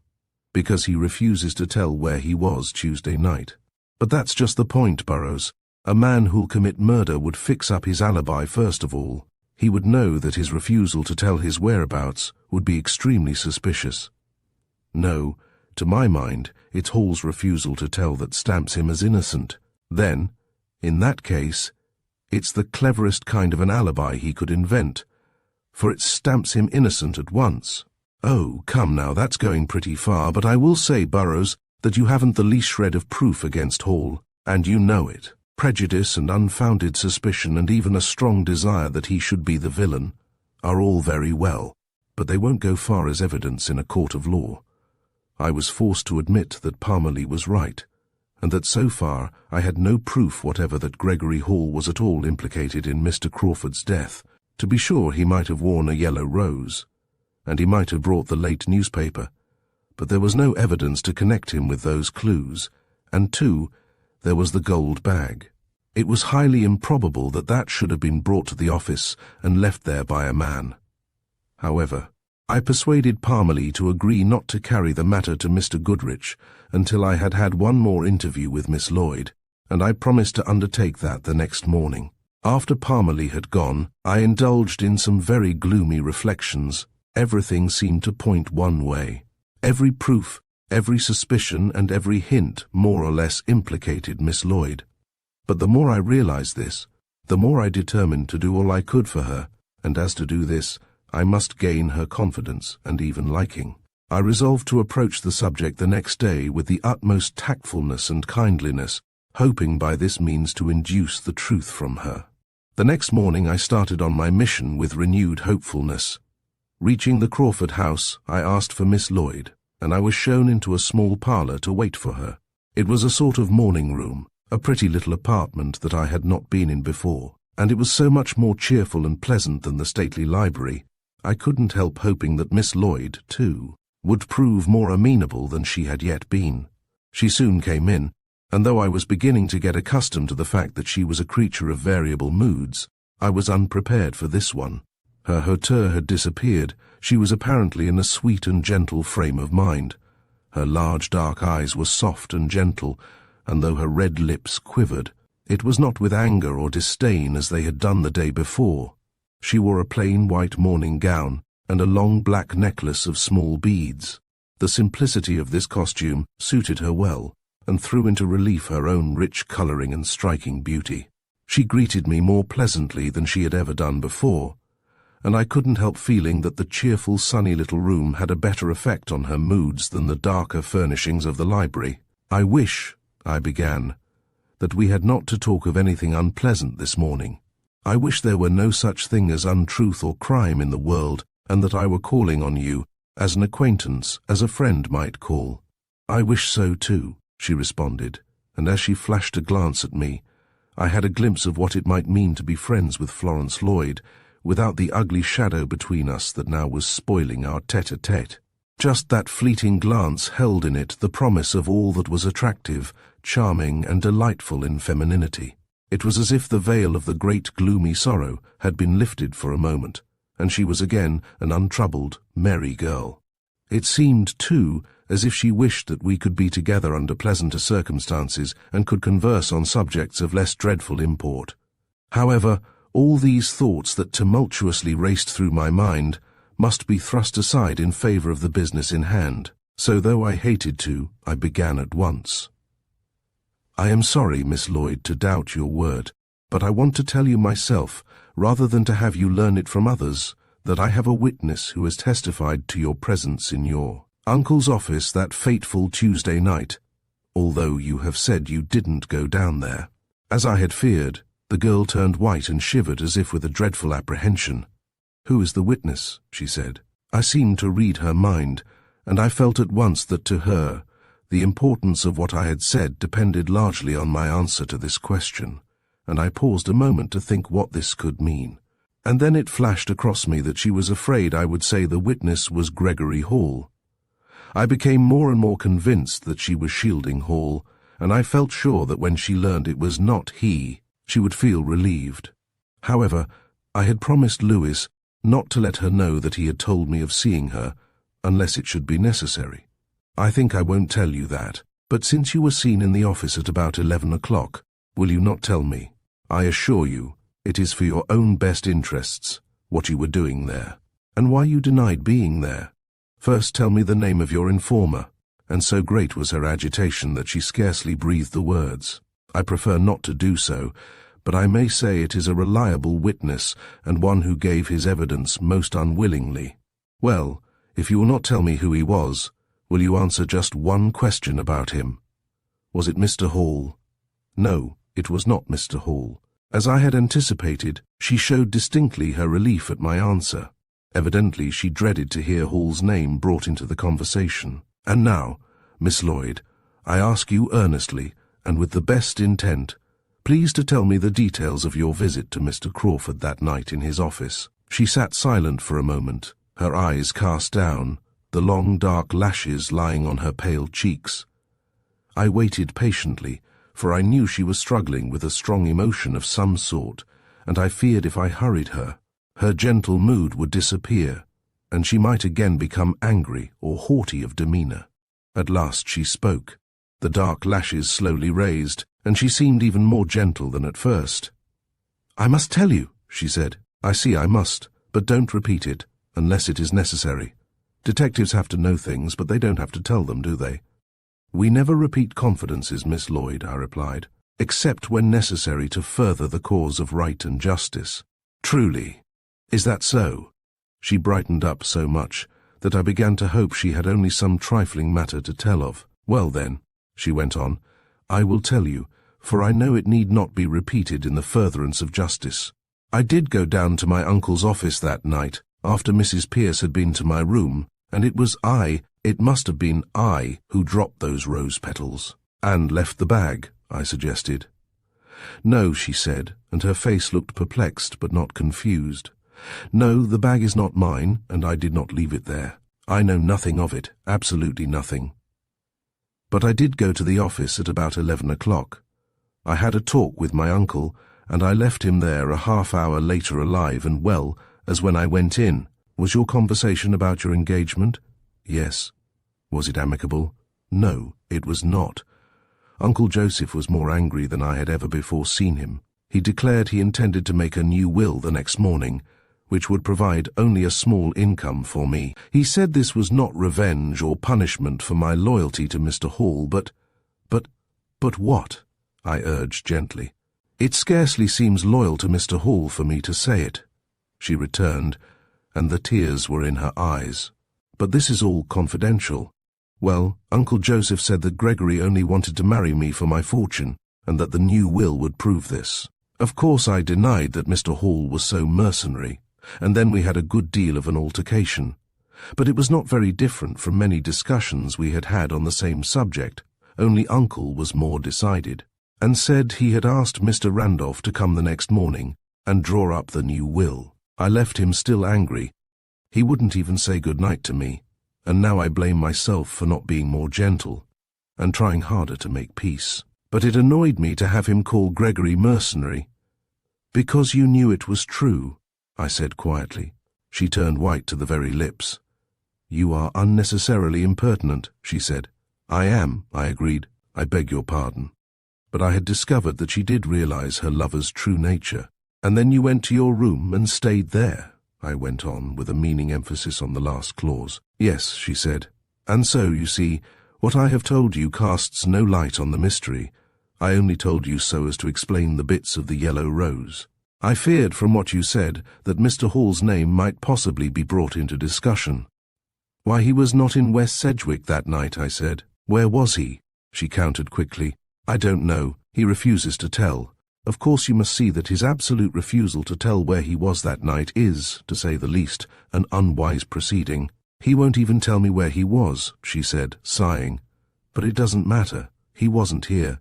because he refuses to tell where he was Tuesday night. But that's just the point, Burroughs. A man who'll commit murder would fix up his alibi first of all. He would know that his refusal to tell his whereabouts would be extremely suspicious. No, to my mind, it's Hall's refusal to tell that stamps him as innocent. Then, in that case, it's the cleverest kind of an alibi he could invent, for it stamps him innocent at once." "Oh, come now, that's going pretty far, but I will say, Burroughs, that you haven't the least shred of proof against Hall, and you know it. Prejudice and unfounded suspicion and even a strong desire that he should be the villain are all very well, but they won't go far as evidence in a court of law." I was forced to admit that Parmalee was right, and that so far I had no proof whatever that Gregory Hall was at all implicated in Mr. Crawford's death. To be sure, he might have worn a yellow rose, and he might have brought the late newspaper, but there was no evidence to connect him with those clues, and too, there was the gold bag. It was highly improbable that that should have been brought to the office and left there by a man. However, I persuaded Parmalee to agree not to carry the matter to Mr. Goodrich until I had had one more interview with Miss Lloyd, and I promised to undertake that the next morning. After Parmalee had gone, I indulged in some very gloomy reflections. Everything seemed to point one way. Every proof, every suspicion, and every hint more or less implicated Miss Lloyd. But the more I realized this, the more I determined to do all I could for her, and as to do this, I must gain her confidence and even liking. I resolved to approach the subject the next day with the utmost tactfulness and kindliness, hoping by this means to induce the truth from her. The next morning I started on my mission with renewed hopefulness. Reaching the Crawford house, I asked for Miss Lloyd. and I was shown into a small parlour to wait for her. It was a sort of morning room, a pretty little apartment that I had not been in before, and it was so much more cheerful and pleasant than the stately library, I couldn't help hoping that Miss Lloyd, too, would prove more amenable than she had yet been. She soon came in, and though I was beginning to get accustomed to the fact that she was a creature of variable moods, I was unprepared for this one. Her hauteur had disappeared. She was apparently in a sweet and gentle frame of mind. Her large dark eyes were soft and gentle, and though her red lips quivered, it was not with anger or disdain as they had done the day before. She wore a plain white morning gown and a long black necklace of small beads. The simplicity of this costume suited her well, and threw into relief her own rich colouring and striking beauty. She greeted me more pleasantly than she had ever done before, and I couldn't help feeling that the cheerful, sunny little room had a better effect on her moods than the darker furnishings of the library. "I wish," I began, "that we had not to talk of anything unpleasant this morning. I wish there were no such thing as untruth or crime in the world, and that I were calling on you as an acquaintance, as a friend might call." "I wish so too," she responded, and as she flashed a glance at me, I had a glimpse of what it might mean to be friends with Florence Lloyd, without the ugly shadow between us that now was spoiling our tete-a-tete. Just that fleeting glance held in it the promise of all that was attractive, charming, and delightful in femininity. It was as if the veil of the great gloomy sorrow had been lifted for a moment, and she was again an untroubled, merry girl. It seemed, too, as if she wished that we could be together under pleasanter circumstances and could converse on subjects of less dreadful import. However, all these thoughts that tumultuously raced through my mind must be thrust aside in favour of the business in hand, so though I hated to, I began at once. "I am sorry, Miss Lloyd, to doubt your word, but I want to tell you myself, rather than to have you learn it from others, that I have a witness who has testified to your presence in your uncle's office that fateful Tuesday night, although you have said you didn't go down there." As I had feared, the girl turned white and shivered as if with a dreadful apprehension. "Who is the witness?" she said. I seemed to read her mind, and I felt at once that to her the importance of what I had said depended largely on my answer to this question, and I paused a moment to think what this could mean. And then it flashed across me that she was afraid I would say the witness was Gregory Hall. I became more and more convinced that she was shielding Hall, and I felt sure that when she learned it was not he, she would feel relieved. However, I had promised Lewis not to let her know that he had told me of seeing her, unless it should be necessary. "I think I won't tell you that, but since you were seen in the office at about 11 o'clock, will you not tell me? I assure you, it is for your own best interests, what you were doing there, and why you denied being there. First tell me the name of your informer," and so great was her agitation that she scarcely breathed the words. "I prefer not to do so, but I may say it is a reliable witness and one who gave his evidence most unwillingly." "Well, if you will not tell me who he was, will you answer just one question about him? Was it Mr. Hall?" No, it was not Mr. Hall. As I had anticipated, she showed distinctly her relief at my answer. Evidently she dreaded to hear Hall's name brought into the conversation. "And now, Miss Lloyd, I ask you earnestly, and with the best intent, please to tell me the details of your visit to Mr. Crawford that night in his office." She sat silent for a moment, her eyes cast down, the long dark lashes lying on her pale cheeks. I waited patiently, for I knew she was struggling with a strong emotion of some sort, and I feared if I hurried her, her gentle mood would disappear, and she might again become angry or haughty of demeanour. At last she spoke. The dark lashes slowly raised, and she seemed even more gentle than at first. "I must tell you," she said. "I see I must, but don't repeat it, unless it is necessary. Detectives have to know things, but they don't have to tell them, do they?" "We never repeat confidences, Miss Lloyd," I replied, "except when necessary to further the cause of right and justice." "Truly? Is that so?" She brightened up so much that I began to hope she had only some trifling matter to tell of. "Well then," she went on, "I will tell you, for I know it need not be repeated in the furtherance of justice. I did go down to my uncle's office that night, after Mrs. Pierce had been to my room, and it was I It must have been I who dropped those rose petals. And left the bag, I suggested. No, she said, and her face looked perplexed but not confused. No, the bag is not mine, and I did not leave it there. I know nothing of it, absolutely nothing. But I did go to the office at about 11 o'clock. I had a talk with my uncle, and I left him there a half-hour later alive and well as when I went in. Was your conversation about your engagement? Yes. Was it amicable? No, it was not. Uncle Joseph was more angry than I had ever before seen him. He declared he intended to make a new will the next morning, which would provide only a small income for me. He said this was not revenge or punishment for my loyalty to Mr. Hall, but what? I urged gently. It scarcely seems loyal to Mr. Hall for me to say it, she returned, and the tears were in her eyes. But this is all confidential. Well, Uncle Joseph said that Gregory only wanted to marry me for my fortune, and that the new will would prove this. Of course I denied that Mr. Hall was so mercenary, and then we had a good deal of an altercation. But it was not very different from many discussions we had had on the same subject, only Uncle was more decided, and said he had asked Mr. Randolph to come the next morning and draw up the new will. I left him still angry. He wouldn't even say good night to me, and now I blame myself for not being more gentle and trying harder to make peace. But it annoyed me to have him call Gregory mercenary. Because you knew it was true, I said quietly. She turned white to the very lips. You are unnecessarily impertinent, she said. I am, I agreed. I beg your pardon. But I had discovered that she did realize her lover's true nature. And then you went to your room and stayed there, I went on, with a meaning emphasis on the last clause. Yes, she said. And so, you see, what I have told you casts no light on the mystery. I only told you so as to explain the bits of the yellow rose. I feared from what you said that Mr. Hall's name might possibly be brought into discussion. Why, he was not in West Sedgwick that night, I said. Where was he? She countered quickly. I don't know. He refuses to tell. Of course you must see that his absolute refusal to tell where he was that night is, to say the least, an unwise proceeding. He won't even tell me where he was, she said, sighing. But it doesn't matter. He wasn't here.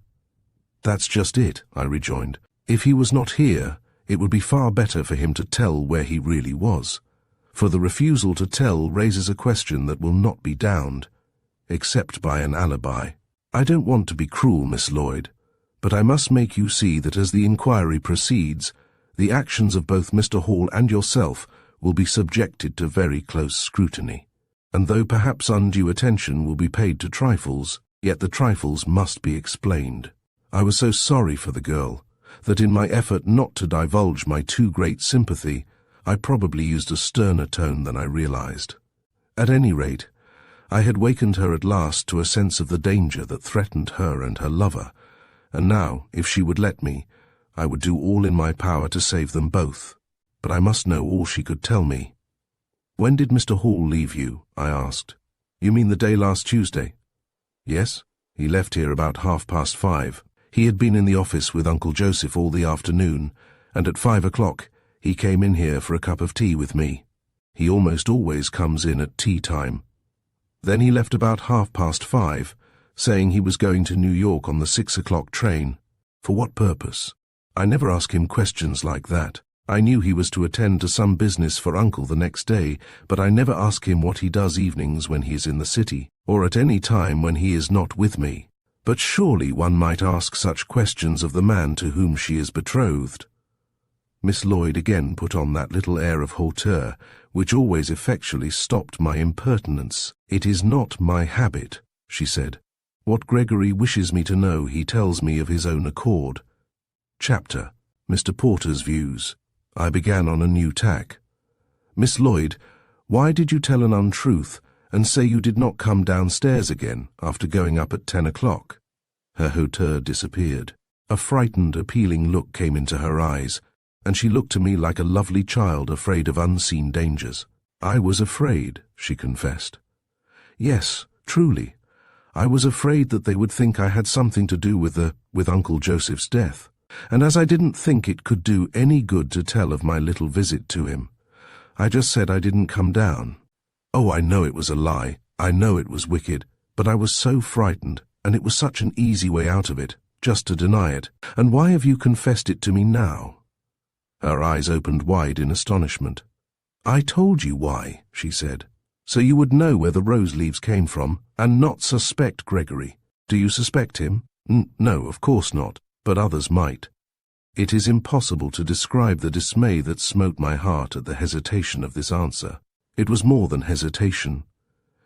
That's just it, I rejoined. If he was not here, it would be far better for him to tell where he really was. For the refusal to tell raises a question that will not be downed, except by an alibi. I don't want to be cruel, Miss Lloyd, but I must make you see that as the inquiry proceeds, the actions of both Mr. Hall and yourself will be subjected to very close scrutiny. And though perhaps undue attention will be paid to trifles, yet the trifles must be explained. I was so sorry for the girl that in my effort not to divulge my too great sympathy, I probably used a sterner tone than I realized. At any rate, I had wakened her at last to a sense of the danger that threatened her and her lover, and now, if she would let me, I would do all in my power to save them both. But I must know all she could tell me. When did Mr. Hall leave you? I asked. You mean the day last Tuesday? Yes, he left here about 5:30. He had been in the office with Uncle Joseph all the afternoon, and at 5 o'clock he came in here for a cup of tea with me. He almost always comes in at tea time. Then he left about 5:30, saying he was going to New York on the 6 o'clock train. For what purpose? I never ask him questions like that. I knew he was to attend to some business for Uncle the next day, but I never ask him what he does evenings when he is in the city, or at any time when he is not with me. But surely one might ask such questions of the man to whom she is betrothed. Miss Lloyd again put on that little air of hauteur, which always effectually stopped my impertinence. It is not my habit, she said. What Gregory wishes me to know he tells me of his own accord. Chapter: Mr. Porter's Views. I began on a new tack. Miss Lloyd, why did you tell an untruth and say you did not come downstairs again after going up at 10 o'clock? Her hauteur disappeared. A frightened, appealing look came into her eyes, and she looked to me like a lovely child afraid of unseen dangers. I was afraid, she confessed. Yes, truly. I was afraid that they would think I had something to do with Uncle Joseph's death, and as I didn't think it could do any good to tell of my little visit to him, I just said I didn't come down. Oh, I know it was a lie. I know it was wicked, but I was so frightened, and it was such an easy way out of it, just to deny it. And why have you confessed it to me now? Her eyes opened wide in astonishment. I told you why, she said. So you would know where the rose leaves came from, and not suspect Gregory. Do you suspect him? No, of course not, but others might. It is impossible to describe the dismay that smote my heart at the hesitation of this answer. It was more than hesitation.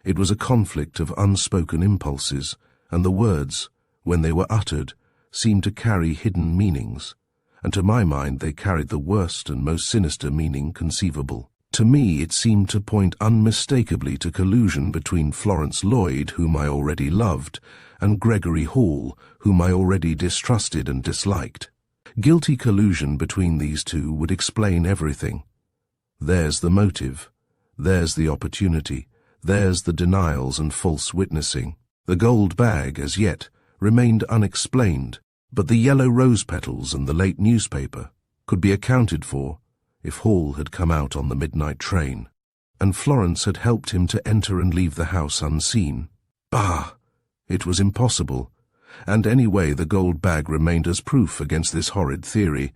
It was a conflict of unspoken impulses, and the words, when they were uttered, seemed to carry hidden meanings, and to my mind they carried the worst and most sinister meaning conceivable. To me it seemed to point unmistakably to collusion between Florence Lloyd, whom I already loved, and Gregory Hall, whom I already distrusted and disliked. Guilty collusion between these two would explain everything. There's the motive, there's the opportunity, there's the denials and false witnessing. The gold bag, as yet, remained unexplained, but the yellow rose petals and the late newspaper could be accounted for if Hall had come out on the midnight train, and Florence had helped him to enter and leave the house unseen. Bah! It was impossible, and anyway the gold bag remained as proof against this horrid theory.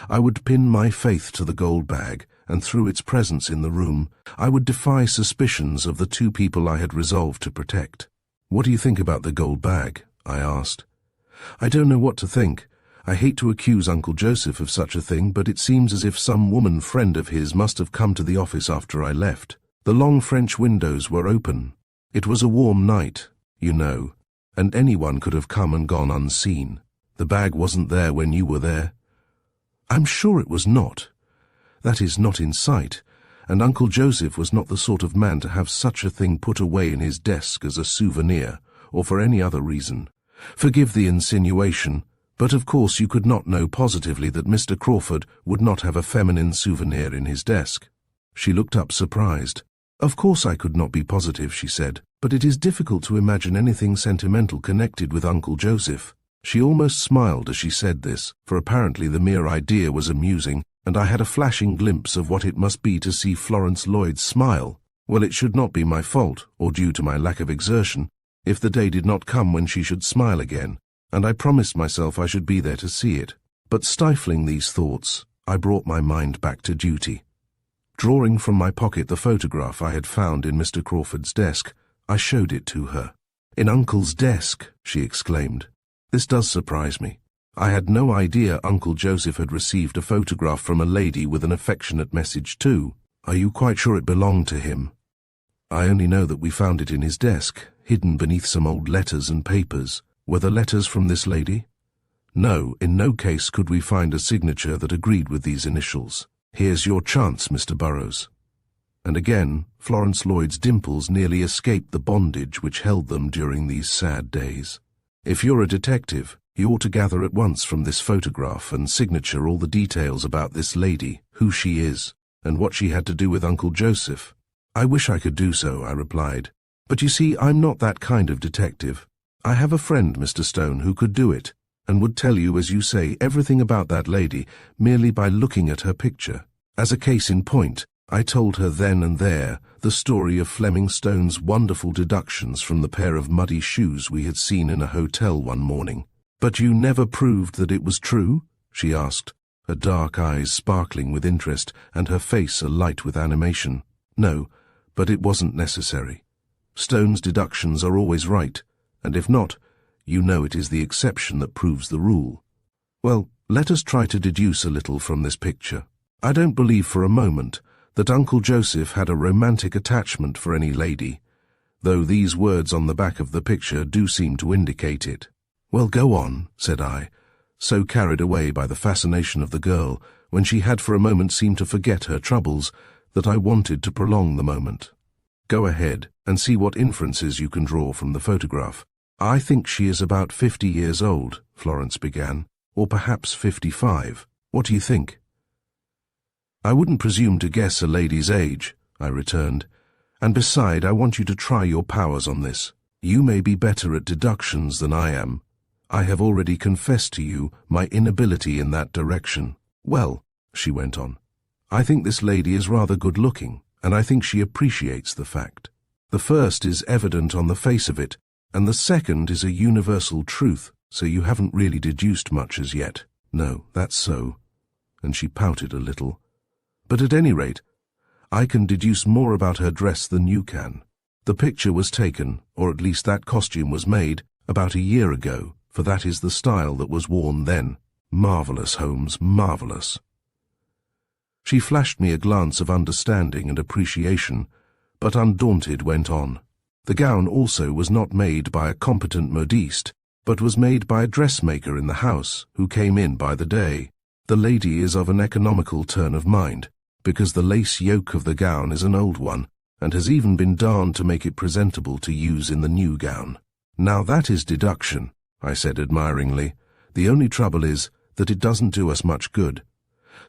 I would pin my faith to the gold bag, and through its presence in the room, I would defy suspicions of the two people I had resolved to protect. What do you think about the gold bag? I asked. I don't know what to think. I hate to accuse Uncle Joseph of such a thing, but it seems as if some woman friend of his must have come to the office after I left. The long French windows were open. It was a warm night, you know, and anyone could have come and gone unseen. The bag wasn't there when you were there. I'm sure it was not. That is, not in sight, and Uncle Joseph was not the sort of man to have such a thing put away in his desk as a souvenir, or for any other reason. Forgive the insinuation, but of course you could not know positively that Mr. Crawford would not have a feminine souvenir in his desk. She looked up surprised. Of course I could not be positive, she said, but it is difficult to imagine anything sentimental connected with Uncle Joseph. She almost smiled as she said this, for apparently the mere idea was amusing, and I had a flashing glimpse of what it must be to see Florence Lloyd smile. Well, it should not be my fault, or due to my lack of exertion, if the day did not come when she should smile again, and I promised myself I should be there to see it. But stifling these thoughts, I brought my mind back to duty. Drawing from my pocket the photograph I had found in Mr. Crawford's desk, I showed it to her. In Uncle's desk, she exclaimed. This does surprise me. I had no idea Uncle Joseph had received a photograph from a lady with an affectionate message too. Are you quite sure it belonged to him? I only know that we found it in his desk, hidden beneath some old letters and papers. Were the letters from this lady? No, in no case could we find a signature that agreed with these initials. Here's your chance, Mr. Burrows. And again, Florence Lloyd's dimples nearly escaped the bondage which held them during these sad days. If you're a detective, you ought to gather at once from this photograph and signature all the details about this lady, who she is, and what she had to do with Uncle Joseph. I wish I could do so, I replied. But you see, I'm not that kind of detective. I have a friend, Mr. Stone, who could do it, and would tell you, as you say, everything about that lady merely by looking at her picture. As a case in point, I told her then and there the story of Fleming Stone's wonderful deductions from the pair of muddy shoes we had seen in a hotel one morning. But you never proved that it was true? She asked, her dark eyes sparkling with interest and her face alight with animation. No, but it wasn't necessary. Stone's deductions are always right, and if not, you know it is the exception that proves the rule. Well, let us try to deduce a little from this picture. I don't believe for a moment that Uncle Joseph had a romantic attachment for any lady, though these words on the back of the picture do seem to indicate it. Well, go on, said I, so carried away by the fascination of the girl, when she had for a moment seemed to forget her troubles, that I wanted to prolong the moment. Go ahead and see what inferences you can draw from the photograph. I think she is about 50 years old, Florence began, or perhaps 55. What do you think? I wouldn't presume to guess a lady's age, I returned, and beside I want you to try your powers on this. You may be better at deductions than I am. I have already confessed to you my inability in that direction. Well, she went on, I think this lady is rather good-looking, and I think she appreciates the fact. The first is evident on the face of it, and the second is a universal truth, so you haven't really deduced much as yet. No, that's so. And she pouted a little. But at any rate, I can deduce more about her dress than you can. The picture was taken, or at least that costume was made, about a year ago, for that is the style that was worn then. Marvelous, Holmes, marvelous. She flashed me a glance of understanding and appreciation, but undaunted went on. The gown also was not made by a competent modiste, but was made by a dressmaker in the house, who came in by the day. The lady is of an economical turn of mind, because the lace yoke of the gown is an old one, and has even been darned to make it presentable to use in the new gown. Now that is deduction, I said admiringly. The only trouble is that it doesn't do us much good.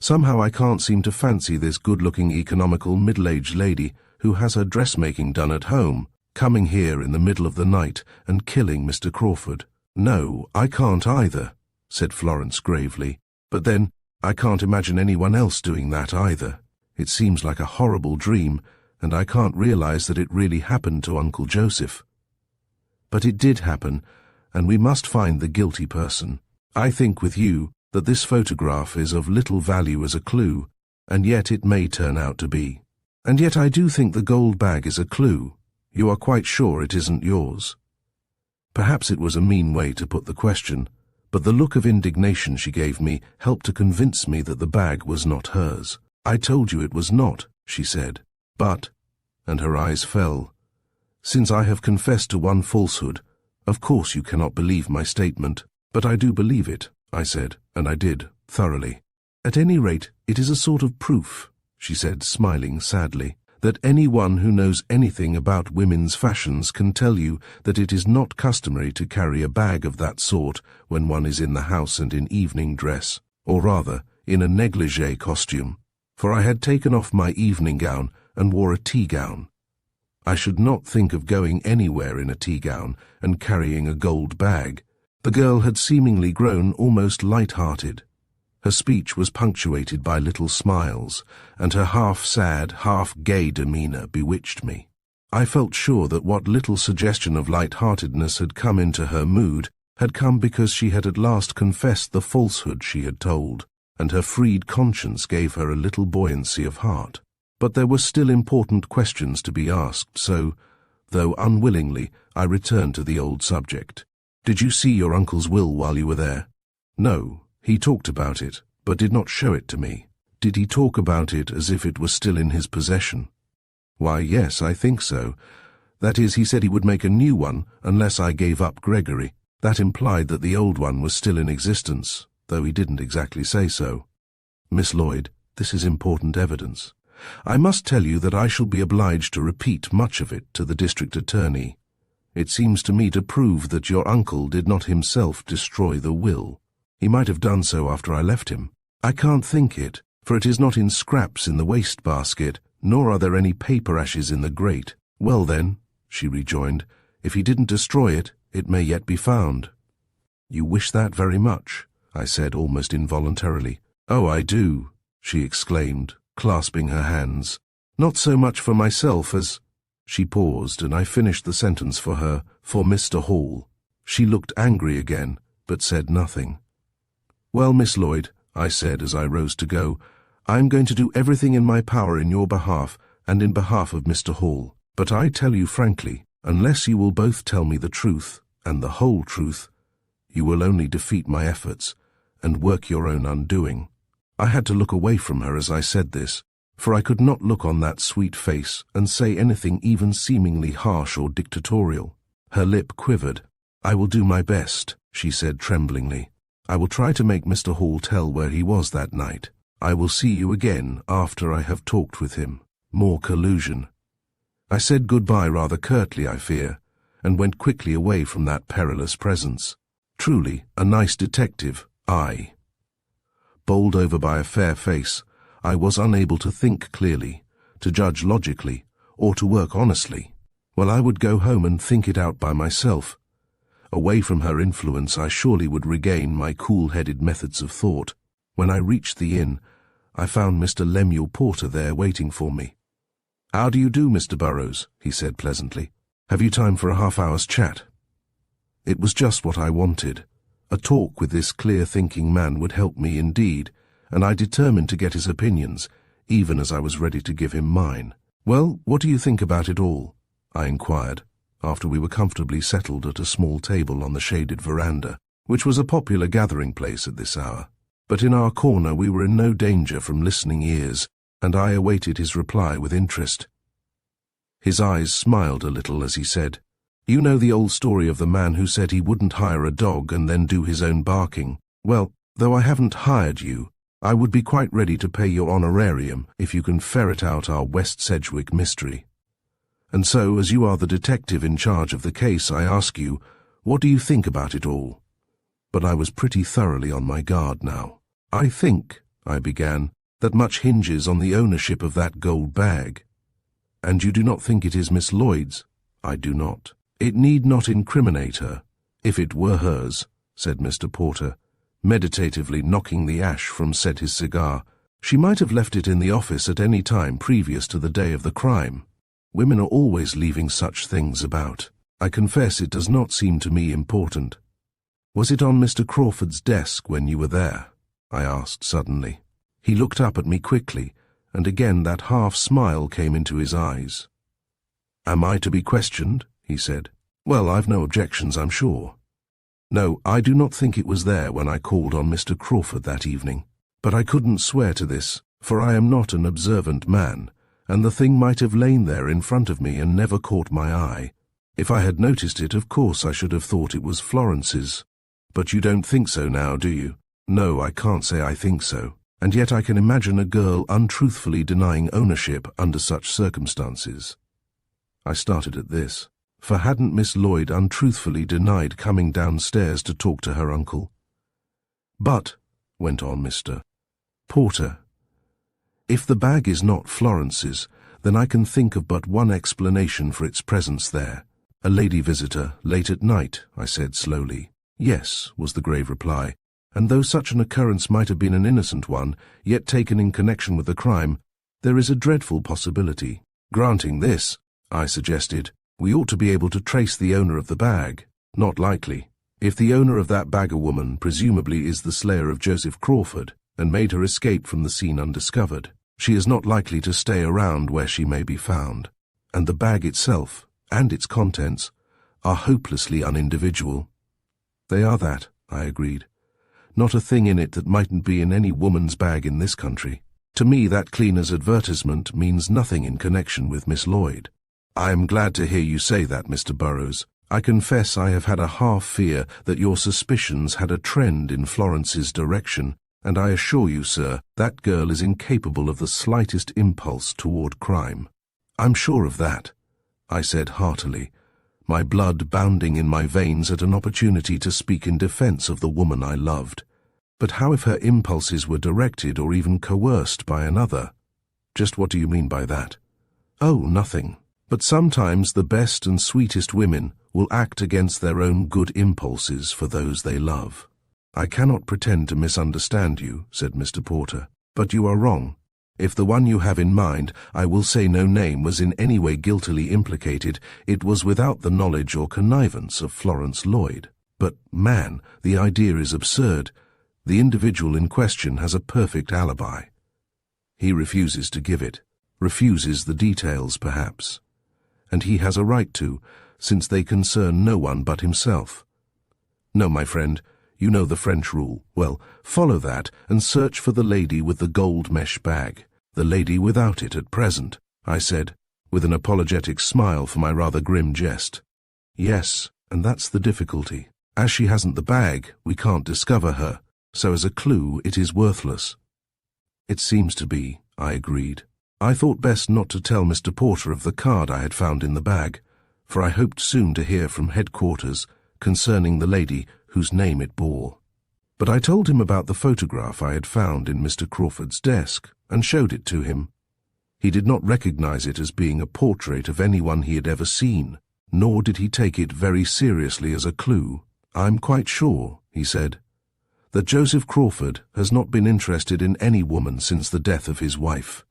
Somehow I can't seem to fancy this good-looking, economical, middle-aged lady who has her dressmaking done at home, coming here in the middle of the night and killing Mr. Crawford. No, I can't either, said Florence gravely. But then, I can't imagine anyone else doing that either. It seems like a horrible dream, and I can't realize that it really happened to Uncle Joseph. But it did happen, and we must find the guilty person. I think with you that this photograph is of little value as a clue, and yet it may turn out to be. And yet I do think the gold bag is a clue. You are quite sure it isn't yours? Perhaps it was a mean way to put the question, but the look of indignation she gave me helped to convince me that the bag was not hers. I told you it was not, she said. But, and her eyes fell, since I have confessed to one falsehood, of course you cannot believe my statement. But I do believe it, I said, and I did, thoroughly. At any rate, it is a sort of proof, she said, smiling sadly, that anyone who knows anything about women's fashions can tell you that it is not customary to carry a bag of that sort when one is in the house and in evening dress, or rather, in a negligee costume, for I had taken off my evening gown and wore a tea gown. I should not think of going anywhere in a tea gown and carrying a gold bag. The girl had seemingly grown almost light-hearted. Her speech was punctuated by little smiles, and her half-sad, half-gay demeanor bewitched me. I felt sure that what little suggestion of light-heartedness had come into her mood had come because she had at last confessed the falsehood she had told, and her freed conscience gave her a little buoyancy of heart. But there were still important questions to be asked, so, though unwillingly, I returned to the old subject. Did you see your uncle's will while you were there? No. He talked about it, but did not show it to me. Did he talk about it as if it was still in his possession? Why, yes, I think so. That is, he said he would make a new one unless I gave up Gregory. That implied that the old one was still in existence, though he didn't exactly say so. Miss Lloyd, this is important evidence. I must tell you that I shall be obliged to repeat much of it to the district attorney. It seems to me to prove that your uncle did not himself destroy the will. He might have done so after I left him. I can't think it, for it is not in scraps in the waste-basket, nor are there any paper ashes in the grate. Well then, she rejoined, if he didn't destroy it, it may yet be found. You wish that very much, I said almost involuntarily. Oh, I do, she exclaimed, clasping her hands. Not so much for myself as— She paused, and I finished the sentence for her, for Mr. Hall. She looked angry again, but said nothing. Well, Miss Lloyd, I said as I rose to go, I am going to do everything in my power in your behalf and in behalf of Mr. Hall. But I tell you frankly, unless you will both tell me the truth, and the whole truth, you will only defeat my efforts and work your own undoing. I had to look away from her as I said this, for I could not look on that sweet face and say anything even seemingly harsh or dictatorial. Her lip quivered. I will do my best, she said tremblingly. I will try to make Mr. Hall tell where he was that night. I will see you again after I have talked with him. More collusion. I said goodbye rather curtly, I fear, and went quickly away from that perilous presence. Truly, a nice detective, I. Bowled over by a fair face, I was unable to think clearly, to judge logically, or to work honestly. Well, I would go home and think it out by myself. Away from her influence, I surely would regain my cool-headed methods of thought. When I reached the inn, I found Mr. Lemuel Porter there waiting for me. "How do you do, Mr. Burrows?" he said pleasantly. "Have you time for a half-hour's chat?" It was just what I wanted. A talk with this clear-thinking man would help me indeed, and I determined to get his opinions, even as I was ready to give him mine. "Well, what do you think about it all?" I inquired, after we were comfortably settled at a small table on the shaded veranda, which was a popular gathering place at this hour. But in our corner we were in no danger from listening ears, and I awaited his reply with interest. His eyes smiled a little as he said, "You know the old story of the man who said he wouldn't hire a dog and then do his own barking? Well, though I haven't hired you, I would be quite ready to pay your honorarium if you can ferret out our West Sedgwick mystery. And so, as you are the detective in charge of the case, I ask you, what do you think about it all?" But I was pretty thoroughly on my guard now. "I think," I began, "that much hinges on the ownership of that gold bag." "And you do not think it is Miss Lloyd's?" "I do not. It need not incriminate her, if it were hers," said Mr. Porter, meditatively knocking the ash from his cigar. "She might have left it in the office at any time previous to the day of the crime. Women are always leaving such things about. I confess it does not seem to me important." "Was it on Mr. Crawford's desk when you were there?" I asked suddenly. He looked up at me quickly, and again that half-smile came into his eyes. "Am I to be questioned?" he said. "Well, I've no objections, I'm sure." "No, I do not think it was there when I called on Mr. Crawford that evening. But I couldn't swear to this, for I am not an observant man, and the thing might have lain there in front of me and never caught my eye. If I had noticed it, of course I should have thought it was Florence's. But you don't think so now, do you?" "No, I can't say I think so. And yet I can imagine a girl untruthfully denying ownership under such circumstances." I started at this, for hadn't Miss Lloyd untruthfully denied coming downstairs to talk to her uncle? "But," went on Mr. Porter, "if the bag is not Florence's, then I can think of but one explanation for its presence there. A lady visitor, late at night," I said slowly. "Yes," was the grave reply, "and though such an occurrence might have been an innocent one, yet taken in connection with the crime, there is a dreadful possibility. Granting this," I suggested, "we ought to be able to trace the owner of the bag." "Not likely. If the owner of that bag, a woman, presumably is the slayer of Joseph Crawford, and made her escape from the scene undiscovered, she is not likely to stay around where she may be found. And the bag itself, and its contents, are hopelessly unindividual." "They are that," I agreed. "Not a thing in it that mightn't be in any woman's bag in this country. To me that cleaner's advertisement means nothing in connection with Miss Lloyd." "I am glad to hear you say that, Mr. Burrows. I confess I have had a half-fear that your suspicions had a trend in Florence's direction, and I assure you, sir, that girl is incapable of the slightest impulse toward crime." "I'm sure of that," I said heartily, my blood bounding in my veins at an opportunity to speak in defense of the woman I loved. "But how if her impulses were directed or even coerced by another?" "Just what do you mean by that?" "Oh, nothing. But sometimes the best and sweetest women will act against their own good impulses for those they love." "I cannot pretend to misunderstand you," said Mr. Porter, "but you are wrong. If the one you have in mind, I will say no name, was in any way guiltily implicated, it was without the knowledge or connivance of Florence Lloyd. But, man, the idea is absurd. The individual in question has a perfect alibi. He refuses to give it, refuses the details perhaps. And he has a right to, since they concern no one but himself. No, my friend, you know the French rule. Well, follow that and search for the lady with the gold mesh bag. The lady without it at present," I said, with an apologetic smile for my rather grim jest. "Yes, and that's the difficulty. As she hasn't the bag, we can't discover her, so as a clue it is worthless." "It seems to be," I agreed. I thought best not to tell Mr. Porter of the card I had found in the bag, for I hoped soon to hear from headquarters concerning the lady whose name it bore. But I told him about the photograph I had found in Mr. Crawford's desk, and showed it to him. He did not recognize it as being a portrait of anyone he had ever seen, nor did he take it very seriously as a clue. "I'm quite sure," he said, "that Joseph Crawford has not been interested in any woman since the death of his wife.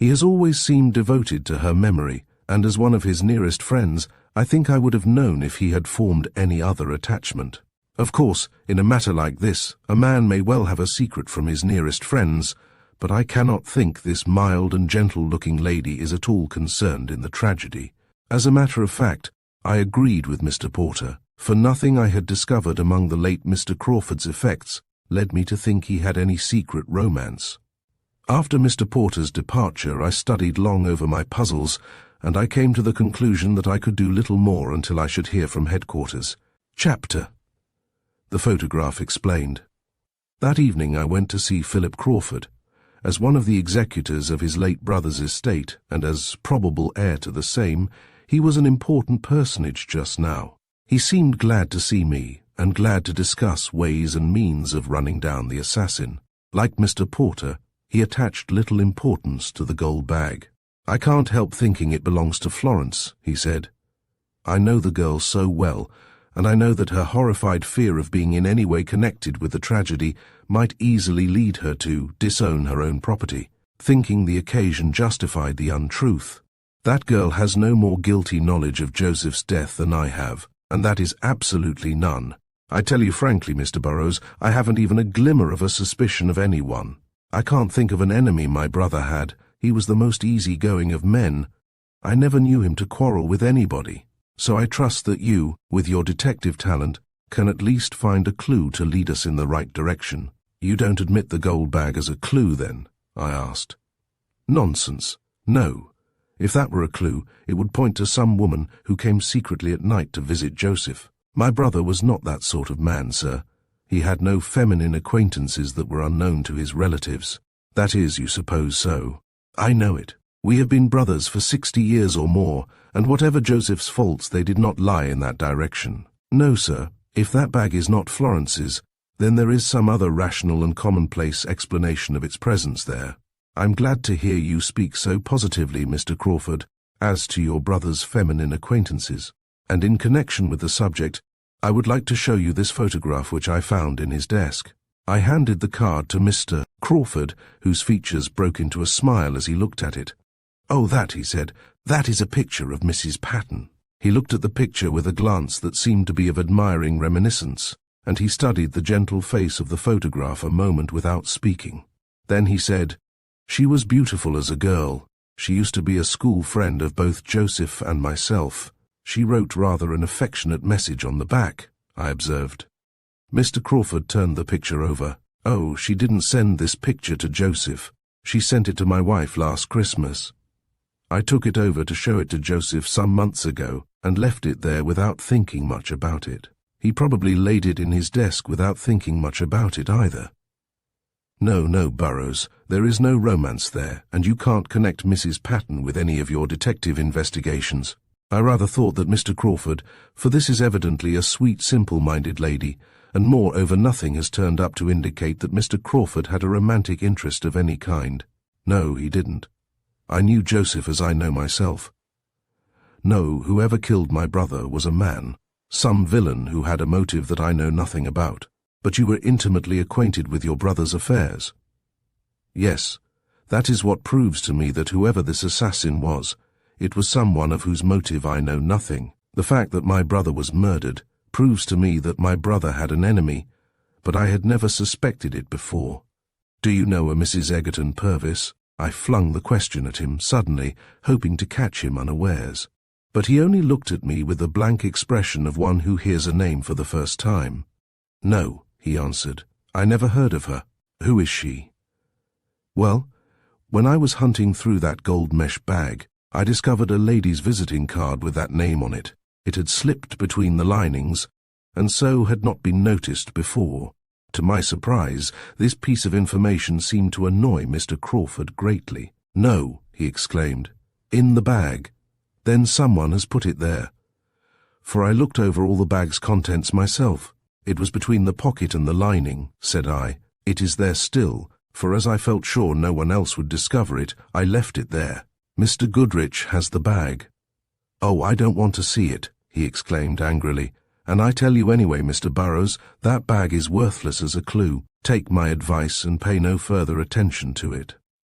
He has always seemed devoted to her memory, and as one of his nearest friends, I think I would have known if he had formed any other attachment. Of course, in a matter like this, a man may well have a secret from his nearest friends, but I cannot think this mild and gentle-looking lady is at all concerned in the tragedy. As a matter of fact, I agreed with Mr. Porter, for nothing I had discovered among the late Mr. Crawford's effects led me to think he had any secret romance. After Mr. Porter's departure, I studied long over my puzzles, and I came to the conclusion that I could do little more until I should hear from headquarters. Chapter. The photograph explained. That evening I went to see Philip Crawford. As one of the executors of his late brother's estate, and as probable heir to the same, he was an important personage just now. He seemed glad to see me, and glad to discuss ways and means of running down the assassin. Like Mr. Porter, he attached little importance to the gold bag. "I can't help thinking it belongs to Florence," he said. "I know the girl so well, and I know that her horrified fear of being in any way connected with the tragedy might easily lead her to disown her own property, thinking the occasion justified the untruth. That girl has no more guilty knowledge of Joseph's death than I have, and that is absolutely none. I tell you frankly, Mr. Burrows, I haven't even a glimmer of a suspicion of anyone. I can't think of an enemy my brother had. He was the most easy-going of men. I never knew him to quarrel with anybody. So I trust that you, with your detective talent, can at least find a clue to lead us in the right direction." "You don't admit the gold bag as a clue, then?" I asked. "Nonsense. No. If that were a clue, it would point to some woman who came secretly at night to visit Joseph. My brother was not that sort of man, sir. He had no feminine acquaintances that were unknown to his relatives. That is, you suppose so. I know it. We have been brothers for 60 years or more, and whatever Joseph's faults, they did not lie in that direction. No, sir, if that bag is not Florence's, then there is some other rational and commonplace explanation of its presence there. I'm glad to hear you speak so positively, Mr. Crawford, as to your brother's feminine acquaintances. And in connection with the subject, I would like to show you this photograph which I found in his desk." I handed the card to Mr. Crawford, whose features broke into a smile as he looked at it. "Oh, that," he said, "that is a picture of Mrs. Patton." He looked at the picture with a glance that seemed to be of admiring reminiscence, and he studied the gentle face of the photograph a moment without speaking. Then he said, "She was beautiful as a girl. She used to be a school friend of both Joseph and myself. She wrote rather an affectionate message on the back," I observed. Mr. Crawford turned the picture over. "Oh, she didn't send this picture to Joseph. She sent it to my wife last Christmas. I took it over to show it to Joseph some months ago and left it there without thinking much about it. He probably laid it in his desk without thinking much about it either." No, Burrows, there is no romance there, and you can't connect Mrs. Patton with any of your detective investigations. I rather thought that Mr. Crawford, for this is evidently a sweet, simple-minded lady, and moreover nothing has turned up to indicate that Mr. Crawford had a romantic interest of any kind. No, he didn't. I knew Joseph as I know myself. No, whoever killed my brother was a man, some villain who had a motive that I know nothing about. But you were intimately acquainted with your brother's affairs." "Yes, that is what proves to me that whoever this assassin was, it was someone of whose motive I know nothing. The fact that my brother was murdered proves to me that my brother had an enemy, but I had never suspected it before. Do you know a Mrs. Egerton Purvis?" I flung the question at him suddenly, hoping to catch him unawares. But he only looked at me with the blank expression of one who hears a name for the first time. "No," he answered. "I never heard of her. Who is she?" "Well, when I was hunting through that gold mesh bag, I discovered a lady's visiting card with that name on it. It had slipped between the linings, and so had not been noticed before. To my surprise, this piece of information seemed to annoy Mr. Crawford greatly. "No," he exclaimed. "In the bag. Then someone has put it there." For I looked over all the bag's contents myself. "It was between the pocket and the lining," said I. "It is there still, for as I felt sure no one else would discover it, I left it there. Mr. Goodrich has the bag." "Oh, I don't want to see it," he exclaimed angrily. "And I tell you anyway, Mr. Burrows, that bag is worthless as a clue. Take my advice and pay no further attention to it."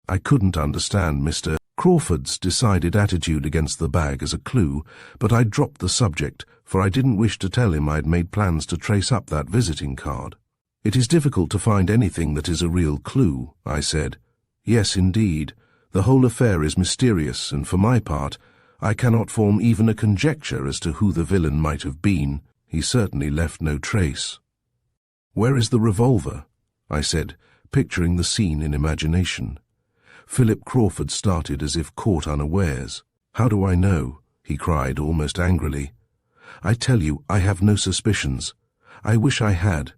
I couldn't understand Mr. Crawford's decided attitude against the bag as a clue, but I dropped the subject, for I didn't wish to tell him I'd made plans to trace up that visiting card. It is difficult to find anything that is a real clue, I said. Yes, indeed. The whole affair is mysterious, and for my part, I cannot form even a conjecture as to who the villain might have been. He certainly left no trace. Where is the revolver? I said, picturing the scene in imagination. Philip Crawford started as if caught unawares. How do I know? He cried almost angrily. I tell you, I have no suspicions. I wish I had.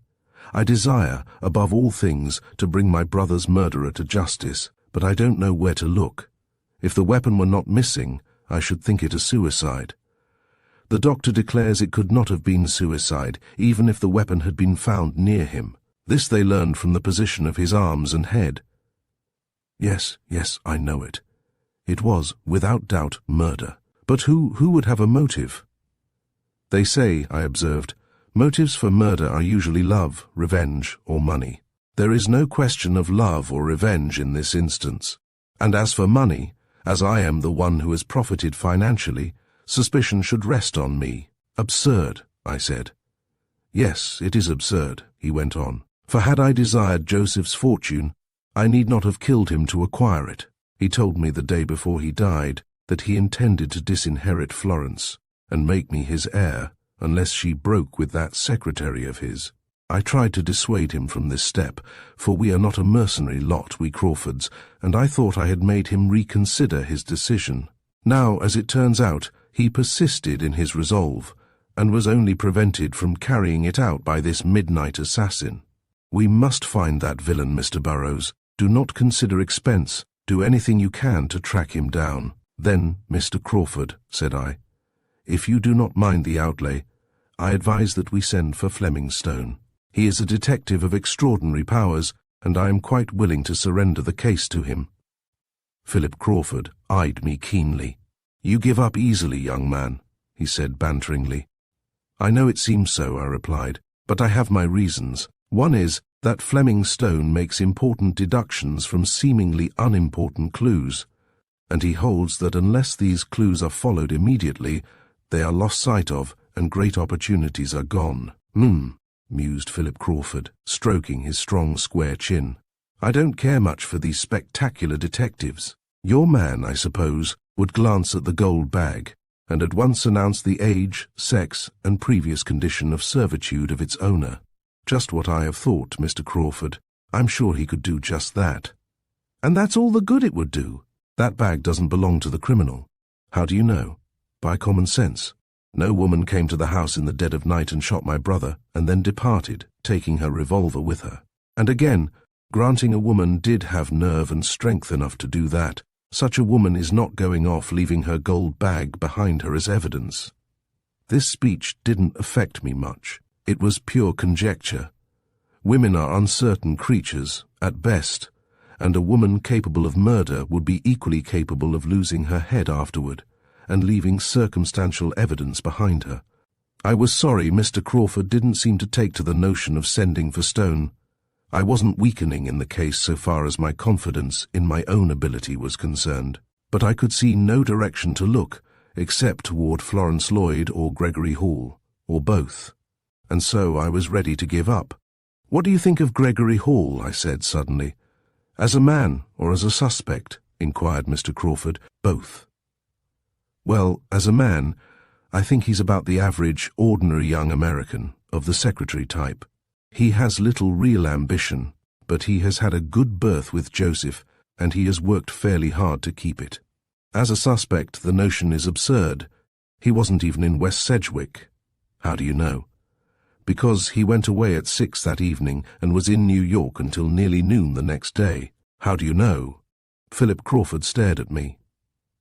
I desire, above all things, to bring my brother's murderer to justice, but I don't know where to look. If the weapon were not missing, I should think it a suicide. The doctor declares it could not have been suicide, even if the weapon had been found near him. This they learned from the position of his arms and head. Yes, I know it. It was, without doubt, murder. But who would have a motive? They say, I observed, motives for murder are usually love, revenge, or money. There is no question of love or revenge in this instance. And as for money, as I am the one who has profited financially, suspicion should rest on me. Absurd, I said. Yes, it is absurd, he went on. For had I desired Joseph's fortune, I need not have killed him to acquire it. He told me the day before he died that he intended to disinherit Florence and make me his heir, unless she broke with that secretary of his. I tried to dissuade him from this step, for we are not a mercenary lot, we Crawfords, and I thought I had made him reconsider his decision. Now, as it turns out, he persisted in his resolve, and was only prevented from carrying it out by this midnight assassin. We must find that villain, Mr. Burrows. Do not consider expense. Do anything you can to track him down. Then, Mr. Crawford, said I, if you do not mind the outlay, I advise that we send for Fleming Stone. He is a detective of extraordinary powers, and I am quite willing to surrender the case to him. Philip Crawford eyed me keenly. You give up easily, young man, he said banteringly. I know it seems so, I replied, but I have my reasons. One is that Fleming Stone makes important deductions from seemingly unimportant clues, and he holds that unless these clues are followed immediately, they are lost sight of and great opportunities are gone. Mused Philip Crawford, stroking his strong square chin. I don't care much for these spectacular detectives. Your man, I suppose, would glance at the gold bag, and at once announce the age, sex, and previous condition of servitude of its owner. Just what I have thought, Mr. Crawford. I'm sure he could do just that. And that's all the good it would do. That bag doesn't belong to the criminal. How do you know? By common sense. No woman came to the house in the dead of night and shot my brother, and then departed, taking her revolver with her. And again, granting a woman did have nerve and strength enough to do that, such a woman is not going off leaving her gold bag behind her as evidence. This speech didn't affect me much. It was pure conjecture. Women are uncertain creatures, at best, and a woman capable of murder would be equally capable of losing her head afterward, and leaving circumstantial evidence behind her. I was sorry Mr. Crawford didn't seem to take to the notion of sending for Stone. I wasn't weakening in the case so far as my confidence in my own ability was concerned, but I could see no direction to look except toward Florence Lloyd or Gregory Hall, or both, and so I was ready to give up. What do you think of Gregory Hall? I said suddenly. As a man or as a suspect? Inquired Mr. Crawford. Both. Well, as a man, I think he's about the average, ordinary young American, of the secretary type. He has little real ambition, but he has had a good berth with Joseph, and he has worked fairly hard to keep it. As a suspect, the notion is absurd. He wasn't even in West Sedgwick. How do you know? Because he went away at 6 that evening and was in New York until nearly noon the next day. How do you know? Philip Crawford stared at me.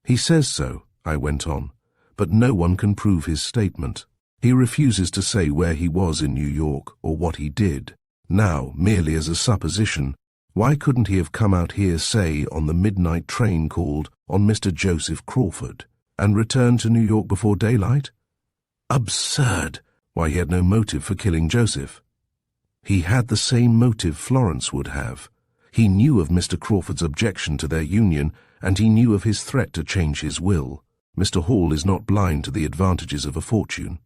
He says so, I went on, but no one can prove his statement. He refuses to say where he was in New York or what he did. Now, merely as a supposition, why couldn't he have come out here, say, on the midnight train called on Mr. Joseph Crawford, and returned to New York before daylight? Absurd! Why, he had no motive for killing Joseph. He had the same motive Florence would have. He knew of Mr. Crawford's objection to their union, and he knew of his threat to change his will. Mr. Hall is not blind to the advantages of a fortune.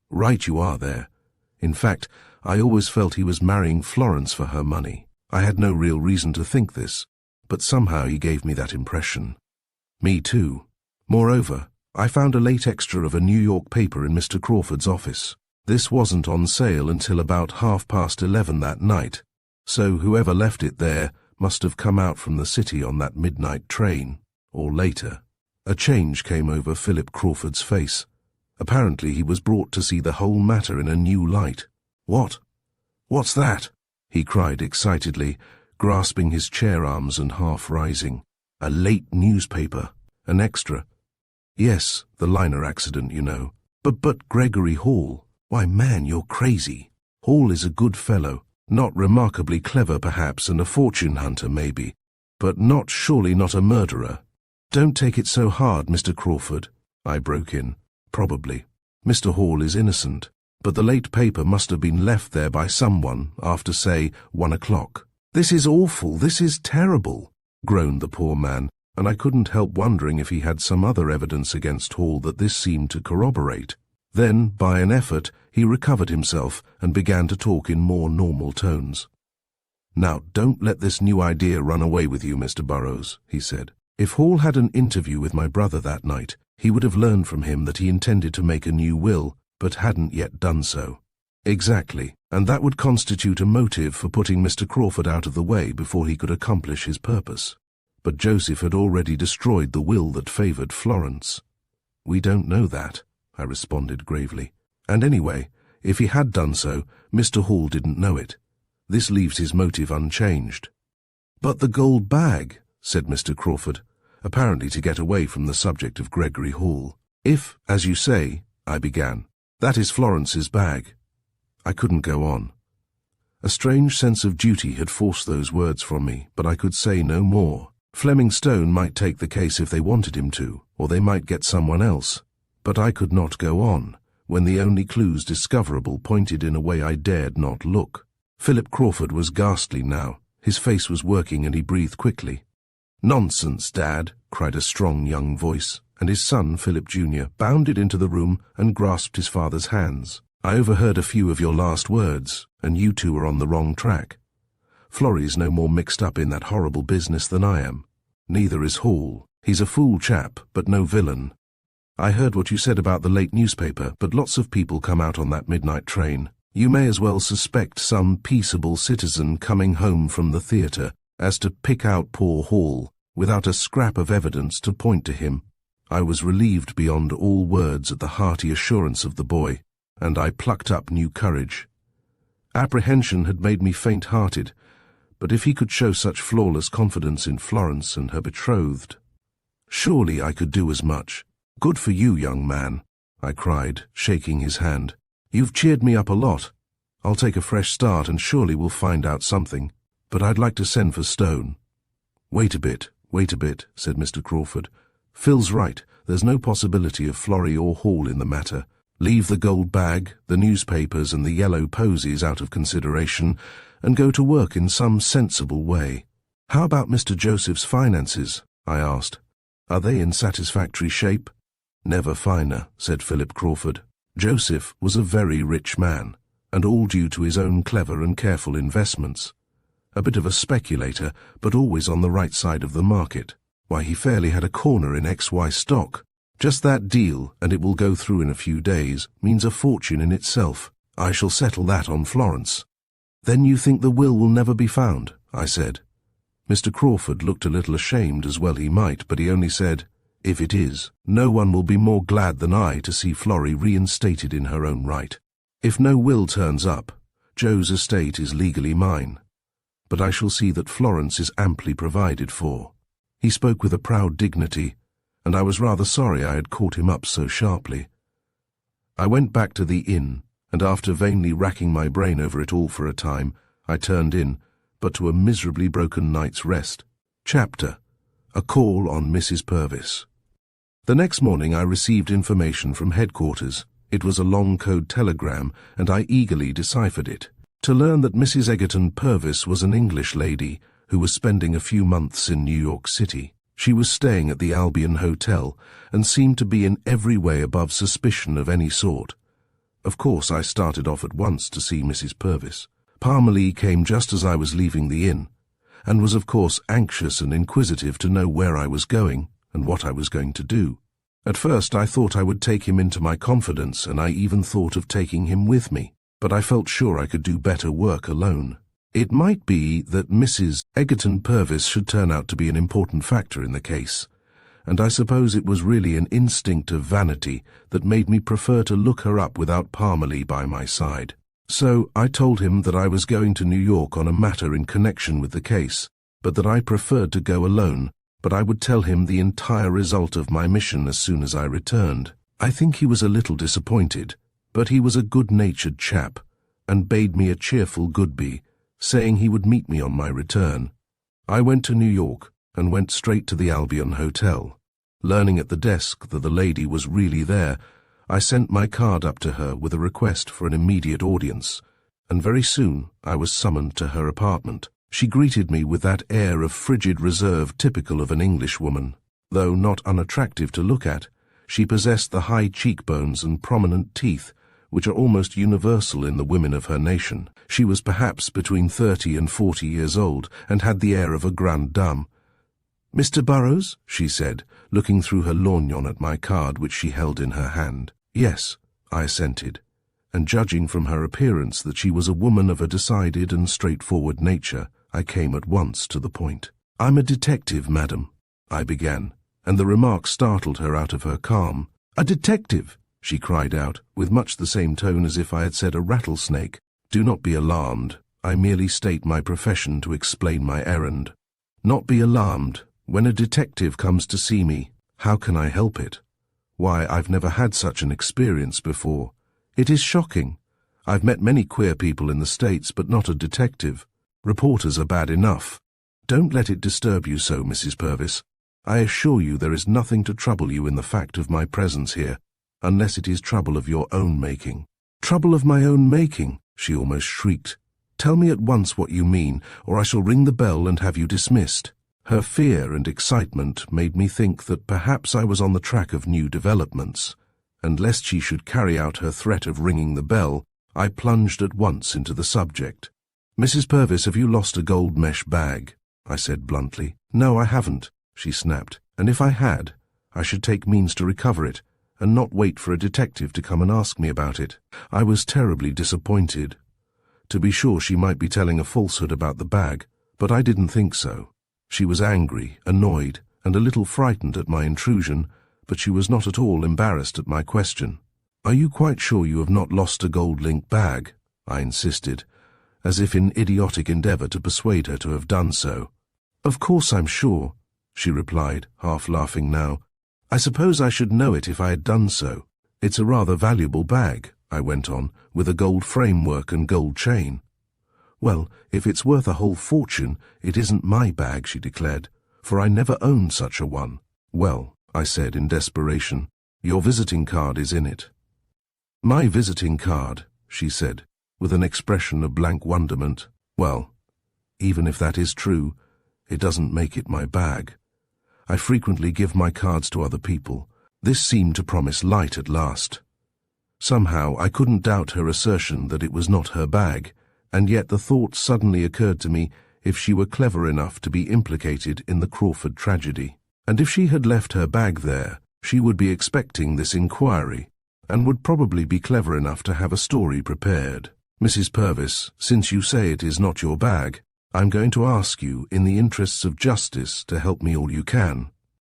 Right you are there. In fact, I always felt he was marrying Florence for her money. I had no real reason to think this, but somehow he gave me that impression. Me too. Moreover, I found a late extra of a New York paper in Mr. Crawford's office. This wasn't on sale until about 11:30 that night, so whoever left it there must have come out from the city on that midnight train, or later. A change came over Philip Crawford's face. Apparently he was brought to see the whole matter in a new light. "What? What's that?" he cried excitedly, grasping his chair arms and half rising. "A late newspaper. An extra." "Yes, the liner accident, you know. But Gregory Hall. Why, man, you're crazy. Hall is a good fellow, not remarkably clever perhaps, and a fortune hunter maybe, but surely not a murderer." "Don't take it so hard, Mr. Crawford," I broke in. "Probably. Mr. Hall is innocent, but the late paper must have been left there by someone after, say, 1 o'clock. "This is awful, this is terrible," groaned the poor man, and I couldn't help wondering if he had some other evidence against Hall that this seemed to corroborate. Then, by an effort, he recovered himself and began to talk in more normal tones. "Now, don't let this new idea run away with you, Mr. Burrows," he said. "If Hall had an interview with my brother that night, he would have learned from him that he intended to make a new will, but hadn't yet done so." "Exactly, and that would constitute a motive for putting Mr. Crawford out of the way before he could accomplish his purpose. But Joseph had already destroyed the will that favored Florence." "We don't know that," I responded gravely. "And anyway, if he had done so, Mr. Hall didn't know it. This leaves his motive unchanged." "But the gold bag," said Mr. Crawford, apparently to get away from the subject of Gregory Hall. "If, as you say," I began, "that is Florence's bag." I couldn't go on. A strange sense of duty had forced those words from me, but I could say no more. Fleming Stone might take the case if they wanted him to, or they might get someone else. But I could not go on, when the only clues discoverable pointed in a way I dared not look. Philip Crawford was ghastly now. His face was working and he breathed quickly. "Nonsense, Dad," cried a strong young voice, and his son, Philip Jr., bounded into the room and grasped his father's hands. "I overheard a few of your last words, and you two are on the wrong track. Florrie's no more mixed up in that horrible business than I am. Neither is Hall. He's a fool chap, but no villain. I heard what you said about the late newspaper, but lots of people come out on that midnight train. You may as well suspect some peaceable citizen coming home from the theatre as to pick out poor Hall, without a scrap of evidence to point to him." I was relieved beyond all words at the hearty assurance of the boy, and I plucked up new courage. Apprehension had made me faint-hearted, but if he could show such flawless confidence in Florence and her betrothed, surely I could do as much. "Good for you, young man," I cried, shaking his hand. "You've cheered me up a lot. I'll take a fresh start and surely we'll find out something. But I'd like to send for Stone." Wait a bit," said Mr. Crawford. "Phil's right. There's no possibility of Florrie or Hall in the matter. Leave the gold bag, the newspapers and the yellow posies out of consideration, and go to work in some sensible way." "How about Mr. Joseph's finances?" I asked. "Are they in satisfactory shape?" "Never finer," said Philip Crawford. "Joseph was a very rich man, and all due to his own clever and careful investments. A bit of a speculator, but always on the right side of the market. Why, he fairly had a corner in XY stock. Just that deal, and it will go through in a few days, means a fortune in itself. I shall settle that on Florence." "Then you think the will never be found?" I said. Mr. Crawford looked a little ashamed, as well he might, but he only said, "If it is, no one will be more glad than I to see Florrie reinstated in her own right. If no will turns up, Joe's estate is legally mine. But I shall see that Florence is amply provided for." He spoke with a proud dignity, and I was rather sorry I had caught him up so sharply. I went back to the inn, and after vainly racking my brain over it all for a time, I turned in, but to a miserably broken night's rest. Chapter: A Call on Mrs. Purvis. The next morning I received information from headquarters. It was a long code telegram, and I eagerly deciphered it. To learn that Mrs. Egerton Purvis was an English lady who was spending a few months in New York City. She was staying at the Albion Hotel and seemed to be in every way above suspicion of any sort. Of course, I started off at once to see Mrs. Purvis. Parmalee came just as I was leaving the inn, and was of course anxious and inquisitive to know where I was going and what I was going to do. At first I thought I would take him into my confidence, and I even thought of taking him with me, but I felt sure I could do better work alone. It might be that Mrs. Egerton Purvis should turn out to be an important factor in the case, and I suppose it was really an instinct of vanity that made me prefer to look her up without Parmalee by my side. So I told him that I was going to New York on a matter in connection with the case, but that I preferred to go alone, but I would tell him the entire result of my mission as soon as I returned. I think he was a little disappointed, but he was a good-natured chap, and bade me a cheerful goodbye, saying he would meet me on my return. I went to New York and went straight to the Albion Hotel. Learning at the desk that the lady was really there, I sent my card up to her with a request for an immediate audience, and very soon I was summoned to her apartment. She greeted me with that air of frigid reserve typical of an Englishwoman. Though not unattractive to look at, she possessed the high cheekbones and prominent teeth which are almost universal in the women of her nation. She was perhaps between 30 and 40 years old, and had the air of a grande dame. "Mr. Burrows?" she said, looking through her lorgnon at my card which she held in her hand. "Yes," I assented, and judging from her appearance that she was a woman of a decided and straightforward nature, I came at once to the point. "I'm a detective, madam," I began, and the remark startled her out of her calm. "A detective!" she cried out, with much the same tone as if I had said a rattlesnake. "Do not be alarmed. I merely state my profession to explain my errand." "Not be alarmed? When a detective comes to see me, how can I help it? Why, I've never had such an experience before. It is shocking. I've met many queer people in the States, but not a detective. Reporters are bad enough. Don't let it disturb you so, Mrs. Purvis. I assure you there is nothing to trouble you in the fact of my presence here, unless it is trouble of your own making." "Trouble of my own making?" she almost shrieked. "Tell me at once what you mean, or I shall ring the bell and have you dismissed." Her fear and excitement made me think that perhaps I was on the track of new developments, and lest she should carry out her threat of ringing the bell, I plunged at once into the subject. "Mrs. Purvis, have you lost a gold mesh bag?" I said bluntly. "No, I haven't," she snapped, "and if I had, I should take means to recover it, and not wait for a detective to come and ask me about it." I was terribly disappointed. To be sure, she might be telling a falsehood about the bag, but I didn't think so. She was angry, annoyed, and a little frightened at my intrusion, but she was not at all embarrassed at my question. "Are you quite sure you have not lost a gold-link bag?" I insisted, as if in idiotic endeavor to persuade her to have done so. "Of course I'm sure," she replied, half laughing now. "I suppose I should know it if I had done so. It's a rather valuable bag," I went on, "with a gold framework and gold chain." "Well, if it's worth a whole fortune, it isn't my bag," she declared, "for I never owned such a one." "Well," I said in desperation, "your visiting card is in it." "My visiting card," she said, with an expression of blank wonderment. "Well, even if that is true, it doesn't make it my bag. I frequently give my cards to other people." This seemed to promise light at last. Somehow I couldn't doubt her assertion that it was not her bag, and yet the thought suddenly occurred to me, if she were clever enough to be implicated in the Crawford tragedy, and if she had left her bag there, she would be expecting this inquiry, and would probably be clever enough to have a story prepared. "Mrs. Purvis, since you say it is not your bag, I'm going to ask you, in the interests of justice, to help me all you can."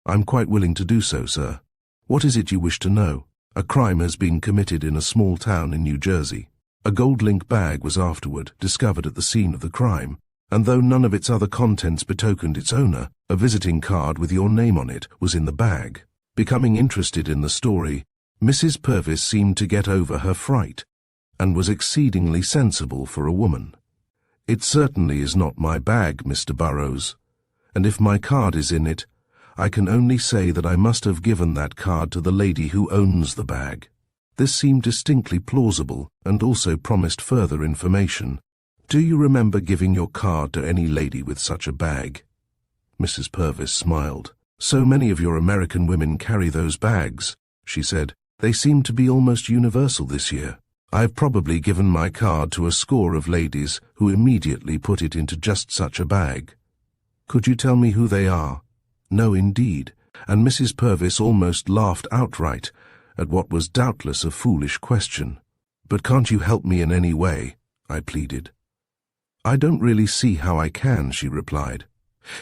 "I'm quite willing to do so, sir. What is it you wish to know?" "A crime has been committed in a small town in New Jersey. A gold-link bag was afterward discovered at the scene of the crime, and though none of its other contents betokened its owner, a visiting card with your name on it was in the bag." Becoming interested in the story, Mrs. Purvis seemed to get over her fright, and was exceedingly sensible for a woman. "It certainly is not my bag, Mr. Burrows, and if my card is in it, I can only say that I must have given that card to the lady who owns the bag." This seemed distinctly plausible, and also promised further information, Do you remember giving your card to any lady with such a bag? Mrs. Purvis smiled. So many of your American women carry those bags, she said. They seem to be almost universal this year. I've probably given my card to a score of ladies who immediately put it into just such a bag. Could you tell me who they are? No, indeed, and Mrs. Purvis almost laughed outright at what was doubtless a foolish question. But can't you help me in any way? I pleaded. I don't really see how I can, she replied.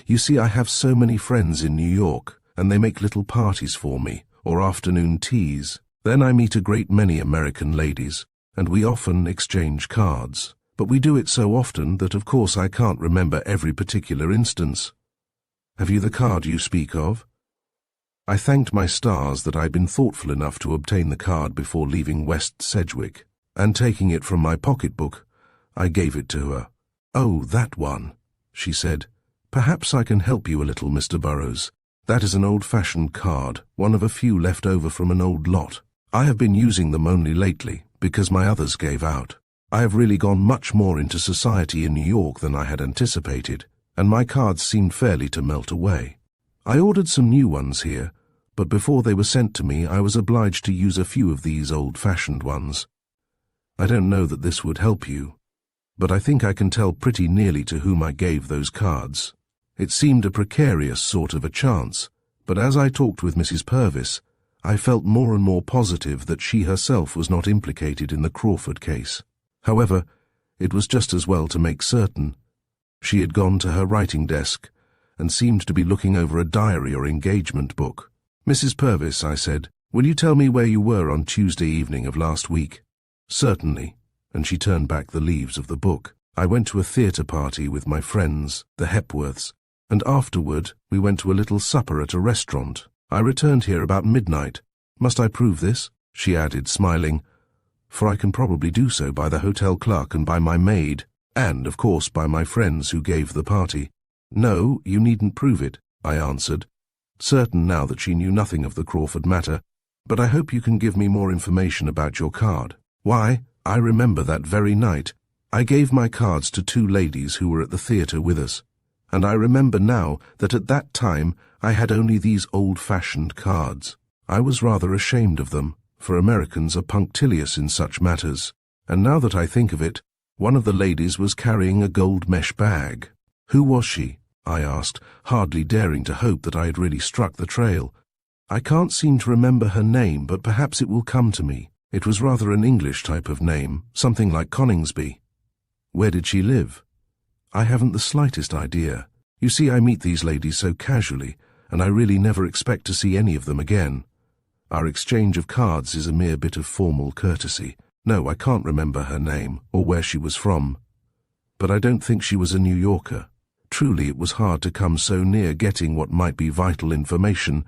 You see, I have so many friends in New York, and they make little parties for me, or afternoon teas. Then I meet a great many American ladies, and we often exchange cards. But we do it so often that of course I can't remember every particular instance. Have you the card you speak of? I thanked my stars that I'd been thoughtful enough to obtain the card before leaving West Sedgwick, and taking it from my pocketbook, I gave it to her. Oh, that one, she said. Perhaps I can help you a little, Mr. Burrows. That is an old-fashioned card, one of a few left over from an old lot. I have been using them only lately, because my others gave out. I have really gone much more into society in New York than I had anticipated, and my cards seemed fairly to melt away. I ordered some new ones here, but before they were sent to me I was obliged to use a few of these old-fashioned ones. I don't know that this would help you, but I think I can tell pretty nearly to whom I gave those cards. It seemed a precarious sort of a chance, but as I talked with Mrs. Purvis, I felt more and more positive that she herself was not implicated in the Crawford case. However, it was just as well to make certain. She had gone to her writing desk and seemed to be looking over a diary or engagement book. Mrs. Purvis, I said, will you tell me where you were on Tuesday evening of last week? Certainly, and she turned back the leaves of the book. I went to a theatre party with my friends, the Hepworths, and afterward we went to a little supper at a restaurant. I returned here about midnight. Must I prove this? She added, smiling, for I can probably do so by the hotel clerk and by my maid, and, of course, by my friends who gave the party. No, you needn't prove it, I answered, certain now that she knew nothing of the Crawford matter, but I hope you can give me more information about your card. Why, I remember that very night. I gave my cards to two ladies who were at the theatre with us, and I remember now that at that time I had only these old-fashioned cards. I was rather ashamed of them, for Americans are punctilious in such matters, and now that I think of it, one of the ladies was carrying a gold mesh bag. Who was she? I asked, hardly daring to hope that I had really struck the trail. I can't seem to remember her name, but perhaps it will come to me. It was rather an English type of name, something like Coningsby. Where did she live? I haven't the slightest idea. You see, I meet these ladies so casually, and I really never expect to see any of them again. Our exchange of cards is a mere bit of formal courtesy. No, I can't remember her name, or where she was from. But I don't think she was a New Yorker. Truly, it was hard to come so near getting what might be vital information,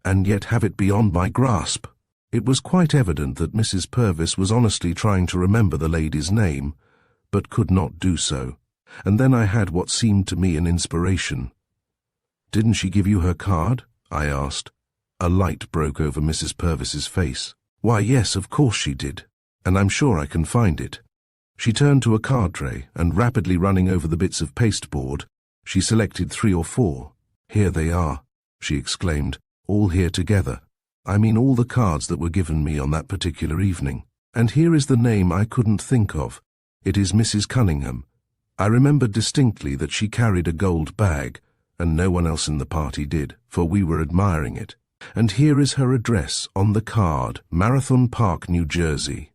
and yet have it beyond my grasp. It was quite evident that Mrs. Purvis was honestly trying to remember the lady's name, but could not do so. And then I had what seemed to me an inspiration. Didn't she give you her card? I asked. A light broke over Mrs. Purvis's face. Why, yes, of course she did, and I'm sure I can find it. She turned to a card tray, and rapidly running over the bits of pasteboard, she selected 3 or 4. Here they are, she exclaimed, all here together. I mean all the cards that were given me on that particular evening. And here is the name I couldn't think of. It is Mrs. Cunningham. I remembered distinctly that she carried a gold bag, and no one else in the party did, for we were admiring it. And here is her address on the card, Marathon Park, New Jersey.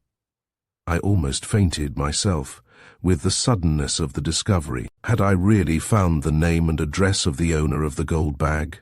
I almost fainted myself, with the suddenness of the discovery. Had I really found the name and address of the owner of the gold bag?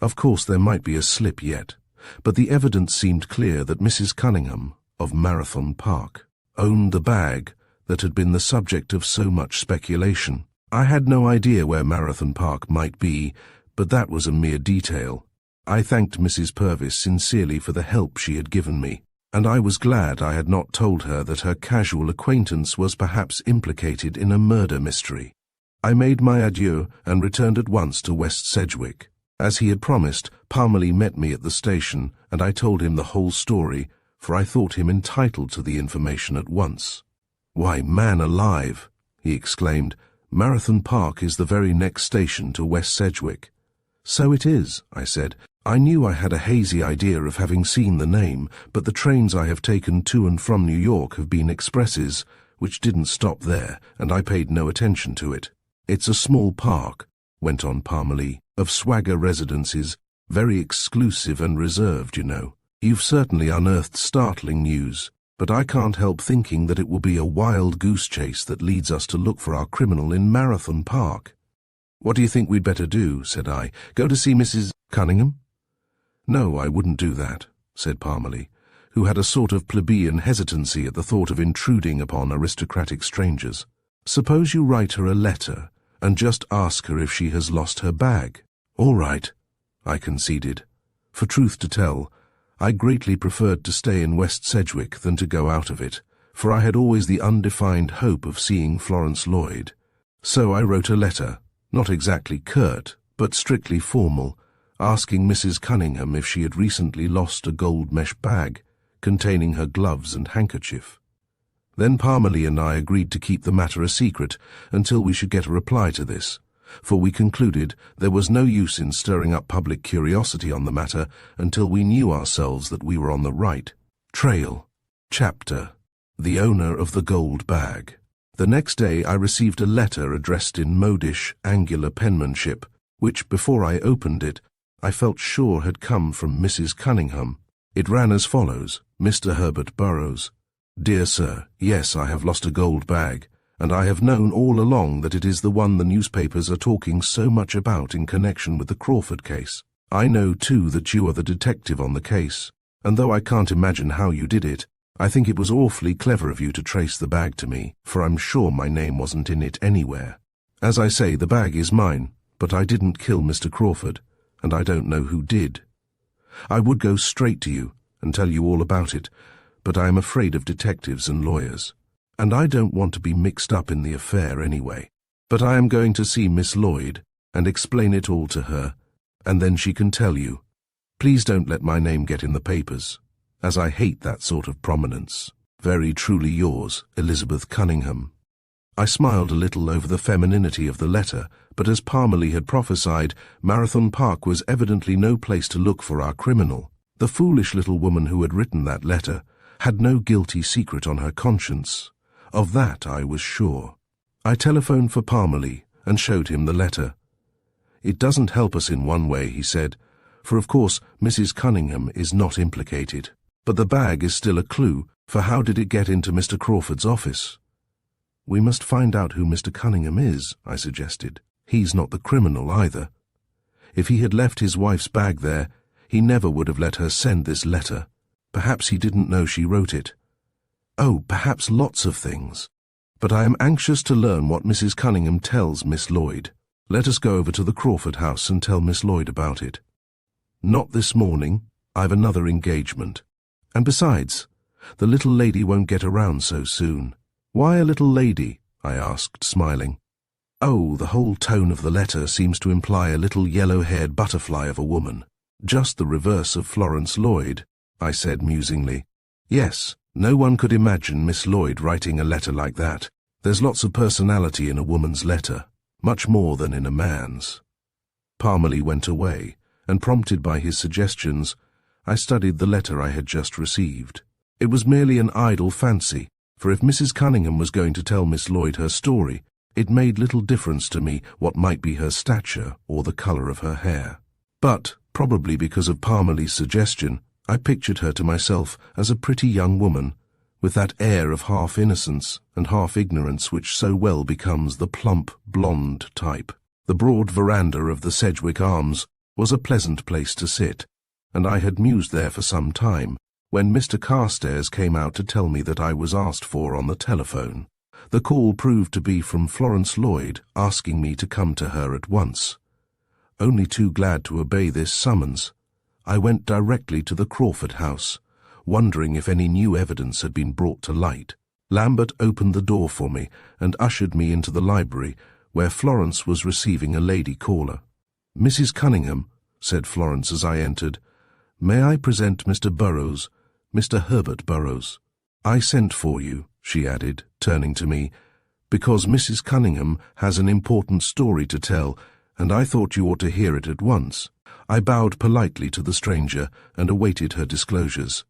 Of course there might be a slip yet, but the evidence seemed clear that Mrs. Cunningham, of Marathon Park, owned the bag that had been the subject of so much speculation. I had no idea where Marathon Park might be, but that was a mere detail. I thanked Mrs. Purvis sincerely for the help she had given me, and I was glad I had not told her that her casual acquaintance was perhaps implicated in a murder mystery. I made my adieu and returned at once to West Sedgwick. As he had promised, Parmalee met me at the station, and I told him the whole story, for I thought him entitled to the information at once. Why, man alive, he exclaimed. "Marathon Park is the very next station to West Sedgwick." "So it is," I said. I knew I had a hazy idea of having seen the name, but the trains I have taken to and from New York have been expresses, which didn't stop there, and I paid no attention to it. "It's a small park," went on Parmalee, "of swagger residences, very exclusive and reserved, you know. You've certainly unearthed startling news, but I can't help thinking that it will be a wild goose chase that leads us to look for our criminal in Marathon Park." "What do you think we'd better do?" said I. "Go to see Mrs. Cunningham?" "No, I wouldn't do that," said Parmalee, who had a sort of plebeian hesitancy at the thought of intruding upon aristocratic strangers. "Suppose you write her a letter and just ask her if she has lost her bag." "All right," I conceded. For truth to tell, I greatly preferred to stay in West Sedgwick than to go out of it, for I had always the undefined hope of seeing Florence Lloyd. So I wrote a letter, not exactly curt, but strictly formal, asking Mrs. Cunningham if she had recently lost a gold mesh bag containing her gloves and handkerchief. Then Parmalee and I agreed to keep the matter a secret until we should get a reply to this, for we concluded there was no use in stirring up public curiosity on the matter until we knew ourselves that we were on the right trail. Chapter: The Owner of the Gold Bag. The next day I received a letter addressed in modish, angular penmanship, which, before I opened it, I felt sure had come from Mrs. Cunningham. It ran as follows: Mr. Herbert Burrows. Dear Sir, yes, I have lost a gold bag, and I have known all along that it is the one the newspapers are talking so much about in connection with the Crawford case. I know, too, that you are the detective on the case, and though I can't imagine how you did it, I think it was awfully clever of you to trace the bag to me, for I'm sure my name wasn't in it anywhere. As I say, the bag is mine, but I didn't kill Mr. Crawford, and I don't know who did. I would go straight to you and tell you all about it, but I am afraid of detectives and lawyers, and I don't want to be mixed up in the affair anyway. But I am going to see Miss Lloyd and explain it all to her, and then she can tell you. Please don't let my name get in the papers, as I hate that sort of prominence. Very truly yours, Elizabeth Cunningham. I smiled a little over the femininity of the letter, but as Parmalee had prophesied, Marathon Park was evidently no place to look for our criminal. The foolish little woman who had written that letter had no guilty secret on her conscience. Of that I was sure. I telephoned for Parmalee and showed him the letter. "It doesn't help us in one way," he said, "for of course Mrs. Cunningham is not implicated. But the bag is still a clue, for how did it get into Mr. Crawford's office?" "We must find out who Mr. Cunningham is," I suggested. "He's not the criminal either. If he had left his wife's bag there, he never would have let her send this letter. Perhaps he didn't know she wrote it. Oh, perhaps lots of things. But I am anxious to learn what Mrs. Cunningham tells Miss Lloyd. Let us go over to the Crawford house and tell Miss Lloyd about it." "Not this morning. I've another engagement. And besides, the little lady won't get around so soon." "Why a little lady?" I asked, smiling. "Oh, the whole tone of the letter seems to imply a little yellow-haired butterfly of a woman. Just the reverse of Florence Lloyd," I said musingly. "Yes, no one could imagine Miss Lloyd writing a letter like that. There's lots of personality in a woman's letter, much more than in a man's." Parmalee went away, and prompted by his suggestions, I studied the letter I had just received. It was merely an idle fancy, for if Mrs. Cunningham was going to tell Miss Lloyd her story, it made little difference to me what might be her stature or the colour of her hair. But, probably because of Parmalee's suggestion, I pictured her to myself as a pretty young woman, with that air of half-innocence and half-ignorance which so well becomes the plump, blonde type. The broad veranda of the Sedgwick Arms was a pleasant place to sit, and I had mused there for some time, when Mr. Carstairs came out to tell me that I was asked for on the telephone. The call proved to be from Florence Lloyd, asking me to come to her at once. Only too glad to obey this summons, I went directly to the Crawford house, wondering if any new evidence had been brought to light. Lambert opened the door for me and ushered me into the library, where Florence was receiving a lady caller. "Mrs. Cunningham," said Florence as I entered, "may I present Mr. Burrows, Mr. Herbert Burrows? I sent for you," she added, turning to me, because Mrs. Cunningham has an important story to tell, and I thought you ought to hear it at once." I bowed politely to the stranger and awaited her disclosures.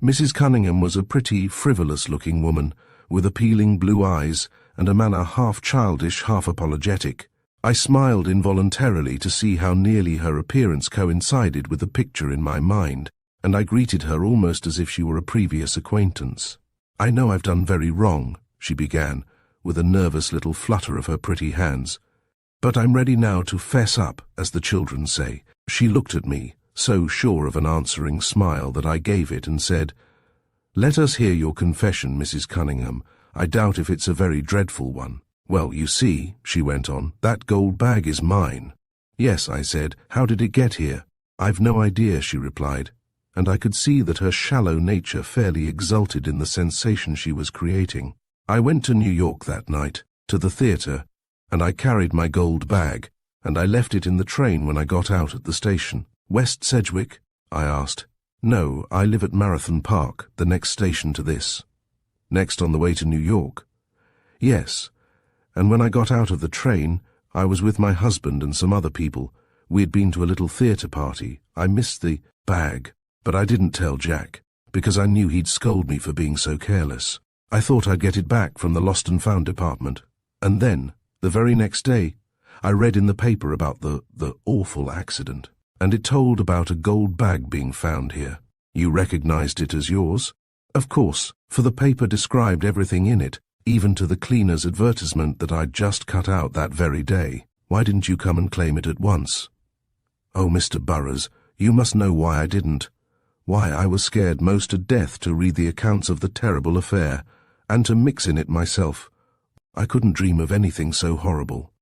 Mrs. Cunningham was a pretty, frivolous-looking woman, with appealing blue eyes and a manner half childish, half apologetic. I smiled involuntarily to see how nearly her appearance coincided with the picture in my mind, and I greeted her almost as if she were a previous acquaintance. "I know I've done very wrong," she began, with a nervous little flutter of her pretty hands. "But I'm ready now to fess up, as the children say." She looked at me, so sure of an answering smile that I gave it and said, "Let us hear your confession, Mrs. Cunningham. I doubt if it's a very dreadful one." "Well, you see," she went on, "that gold bag is mine." "Yes," I said. "How did it get here?" "I've no idea," she replied, and I could see that her shallow nature fairly exulted in the sensation she was creating. "I went to New York that night, to the theatre, and I carried my gold bag, and I left it in the train when I got out at the station." "West Sedgwick?" I asked. "No, I live at Marathon Park, the next station to this." "Next on the way to New York?" "Yes, and when I got out of the train, I was with my husband and some other people. We had been to a little theatre party. I missed the bag, but I didn't tell Jack, because I knew he'd scold me for being so careless. I thought I'd get it back from the Lost and Found department. And then, the very next day, I read in the paper about the awful accident, and it told about a gold bag being found here." "You recognized it as yours?" "Of course, for the paper described everything in it, even to the cleaner's advertisement that I'd just cut out that very day. Why didn't you come and claim it at once?" "Oh, Mr. Burroughs, you must know why I didn't. Why, I was scared most to death to read the accounts of the terrible affair, and to mix in it myself. I couldn't dream of anything so horrible.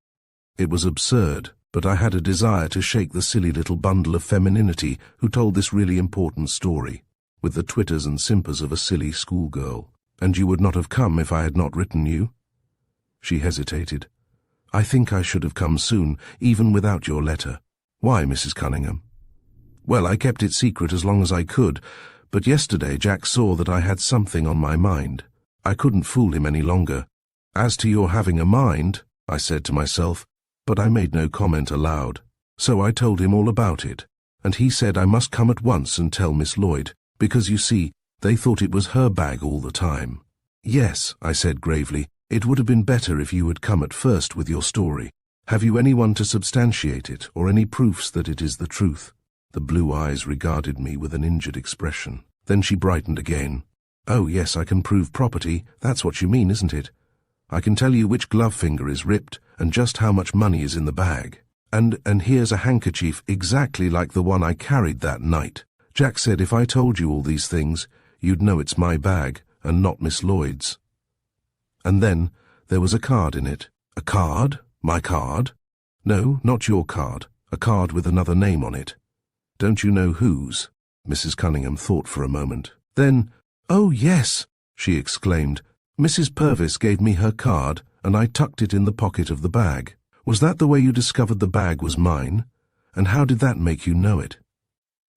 It was absurd, but I had a desire to shake the silly little bundle of femininity who told this really important story, with the twitters and simpers of a silly schoolgirl. And you would not have come if I had not written you?" She hesitated. "I think I should have come soon, even without your letter." "Why, Mrs. Cunningham?" "Well, I kept it secret as long as I could, but yesterday Jack saw that I had something on my mind. I couldn't fool him any longer. 'As to your having a mind,' I said to myself, but I made no comment aloud. So I told him all about it, and he said I must come at once and tell Miss Lloyd, because, you see, they thought it was her bag all the time." "Yes," I said gravely, "it would have been better if you had come at first with your story. Have you anyone to substantiate it, or any proofs that it is the truth?" The blue eyes regarded me with an injured expression. Then she brightened again. "Oh, yes, I can prove property. That's what you mean, isn't it? I can tell you which glove finger is ripped and just how much money is in the bag. And here's a handkerchief exactly like the one I carried that night. Jack said if I told you all these things, you'd know it's my bag and not Miss Lloyd's." "And then there was a card in it." "A card? My card?" "No, not your card. A card with another name on it." "Don't you know whose?" Mrs. Cunningham thought for a moment. Then, "Oh, yes," she exclaimed. "Mrs. Purvis gave me her card, and I tucked it in the pocket of the bag. Was that the way you discovered the bag was mine? And how did that make you know it?"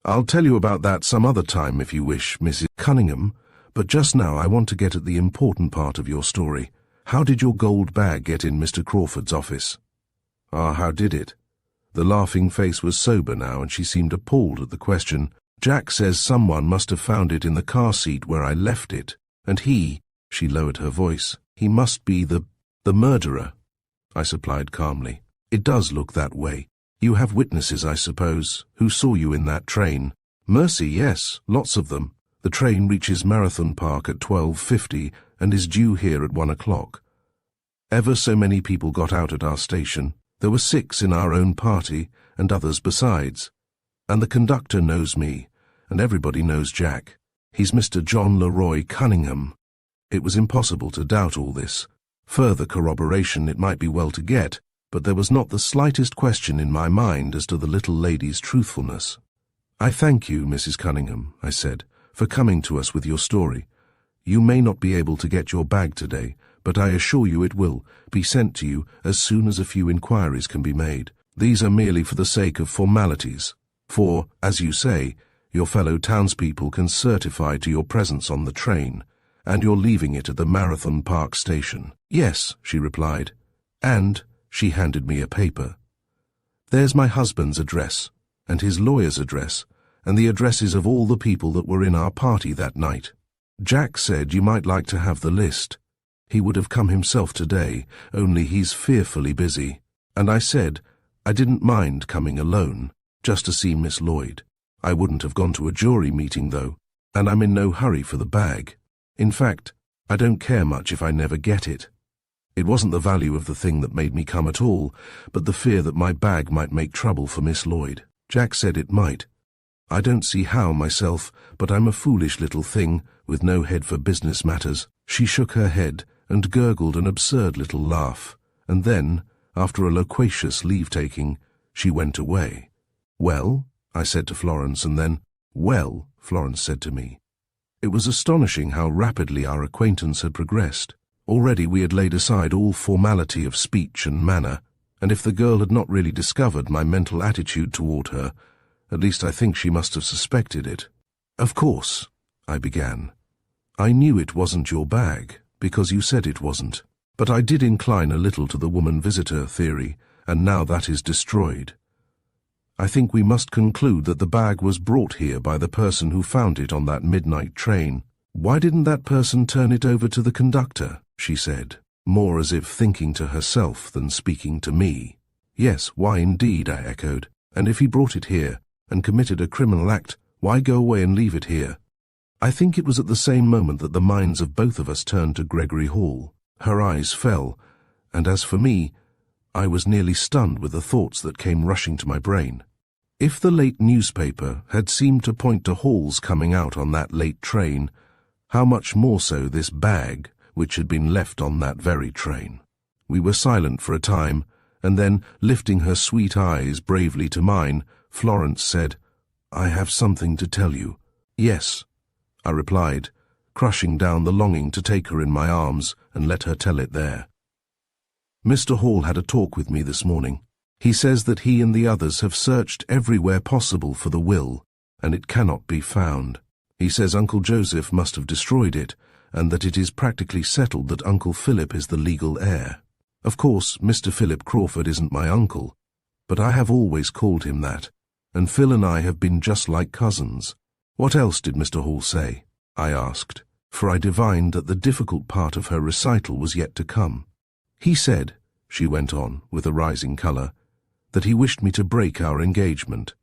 "I'll tell you about that some other time if you wish, Mrs. Cunningham, but just now I want to get at the important part of your story. How did your gold bag get in Mr. Crawford's office?" "Ah, how did it?" The laughing face was sober now, and she seemed appalled at the question. "Jack says someone must have found it in the car seat where I left it, and she lowered her voice, he must be the murderer," I supplied calmly. "It does look that way. You have witnesses, I suppose, who saw you in that train?" "Mercy, yes, lots of them. The train reaches Marathon Park at 12:50 and is due here at 1 o'clock. Ever so many people got out at our station. There were 6 in our own party, and others besides. And the conductor knows me, and everybody knows Jack. He's Mr. John Leroy Cunningham." It was impossible to doubt all this. Further corroboration it might be well to get, but there was not the slightest question in my mind as to the little lady's truthfulness. "I thank you, Mrs. Cunningham," I said, "for coming to us with your story. You may not be able to get your bag today, but I assure you it will be sent to you as soon as a few inquiries can be made. These are merely for the sake of formalities, for, as you say, your fellow townspeople can certify to your presence on the train, And you're leaving it at the Marathon Park station. Yes, she replied. And she handed me a paper. There's my husband's address, and his lawyer's address, and the addresses of all the people that were in our party that night. Jack said you might like to have the list. He would have come himself today, only he's fearfully busy. And I said I didn't mind coming alone, just to see Miss Lloyd. I wouldn't have gone to a jury meeting, though, and I'm in no hurry for the bag. In fact, I don't care much if I never get it. It wasn't the value of the thing that made me come at all, but the fear that my bag might make trouble for Miss Lloyd. Jack said it might. I don't see how myself, but I'm a foolish little thing with no head for business matters. She shook her head and gurgled an absurd little laugh, and then, after a loquacious leave-taking, she went away. Well, I said to Florence, and then, well, Florence said to me. It was astonishing how rapidly our acquaintance had progressed. Already we had laid aside all formality of speech and manner, and if the girl had not really discovered my mental attitude toward her, at least I think she must have suspected it. Of course, I began. I knew it wasn't your bag, because you said it wasn't. But I did incline a little to the woman-visitor theory, and now that is destroyed. I think we must conclude that the bag was brought here by the person who found it on that midnight train. Why didn't that person turn it over to the conductor? She said, more as if thinking to herself than speaking to me. Yes, why indeed, I echoed. And if he brought it here and committed a criminal act, why go away and leave it here? I think it was at the same moment that the minds of both of us turned to Gregory Hall. Her eyes fell, and as for me, I was nearly stunned with the thoughts that came rushing to my brain. If the late newspaper had seemed to point to Hall's coming out on that late train, how much more so this bag, which had been left on that very train. We were silent for a time, and then, lifting her sweet eyes bravely to mine, Florence said, I have something to tell you. Yes, I replied, crushing down the longing to take her in my arms and let her tell it there. Mr. Hall had a talk with me this morning. He says that he and the others have searched everywhere possible for the will, and it cannot be found. He says Uncle Joseph must have destroyed it, and that it is practically settled that Uncle Philip is the legal heir. Of course, Mr. Philip Crawford isn't my uncle, but I have always called him that, and Phil and I have been just like cousins. What else did Mr. Hall say? I asked, for I divined that the difficult part of her recital was yet to come. He said, she went on, with a rising colour, that he wished me to break our engagement.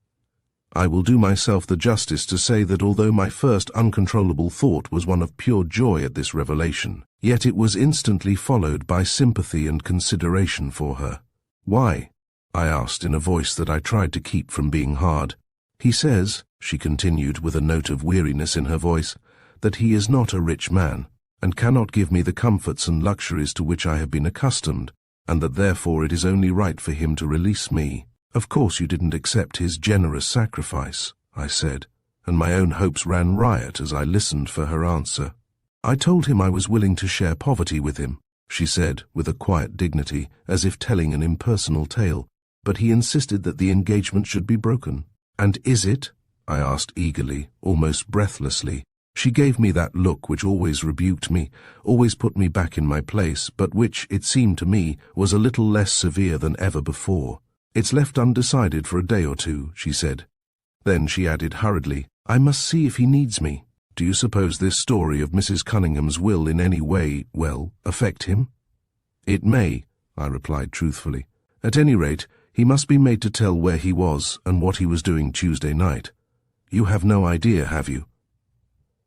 I will do myself the justice to say that although my first uncontrollable thought was one of pure joy at this revelation, yet it was instantly followed by sympathy and consideration for her. Why? I asked in a voice that I tried to keep from being hard. He says, she continued with a note of weariness in her voice, that he is not a rich man, and cannot give me the comforts and luxuries to which I have been accustomed, and that therefore it is only right for him to release me. Of course you didn't accept his generous sacrifice, I said, and my own hopes ran riot as I listened for her answer. I told him I was willing to share poverty with him, she said with a quiet dignity, as if telling an impersonal tale, but he insisted that the engagement should be broken. And is it? I asked eagerly, almost breathlessly. She gave me that look which always rebuked me, always put me back in my place, but which, it seemed to me, was a little less severe than ever before. It's left undecided for a day or two, she said. Then she added hurriedly, I must see if he needs me. Do you suppose this story of Mrs. Cunningham's will in any way, well, affect him? It may, I replied truthfully. At any rate, he must be made to tell where he was and what he was doing Tuesday night. You have no idea, have you?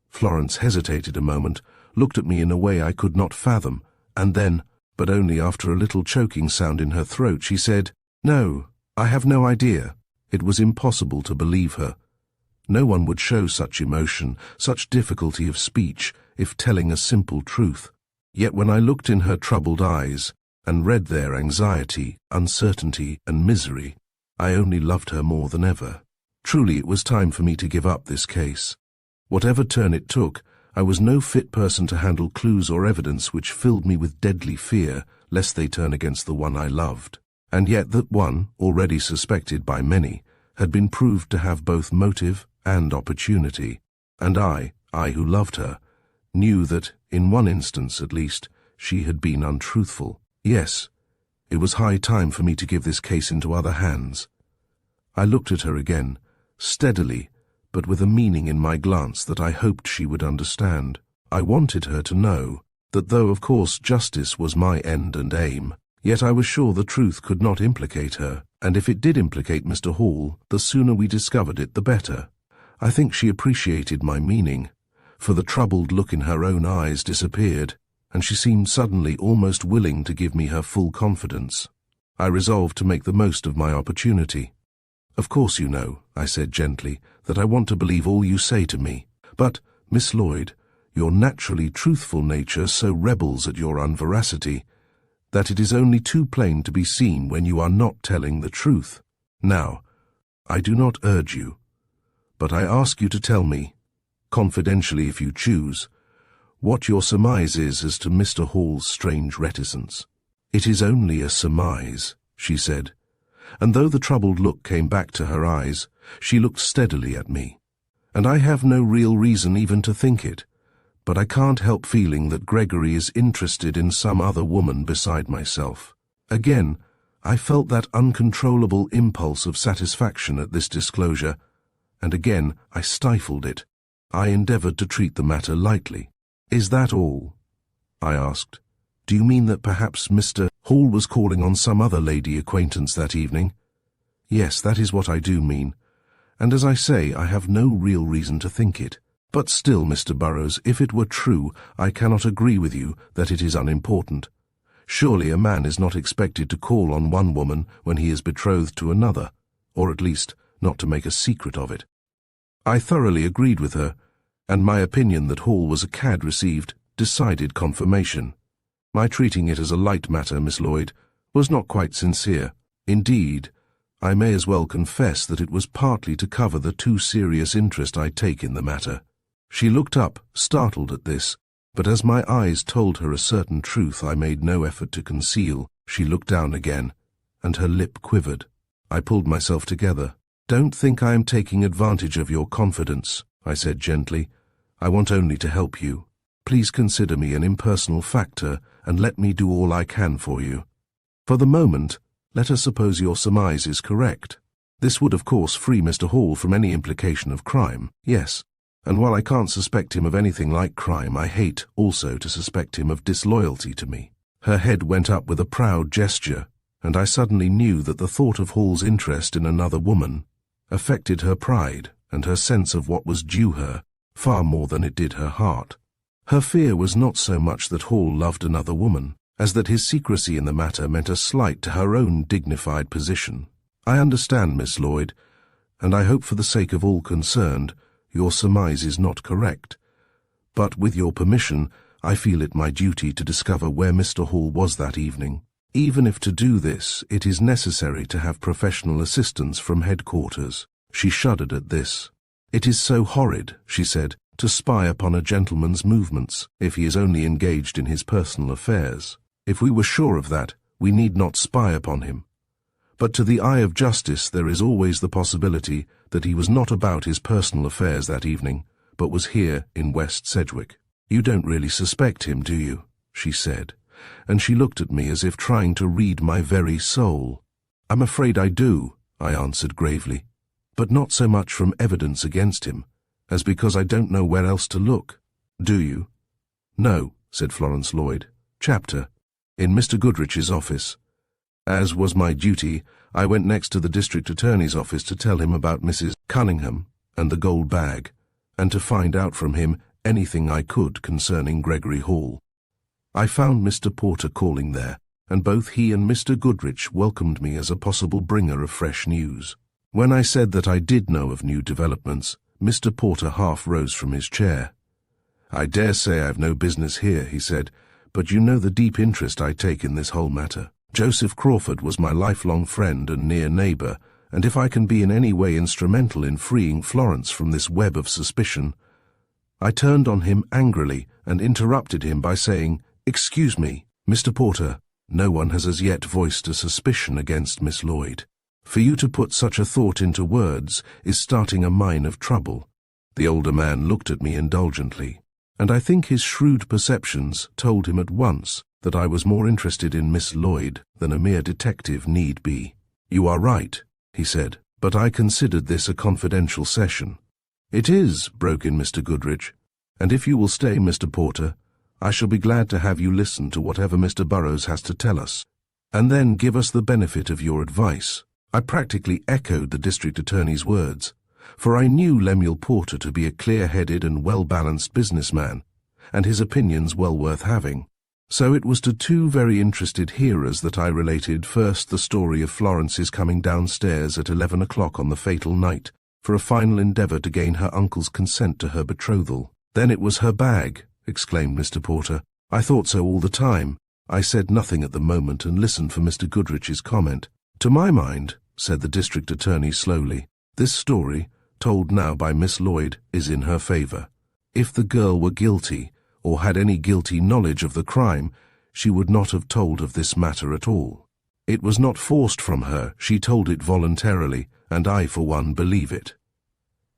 Florence hesitated a moment, looked at me in a way I could not fathom, and then, but only after a little choking sound in her throat, she said, No, I have no idea. It was impossible to believe her. No one would show such emotion, such difficulty of speech, if telling a simple truth. Yet when I looked in her troubled eyes, and read their anxiety, uncertainty, and misery, I only loved her more than ever. Truly it was time for me to give up this case. Whatever turn it took, I was no fit person to handle clues or evidence which filled me with deadly fear lest they turn against the one I loved. And yet that one, already suspected by many, had been proved to have both motive and opportunity. And I who loved her, knew that, In one instance, at least, she had been untruthful. Yes, it was high time for me to give this case into other hands. I looked at her again, steadily, but with a meaning in my glance that I hoped she would understand. I wanted her to know that though of course justice was my end and aim, yet I was sure the truth could not implicate her, and if it did implicate Mr. Hall, the sooner we discovered it the better. I think she appreciated my meaning, for the troubled look in her own eyes disappeared, and she seemed suddenly almost willing to give me her full confidence. I resolved to make the most of my opportunity. "Of course you know," I said gently, "that I want to believe all you say to me. But, Miss Lloyd, your naturally truthful nature so rebels at your unveracity that it is only too plain to be seen when you are not telling the truth. Now, I do not urge you, but I ask you to tell me, confidentially if you choose, what your surmise is as to Mr. Hall's strange reticence." "It is only a surmise," she said, and though the troubled look came back to her eyes, she looked steadily at me. "And I have no real reason even to think it, but I can't help feeling that Gregory is interested in some other woman beside myself." Again, I felt that uncontrollable impulse of satisfaction at this disclosure, and again I stifled it. I endeavored to treat the matter lightly. "Is that all?" I asked. "Do you mean that perhaps Mr. Hall was calling on some other lady acquaintance that evening?" "Yes, that is what I do mean, and as I say, I have no real reason to think it. But still, Mr. Burrows, if it were true, I cannot agree with you that it is unimportant. Surely a man is not expected to call on one woman when he is betrothed to another, or at least not to make a secret of it." I thoroughly agreed with her, and my opinion that Hall was a cad received decided confirmation. My treating it as a light matter, Miss Lloyd, was not quite sincere. Indeed, I may as well confess that it was partly to cover the too serious interest I take in the matter. She looked up, startled at this, but as my eyes told her a certain truth I made no effort to conceal, she looked down again, and her lip quivered. I pulled myself together. "Don't think I am taking advantage of your confidence," I said gently. "I want only to help you. Please consider me an impersonal factor and let me do all I can for you. For the moment, let us suppose your surmise is correct. This would of course free Mr. Hall from any implication of crime, yes, and while I can't suspect him of anything like crime, I hate also to suspect him of disloyalty to me." Her head went up with a proud gesture, and I suddenly knew that the thought of Hall's interest in another woman affected her pride and her sense of what was due her far more than it did her heart. Her fear was not so much that Hall loved another woman, as that his secrecy in the matter meant a slight to her own dignified position. "I understand, Miss Lloyd, and I hope for the sake of all concerned, your surmise is not correct. But with your permission, I feel it my duty to discover where Mr. Hall was that evening. Even if to do this, it is necessary to have professional assistance from headquarters." She shuddered at this. "It is so horrid," she said, "to spy upon a gentleman's movements, if he is only engaged in his personal affairs. If we were sure of that, we need not spy upon him. But to the eye of justice there is always the possibility that he was not about his personal affairs that evening, but was here in West Sedgwick. You don't really suspect him, do you?" she said, and she looked at me as if trying to read my very soul. "I'm afraid I do," I answered gravely, "but not so much from evidence against him, as because I don't know where else to look." "Do you?" "No," said Florence Lloyd. "Chapter. In Mr. Goodrich's office. As was my duty, I went next to the district attorney's office to tell him about Mrs. Cunningham and the gold bag, and to find out from him anything I could concerning Gregory Hall. I found Mr. Porter calling there, and both he and Mr. Goodrich welcomed me as a possible bringer of fresh news. When I said that I did know of new developments, Mr. Porter half rose from his chair. "I dare say I've no business here," he said, "but you know the deep interest I take in this whole matter. Joseph Crawford was my lifelong friend and near neighbor, and if I can be in any way instrumental in freeing Florence from this web of suspicion—" I turned on him angrily and interrupted him by saying, "Excuse me, Mr. Porter, no one has as yet voiced a suspicion against Miss Lloyd. For you to put such a thought into words is starting a mine of trouble." The older man looked at me indulgently. and I think his shrewd perceptions told him at once that I was more interested in Miss Lloyd than a mere detective need be. "You are right," he said, "but I considered this a confidential session." "It is," broke in Mr. Goodrich, "and if you will stay, Mr. Porter, I shall be glad to have you listen to whatever Mr. Burrows has to tell us, and then give us the benefit of your advice." I practically echoed the district attorney's words, for I knew Lemuel Porter to be a clear-headed and well-balanced businessman, and his opinions well worth having. So it was to two very interested hearers that I related first the story of Florence's coming downstairs at 11 o'clock on the fatal night for a final endeavour to gain her uncle's consent to her betrothal. "Then it was her bag," exclaimed Mr. Porter. "I thought so all the time." I said nothing at the moment and listened for Mr. Goodrich's comment. "To my mind," said the district attorney slowly, "this story, told now by Miss Lloyd, is in her favour. If the girl were guilty, or had any guilty knowledge of the crime, she would not have told of this matter at all. It was not forced from her, she told it voluntarily, and I for one believe it."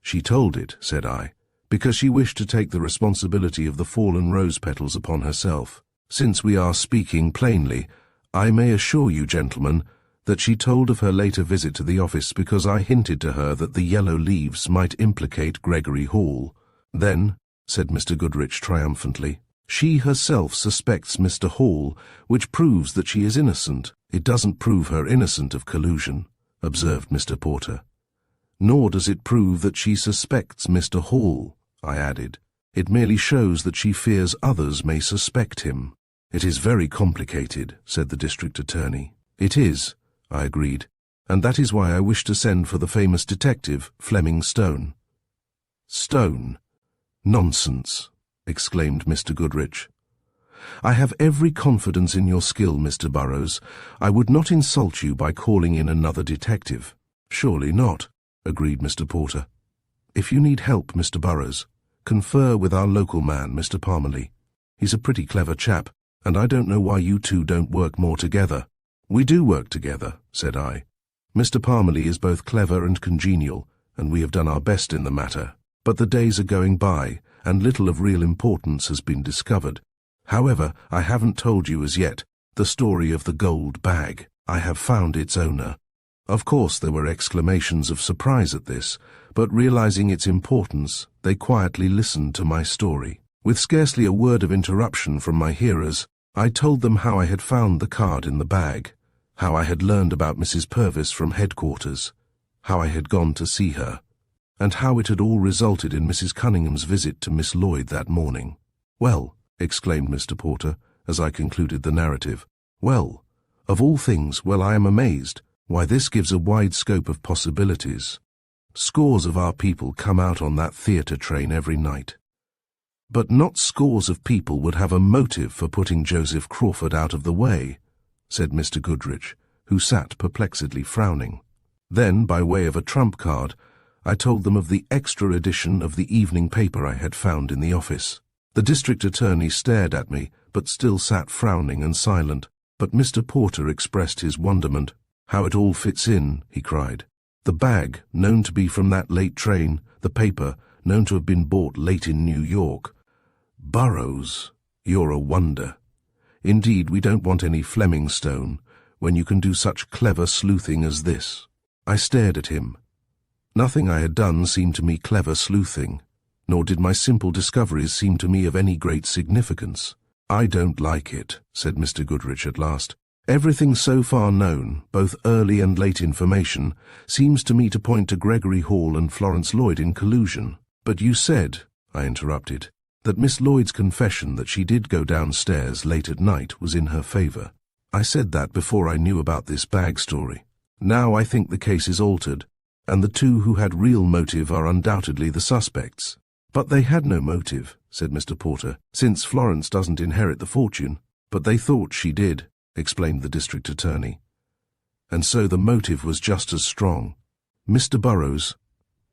"She told it," said I, "because she wished to take the responsibility of the fallen rose petals upon herself. Since we are speaking plainly, I may assure you, gentlemen, that she told of her later visit to the office because I hinted to her that the yellow leaves might implicate Gregory Hall. Then," said Mr. Goodrich triumphantly, "she herself suspects Mr. Hall, which proves that she is innocent." "It doesn't prove her innocent of collusion," observed Mr. Porter. "Nor does it prove that she suspects Mr. Hall," I added. "It merely shows that she fears others may suspect him." "It is very complicated," said the district attorney. "It is," I agreed, "and that is why I wish to send for the famous detective, Fleming Stone." "Stone? Nonsense," exclaimed Mr. Goodrich. "I have every confidence in your skill, Mr. Burrows. I would not insult you by calling in another detective." "Surely not," agreed Mr. Porter. "If you need help, Mr. Burrows, confer with our local man, Mr. Parmalee. He's a pretty clever chap, and I don't know why you two don't work more together." "We do work together," said I. "Mr. Parmalee is both clever and congenial, and we have done our best in the matter. But the days are going by, and little of real importance has been discovered. However, I haven't told you as yet the story of the gold bag. I have found its owner." Of course there were exclamations of surprise at this, but realizing its importance, they quietly listened to my story. With scarcely a word of interruption from my hearers, I told them how I had found the card in the bag, how I had learned about Mrs. Purvis from headquarters, how I had gone to see her, and how it had all resulted in Mrs. Cunningham's visit to Miss Lloyd that morning. "Well," exclaimed Mr. Porter, as I concluded the narrative, "well, of all things, well, I am amazed. Why, this gives a wide scope of possibilities. Scores of our people come out on that theatre train every night. But not scores of people would have a motive for putting Joseph Crawford out of the way," said Mr. Goodrich, who sat perplexedly frowning. Then, by way of a trump card, I told them of the extra edition of the evening paper I had found in the office. The district attorney stared at me, but still sat frowning and silent. But Mr. Porter expressed his wonderment. "How it all fits in," he cried. "The bag, known to be from that late train, the paper, known to have been bought late in New York. Burrows, you're a wonder. Indeed, we don't want any Fleming Stone, when you can do such clever sleuthing as this." I stared at him. Nothing I had done seemed to me clever sleuthing, nor did my simple discoveries seem to me of any great significance. "I don't like it," said Mr. Goodrich at last. "Everything so far known, both early and late information, seems to me to point to Gregory Hall and Florence Lloyd in collusion." "But you said," I interrupted, "that Miss Lloyd's confession that she did go downstairs late at night was in her favour." "I said that before I knew about this bag story. Now I think the case is altered, and the two who had real motive are undoubtedly the suspects." "But they had no motive," said Mr. Porter, "since Florence doesn't inherit the fortune." "But they thought she did," explained the district attorney. "And so the motive was just as strong. Mr. Burrows,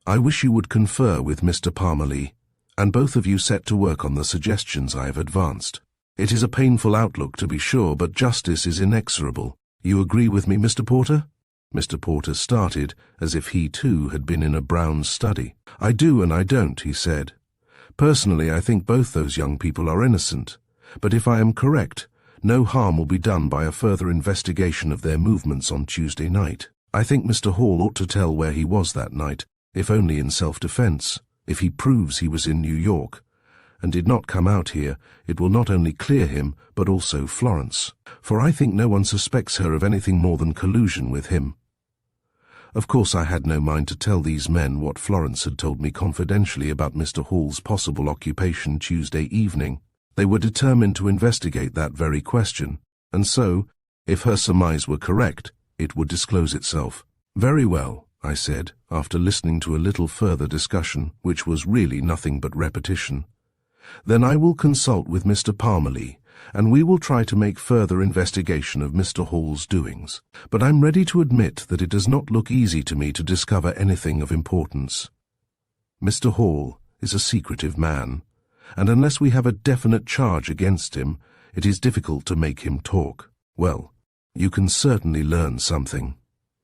I wish you would confer with Mr. Parmalee, and both of you set to work on the suggestions I have advanced. It is a painful outlook, to be sure, but justice is inexorable. You agree with me, Mr. Porter?" Mr. Porter started, as if he too had been in a brown study. "I do and I don't," he said. Personally, I think both those young people are innocent, but if I am correct, no harm will be done by a further investigation of their movements on Tuesday night. I think Mr. Hall ought to tell where he was that night, if only in self-defense. If he proves he was in New York and did not come out here, it will not only clear him, but also Florence, for I think no one suspects her of anything more than collusion with him. Of course, I had no mind to tell these men what Florence had told me confidentially about Mr. Hall's possible occupation Tuesday evening. They were determined to investigate that very question, and so, if her surmise were correct, it would disclose itself. Very well, I said, after listening to a little further discussion, which was really nothing but repetition. Then I will consult with Mr. Parmalee, and we will try to make further investigation of Mr. Hall's doings. But I'm ready to admit that it does not look easy to me to discover anything of importance. Mr. Hall is a secretive man, and unless we have a definite charge against him, it is difficult to make him talk. Well, you can certainly learn something,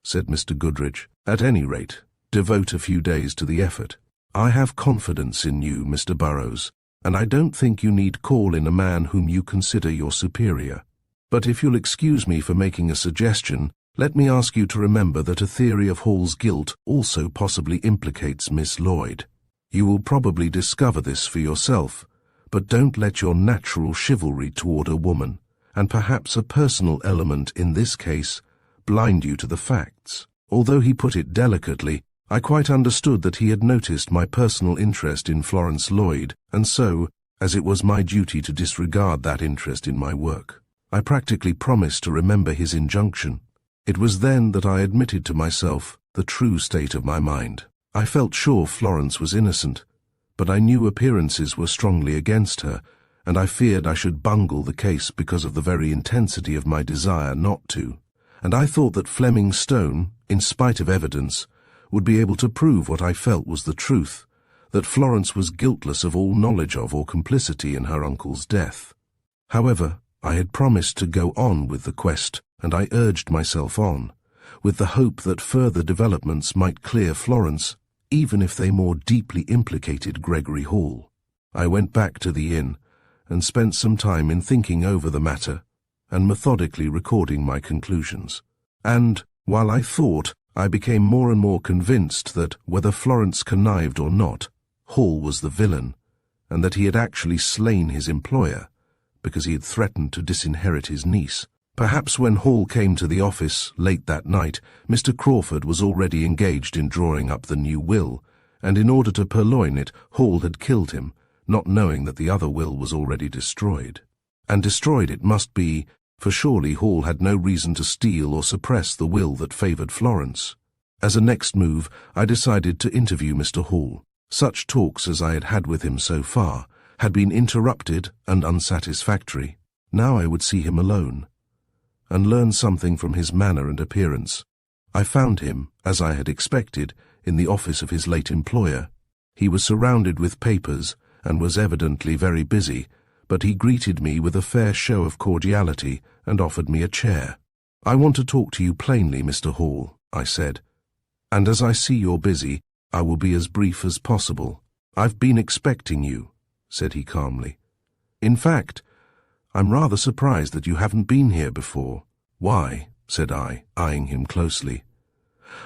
said Mr. Goodrich. At any rate, devote a few days to the effort. I have confidence in you, Mr. Burrows, and I don't think you need call in a man whom you consider your superior. But if you'll excuse me for making a suggestion, let me ask you to remember that a theory of Hall's guilt also possibly implicates Miss Lloyd. You will probably discover this for yourself, but don't let your natural chivalry toward a woman, and perhaps a personal element in this case, blind you to the facts. Although he put it delicately, I quite understood that he had noticed my personal interest in Florence Lloyd, and so, as it was my duty to disregard that interest in my work, I practically promised to remember his injunction. It was then that I admitted to myself the true state of my mind. I felt sure Florence was innocent, but I knew appearances were strongly against her, and I feared I should bungle the case because of the very intensity of my desire not to. And I thought that Fleming Stone, in spite of evidence, would be able to prove what I felt was the truth, that Florence was guiltless of all knowledge of or complicity in her uncle's death. However, I had promised to go on with the quest, and I urged myself on, with the hope that further developments might clear Florence, even if they more deeply implicated Gregory Hall. I went back to the inn, and spent some time in thinking over the matter, and methodically recording my conclusions. And, while I thought, I became more and more convinced that, whether Florence connived or not, Hall was the villain, and that he had actually slain his employer, because he had threatened to disinherit his niece. Perhaps when Hall came to the office late that night, Mr. Crawford was already engaged in drawing up the new will, and in order to purloin it, Hall had killed him, not knowing that the other will was already destroyed. And destroyed it must be, for surely Hall had no reason to steal or suppress the will that favored Florence. As a next move, I decided to interview Mr. Hall. Such talks as I had had with him so far had been interrupted and unsatisfactory. Now I would see him alone, and learn something from his manner and appearance. I found him, as I had expected, in the office of his late employer. He was surrounded with papers, and was evidently very busy, but he greeted me with a fair show of cordiality and offered me a chair. "I want to talk to you plainly, Mr. Hall," I said, "and as I see you're busy, I will be as brief as possible." "I've been expecting you," said he calmly. "In fact, I'm rather surprised that you haven't been here before." "Why?" said I, eyeing him closely.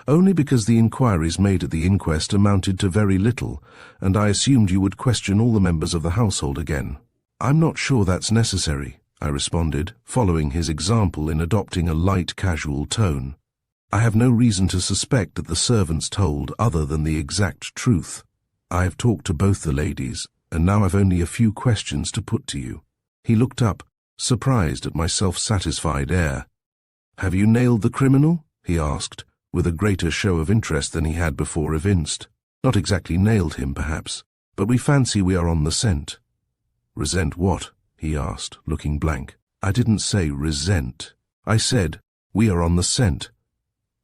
"Only because the inquiries made at the inquest amounted to very little, and I assumed you would question all the members of the household again." "I'm not sure that's necessary," I responded, following his example in adopting a light, casual tone. "I have no reason to suspect that the servants told other than the exact truth. I have talked to both the ladies, and now I've only a few questions to put to you." He looked up, surprised at my self-satisfied air. "Have you nailed the criminal?" he asked, with a greater show of interest than he had before evinced. "Not exactly nailed him, perhaps, but we fancy we are on the scent." "Resent what?" he asked, looking blank. "I didn't say resent. I said, we are on the scent."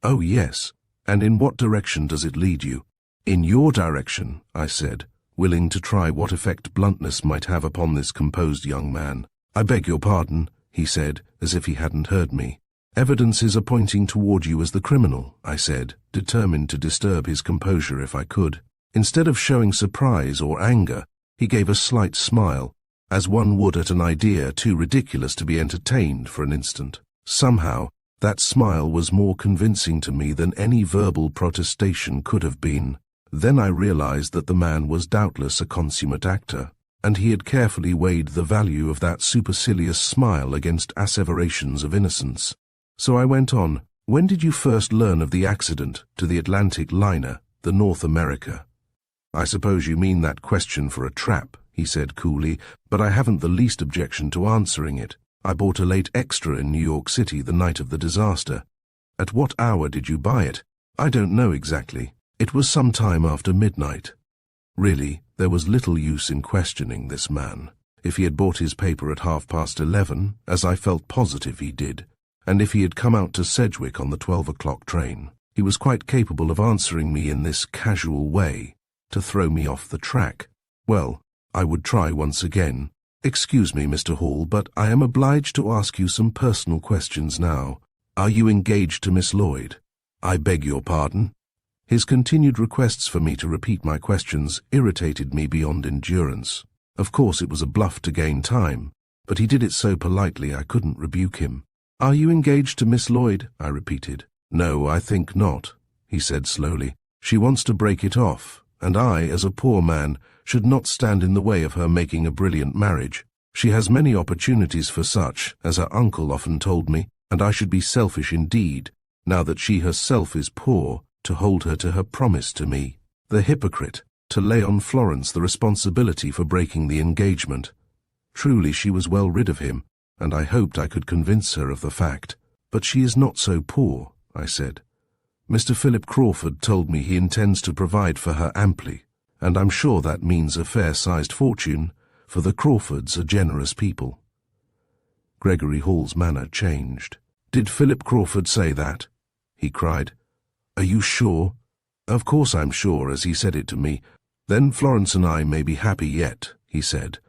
"Oh, yes. And in what direction does it lead you?" "In your direction," I said, willing to try what effect bluntness might have upon this composed young man. "I beg your pardon," he said, as if he hadn't heard me. "Evidences are pointing toward you as the criminal," I said, determined to disturb his composure if I could. Instead of showing surprise or anger, He gave a slight smile, as one would at an idea too ridiculous to be entertained for an instant. Somehow, that smile was more convincing to me than any verbal protestation could have been. Then I realized that the man was doubtless a consummate actor, and he had carefully weighed the value of that supercilious smile against asseverations of innocence. So I went on, "When did you first learn of the accident to the Atlantic liner, the North America?" "I suppose you mean that question for a trap," he said coolly, "but I haven't the least objection to answering it. I bought a late extra in New York City the night of the disaster." "At what hour did you buy it?" "I don't know exactly. It was some time after midnight." Really, there was little use in questioning this man. If he had bought his paper at 11:30, as I felt positive he did, and if he had come out to Sedgwick on the 12 o'clock train, he was quite capable of answering me in this casual way, to throw me off the track. Well, I would try once again. "Excuse me, Mr. Hall, but I am obliged to ask you some personal questions now. Are you engaged to Miss Lloyd?" "I beg your pardon?" His continued requests for me to repeat my questions irritated me beyond endurance. Of course it was a bluff to gain time, but he did it so politely I couldn't rebuke him. "Are you engaged to Miss Lloyd?" I repeated. "No, I think not," he said slowly. "She wants to break it off, and I, as a poor man, should not stand in the way of her making a brilliant marriage. She has many opportunities for such, as her uncle often told me, and I should be selfish indeed, now that she herself is poor, to hold her to her promise to me. The hypocrite, to lay on Florence the responsibility for breaking the engagement. Truly she was well rid of him, and I hoped I could convince her of the fact. But she is not so poor," I said. "Mr. Philip Crawford told me he intends to provide for her amply, and I'm sure that means a fair-sized fortune, for the Crawfords are generous people." Gregory Hall's manner changed. "Did Philip Crawford say that?" he cried. "Are you sure?" "Of course I'm sure, as he said it to me." "Then Florence and I may be happy yet," he said.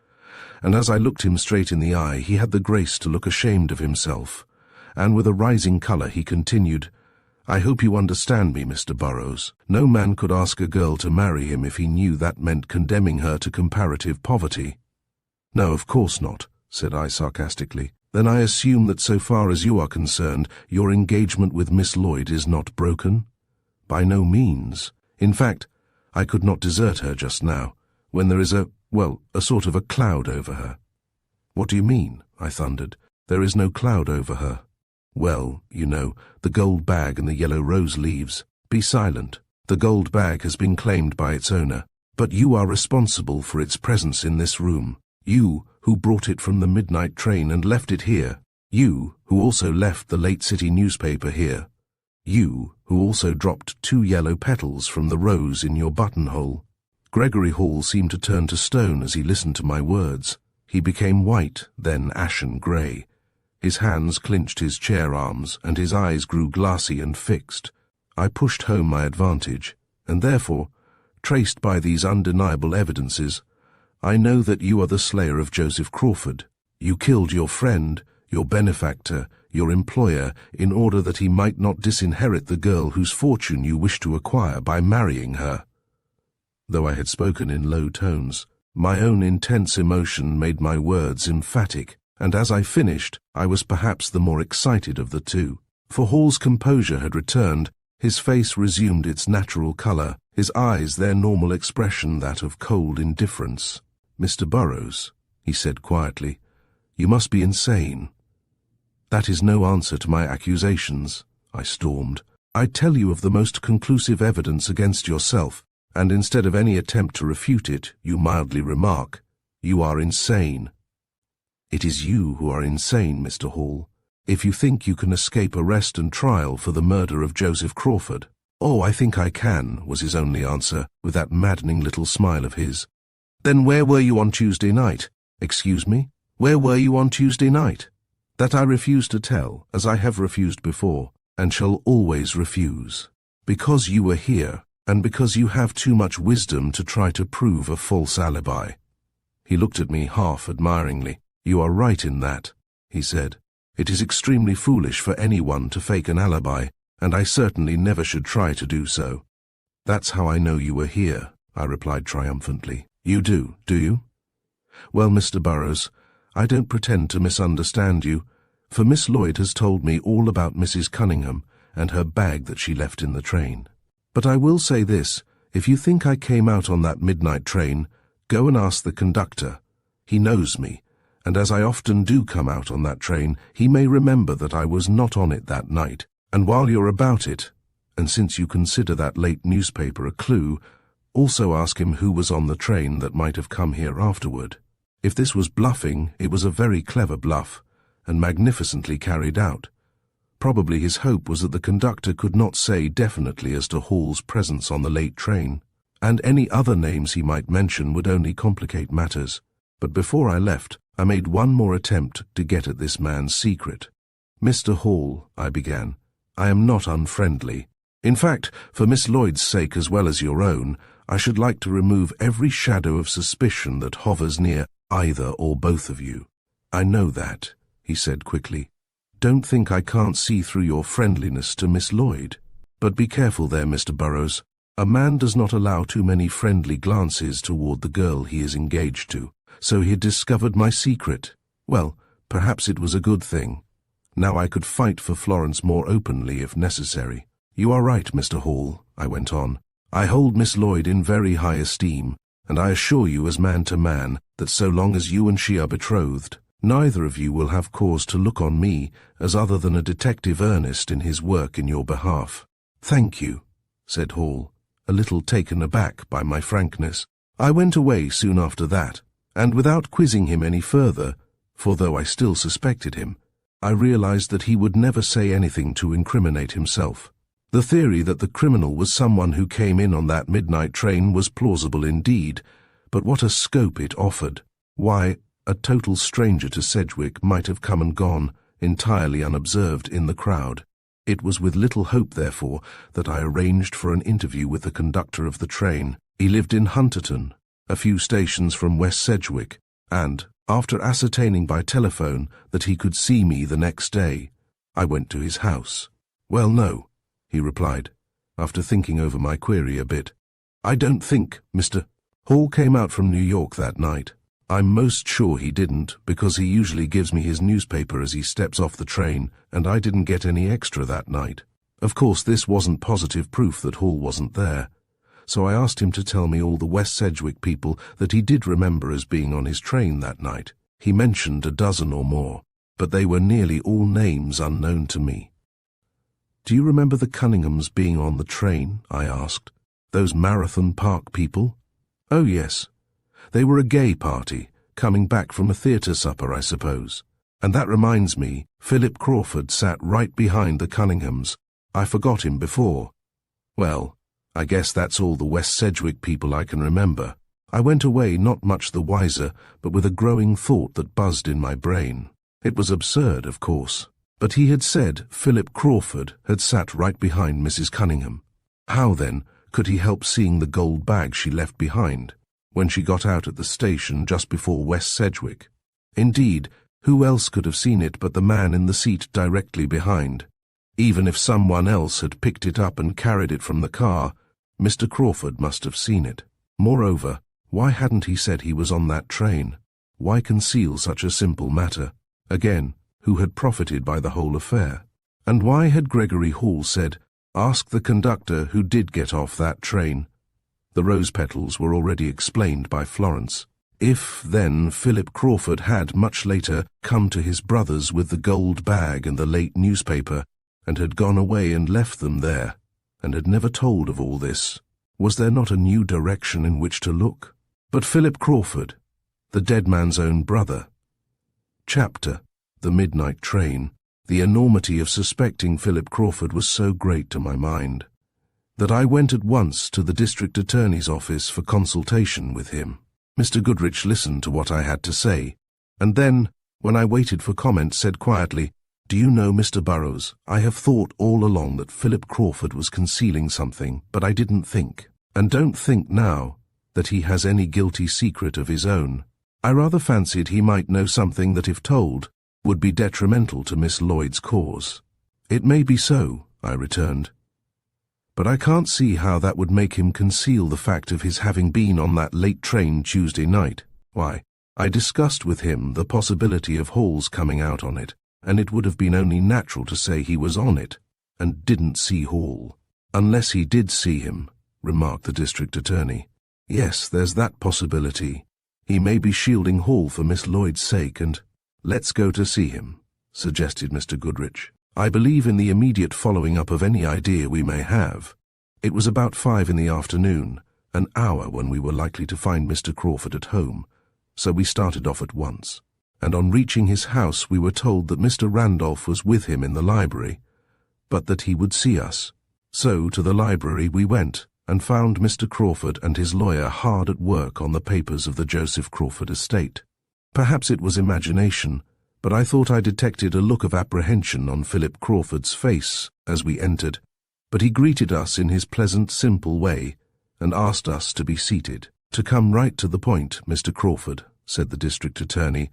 And as I looked him straight in the eye, he had the grace to look ashamed of himself, and with a rising colour he continued, "I hope you understand me, Mr. Burrows. No man could ask a girl to marry him if he knew that meant condemning her to comparative poverty." "No, of course not," said I sarcastically. "Then I assume that so far as you are concerned, your engagement with Miss Lloyd is not broken?" "By no means. In fact, I could not desert her just now, when there is a sort of a cloud over her." "What do you mean?" I thundered. "There is no cloud over her." "Well, you know, the gold bag and the yellow rose leaves. Be silent. The gold bag has been claimed by its owner, but you are responsible for its presence in this room. You, who brought it from the midnight train and left it here. You, who also left the late city newspaper here. You, who also dropped 2 yellow petals from the rose in your buttonhole." Gregory Hall seemed to turn to stone as he listened to my words. He became white, then ashen grey. His hands clinched his chair arms, and his eyes grew glassy and fixed. I pushed home my advantage, and therefore, traced by these undeniable evidences, I know that you are the slayer of Joseph Crawford. You killed your friend, your benefactor, your employer, in order that he might not disinherit the girl whose fortune you wished to acquire by marrying her. Though I had spoken in low tones, my own intense emotion made my words emphatic, and as I finished, I was perhaps the more excited of the two. For Hall's composure had returned, his face resumed its natural colour, his eyes their normal expression, that of cold indifference. "Mr. Burrows," he said quietly, "you must be insane." "That is no answer to my accusations," I stormed. "I tell you of the most conclusive evidence against yourself, and instead of any attempt to refute it, you mildly remark, 'You are insane.' It is you who are insane, Mr. Hall, if you think you can escape arrest and trial for the murder of Joseph Crawford." "Oh, I think I can," was his only answer, with that maddening little smile of his. "Then where were you on Tuesday night?" "Excuse me? Where were you on Tuesday night?" "That I refuse to tell, as I have refused before, and shall always refuse. Because you were here, and because you have too much wisdom to try to prove a false alibi." He looked at me half admiringly. "You are right in that," he said. "It is extremely foolish for anyone to fake an alibi, and I certainly never should try to do so." "That's how I know you were here," I replied triumphantly. You do you? Well, Mr. Burrows, I don't pretend to misunderstand you, for Miss Lloyd has told me all about Mrs. Cunningham and her bag that she left in the train. But I will say this, if you think I came out on that midnight train, go and ask the conductor. He knows me, and as I often do come out on that train, he may remember that I was not on it that night. And while you're about it, and since you consider that late newspaper a clue, also ask him who was on the train that might have come here afterward. If this was bluffing, it was a very clever bluff, and magnificently carried out. Probably his hope was that the conductor could not say definitely as to Hall's presence on the late train, and any other names he might mention would only complicate matters. But before I left, I made one more attempt to get at this man's secret. "Mr. Hall," I began, "I am not unfriendly. In fact, for Miss Lloyd's sake as well as your own, I should like to remove every shadow of suspicion that hovers near either or both of you." "I know that," he said quickly. "Don't think I can't see through your friendliness to Miss Lloyd. But be careful there, Mr. Burrows. A man does not allow too many friendly glances toward the girl he is engaged to. So he had discovered my secret. Well, perhaps it was a good thing. Now I could fight for Florence more openly if necessary. You are right, Mr. Hall," I went on. "I hold Miss Lloyd in very high esteem, and I assure you as man to man that so long as you and she are betrothed, neither of you will have cause to look on me as other than a detective earnest in his work in your behalf." "Thank you," said Hall, a little taken aback by my frankness. I went away soon after that, and without quizzing him any further, for though I still suspected him, I realized that he would never say anything to incriminate himself. The theory that the criminal was someone who came in on that midnight train was plausible indeed, but what a scope it offered. Why, a total stranger to Sedgwick might have come and gone, entirely unobserved, in the crowd. It was with little hope, therefore, that I arranged for an interview with the conductor of the train. He lived in Hunterton, a few stations from West Sedgwick, and, after ascertaining by telephone that he could see me the next day, I went to his house. "Well, no," he replied, after thinking over my query a bit. "I don't think Mr. Hall came out from New York that night. I'm most sure he didn't, because he usually gives me his newspaper as he steps off the train, and I didn't get any extra that night. Of course, this wasn't positive proof that Hall wasn't there, so I asked him to tell me all the West Sedgwick people that he did remember as being on his train that night. He mentioned a dozen or more, but they were nearly all names unknown to me." "Do you remember the Cunninghams being on the train?" I asked. "Those Marathon Park people?" "Oh, yes. They were a gay party, coming back from a theatre supper, I suppose. And that reminds me, Philip Crawford sat right behind the Cunninghams. I forgot him before. Well, I guess that's all the West Sedgwick people I can remember." I went away not much the wiser, but with a growing thought that buzzed in my brain. It was absurd, of course, but he had said Philip Crawford had sat right behind Mrs. Cunningham. How, then, could he help seeing the gold bag she left behind when she got out at the station just before West Sedgwick? Indeed, who else could have seen it but the man in the seat directly behind? Even if someone else had picked it up and carried it from the car, Mr. Crawford must have seen it. Moreover, why hadn't he said he was on that train? Why conceal such a simple matter? Again, who had profited by the whole affair? And why had Gregory Hall said, "Ask the conductor who did get off that train"? The rose petals were already explained by Florence. If, then, Philip Crawford had, much later, come to his brother's with the gold bag and the late newspaper, and had gone away and left them there, and had never told of all this, was there not a new direction in which to look? But Philip Crawford, the dead man's own brother. Chapter: The Midnight Train. The enormity of suspecting Philip Crawford was so great to my mind that I went at once to the district attorney's office for consultation with him. Mr. Goodrich listened to what I had to say, and then, when I waited for comment, said quietly, "Do you know, Mr. Burrows, I have thought all along that Philip Crawford was concealing something, but I didn't think, and don't think now, that he has any guilty secret of his own. I rather fancied he might know something that, if told, would be detrimental to Miss Lloyd's cause." "It may be so," I returned. But I can't see how that would make him conceal the fact of his having been on that late train Tuesday night. Why, I discussed with him the possibility of Hall's coming out on it, and it would have been only natural to say he was on it, and didn't see Hall. Unless he did see him, remarked the district attorney. Yes, there's that possibility. He may be shielding Hall for Miss Lloyd's sake, and— Let's go to see him, suggested Mr. Goodrich. I believe in the immediate following up of any idea we may have. It was about 5 in the afternoon, an hour when we were likely to find Mr. Crawford at home, so we started off at once. And on reaching his house we were told that Mr. Randolph was with him in the library, but that he would see us. So to the library we went, and found Mr. Crawford and his lawyer hard at work on the papers of the Joseph Crawford estate. Perhaps it was imagination, but I thought I detected a look of apprehension on Philip Crawford's face as we entered, but he greeted us in his pleasant, simple way, and asked us to be seated. To come right to the point, Mr. Crawford, said the district attorney,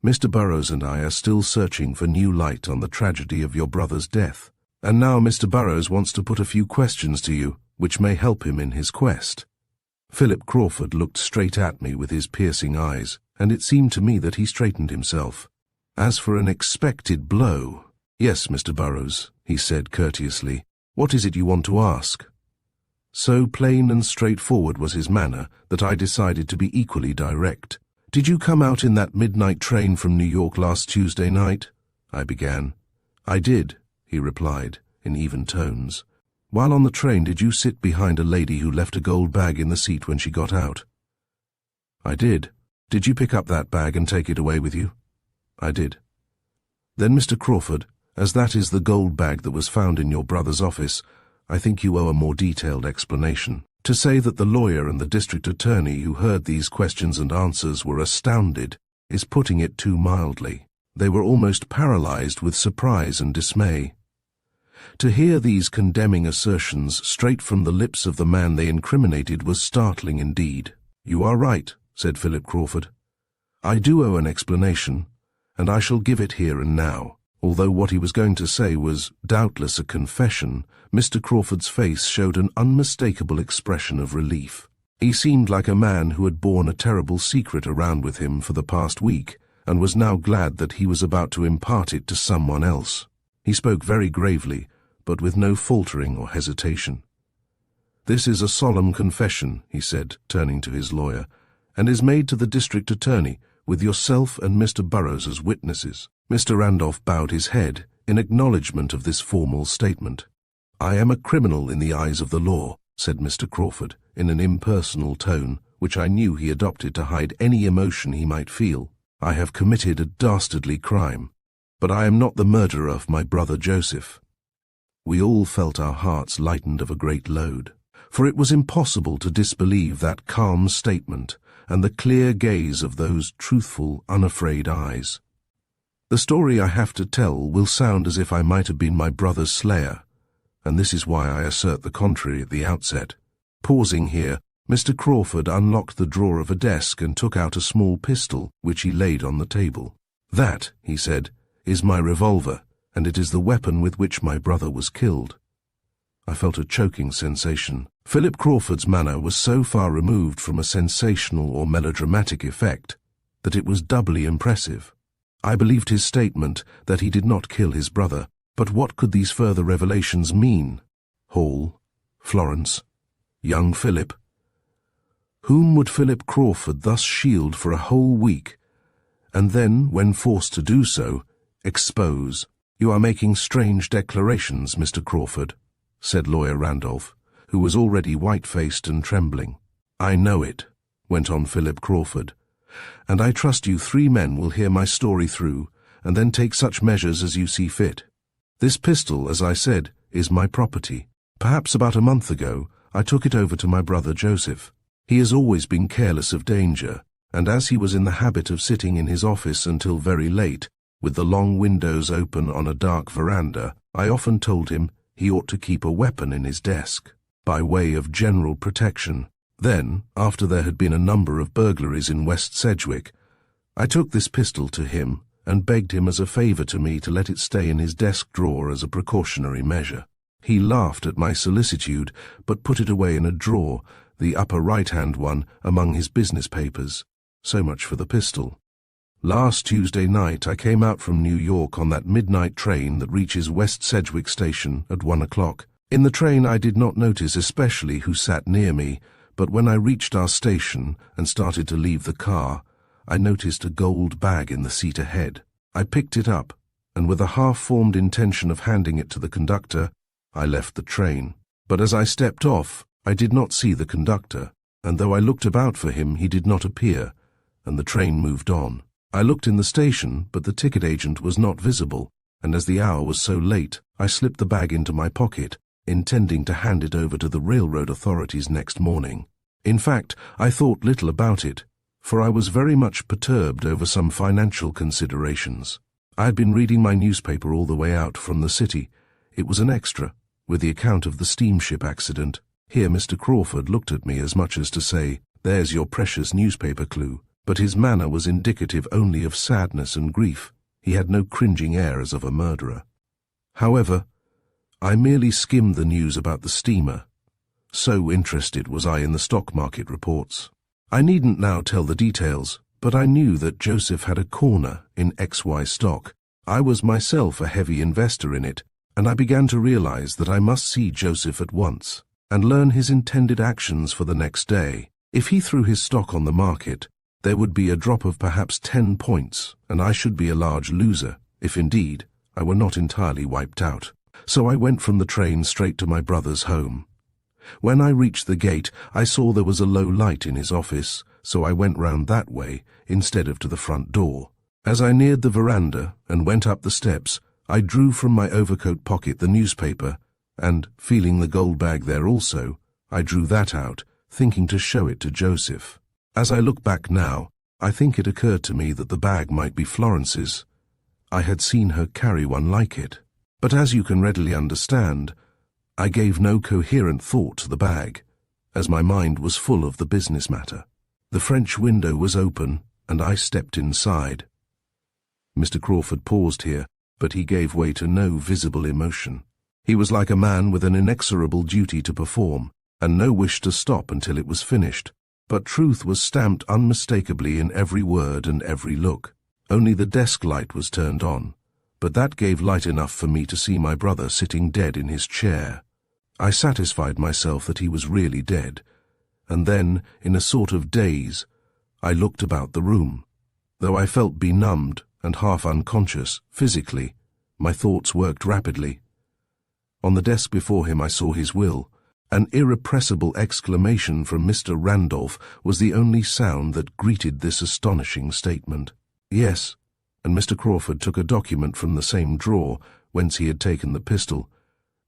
Mr. Burrows and I are still searching for new light on the tragedy of your brother's death, and now Mr. Burrows wants to put a few questions to you, which may help him in his quest. Philip Crawford looked straight at me with his piercing eyes, and it seemed to me that he straightened himself. As for an expected blow— Yes, Mr. Burrows, he said courteously, what is it you want to ask? So plain and straightforward was his manner that I decided to be equally direct. Did you come out in that midnight train from New York last Tuesday night? I began. I did, he replied, in even tones. While on the train, did you sit behind a lady who left a gold bag in the seat when she got out? I did. Did you pick up that bag and take it away with you? I did. Then, Mr. Crawford, as that is the gold bag that was found in your brother's office, I think you owe a more detailed explanation. To say that the lawyer and the district attorney who heard these questions and answers were astounded is putting it too mildly. They were almost paralyzed with surprise and dismay. To hear these condemning assertions straight from the lips of the man they incriminated was startling indeed. You are right, said Philip Crawford. I do owe an explanation, and I shall give it here and now. Although what he was going to say was doubtless a confession, Mr. Crawford's face showed an unmistakable expression of relief. He seemed like a man who had borne a terrible secret around with him for the past week, and was now glad that he was about to impart it to someone else. He spoke very gravely, but with no faltering or hesitation. This is a solemn confession, he said, turning to his lawyer, and is made to the district attorney, with yourself and Mr. Burrows as witnesses. Mr. Randolph bowed his head in acknowledgement of this formal statement. I am a criminal in the eyes of the law, said Mr. Crawford, in an impersonal tone, which I knew he adopted to hide any emotion he might feel. I have committed a dastardly crime, but I am not the murderer of my brother Joseph. We all felt our hearts lightened of a great load, for it was impossible to disbelieve that calm statement and the clear gaze of those truthful, unafraid eyes. The story I have to tell will sound as if I might have been my brother's slayer, and this is why I assert the contrary at the outset. Pausing here, Mr. Crawford unlocked the drawer of a desk and took out a small pistol, which he laid on the table. That, he said, is my revolver, and it is the weapon with which my brother was killed. I felt a choking sensation. Philip Crawford's manner was so far removed from a sensational or melodramatic effect that it was doubly impressive. I believed his statement that he did not kill his brother, but what could these further revelations mean? Hall, Florence, young Philip. Whom would Philip Crawford thus shield for a whole week, and then, when forced to do so, expose? You are making strange declarations, Mr. Crawford, said Lawyer Randolph, who was already white-faced and trembling. I know it, went on Philip Crawford, and I trust you 3 men will hear my story through, and then take such measures as you see fit. This pistol, as I said, is my property. Perhaps about a month ago, I took it over to my brother Joseph. He has always been careless of danger, and as he was in the habit of sitting in his office until very late, with the long windows open on a dark veranda, I often told him he ought to keep a weapon in his desk, by way of general protection. Then, after there had been a number of burglaries in West Sedgwick, I took this pistol to him and begged him as a favor to me to let it stay in his desk drawer as a precautionary measure. He laughed at my solicitude, but put it away in a drawer, the upper right-hand one, among his business papers. So much for the pistol. Last Tuesday night I came out from New York on that midnight train that reaches West Sedgwick Station at 1 o'clock. In the train I did not notice especially who sat near me, but when I reached our station and started to leave the car, I noticed a gold bag in the seat ahead. I picked it up, and with a half-formed intention of handing it to the conductor, I left the train. But as I stepped off, I did not see the conductor, and though I looked about for him, he did not appear, and the train moved on. I looked in the station, but the ticket agent was not visible, and as the hour was so late, I slipped the bag into my pocket, intending to hand it over to the railroad authorities next morning. In fact, I thought little about it, for I was very much perturbed over some financial considerations. I had been reading my newspaper all the way out from the city. It was an extra, with the account of the steamship accident. Here Mr. Crawford looked at me as much as to say, "There's your precious newspaper clue," but his manner was indicative only of sadness and grief. He had no cringing air as of a murderer. However, I merely skimmed the news about the steamer. So interested was I in the stock market reports. I needn't now tell the details, but I knew that Joseph had a corner in XY stock. I was myself a heavy investor in it, and I began to realize that I must see Joseph at once and learn his intended actions for the next day. If he threw his stock on the market, there would be a drop of perhaps 10 points, and I should be a large loser, if indeed I were not entirely wiped out. So I went from the train straight to my brother's home. When I reached the gate, I saw there was a low light in his office, so I went round that way instead of to the front door. As I neared the veranda and went up the steps, I drew from my overcoat pocket the newspaper, and, feeling the gold bag there also, I drew that out, thinking to show it to Joseph. As I look back now, I think it occurred to me that the bag might be Florence's. I had seen her carry one like it. But as you can readily understand, I gave no coherent thought to the bag, as my mind was full of the business matter. The French window was open, and I stepped inside. Mr. Crawford paused here, but he gave way to no visible emotion. He was like a man with an inexorable duty to perform, and no wish to stop until it was finished. But truth was stamped unmistakably in every word and every look. Only the desk light was turned on, but that gave light enough for me to see my brother sitting dead in his chair. I satisfied myself that he was really dead, and then, in a sort of daze, I looked about the room. Though I felt benumbed and half unconscious, physically, my thoughts worked rapidly. On the desk before him I saw his will. An irrepressible exclamation from Mr. Randolph was the only sound that greeted this astonishing statement. Yes, and Mr. Crawford took a document from the same drawer whence he had taken the pistol.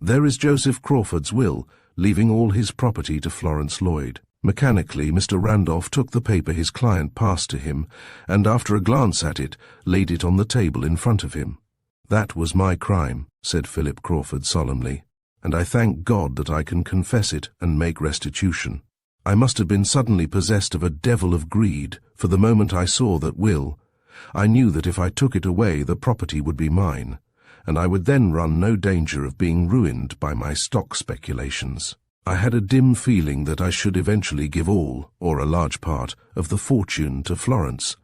There is Joseph Crawford's will, leaving all his property to Florence Lloyd. Mechanically, Mr. Randolph took the paper his client passed to him, and after a glance at it, laid it on the table in front of him. "That was my crime," said Philip Crawford solemnly, "and I thank God that I can confess it and make restitution. I must have been suddenly possessed of a devil of greed, for the moment I saw that will, I knew that if I took it away the property would be mine, and I would then run no danger of being ruined by my stock speculations. I had a dim feeling that I should eventually give all, or a large part, of the fortune to Florence,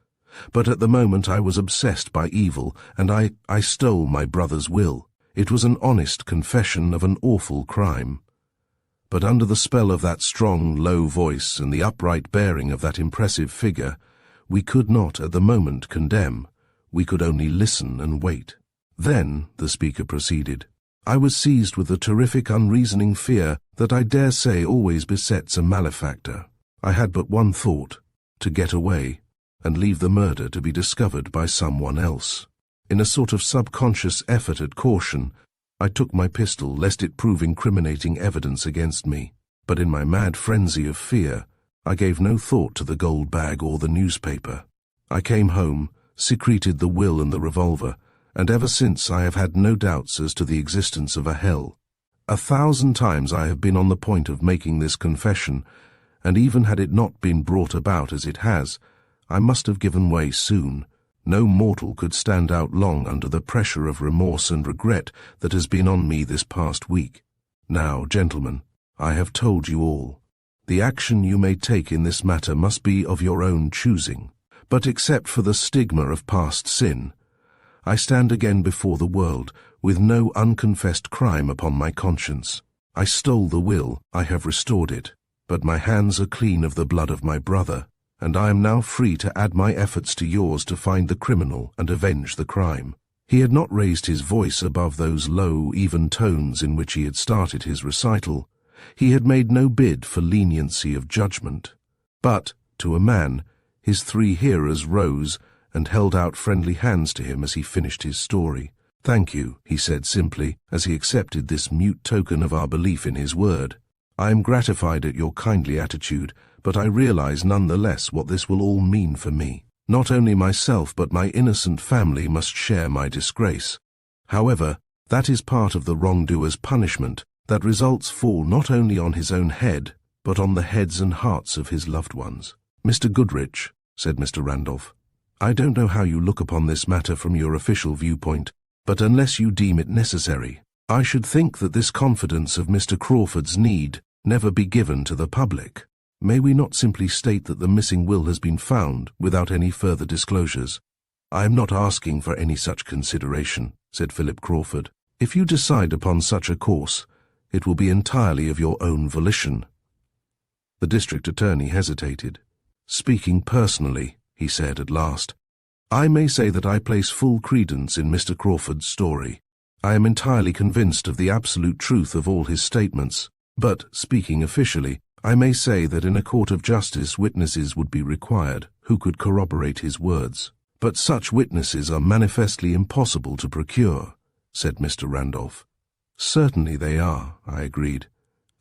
but at the moment I was obsessed by evil, and I stole my brother's will. It was an honest confession of an awful crime. But under the spell of that strong, low voice and the upright bearing of that impressive figure, we could not at the moment condemn. We could only listen and wait. Then, the speaker proceeded, I was seized with a terrific unreasoning fear that I dare say always besets a malefactor. I had but one thought, to get away, and leave the murder to be discovered by someone else. In a sort of subconscious effort at caution, I took my pistol lest it prove incriminating evidence against me, but in my mad frenzy of fear, I gave no thought to the gold bag or the newspaper. I came home, secreted the will and the revolver, and ever since I have had no doubts as to the existence of a hell. 1,000 times I have been on the point of making this confession, and even had it not been brought about as it has, I must have given way soon. No mortal could stand out long under the pressure of remorse and regret that has been on me this past week. Now, gentlemen, I have told you all. The action you may take in this matter must be of your own choosing. But except for the stigma of past sin, I stand again before the world with no unconfessed crime upon my conscience. I stole the will, I have restored it, but my hands are clean of the blood of my brother, and I am now free to add my efforts to yours to find the criminal and avenge the crime. He had not raised his voice above those low, even tones in which he had started his recital. He had made no bid for leniency of judgment. But, to a man, his three hearers rose and held out friendly hands to him as he finished his story. "Thank you," he said simply, as he accepted this mute token of our belief in his word. "I am gratified at your kindly attitude, but I realize none the less what this will all mean for me. Not only myself but my innocent family must share my disgrace. However, that is part of the wrongdoer's punishment, that results fall not only on his own head, but on the heads and hearts of his loved ones." "Mr. Goodrich," said Mr. Randolph, "I don't know how you look upon this matter from your official viewpoint, but unless you deem it necessary, I should think that this confidence of Mr. Crawford's need never be given to the public. May we not simply state that the missing will has been found without any further disclosures?" "I am not asking for any such consideration," said Philip Crawford. "If you decide upon such a course, it will be entirely of your own volition." The district attorney hesitated. "Speaking personally," he said at last, "I may say that I place full credence in Mr. Crawford's story. I am entirely convinced of the absolute truth of all his statements, but, speaking officially, I may say that in a court of justice witnesses would be required who could corroborate his words. But such witnesses are manifestly impossible to procure," said Mr. Randolph. "Certainly they are," I agreed,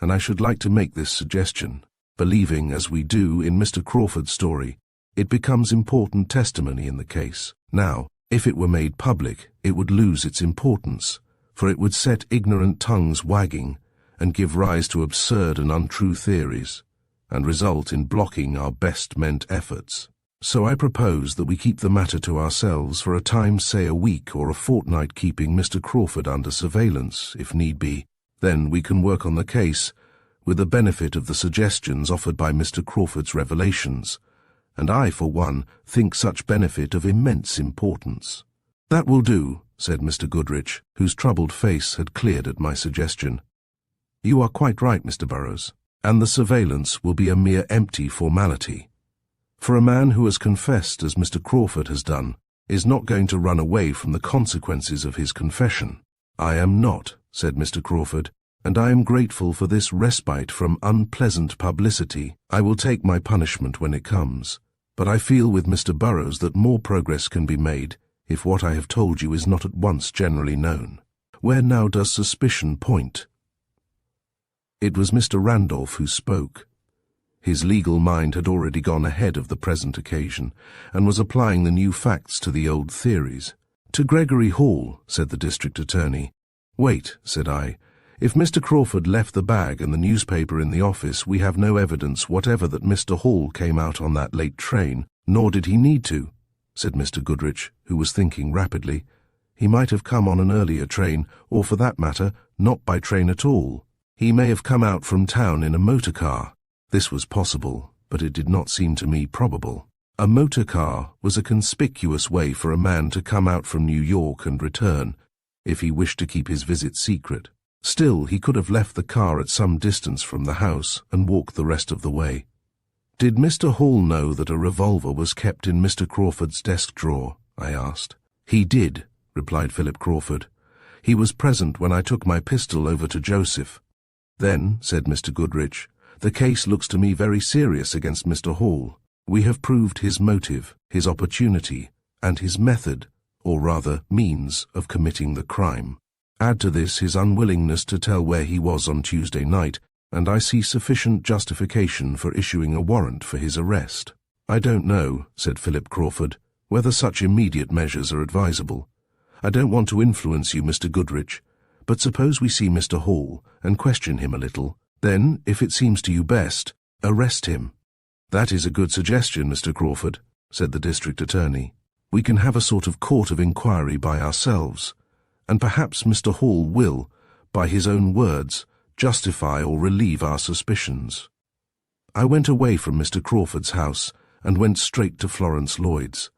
"and I should like to make this suggestion. Believing, as we do, in Mr. Crawford's story, it becomes important testimony in the case. Now, if it were made public, it would lose its importance, for it would set ignorant tongues wagging and give rise to absurd and untrue theories, and result in blocking our best-meant efforts. So I propose that we keep the matter to ourselves for a time, say a week or a fortnight, keeping Mr. Crawford under surveillance, if need be. Then we can work on the case, with the benefit of the suggestions offered by Mr. Crawford's revelations, and I, for one, think such benefit of immense importance." "That will do," said Mr. Goodrich, whose troubled face had cleared at my suggestion. "You are quite right, Mr. Burrows, and the surveillance will be a mere empty formality. For a man who has confessed as Mr. Crawford has done is not going to run away from the consequences of his confession." "I am not," said Mr. Crawford, "and I am grateful for this respite from unpleasant publicity. I will take my punishment when it comes, but I feel with Mr. Burrows that more progress can be made if what I have told you is not at once generally known. Where now does suspicion point?" It was Mr. Randolph who spoke. His legal mind had already gone ahead of the present occasion, and was applying the new facts to the old theories. "To Gregory Hall," said the district attorney. "Wait," said I. "If Mr. Crawford left the bag and the newspaper in the office, we have no evidence whatever that Mr. Hall came out on that late train, nor did he need to," said Mr. Goodrich, who was thinking rapidly. "He might have come on an earlier train, or for that matter, not by train at all. He may have come out from town in a motor car." This was possible, but it did not seem to me probable. A motor car was a conspicuous way for a man to come out from New York and return, if he wished to keep his visit secret. Still, he could have left the car at some distance from the house and walked the rest of the way. "Did Mr. Hall know that a revolver was kept in Mr. Crawford's desk drawer?" I asked. "He did," replied Philip Crawford. "He was present when I took my pistol over to Joseph." "Then," said Mr. Goodrich, "the case looks to me very serious against Mr. Hall. We have proved his motive, his opportunity, and his method, or rather means, of committing the crime. Add to this his unwillingness to tell where he was on Tuesday night, and I see sufficient justification for issuing a warrant for his arrest." "I don't know," said Philip Crawford, "whether such immediate measures are advisable. I don't want to influence you, Mr. Goodrich, but suppose we see Mr. Hall and question him a little. Then, if it seems to you best, arrest him." "That is a good suggestion, Mr. Crawford," said the district attorney. "We can have a sort of court of inquiry by ourselves, and perhaps Mr. Hall will, by his own words, justify or relieve our suspicions. I went away from Mr. Crawford's house and went straight to Florence Lloyd's.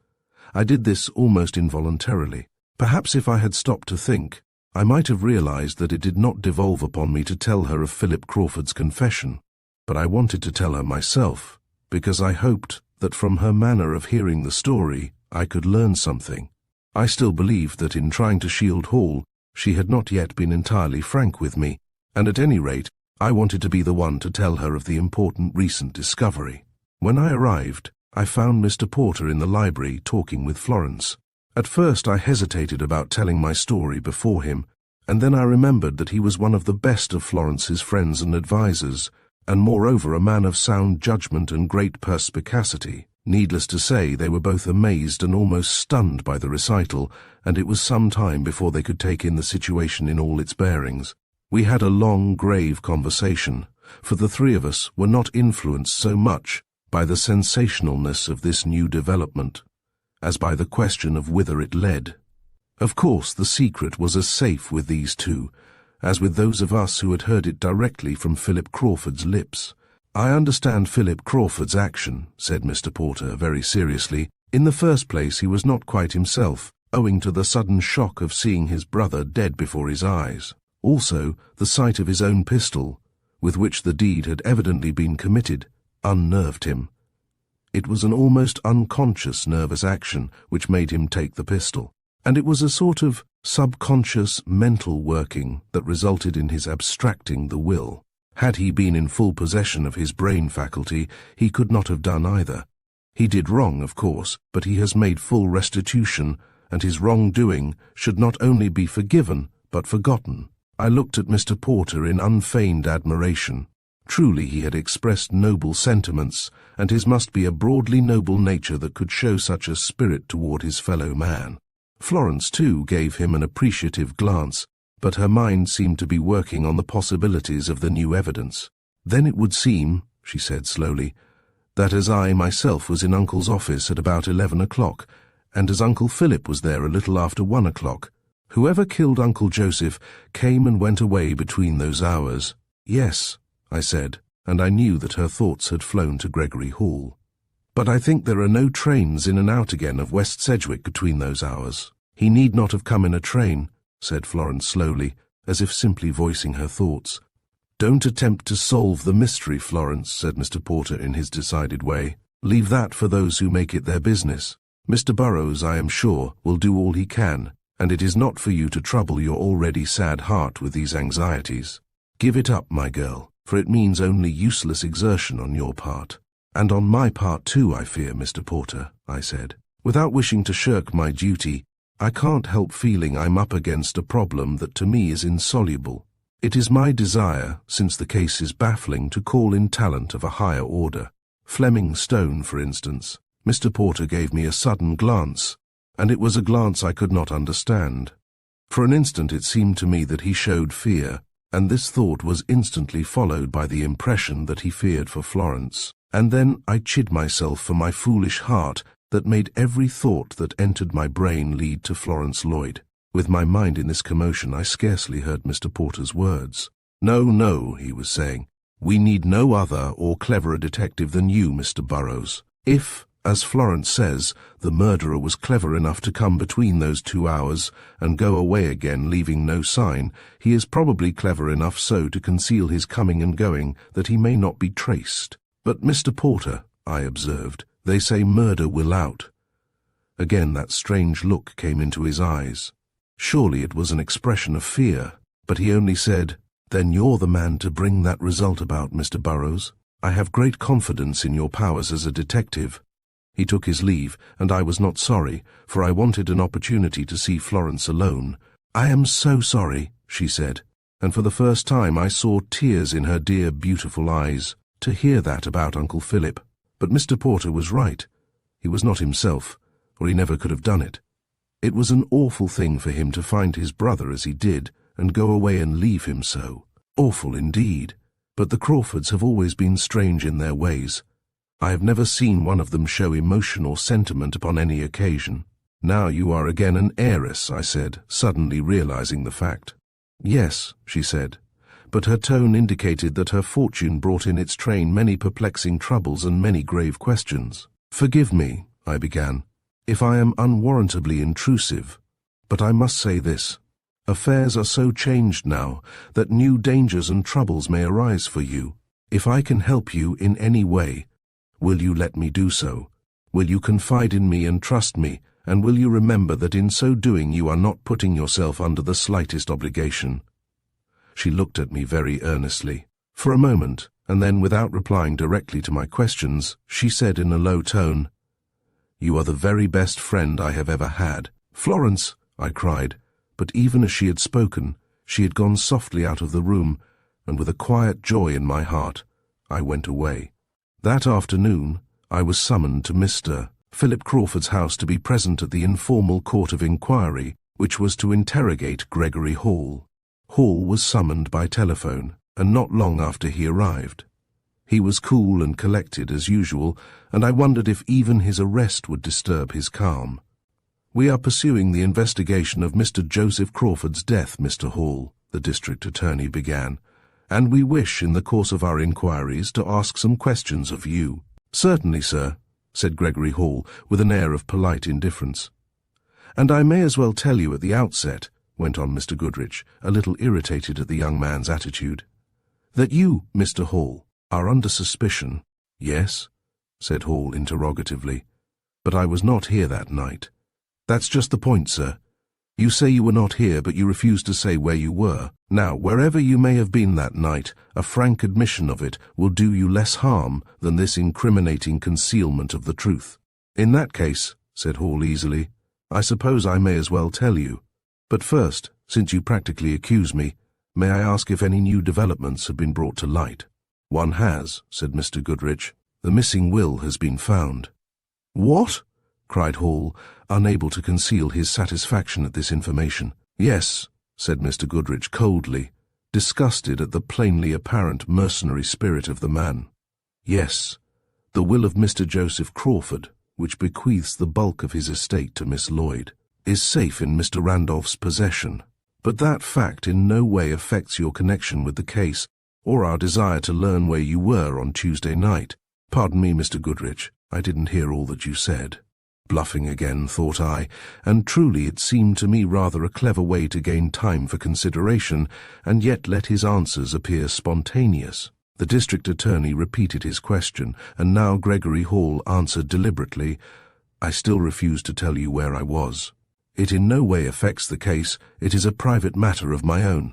I did this almost involuntarily. Perhaps if I had stopped to think, I might have realized that it did not devolve upon me to tell her of Philip Crawford's confession, but I wanted to tell her myself, because I hoped that from her manner of hearing the story, I could learn something. I still believed that in trying to shield Hall, she had not yet been entirely frank with me, and at any rate, I wanted to be the one to tell her of the important recent discovery. When I arrived, I found Mr. Porter in the library talking with Florence. At first I hesitated about telling my story before him, and then I remembered that he was one of the best of Florence's friends and advisers, and moreover a man of sound judgment and great perspicacity. Needless to say, they were both amazed and almost stunned by the recital, and it was some time before they could take in the situation in all its bearings. We had a long, grave conversation, for the three of us were not influenced so much by the sensationalness of this new development as by the question of whither it led. Of course, the secret was as safe with these two as with those of us who had heard it directly from Philip Crawford's lips. "I understand Philip Crawford's action," said Mr. Porter very seriously. "In the first place, he was not quite himself, owing to the sudden shock of seeing his brother dead before his eyes. Also, the sight of his own pistol, with which the deed had evidently been committed, unnerved him. It was an almost unconscious nervous action which made him take the pistol, and it was a sort of subconscious mental working that resulted in his abstracting the will. Had he been in full possession of his brain faculty, he could not have done either. He did wrong, of course, but he has made full restitution, and his wrongdoing should not only be forgiven, but forgotten." I looked at Mr. Porter in unfeigned admiration. Truly he had expressed noble sentiments, and his must be a broadly noble nature that could show such a spirit toward his fellow man. Florence, too, gave him an appreciative glance, but her mind seemed to be working on the possibilities of the new evidence. "Then it would seem," she said slowly, "that as I myself was in Uncle's office at about 11 o'clock, and as Uncle Philip was there a little after 1 o'clock, whoever killed Uncle Joseph came and went away between those hours." "Yes," I said, and I knew that her thoughts had flown to Gregory Hall. "But I think there are no trains in and out again of West Sedgwick between those hours." "He need not have come in a train," said Florence slowly, as if simply voicing her thoughts. "Don't attempt to solve the mystery, Florence," said Mr. Porter in his decided way. "Leave that for those who make it their business. Mr. Burrows, I am sure, will do all he can, and it is not for you to trouble your already sad heart with these anxieties. Give it up, my girl, for it means only useless exertion on your part." "And on my part too, I fear, Mr. Porter," I said. "Without wishing to shirk my duty, I can't help feeling I'm up against a problem that to me is insoluble. It is my desire, since the case is baffling, to call in talent of a higher order. Fleming Stone, for instance." Mr. Porter gave me a sudden glance, and it was a glance I could not understand. For an instant it seemed to me that he showed fear, and this thought was instantly followed by the impression that he feared for Florence. And then I chid myself for my foolish heart that made every thought that entered my brain lead to Florence Lloyd. With my mind in this commotion, I scarcely heard Mr. Porter's words. "No, no," he was saying. "We need no other or cleverer detective than you, Mr. Burrows. If, as Florence says, the murderer was clever enough to come between those 2 hours and go away again leaving no sign, he is probably clever enough so to conceal his coming and going that he may not be traced." "But, Mr. Porter," I observed, "they say murder will out." Again that strange look came into his eyes. Surely it was an expression of fear, but he only said, "Then you're the man to bring that result about, Mr. Burrows. I have great confidence in your powers as a detective." He took his leave, and I was not sorry, for I wanted an opportunity to see Florence alone. "I am so sorry," she said, and for the first time I saw tears in her dear, beautiful eyes, to hear that about Uncle Philip. But Mr. Porter was right. He was not himself, or he never could have done it. It was an awful thing for him to find his brother as he did, and go away and leave him so. Awful indeed. But the Crawfords have always been strange in their ways. I have never seen one of them show emotion or sentiment upon any occasion. "Now you are again an heiress," I said, suddenly realizing the fact. "Yes," she said, but her tone indicated that her fortune brought in its train many perplexing troubles and many grave questions. "Forgive me," I began, "if I am unwarrantably intrusive, but I must say this. Affairs are so changed now that new dangers and troubles may arise for you. If I can help you in any way, will you let me do so? Will you confide in me and trust me, and will you remember that in so doing you are not putting yourself under the slightest obligation?" She looked at me very earnestly. For a moment, and then without replying directly to my questions, she said in a low tone, "You are the very best friend I have ever had." "Florence!" I cried, but even as she had spoken, she had gone softly out of the room, and with a quiet joy in my heart, I went away. That afternoon, I was summoned to Mr. Philip Crawford's house to be present at the informal court of inquiry, which was to interrogate Gregory Hall. Hall was summoned by telephone, and not long after he arrived. He was cool and collected as usual, and I wondered if even his arrest would disturb his calm. "We are pursuing the investigation of Mr. Joseph Crawford's death, Mr. Hall," the district attorney began, "and we wish in the course of our inquiries to ask some questions of you." "Certainly, sir," said Gregory Hall with an air of polite indifference. "And I may as well tell you at the outset," went on Mr. Goodrich, a little irritated at the young man's attitude, "that you, Mr. Hall, are under suspicion." "Yes?" said Hall interrogatively. "But I was not here that night." "That's just the point, sir. You say you were not here, but you refuse to say where you were. Now, wherever you may have been that night, a frank admission of it will do you less harm than this incriminating concealment of the truth." "In that case," said Hall easily, "I suppose I may as well tell you. But first, since you practically accuse me, may I ask if any new developments have been brought to light?" "One has," said Mr. Goodrich. "The missing will has been found." "What?" cried Hall, unable to conceal his satisfaction at this information. "Yes," said Mr. Goodrich coldly, disgusted at the plainly apparent mercenary spirit of the man. "Yes, the will of Mr. Joseph Crawford, which bequeaths the bulk of his estate to Miss Lloyd, is safe in Mr. Randolph's possession. But that fact in no way affects your connection with the case, or our desire to learn where you were on Tuesday night." "Pardon me, Mr. Goodrich, I didn't hear all that you said." Bluffing again, thought I, and truly it seemed to me rather a clever way to gain time for consideration, and yet let his answers appear spontaneous. The district attorney repeated his question, and now Gregory Hall answered deliberately, "I still refuse to tell you where I was. It in no way affects the case. It is a private matter of my own.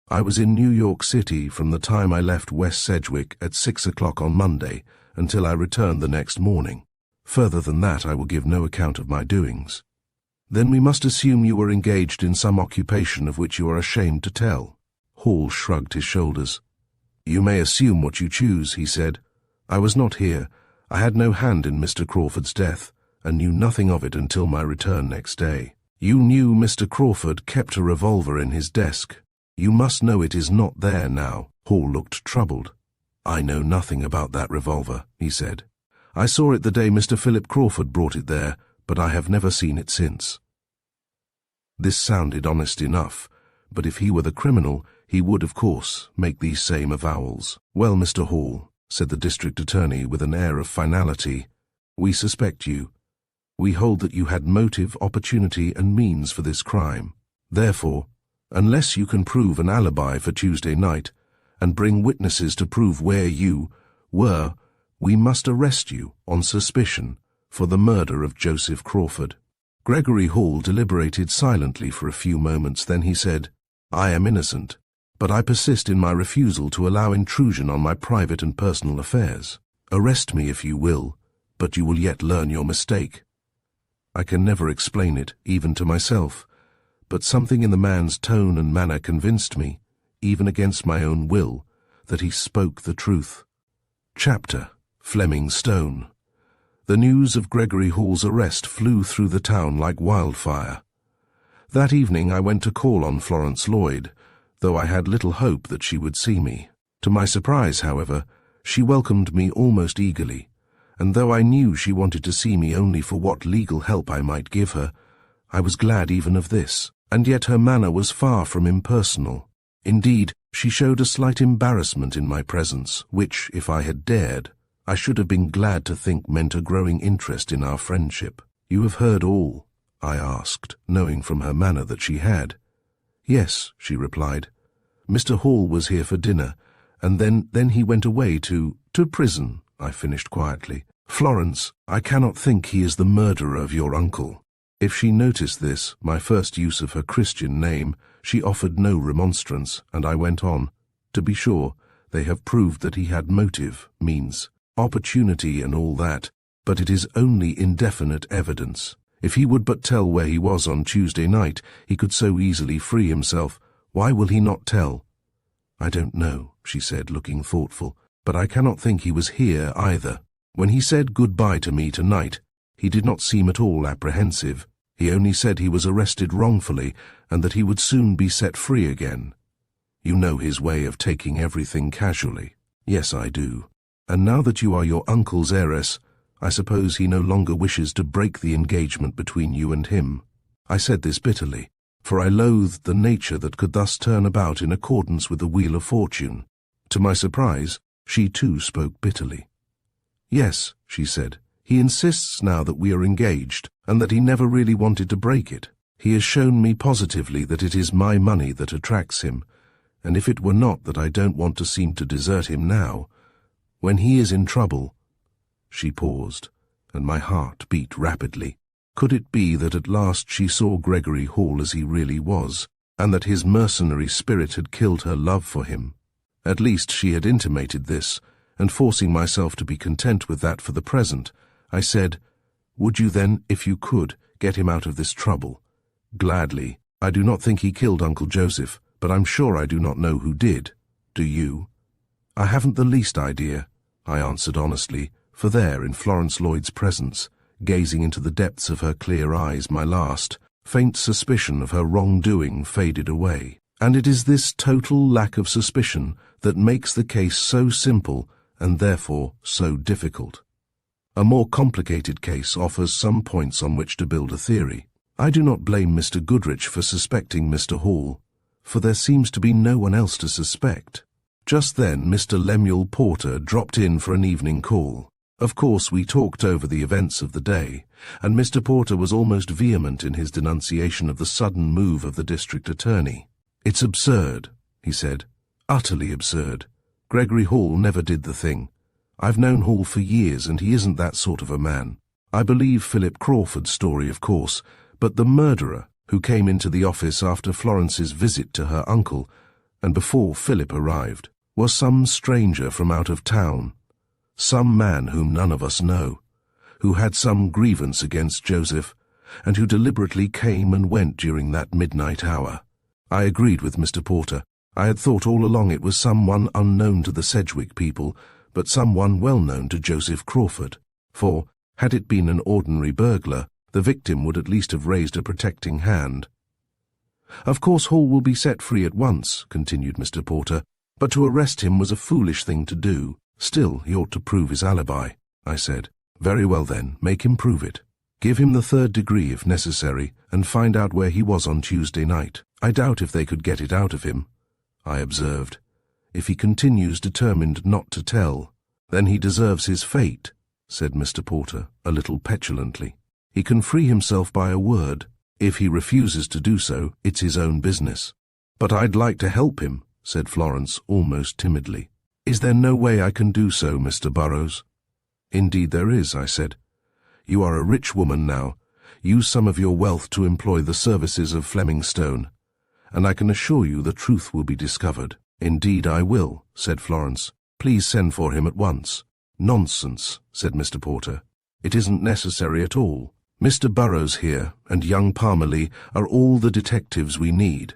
I was in New York City from the time I left West Sedgwick at 6 o'clock on Monday until I returned the next morning. Further than that I will give no account of my doings." "Then we must assume you were engaged in some occupation of which you are ashamed to tell." Hall shrugged his shoulders. "You may assume what you choose," he said. "I was not here. I had no hand in Mr. Crawford's death, and knew nothing of it until my return next day." "You knew Mr. Crawford kept a revolver in his desk. You must know it is not there now." Hall looked troubled. "I know nothing about that revolver," he said. "I saw it the day Mr. Philip Crawford brought it there, but I have never seen it since." This sounded honest enough, but if he were the criminal, he would, of course, make these same avowals. "Well, Mr. Hall," said the district attorney with an air of finality, "we suspect you. We hold that you had motive, opportunity, and means for this crime. Therefore, unless you can prove an alibi for Tuesday night, and bring witnesses to prove where you were, we must arrest you on suspicion for the murder of Joseph Crawford." Gregory Hall deliberated silently for a few moments, then he said, "I am innocent, but I persist in my refusal to allow intrusion on my private and personal affairs. Arrest me if you will, but you will yet learn your mistake. I can never explain it, even to myself, but something in the man's tone and manner convinced me, even against my own will, that he spoke the truth." Chapter: Fleming Stone. The news of Gregory Hall's arrest flew through the town like wildfire. That evening I went to call on Florence Lloyd, though I had little hope that she would see me. To my surprise, however, she welcomed me almost eagerly, and though I knew she wanted to see me only for what legal help I might give her, I was glad even of this, and yet her manner was far from impersonal. Indeed, She showed a slight embarrassment in my presence, which, if I had dared, I should have been glad to think meant a growing interest in our friendship. "You have heard all?" I asked, knowing from her manner that she had. "Yes," she replied. "Mr. Hall was here for dinner, and then he went away to prison," I finished quietly. "Florence, I cannot think he is the murderer of your uncle." If she noticed this, my first use of her Christian name, she offered no remonstrance, and I went on. "To be sure, they have proved that he had motive, means, opportunity and all that, but it is only indefinite evidence. If he would but tell where he was on Tuesday night, he could so easily free himself. Why will he not tell?" "I don't know," she said, looking thoughtful, "but I cannot think he was here either. When he said goodbye to me tonight, he did not seem at all apprehensive. He only said he was arrested wrongfully and that he would soon be set free again. You know his way of taking everything casually." "Yes, I do. And now that you are your uncle's heiress, I suppose he no longer wishes to break the engagement between you and him." I said this bitterly, for I loathed the nature that could thus turn about in accordance with the wheel of fortune. To my surprise, she too spoke bitterly. "Yes," she said, "he insists now that we are engaged, and that he never really wanted to break it. He has shown me positively that it is my money that attracts him, and if it were not that I don't want to seem to desert him now, when he is in trouble—" She paused, and my heart beat rapidly. Could it be that at last she saw Gregory Hall as he really was, and that his mercenary spirit had killed her love for him? At least she had intimated this, and forcing myself to be content with that for the present, I said, "Would you then, if you could, get him out of this trouble?" "Gladly. I do not think he killed Uncle Joseph, but I'm sure I do not know who did. Do you?" "I haven't the least idea," I answered honestly, for there, in Florence Lloyd's presence, gazing into the depths of her clear eyes, my last, faint suspicion of her wrongdoing faded away. And it is this total lack of suspicion that makes the case so simple and therefore so difficult. A more complicated case offers some points on which to build a theory. I do not blame Mr. Goodrich for suspecting Mr. Hall, for there seems to be no one else to suspect. Just then Mr. Lemuel Porter dropped in for an evening call. Of course, we talked over the events of the day, and Mr. Porter was almost vehement in his denunciation of the sudden move of the district attorney. "It's absurd," he said. "Utterly absurd. Gregory Hall never did the thing. I've known Hall for years, and he isn't that sort of a man. I believe Philip Crawford's story, of course, but the murderer, who came into the office after Florence's visit to her uncle, and before Philip arrived, was some stranger from out of town, some man whom none of us know, who had some grievance against Joseph, and who deliberately came and went during that midnight hour." I agreed with Mr. Porter. I had thought all along it was someone unknown to the Sedgwick people, but someone well known to Joseph Crawford, for, had it been an ordinary burglar, the victim would at least have raised a protecting hand. "Of course Hall will be set free at once," continued Mr. Porter, "but to arrest him was a foolish thing to do. Still, he ought to prove his alibi," I said. "Very well then, make him prove it. Give him the third degree if necessary, and find out where he was on Tuesday night. I doubt if they could get it out of him," I observed. "If he continues determined not to tell, then he deserves his fate," said Mr. Porter, a little petulantly. "He can free himself by a word. If he refuses to do so, it's his own business." "But I'd like to help him," said Florence, almost timidly. "Is there no way I can do so, Mr. Burrows?" "Indeed there is," I said. "You are a rich woman now. Use some of your wealth to employ the services of Fleming Stone, and I can assure you the truth will be discovered." "Indeed I will," said Florence. "Please send for him at once." "Nonsense," said Mr. Porter. "It isn't necessary at all. Mr. Burrows here and young Parmalee are all the detectives we need.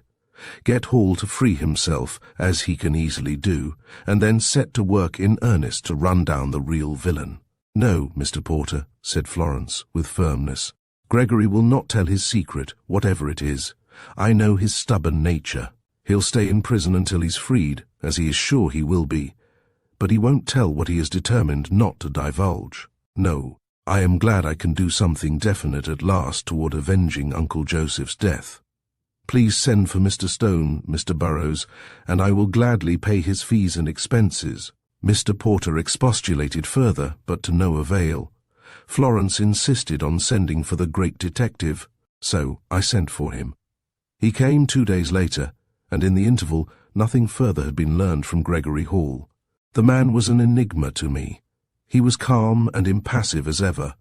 Get Hall to free himself, as he can easily do, and then set to work in earnest to run down the real villain." "No, Mr. Porter," said Florence, with firmness. "Gregory will not tell his secret, whatever it is. I know his stubborn nature. He'll stay in prison until he's freed, as he is sure he will be. But he won't tell what he is determined not to divulge. No, I am glad I can do something definite at last toward avenging Uncle Joseph's death." Please send for Mr. Stone, Mr. Burrows, and I will gladly pay his fees and expenses." Mr. Porter expostulated further, but to no avail. Florence insisted on sending for the great detective, so I sent for him. He came 2 days later, and in the interval nothing further had been learned from Gregory Hall. The man was an enigma to me. He was calm and impassive as ever,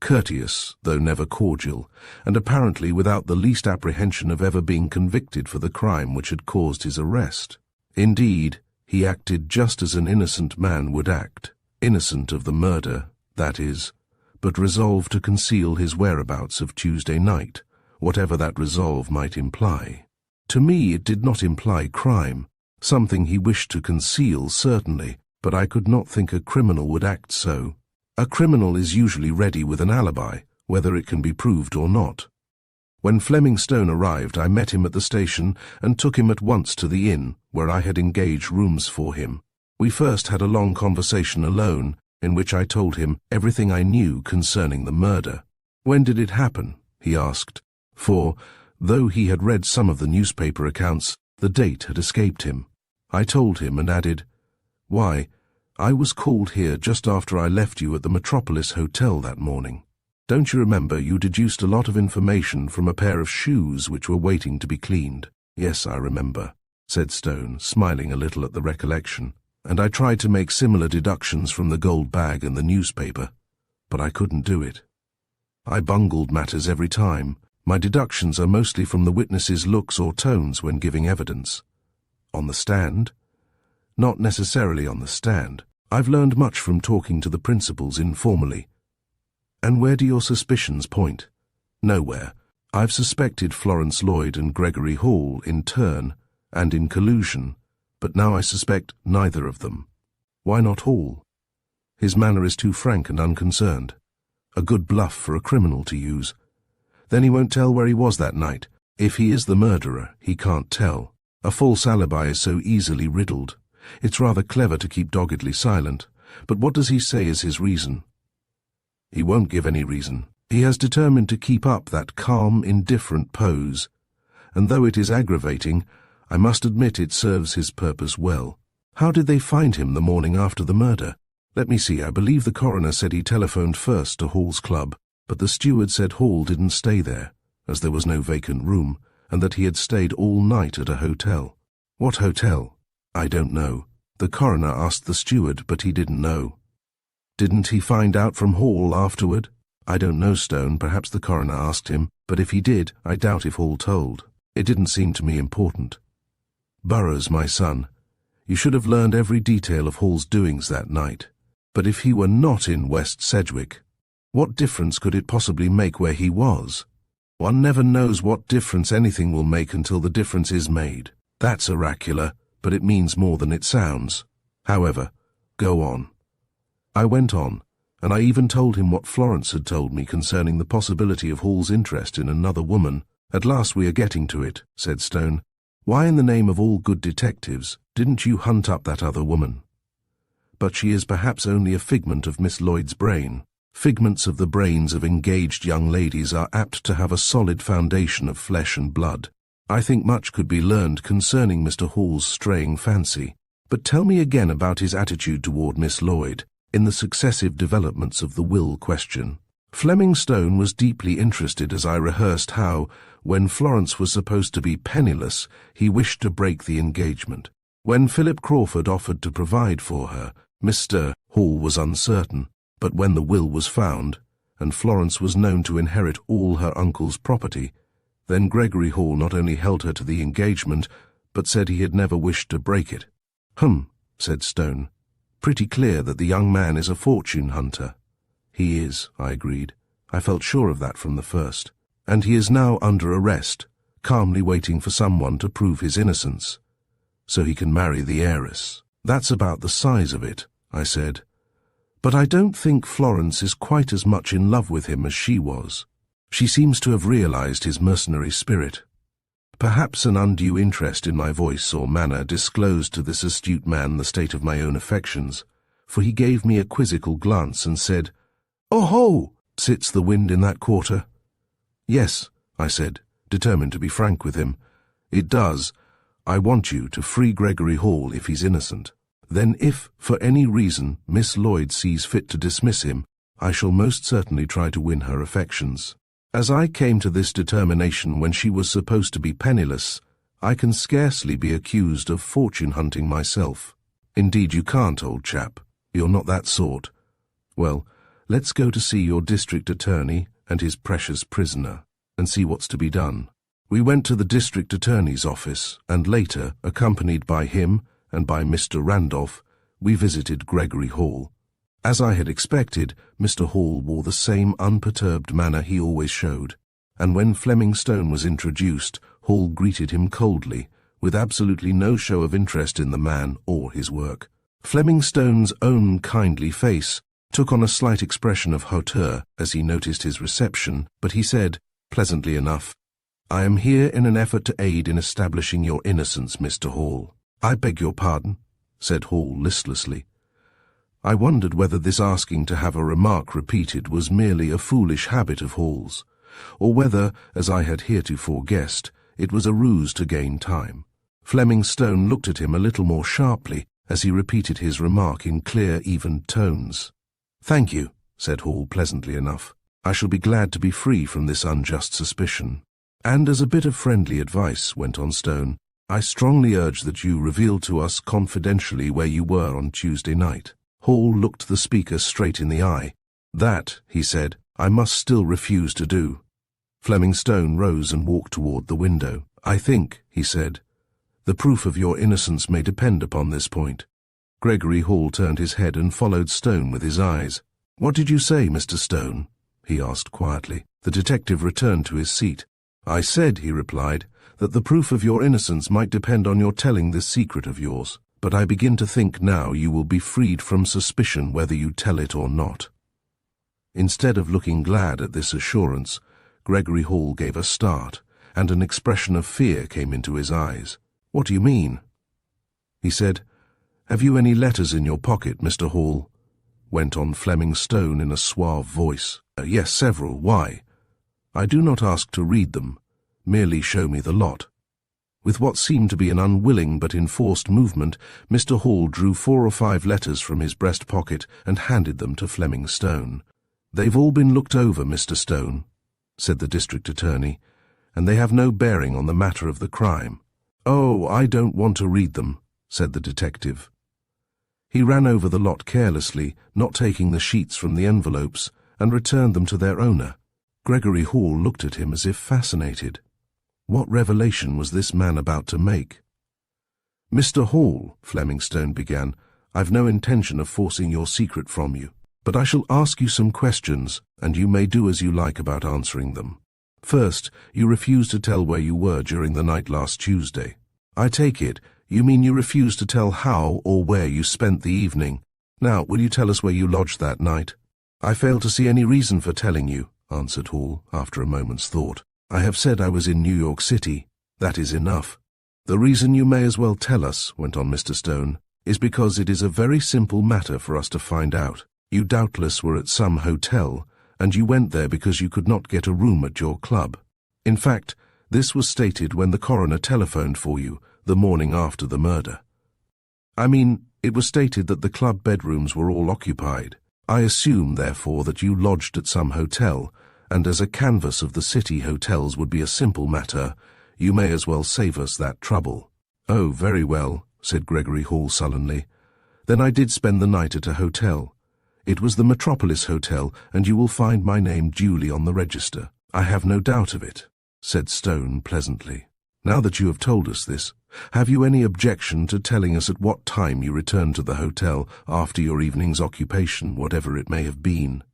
courteous, though never cordial, and apparently without the least apprehension of ever being convicted for the crime which had caused his arrest. Indeed, he acted just as an innocent man would act, innocent of the murder, that is, but resolved to conceal his whereabouts of Tuesday night, whatever that resolve might imply. To me it did not imply crime, something he wished to conceal certainly, but I could not think a criminal would act so. A criminal is usually ready with an alibi, whether it can be proved or not. When Fleming Stone arrived, I met him at the station and took him at once to the inn, where I had engaged rooms for him. We first had a long conversation alone, in which I told him everything I knew concerning the murder. "When did it happen?" he asked, for, though he had read some of the newspaper accounts, the date had escaped him. I told him and added, "Why, I was called here just after I left you at the Metropolis Hotel that morning. Don't you remember you deduced a lot of information from a pair of shoes which were waiting to be cleaned?" "Yes, I remember," said Stone, smiling a little at the recollection. "And I tried to make similar deductions from the gold bag and the newspaper, but I couldn't do it. I bungled matters every time. My deductions are mostly from the witness's looks or tones when giving evidence." "On the stand?" "Not necessarily on the stand. I've learned much from talking to the principals informally." "And where do your suspicions point?" "Nowhere. I've suspected Florence Lloyd and Gregory Hall in turn, and in collusion, but now I suspect neither of them." "Why not Hall?" "His manner is too frank and unconcerned. A good bluff for a criminal to use. Then he won't tell where he was that night. If he is the murderer, he can't tell. A false alibi is so easily riddled. It's rather clever to keep doggedly silent, but what does he say is his reason?" "He won't give any reason. He has determined to keep up that calm, indifferent pose, and though it is aggravating, I must admit it serves his purpose well." "How did they find him the morning after the murder?" "Let me see, I believe the coroner said he telephoned first to Hall's club, but the steward said Hall didn't stay there, as there was no vacant room, and that he had stayed all night at a hotel." "What hotel?" "I don't know. The coroner asked the steward, but he didn't know." "Didn't he find out from Hall afterward?" "I don't know, Stone. Perhaps the coroner asked him, but if he did, I doubt if Hall told. It didn't seem to me important." "Burrows, my son, you should have learned every detail of Hall's doings that night. But if he were not in West Sedgwick, what difference could it possibly make where he was? One never knows what difference anything will make until the difference is made. That's oracular, but it means more than it sounds. However, go on." I went on, and I even told him what Florence had told me concerning the possibility of Hall's interest in another woman. "At last we are getting to it," said Stone. "Why in the name of all good detectives didn't you hunt up that other woman?" "But she is perhaps only a figment of Miss Lloyd's brain. Figments of the brains of engaged young ladies are apt to have a solid foundation of flesh and blood. I think much could be learned concerning Mr. Hall's straying fancy. But tell me again about his attitude toward Miss Lloyd in the successive developments of the will question." Fleming Stone was deeply interested as I rehearsed how, when Florence was supposed to be penniless, he wished to break the engagement. When Philip Crawford offered to provide for her, Mr. Hall was uncertain, but when the will was found, and Florence was known to inherit all her uncle's property, then Gregory Hall not only held her to the engagement, but said he had never wished to break it. Said Stone. "Pretty clear that the young man is a fortune hunter." "He is," I agreed. "I felt sure of that from the first. And he is now under arrest, calmly waiting for someone to prove his innocence, so he can marry the heiress." "That's about the size of it," I said. "But I don't think Florence is quite as much in love with him as she was. She seems to have realized his mercenary spirit." Perhaps an undue interest in my voice or manner disclosed to this astute man the state of my own affections, for he gave me a quizzical glance and said, "Oh-ho! Sits the wind in that quarter?" "Yes," I said, determined to be frank with him, It does. I want you to free Gregory Hall if he's innocent. Then if, for any reason, Miss Lloyd sees fit to dismiss him, I shall most certainly try to win her affections. As I came to this determination when she was supposed to be penniless, I can scarcely be accused of fortune-hunting myself. Indeed you can't, old chap. You're not that sort. Well, let's go to see your district attorney and his precious prisoner, and see what's to be done. We went to the district attorney's office, and later, accompanied by him and by Mr. Randolph, we visited Gregory Hall. As I had expected, Mr. Hall wore the same unperturbed manner he always showed, and when Fleming Stone was introduced, Hall greeted him coldly, with absolutely no show of interest in the man or his work. Fleming Stone's own kindly face took on a slight expression of hauteur as he noticed his reception, but he said, pleasantly enough, "I am here in an effort to aid in establishing your innocence, Mr. Hall." "I beg your pardon," said Hall listlessly. I wondered whether this asking to have a remark repeated was merely a foolish habit of Hall's, or whether, as I had heretofore guessed, it was a ruse to gain time. Fleming Stone looked at him a little more sharply as he repeated his remark in clear, even tones. "Thank you," said Hall pleasantly enough. "I shall be glad to be free from this unjust suspicion. And as a bit of friendly advice," went on Stone, "I strongly urge that you reveal to us confidentially where you were on Tuesday night." Hall looked the speaker straight in the eye. "That," he said, "I must still refuse to do." Fleming Stone rose and walked toward the window. "I think," he said, "the proof of your innocence may depend upon this point." Gregory Hall turned his head and followed Stone with his eyes. "What did you say, Mr. Stone?" he asked quietly. The detective returned to his seat. "I said," he replied, "that the proof of your innocence might depend on your telling this secret of yours. But I begin to think now you will be freed from suspicion whether you tell it or not." Instead of looking glad at this assurance, Gregory Hall gave a start, and an expression of fear came into his eyes. "What do you mean?" He said, "Have you any letters in your pocket, Mr. Hall?" went on Fleming Stone in a suave voice. "Yes, several. Why?" "I do not ask to read them. Merely show me the lot." With what seemed to be an unwilling but enforced movement, Mr. Hall drew 4 or 5 letters from his breast pocket and handed them to Fleming Stone. "They've all been looked over, Mr. Stone," said the district attorney, "and they have no bearing on the matter of the crime." "Oh, I don't want to read them," said the detective. He ran over the lot carelessly, not taking the sheets from the envelopes, and returned them to their owner. Gregory Hall looked at him as if fascinated. What revelation was this man about to make? "Mr. Hall," Fleming Stone began, "I've no intention of forcing your secret from you, but I shall ask you some questions, and you may do as you like about answering them. First, you refuse to tell where you were during the night last Tuesday. I take it, you mean you refuse to tell how or where you spent the evening. Now, will you tell us where you lodged that night?" "I fail to see any reason for telling you," answered Hall, after a moment's thought. "I have said I was in New York City. That is enough." "The reason you may as well tell us," went on Mr. Stone, "is because it is a very simple matter for us to find out. You doubtless were at some hotel, and you went there because you could not get a room at your club. In fact, this was stated when the coroner telephoned for you the morning after the murder. I mean, it was stated that the club bedrooms were all occupied. I assume, therefore, that you lodged at some hotel, and as a canvass of the city hotels would be a simple matter, you may as well save us that trouble." "Oh, very well," said Gregory Hall sullenly. "Then I did spend the night at a hotel. It was the Metropolis Hotel, and you will find my name duly on the register." "I have no doubt of it," said Stone pleasantly. "Now that you have told us this, have you any objection to telling us at what time you returned to the hotel after your evening's occupation, whatever it may have been?"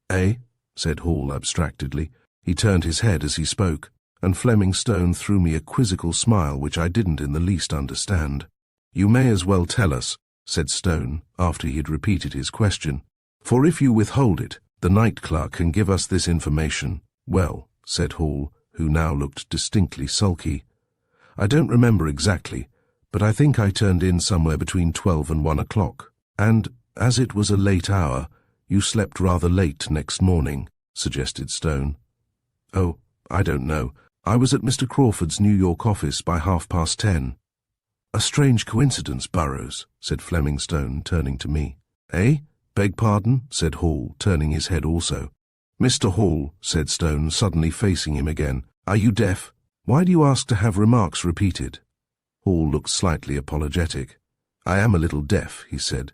"Eh?" said Hall abstractedly. He turned his head as he spoke, and Fleming Stone threw me a quizzical smile which I didn't in the least understand. "You may as well tell us," said Stone, after he had repeated his question, "for if you withhold it, the night clerk can give us this information." "Well," said Hall, who now looked distinctly sulky, "I don't remember exactly, but I think I turned in somewhere between 12 and 1 o'clock. And, as it was a late hour, you slept rather late next morning," suggested Stone. "Oh, I don't know. I was at Mr. Crawford's New York office by 10:30. A strange coincidence, Burrows, said Fleming Stone, turning to me. Eh? Beg pardon, said Hall, turning his head also. Mr. Hall, said Stone, suddenly facing him again, are you deaf? Why do you ask to have remarks repeated? Hall looked slightly apologetic. I am a little deaf, he said,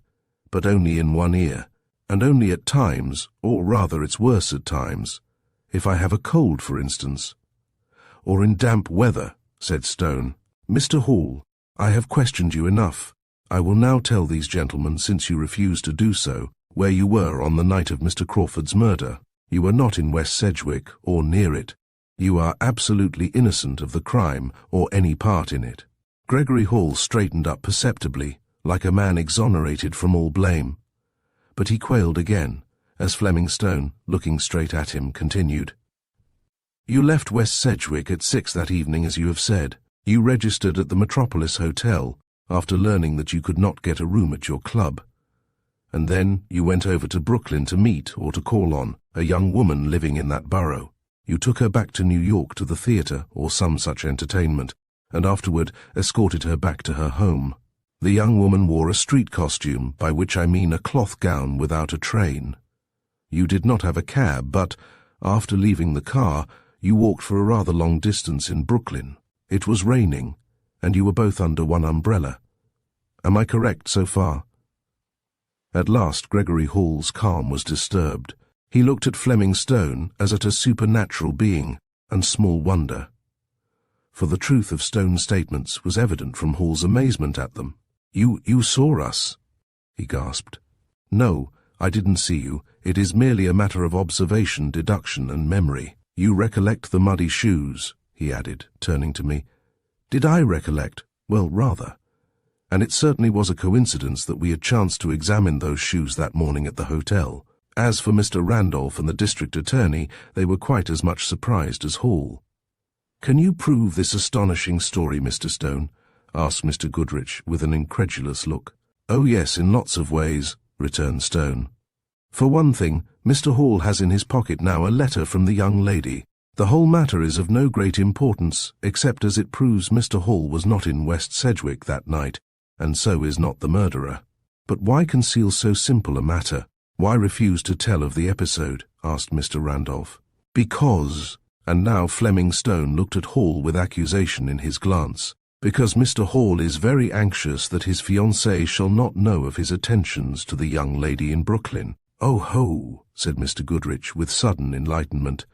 but only in one ear, and only at times, or rather it's worse at times. If I have a cold, for instance. Or in damp weather, said Stone. Mr. Hall, I have questioned you enough. I will now tell these gentlemen, since you refuse to do so, where you were on the night of Mr. Crawford's murder. You were not in West Sedgwick, or near it. You are absolutely innocent of the crime, or any part in it. Gregory Hall straightened up perceptibly, like a man exonerated from all blame. But he quailed again, as Fleming Stone, looking straight at him, continued. You left West Sedgwick at 6 that evening, as you have said. You registered at the Metropolis Hotel, after learning that you could not get a room at your club. And then you went over to Brooklyn to meet, or to call on, a young woman living in that borough. You took her back to New York to the theatre, or some such entertainment, and afterward escorted her back to her home. The young woman wore a street costume, by which I mean a cloth gown without a train. You did not have a cab, but, after leaving the car, you walked for a rather long distance in Brooklyn. It was raining, and you were both under one umbrella. Am I correct so far? At last Gregory Hall's calm was disturbed. He looked at Fleming Stone as at a supernatural being, and small wonder. For the truth of Stone's statements was evident from Hall's amazement at them. You saw us?" he gasped. "No, I didn't see you. It is merely a matter of observation, deduction, and memory. You recollect the muddy shoes," he added, turning to me. "Did I recollect? Well, rather. And it certainly was a coincidence that we had chanced to examine those shoes that morning at the hotel. As for Mr. Randolph and the district attorney, they were quite as much surprised as Hall." "Can you prove this astonishing story, Mr. Stone?" asked Mr. Goodrich, with an incredulous look. "Oh yes, in lots of ways," returned Stone. "For one thing, Mr. Hall has in his pocket now a letter from the young lady. The whole matter is of no great importance, except as it proves Mr. Hall was not in West Sedgwick that night, and so is not the murderer. But why conceal so simple a matter? Why refuse to tell of the episode?" asked Mr. Randolph. "Because," and now Fleming Stone looked at Hall with accusation in his glance, "because Mr. Hall is very anxious that his fiancée shall not know of his attentions to the young lady in Brooklyn." "Oh ho," said Mr. Goodrich with sudden enlightenment.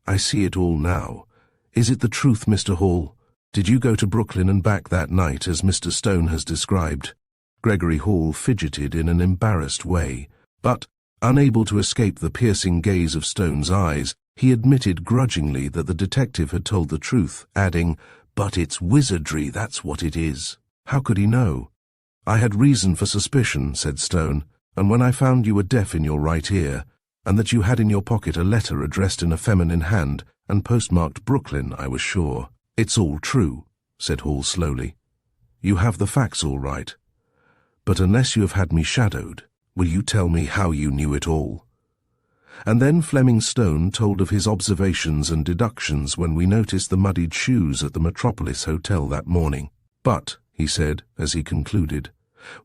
"I see it all now. Is it the truth, Mr. Hall? Did you go to Brooklyn and back that night, as Mr. Stone has described?" Gregory Hall fidgeted in an embarrassed way, but, unable to escape the piercing gaze of Stone's eyes, he admitted grudgingly that the detective had told the truth, adding, "But it's wizardry, that's what it is." "How could he know?" "I had reason for suspicion," said Stone, "and when I found you were deaf in your right ear, and that you had in your pocket a letter addressed in a feminine hand and postmarked Brooklyn, I was sure." "It's all true," said Hall slowly. "You have the facts all right. But unless you have had me shadowed, will you tell me how you knew it all?" And then Fleming Stone told of his observations and deductions when we noticed the muddied shoes at the Metropolis Hotel that morning. "But," he said, as he concluded,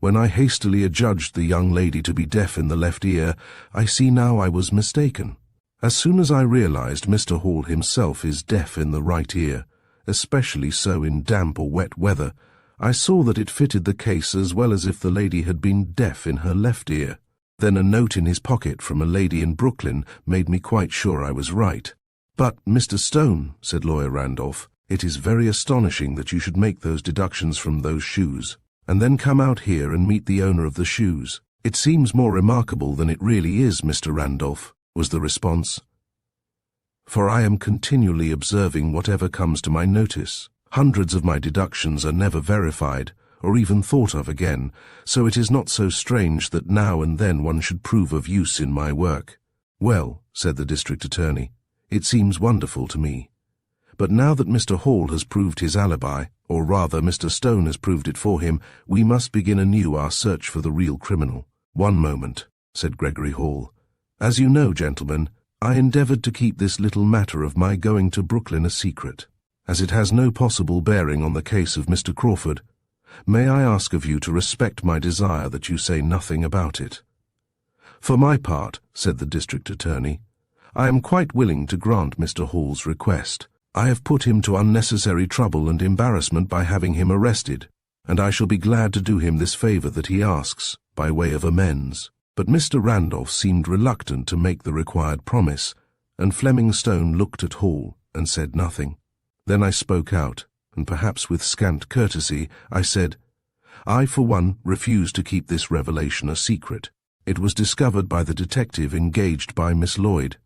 "when I hastily adjudged the young lady to be deaf in the left ear, I see now I was mistaken. As soon as I realized Mr. Hall himself is deaf in the right ear, especially so in damp or wet weather, I saw that it fitted the case as well as if the lady had been deaf in her left ear. Then a note in his pocket from a lady in Brooklyn made me quite sure I was right." "But, Mr. Stone," said Lawyer Randolph, "it is very astonishing that you should make those deductions from those shoes, and then come out here and meet the owner of the shoes. It seems more remarkable than it really is, Mr. Randolph," was the response. "For I am continually observing whatever comes to my notice. Hundreds of my deductions are never verified, or even thought of again, so it is not so strange that now and then one should prove of use in my work." "Well," said the district attorney, "it seems wonderful to me. But now that Mr. Hall has proved his alibi, or rather Mr. Stone has proved it for him, we must begin anew our search for the real criminal." "One moment," said Gregory Hall. "As you know, gentlemen, I endeavored to keep this little matter of my going to Brooklyn a secret, as it has no possible bearing on the case of Mr. Crawford. May I ask of you to respect my desire that you say nothing about it?" "For my part," said the district attorney, "I am quite willing to grant Mr. Hall's request. I have put him to unnecessary trouble and embarrassment by having him arrested, and I shall be glad to do him this favor that he asks, by way of amends." But Mr. Randolph seemed reluctant to make the required promise, and Fleming Stone looked at Hall and said nothing. Then I spoke out, and perhaps with scant courtesy, I said, "I, for one, refuse to keep this revelation a secret. It was discovered by the detective engaged by Miss Lloyd.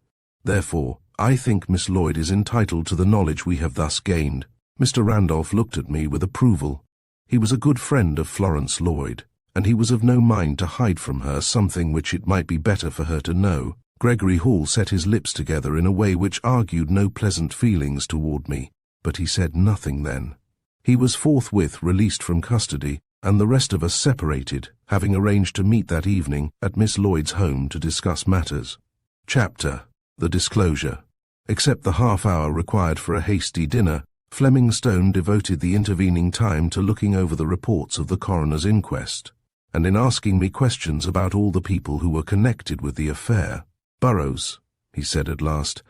Therefore, I think Miss Lloyd is entitled to the knowledge we have thus gained." Mr. Randolph looked at me with approval. He was a good friend of Florence Lloyd, and he was of no mind to hide from her something which it might be better for her to know. Gregory Hall set his lips together in a way which argued no pleasant feelings toward me, but he said nothing then. He was forthwith released from custody, and the rest of us separated, having arranged to meet that evening at Miss Lloyd's home to discuss matters. Chapter: The Disclosure. Except the half-hour required for a hasty dinner, Fleming Stone devoted the intervening time to looking over the reports of the coroner's inquest, and in asking me questions about all the people who were connected with the affair. "Burroughs," he said at last,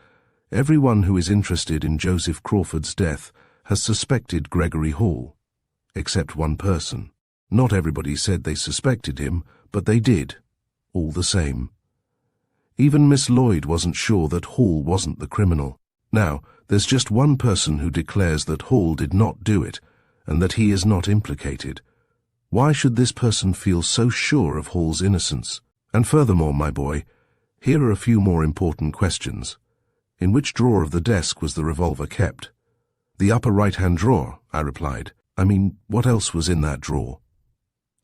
"everyone who is interested in Joseph Crawford's death has suspected Gregory Hall, except one person. Not everybody said they suspected him, but they did, all the same. Even Miss Lloyd wasn't sure that Hall wasn't the criminal. Now, there's just one person who declares that Hall did not do it, and that he is not implicated. Why should this person feel so sure of Hall's innocence? And furthermore, my boy, here are a few more important questions. In which drawer of the desk was the revolver kept?" "The upper right-hand drawer," I replied. "I mean, what else was in that drawer?"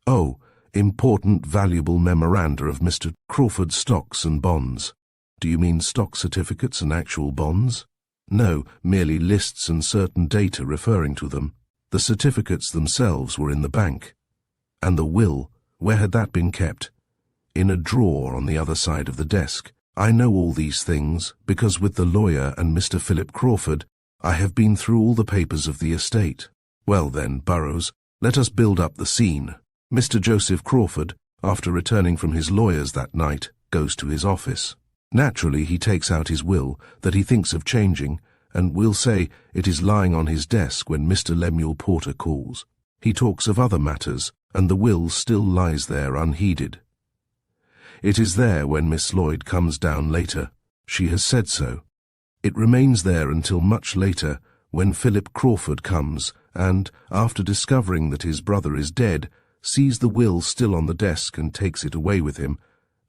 "Oh, important, valuable memoranda of Mr. Crawford's stocks and bonds." "Do you mean stock certificates and actual bonds?" "No, merely lists and certain data referring to them. The certificates themselves were in the bank." "And the will, where had that been kept?" "In a drawer on the other side of the desk. I know all these things, because with the lawyer and Mr. Philip Crawford, I have been through all the papers of the estate." "Well then, Burroughs, let us build up the scene. Mr. Joseph Crawford, after returning from his lawyer's that night, goes to his office. Naturally, he takes out his will that he thinks of changing, and we'll say it is lying on his desk when Mr. Lemuel Porter calls. He talks of other matters, and the will still lies there unheeded. It is there when Miss Lloyd comes down later. She has said so. It remains there until much later, when Philip Crawford comes and, after discovering that his brother is dead, sees the will still on the desk and takes it away with him,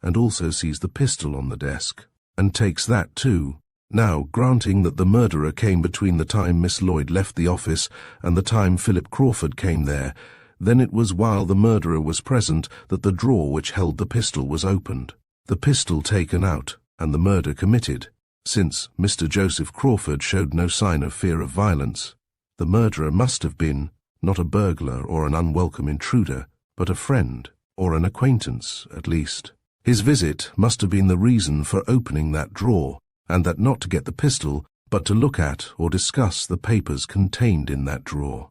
and also sees the pistol on the desk, and takes that too. Now, granting that the murderer came between the time Miss Lloyd left the office and the time Philip Crawford came there, then it was while the murderer was present that the drawer which held the pistol was opened, the pistol taken out, and the murder committed. Since Mr. Joseph Crawford showed no sign of fear of violence, the murderer must have been not a burglar or an unwelcome intruder, but a friend, or an acquaintance, at least. His visit must have been the reason for opening that drawer, and that not to get the pistol, but to look at or discuss the papers contained in that drawer.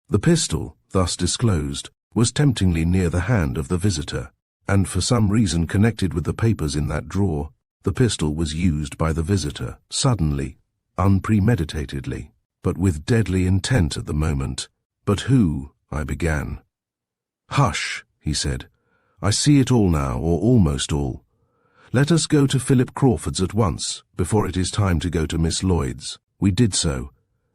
The pistol, thus disclosed, was temptingly near the hand of the visitor, and for some reason connected with the papers in that drawer, the pistol was used by the visitor, suddenly, unpremeditatedly, but with deadly intent at the moment. "But who?" I began. "Hush," he said. "I see it all now, or almost all. Let us go to Philip Crawford's at once, before it is time to go to Miss Lloyd's." We did so,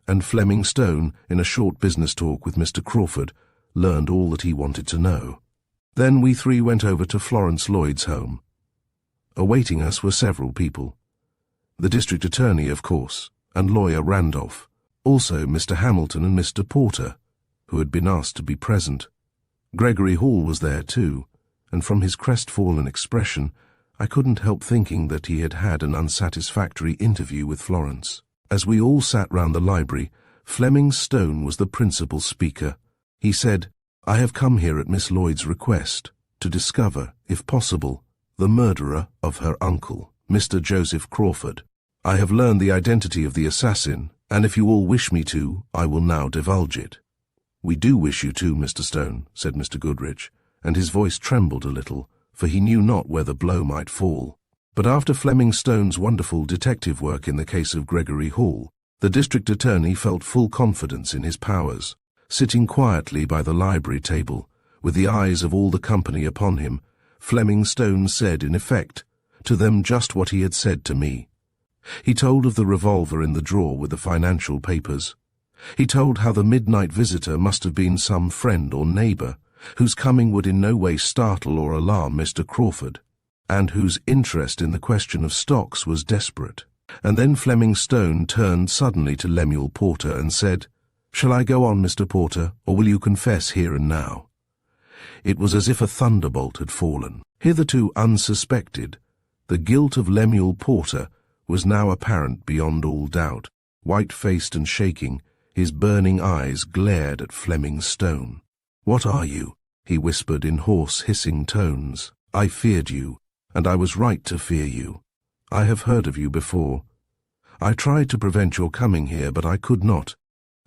and Fleming Stone, in a short business talk with Mr. Crawford, learned all that he wanted to know. Then we three went over to Florence Lloyd's home. Awaiting us were several people. The district attorney, of course, and lawyer Randolph, also Mr. Hamilton and Mr. Porter, who had been asked to be present. Gregory Hall was there too, and from his crestfallen expression, I couldn't help thinking that he had had an unsatisfactory interview with Florence. As we all sat round the library, Fleming Stone was the principal speaker. He said, "I have come here at Miss Lloyd's request, to discover, if possible, the murderer of her uncle." Mr. Joseph Crawford. I have learned the identity of the assassin, and if you all wish me to, I will now divulge it." "We do wish you to, Mr. Stone," said Mr. Goodrich, and his voice trembled a little, for he knew not where the blow might fall. But after Fleming Stone's wonderful detective work in the case of Gregory Hall, the district attorney felt full confidence in his powers. Sitting quietly by the library table, with the eyes of all the company upon him, Fleming Stone said, in effect, to them just what he had said to me. He told of the revolver in the drawer with the financial papers. He told how the midnight visitor must have been some friend or neighbor, whose coming would in no way startle or alarm Mr. Crawford, and whose interest in the question of stocks was desperate. And then Fleming Stone turned suddenly to Lemuel Porter and said, "Shall I go on, Mr. Porter, or will you confess here and now?" It was as if a thunderbolt had fallen. Hitherto unsuspected, the guilt of Lemuel Porter was now apparent beyond all doubt. White-faced and shaking, his burning eyes glared at Fleming Stone. "What are you?" he whispered in hoarse, hissing tones. "I feared you, and I was right to fear you. I have heard of you before. I tried to prevent your coming here, but I could not,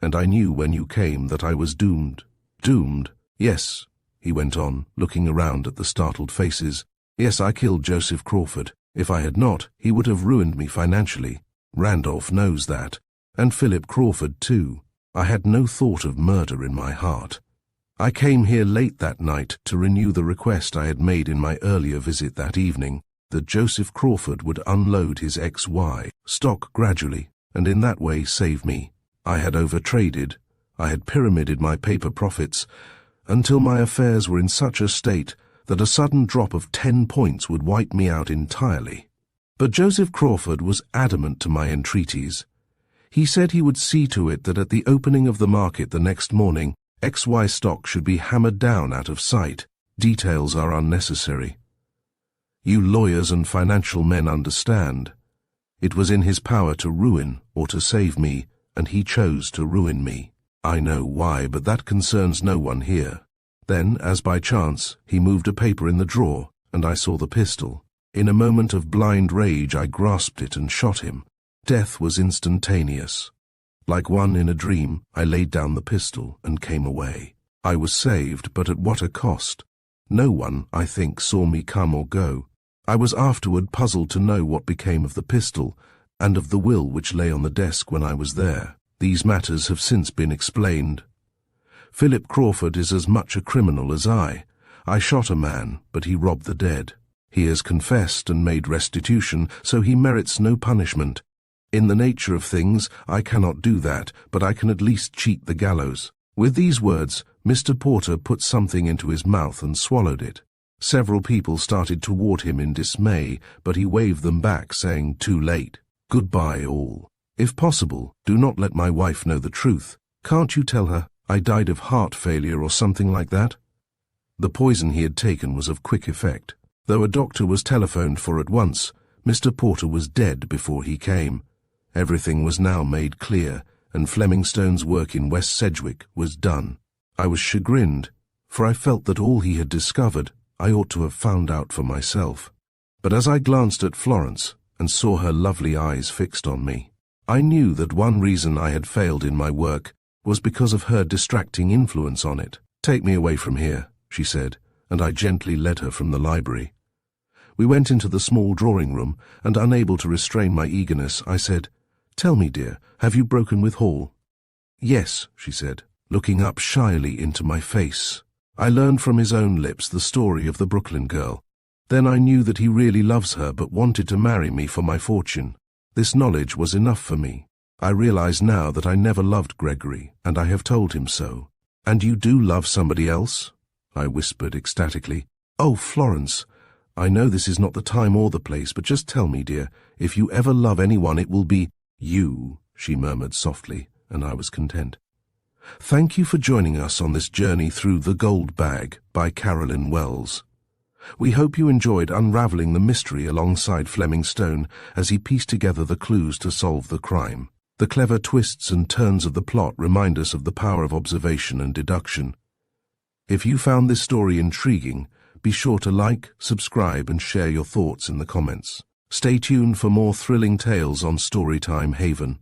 and I knew when you came that I was doomed." "Doomed? Yes," he went on, looking around at the startled faces. "Yes, I killed Joseph Crawford. If I had not, he would have ruined me financially. Randolph knows that, and Philip Crawford too. I had no thought of murder in my heart. I came here late that night to renew the request I had made in my earlier visit that evening, that Joseph Crawford would unload his XY stock gradually, and in that way save me. I had overtraded, I had pyramided my paper profits, until my affairs were in such a state that a sudden drop of 10 points would wipe me out entirely. But Joseph Crawford was adamant to my entreaties. He said he would see to it that at the opening of the market the next morning, XY stock should be hammered down out of sight. Details are unnecessary. You lawyers and financial men understand. It was in his power to ruin or to save me, and he chose to ruin me. I know why, but that concerns no one here. Then, as by chance, he moved a paper in the drawer, and I saw the pistol. In a moment of blind rage I grasped it and shot him. Death was instantaneous. Like one in a dream, I laid down the pistol and came away. I was saved, but at what a cost. No one, I think, saw me come or go. I was afterward puzzled to know what became of the pistol, and of the will which lay on the desk when I was there. These matters have since been explained. Philip Crawford is as much a criminal as I. I shot a man, but he robbed the dead. He has confessed and made restitution, so he merits no punishment. In the nature of things, I cannot do that, but I can at least cheat the gallows." With these words, Mr. Porter put something into his mouth and swallowed it. Several people started toward him in dismay, but he waved them back, saying, "Too late. Goodbye, all. If possible, do not let my wife know the truth. Can't you tell her I died of heart failure or something like that?" The poison he had taken was of quick effect. Though a doctor was telephoned for at once, Mr. Porter was dead before he came. Everything was now made clear, and Fleming Stone's work in West Sedgwick was done. I was chagrined, for I felt that all he had discovered I ought to have found out for myself. But as I glanced at Florence and saw her lovely eyes fixed on me, I knew that one reason I had failed in my work was because of her distracting influence on it. "Take me away from here," she said, and I gently led her from the library. We went into the small drawing room, and unable to restrain my eagerness, I said, "Tell me, dear, have you broken with Hall?" "Yes," she said, looking up shyly into my face. "I learned from his own lips the story of the Brooklyn girl. Then I knew that he really loves her but wanted to marry me for my fortune. This knowledge was enough for me. I realize now that I never loved Gregory, and I have told him so." "And you do love somebody else?" I whispered ecstatically. "Oh, Florence, I know this is not the time or the place, but just tell me, dear, if you ever love anyone it will be—" "You," she murmured softly, and I was content. Thank you for joining us on this journey through The Gold Bag by Carolyn Wells. We hope you enjoyed unraveling the mystery alongside Fleming Stone as he pieced together the clues to solve the crime. The clever twists and turns of the plot remind us of the power of observation and deduction. If you found this story intriguing, be sure to like, subscribe, and share your thoughts in the comments. Stay tuned for more thrilling tales on Storytime Haven.